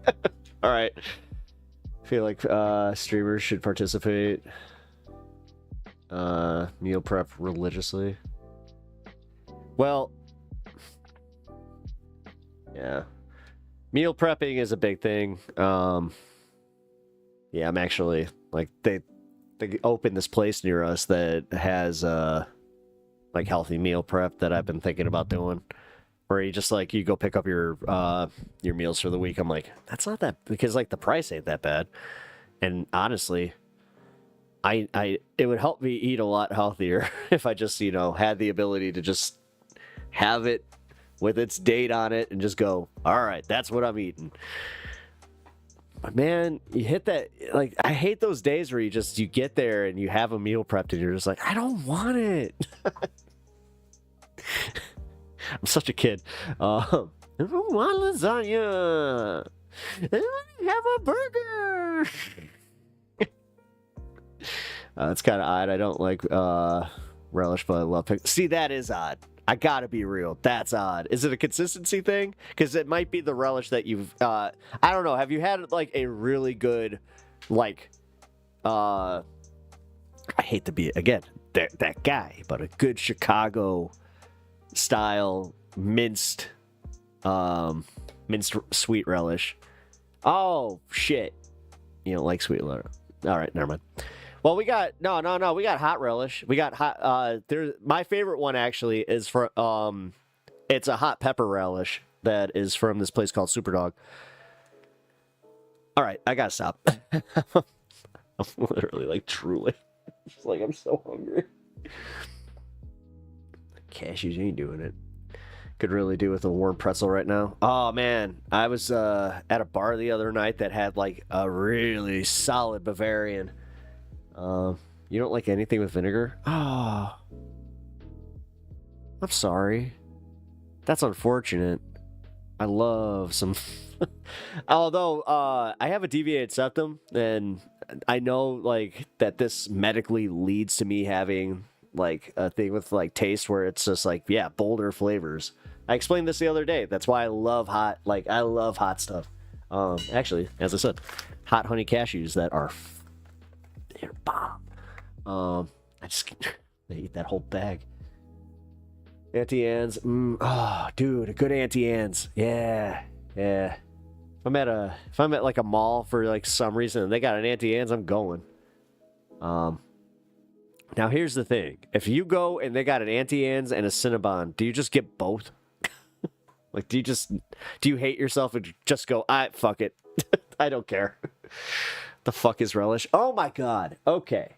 S4: All right. I feel like streamers should participate. Meal prep religiously. Well, yeah. Meal prepping is a big thing. Yeah, I'm actually, like, they opened this place near us that has like healthy meal prep that I've been thinking about doing. Where you just, like, you go pick up your meals for the week. I'm like, that's not that, because, like, the price ain't that bad. And honestly, it would help me eat a lot healthier if I just, had the ability to just have it with its date on it and just go, all right, that's what I'm eating. But man, you hit that, like, I hate those days where you get there and you have a meal prepped and you're just like, I don't want it. I'm such a kid. I don't want lasagna. I want to have a burger. It's kind of odd. I don't like relish, but I love pickles. See, that is odd. I gotta be real. That's odd. Is it a consistency thing? Because it might be the relish that you've... I don't know. Have you had, like, a really good, like... I hate to be, again, that guy, but a good Chicago... style minced sweet relish. Oh shit, you don't like sweet relish? All right, never mind. Well, we got no, we got hot relish. We got hot. My favorite one actually is from it's a hot pepper relish that is from this place called Superdog. All right, I gotta stop. I'm literally, like, truly, it's like I'm so hungry. Cashews ain't doing it. Could really do with a warm pretzel right now. Oh man, I was at a bar the other night that had, like, a really solid Bavarian. You don't like anything with vinegar? Oh, I'm sorry. That's unfortunate. I love some... Although, I have a deviated septum, and I know, like, that this medically leads to me having... like a thing with, like, taste where it's just like, yeah, bolder flavors. I explained this the other day. That's why I love hot, like, I love hot stuff. Actually, as I said, hot honey cashews that are they're bomb. I just I eat that whole bag. Auntie Anne's, oh dude, a good Auntie Anne's. Yeah. If I'm at like a mall for, like, some reason and they got an Auntie Anne's, I'm going. Now, here's the thing. If you go and they got an Auntie Anne's and a Cinnabon, do you just get both? Like, do you hate yourself and just go, fuck it. I don't care. The fuck is relish? Oh, my God. Okay.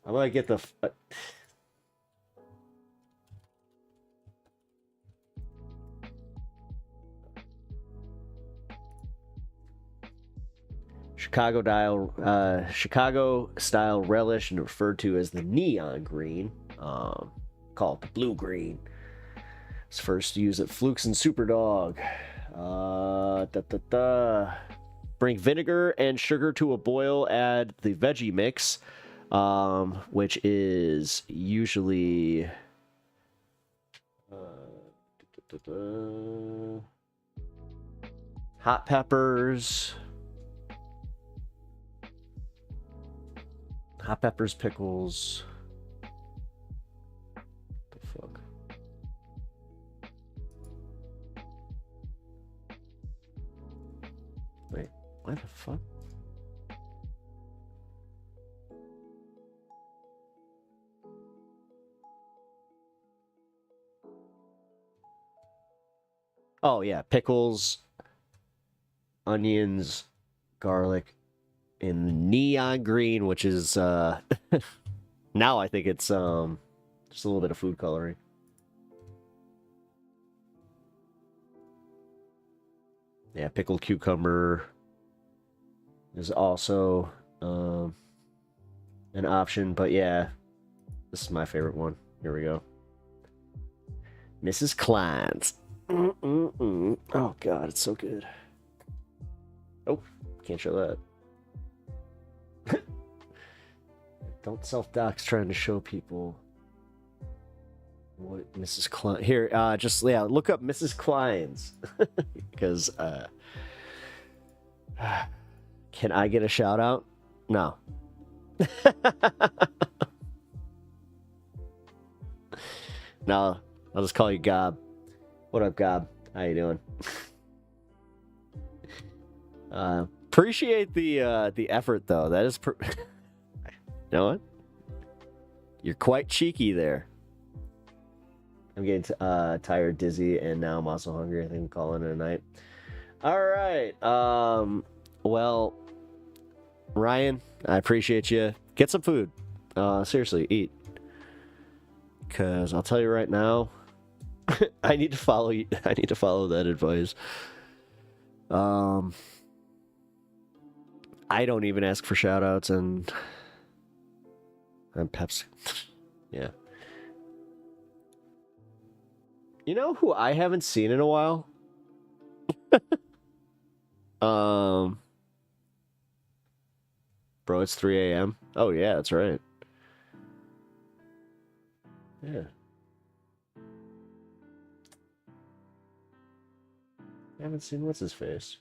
S4: I'm going to get the... Chicago-style relish, and referred to as the neon green, called the blue green. It's first used at Fluke's and Superdog. Bring vinegar and sugar to a boil. Add the veggie mix, which is usually hot peppers. Hot peppers, pickles. The fuck? Wait, what the fuck? Oh yeah, pickles, onions, garlic, and neon green, which is now I think it's just a little bit of food coloring. Yeah, pickled cucumber is also an option, but yeah, this is my favorite one. Here we go. Mrs. Klein's. Oh god, it's so good. Oh, can't show that. Don't self-dox trying to show people what Mrs. Klein. Here, just look up Mrs. Klein's because can I get a shout out? No. No, I'll just call you Gob. What up, Gob? How you doing? Appreciate the effort though. That is you know what? You're quite cheeky there. I'm getting tired, dizzy, and now I'm also hungry. I think I'm calling it a night. All right. Well, Ryan, I appreciate you. Get some food. Seriously, eat. Because I'll tell you right now, I need to follow you. I need to follow that advice. I don't even ask for shout outs, and I'm Pepsi. Yeah. You know who I haven't seen in a while? Bro, it's 3 a.m. Oh yeah, that's right. Yeah. I haven't seen what's his face.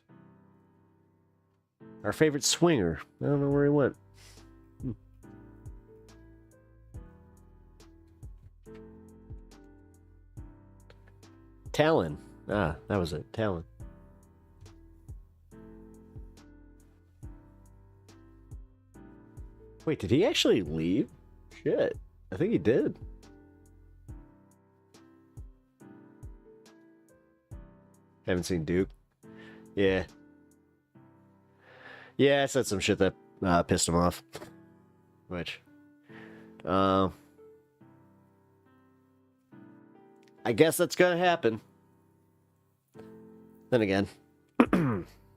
S4: Our favorite swinger. I don't know where he went. Talon. Ah, that was it. Talon. Wait, did he actually leave? Shit. I think he did. Haven't seen Duke. Yeah. Yeah, I said some shit that pissed him off. Which, I guess that's gonna happen. Then again,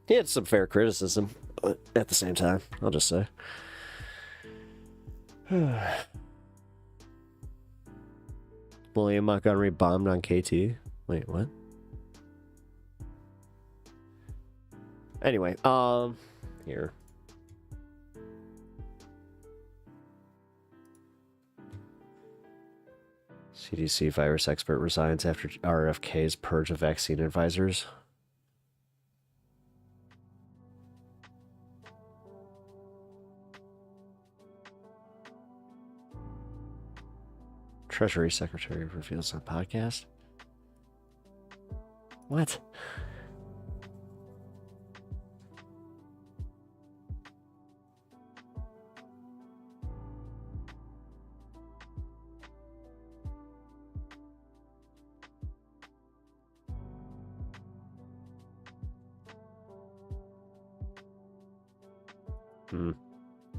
S4: he had some fair criticism, but at the same time, I'll just say. William Montgomery bombed on KT. Wait, what? Anyway, here. CDC virus expert resigns after RFK's purge of vaccine advisors. Treasury Secretary reveals on podcast. What?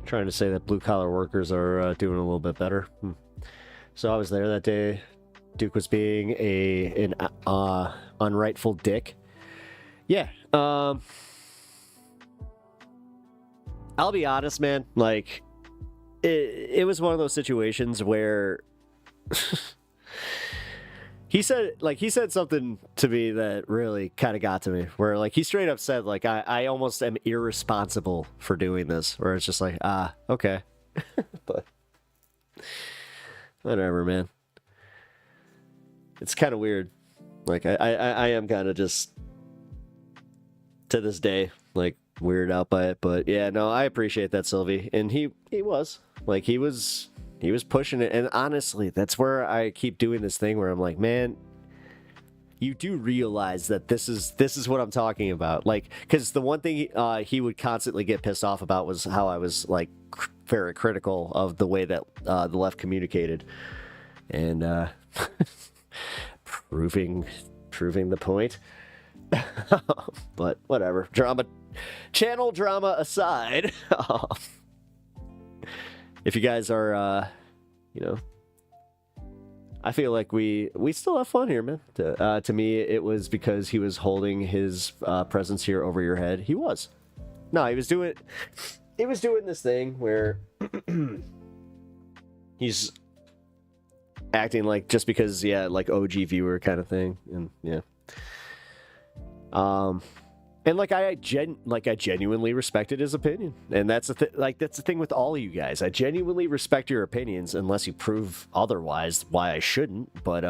S4: Trying to say that blue collar workers are doing a little bit better. So I was there that day. Duke was being an unrightful dick. Yeah. I'll be honest, man. Like, it was one of those situations where he said something to me that really kind of got to me, where like he straight up said like I almost am irresponsible for doing this, where it's just like okay. But whatever, man. It's kind of weird. Like I am kind of just to this day like weirded out by it, but yeah, no, I appreciate that, Sylvie. And he was like he was pushing it, and honestly, that's where I keep doing this thing where I'm like, man, you do realize that this is what I'm talking about. Like, because the one thing he would constantly get pissed off about was how I was like very critical of the way that the left communicated, and proving the point. But whatever, channel drama aside, if you guys are, I feel like we still have fun here, man. To me, it was because he was holding his presence here over your head. He was. No, he was doing this thing where he's acting like just because, like OG viewer kind of thing, and yeah. And I genuinely respected his opinion, and that's the thing with all of you guys. I genuinely respect your opinions, unless you prove otherwise. Why I shouldn't, but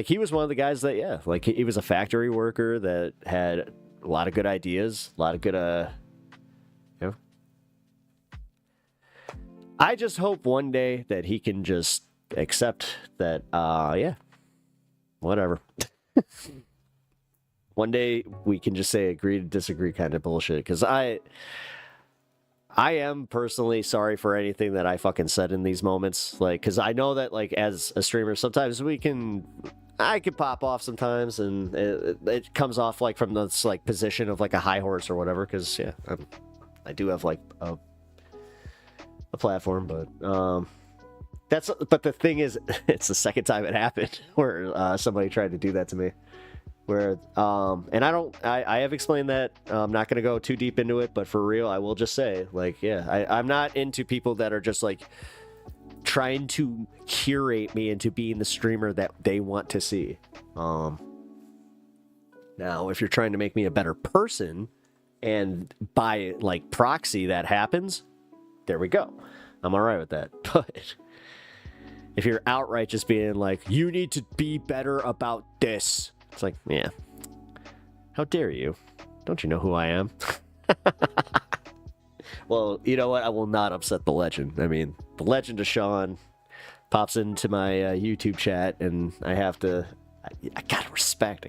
S4: he was one of the guys that he was a factory worker that had a lot of good ideas, a lot of good I just hope one day that he can just accept that whatever. One day we can just say agree to disagree kind of bullshit, because I am personally sorry for anything that I fucking said in these moments, because I know that as a streamer sometimes I can pop off sometimes, and it comes off from this position of a high horse or whatever, because I do have a platform, but but the thing is, it's the second time it happened where somebody tried to do that to me. Where and I have explained that. I'm not going to go too deep into it, but for real, I will just say, I'm not into people that are just trying to curate me into being the streamer that they want to see. Now, if you're trying to make me a better person, and by proxy that happens, there we go. I'm all right with that. But if you're outright just being you need to be better about this, it's yeah. How dare you? Don't you know who I am? Well, you know what? I will not upset the legend. I mean, the legend of Sean pops into my YouTube chat, and I have to... I gotta respect.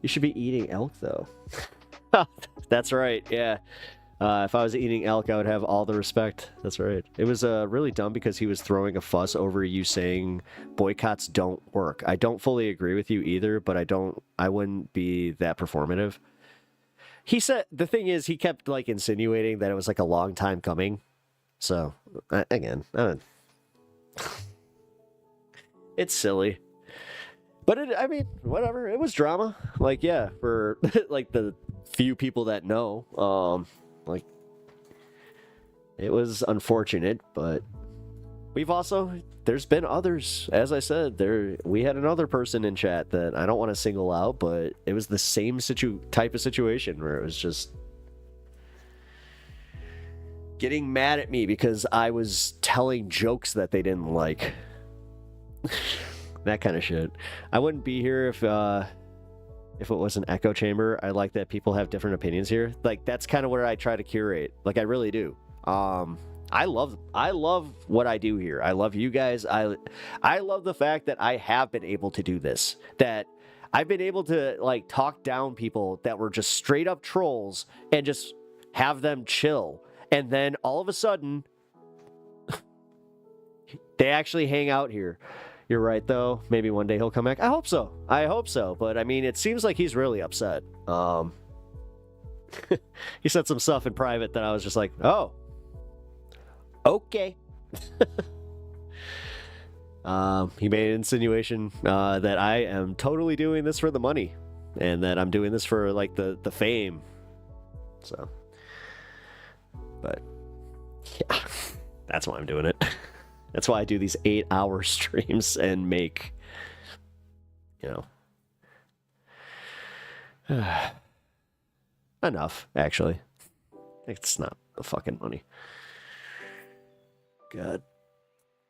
S4: You should be eating elk, though. That's right, yeah. If I was eating elk, I would have all the respect. That's right. It was really dumb because he was throwing a fuss over you saying boycotts don't work. I don't fully agree with you either, but I wouldn't be that performative. He said, the thing is, he kept insinuating that it was a long time coming. So, again, it's silly. But I mean, whatever. It was drama. For the few people that know, it was unfortunate, but there's been others. As I said, we had another person in chat that I don't want to single out, but it was the same type of situation where it was just getting mad at me because I was telling jokes that they didn't like. That kind of shit. I wouldn't be here if it was an echo chamber. I like that people have different opinions here. That's kind of where I try to curate. I really do. I love what I do here. I love you guys. I love the fact that I have been able to do this. That I've been able to talk down people that were just straight up trolls and just have them chill. And then all of a sudden they actually hang out here. You're right, though. Maybe one day he'll come back. I hope so. But I mean, it seems like he's really upset. He said some stuff in private that I was just like, oh, okay. He made an insinuation that I am totally doing this for the money, and that I'm doing this for the fame. So, but yeah, that's why I'm doing it. That's why I do these 8-hour streams and make, enough, actually. It's not the fucking money. God.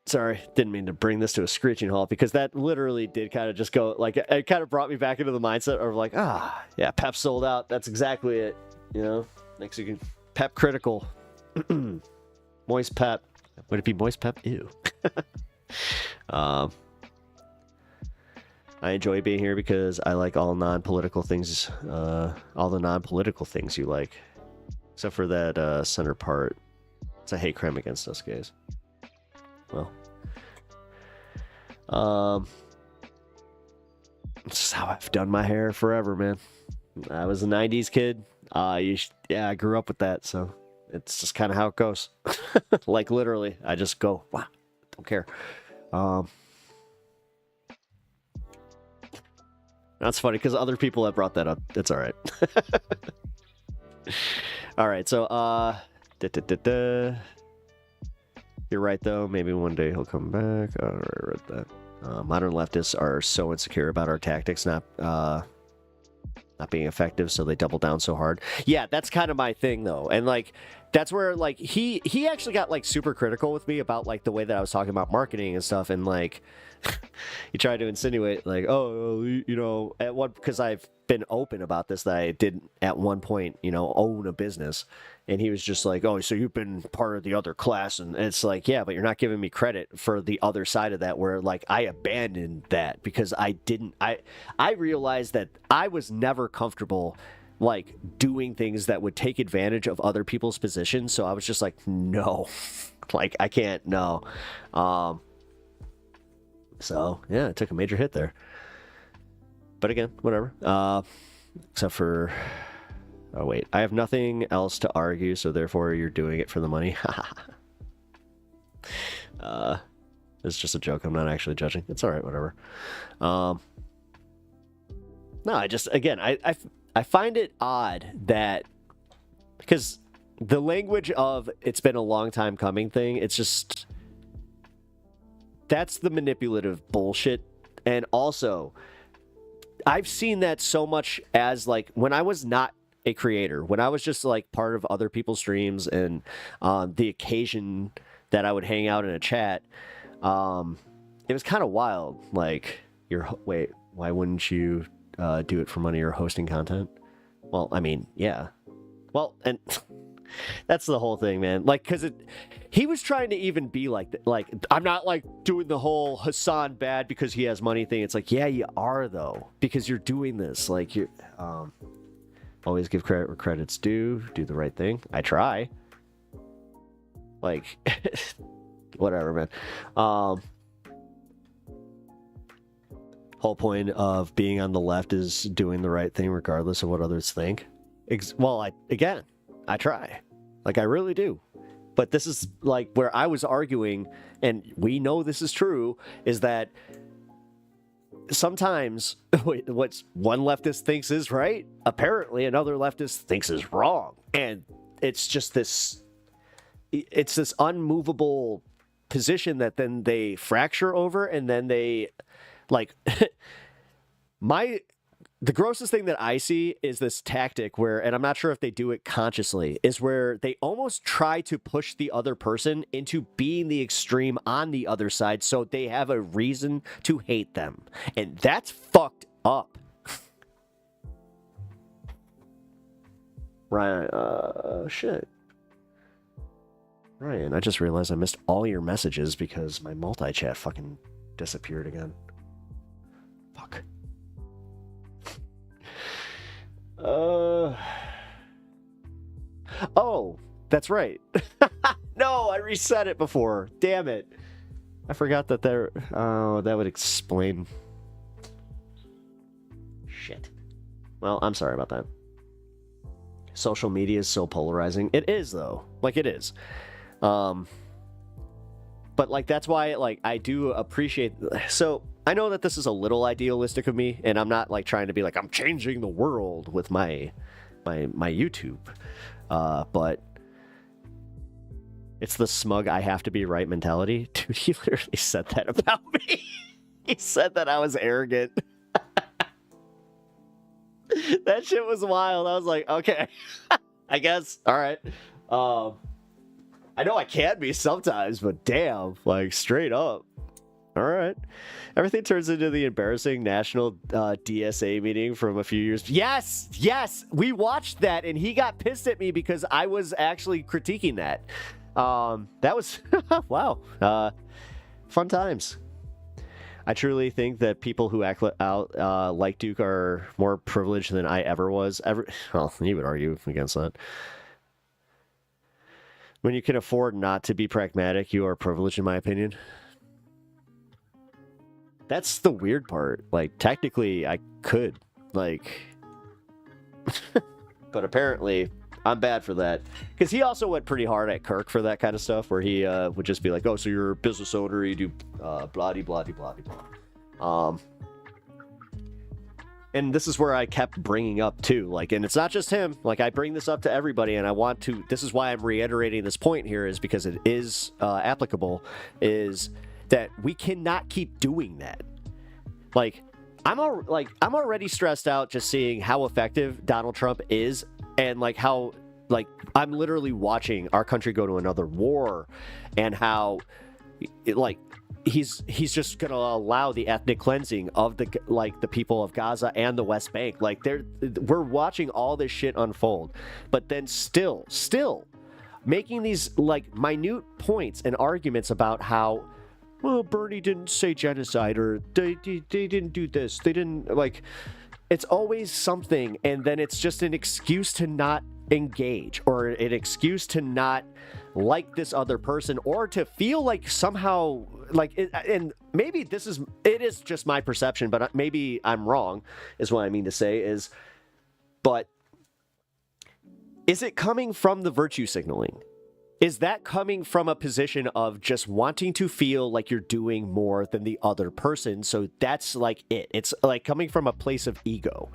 S4: Sorry, didn't mean to bring this to a screeching halt, because that literally did kind of just go, it kind of brought me back into the mindset of yeah, Pep sold out. That's exactly it. Next you can Pep critical. Moist Pep. Would it be Moist Pep? Ew. I enjoy being here because I like all non-political things, all the non-political things you like. Except for that center part. It's a hate crime against us gays. Well. This is how I've done my hair forever, man. I was a 90s kid. Yeah, I grew up with that, so it's just kind of how it goes. Like, literally, I just go, wow, don't care. That's funny, because other people have brought that up. It's all right. All right, so, you're right, though. Maybe one day he'll come back. All right, I read that. Modern leftists are so insecure about our tactics not being effective, so they double down so hard. Yeah, that's kind of my thing, though. And, like, that's where, like, he actually got, like, super critical with me about, like, the way that I was talking about marketing and stuff. And, like, he tried to insinuate, like, oh, you know, at one, because I've been open about this, that I did at one point, you know, own a business. And he was just like, oh, so you've been part of the other class. And it's like, yeah, but you're not giving me credit for the other side of that, where, like, I abandoned that because I realized that I was never comfortable, like, doing things that would take advantage of other people's positions. So I was just like, no, like, I can't, no. So, yeah, it took a major hit there. But again, whatever. Except for... Oh, wait. I have nothing else to argue, so therefore you're doing it for the money. It's just a joke. I'm not actually judging. It's all right, whatever. No, I just... Again, I find it odd that... Because the language of it's been a long time coming thing, it's just... That's the manipulative bullshit. And also, I've seen that so much as, like, when I was not a creator, when I was just, like, part of other people's streams and the occasion that I would hang out in a chat, it was kind of wild. Like, wait, why wouldn't you do it for money or hosting content? Well, I mean, yeah. Well, and... That's the whole thing, man. Like, because he was trying to even be like, I'm not, like, doing the whole Hassan bad because he has money thing. It's like, yeah, you are, though, because you're doing this. Like, you always give credit where credit's due. Do the right thing. I try. Like, whatever, man. Whole point of being on the left is doing the right thing regardless of what others think. Well, I try. Like, I really do. But this is, like, where I was arguing, and we know this is true, is that sometimes what one leftist thinks is right, apparently another leftist thinks is wrong. And it's just this unmovable position that then they fracture over, and then they, like, the grossest thing that I see is this tactic where, and I'm not sure if they do it consciously, is where they almost try to push the other person into being the extreme on the other side so they have a reason to hate them. And that's fucked up. Ryan, shit. Ryan, I just realized I missed all your messages because my multi-chat fucking disappeared again. Fuck. Oh, that's right. No, I reset it before. Damn it. I forgot that there... Oh, that would explain... Shit. Well, I'm sorry about that. Social media is so polarizing. It is, though. Like, it is. But, like, that's why, like, I do appreciate... So... I know that this is a little idealistic of me, and I'm not, like, trying to be like, I'm changing the world with my YouTube. But it's the smug I have to be right mentality. Dude, he literally said that about me. He said that I was arrogant. That shit was wild. I was like, okay, I guess. All right. I know I can be sometimes, but damn, like, straight up. All right. Everything turns into the embarrassing national DSA meeting from a few years. Yes, we watched that, and he got pissed at me because I was actually critiquing that. That was wow. Fun times. I truly think that people who act out like Duke are more privileged than I ever was. Well, you would argue against that. When you can afford not to be pragmatic, you are privileged, in my opinion. That's the weird part. Like, technically, I could. Like, but apparently, I'm bad for that. Because he also went pretty hard at Kirk for that kind of stuff, where he would just be like, oh, so you're a business owner, you do blah-de-blah-de-blah-de-blah. And this is where I kept bringing up, too. Like, and it's not just him. Like, I bring this up to everybody, and I want to... This is why I'm reiterating this point here, is because it is applicable, is that we cannot keep doing that. Like, I'm already stressed out just seeing how effective Donald Trump is, and like how, like, I'm literally watching our country go to another war, and how, he's just gonna allow the ethnic cleansing of the people of Gaza and the West Bank. Like, we're watching all this shit unfold, but then still making these like minute points and arguments about how, well, Bernie didn't say genocide, or they didn't do this, they didn't, like, it's always something, and then it's just an excuse to not engage, or an excuse to not like this other person, or to feel like somehow, like, and maybe it is just my perception, but maybe I'm wrong, is what I mean to say, but is it coming from the virtue signaling? Is that coming from a position of just wanting to feel like you're doing more than the other person? So that's like it. It's like coming from a place of ego.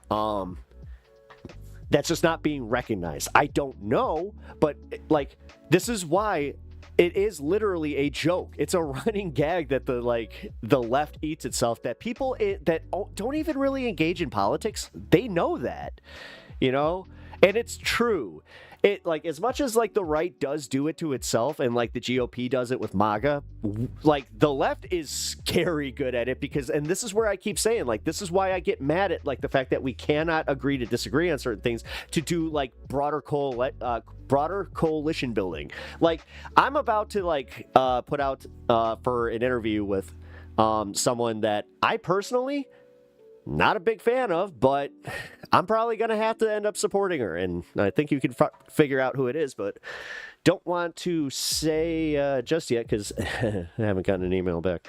S4: That's just not being recognized. I don't know, but like, this is why it is literally a joke. It's a running gag that the left eats itself, that people that don't even really engage in politics, they know that, you know? And it's true. It, like, as much as like the right does do it to itself, and like the GOP does it with MAGA, like the left is scary good at it, because, and this is where I keep saying, like, this is why I get mad at like the fact that we cannot agree to disagree on certain things, to do like broader coalition building. Like, I'm about to like put out for an interview with someone that I personally not a big fan of, but I'm probably going to have to end up supporting her. And I think you can figure out who it is, but don't want to say just yet, because I haven't gotten an email back.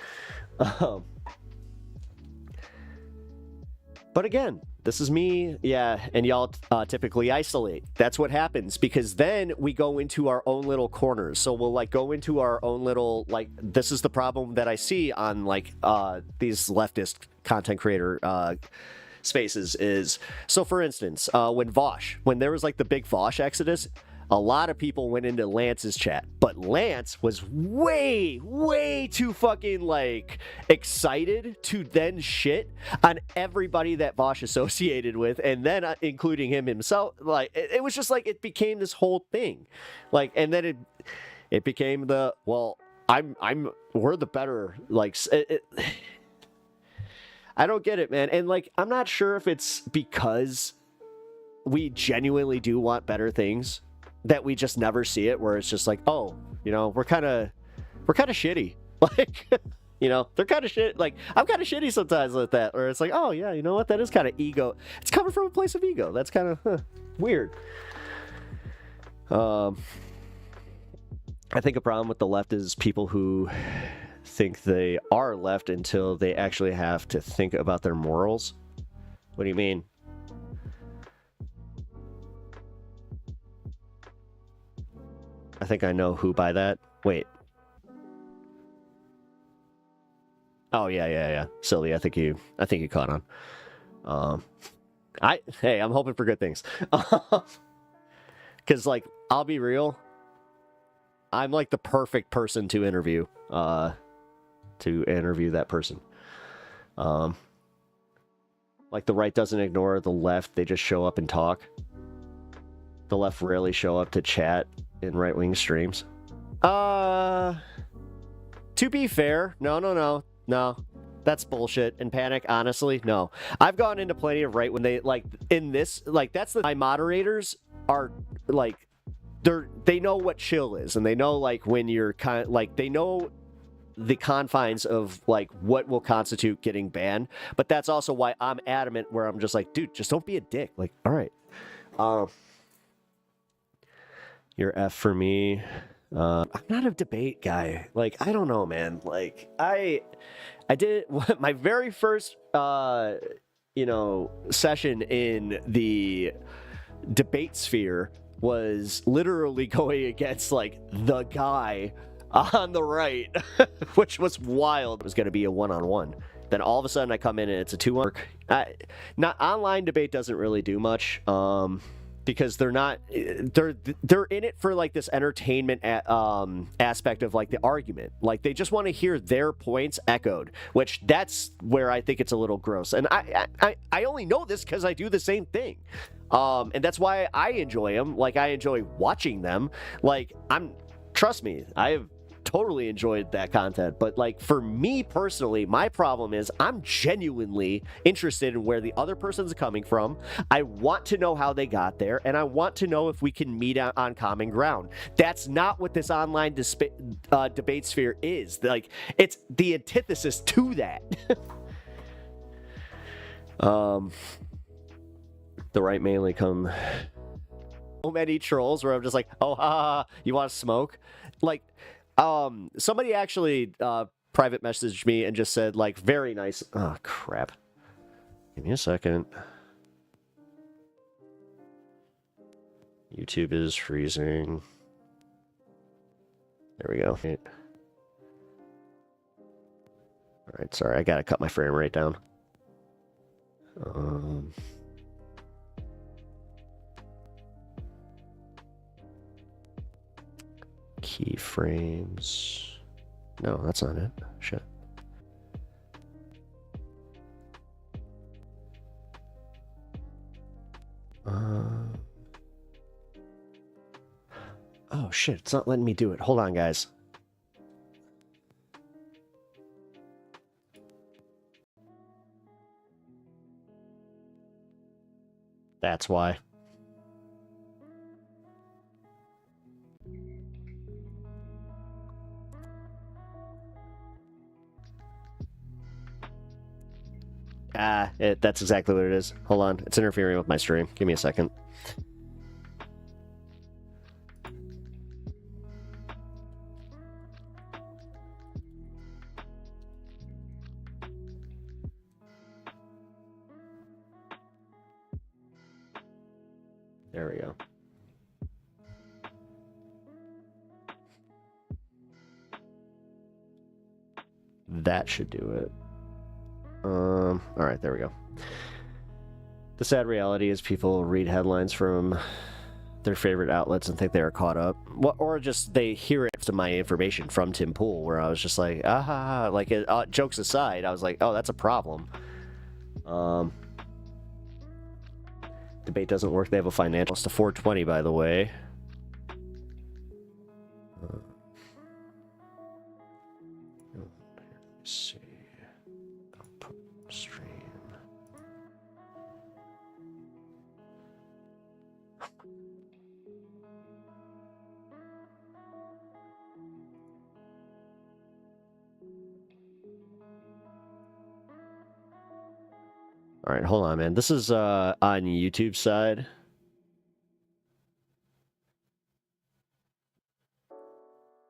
S4: But again, this is me, yeah, and y'all typically isolate. That's what happens, because then we go into our own little corners. So we'll like go into our own little, like, this is the problem that I see on like these leftist content creator spaces is, so for instance, when there was like the big Vosh exodus, a lot of people went into Lance's chat, but Lance was way too fucking like excited to then shit on everybody that Vosh associated with, and then including him himself. Like, it was just like, it became this whole thing, like, and then it became the, well, we're the better, like, I don't get it, man. And like, I'm not sure if it's because we genuinely do want better things that we just never see it, where it's just like, oh, you know, we're kind of shitty. Like, you know, they're kind of shit. Like, I'm kind of shitty sometimes with that, or it's like, oh yeah, you know what? That is kind of ego. It's coming from a place of ego. That's kind of weird. I think a problem with the left is people who think they are left until they actually have to think about their morals. What do you mean? I think I know who by that. Wait. Oh yeah. Silly. I think you caught on. I'm hoping for good things. Cause like, I'll be real, I'm like the perfect person to interview that person. Like, the right doesn't ignore the left, they just show up and talk. The left rarely show up to chat in right-wing streams. To be fair, no. That's bullshit. And Panic, honestly, no. I've gone into plenty of right when they, like, in this, like, my moderators are, like, they know what chill is, and they know, like, when you're kind of, like, they know the confines of like what will constitute getting banned. But that's also why I'm adamant where I'm just like, dude, just don't be a dick. Like, all right. You're F for me. I'm not a debate guy. Like, I don't know, man. Like, I did my very first, session in the debate sphere was literally going against, like, the guy on the right, which was wild. It was going to be a one-on-one. Then all of a sudden I come in and it's a 2-on. Not online debate doesn't really do much. Because they're in it for like this entertainment aspect of like the argument. Like they just want to hear their points echoed, which that's where I think it's a little gross. And I only know this because I do the same thing. And that's why I enjoy them. Like I enjoy watching them. Like trust me, I have totally enjoyed that content. But like for me personally, my problem is I'm genuinely interested in where the other person's coming from. I want to know how they got there, and I want to know if we can meet on common ground. That's not what this online debate sphere is. Like it's the antithesis to that. The right mainly come so many trolls where I'm just like, oh, ha, ha, you want to smoke? Like, somebody actually private messaged me and just said, like, very nice. Oh, crap. Give me a second. YouTube is freezing. There we go. All right, sorry, I gotta cut my frame rate down. Keyframes. No, that's not it. Shit. Oh shit, it's not letting me do it. Hold on, guys. That's why. That's exactly what it is. Hold on. It's interfering with my stream. Give me a second. There we go. That should do it. All right, there we go. The sad reality is people read headlines from their favorite outlets and think they are caught up. Well, or just they hear it to my information from Tim Pool, where I was just like, like, jokes aside, I was like, oh, that's a problem. Debate doesn't work. They have a financial. It's to 420, by the way. Let's see. Output stream. All right, hold on, man. This is on YouTube side.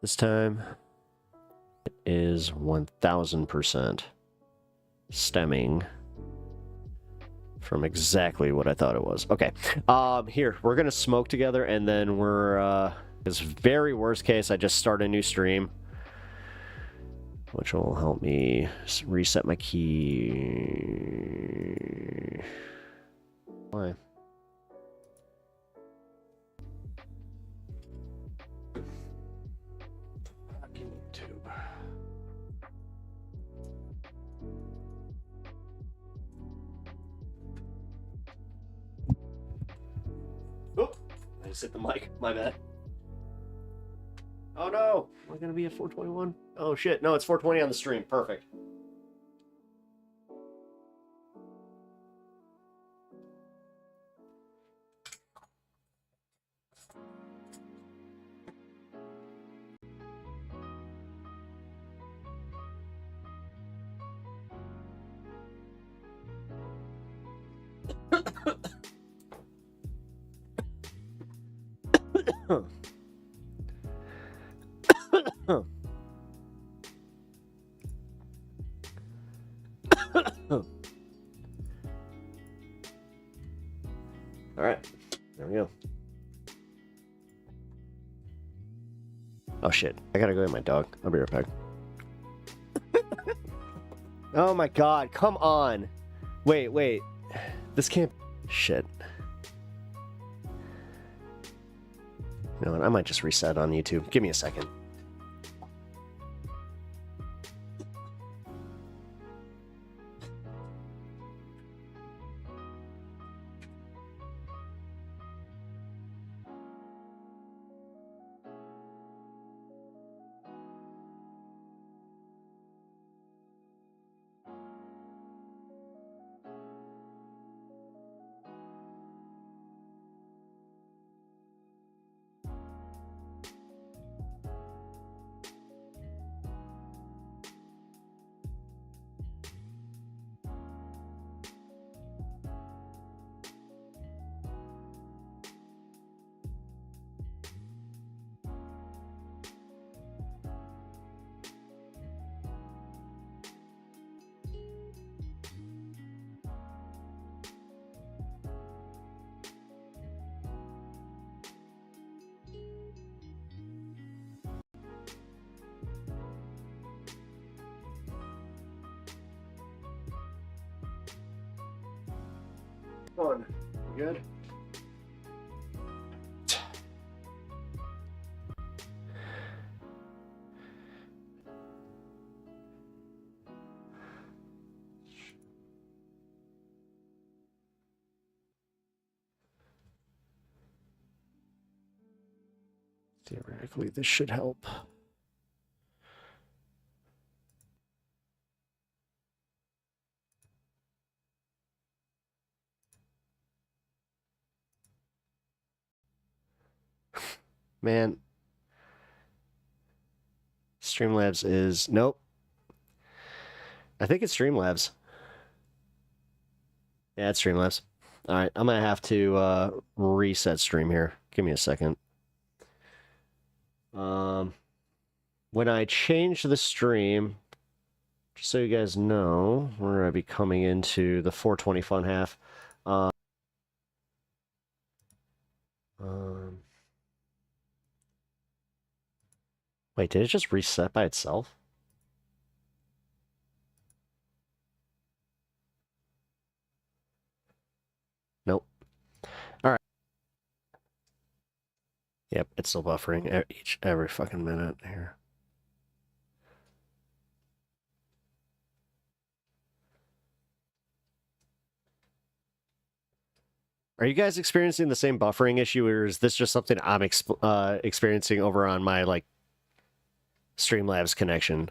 S4: This time it is 1000% stemming from exactly what I thought it was. Okay, here, we're gonna smoke together, and then we're this very worst case, I just start a new stream, which will help me reset my key. Why? Fucking YouTube. Oh, I just hit the mic. My bad. Oh no! Am I gonna be at 421? Oh shit! No, it's 420 on the stream. Perfect. All right, there we go. Oh shit, I gotta go get my dog. I'll be right back. Oh my god, come on. Wait. This can't... Shit. You know what, I might just reset on YouTube. Give me a second. On. Good. Theoretically, this should help. Man. Streamlabs is... Nope. I think it's Streamlabs. Yeah, it's Streamlabs. Alright, I'm gonna have to reset stream here. Give me a second. When I change the stream, just so you guys know, we're gonna be coming into the 420 fun half. Wait, did it just reset by itself? Nope. All right. Yep, it's still buffering every fucking minute here. Are you guys experiencing the same buffering issue, or is this just something I'm experiencing over on my, like, Streamlabs connection?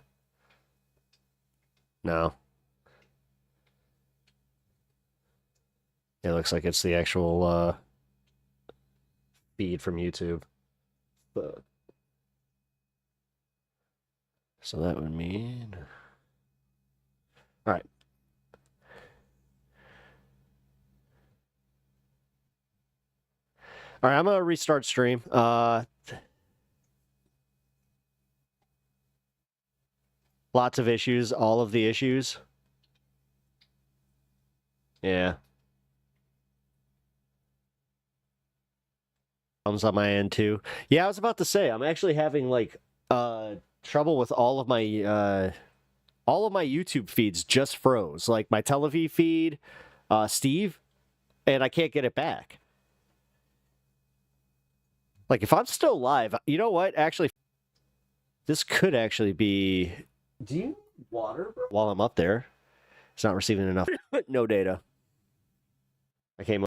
S4: No. It looks like it's the actual feed from YouTube. But... So that would mean... All right. All right, I'm going to restart stream. Lots of issues, all of the issues. Yeah. Problems on my end too. Yeah, I was about to say, I'm actually having like trouble with all of my YouTube feeds just froze. Like my Tel Aviv feed, Steve, and I can't get it back. Like if I'm still live, you know what? Actually, this could actually be... Do you need water, bro? While I'm up there, it's not receiving enough. No data. I came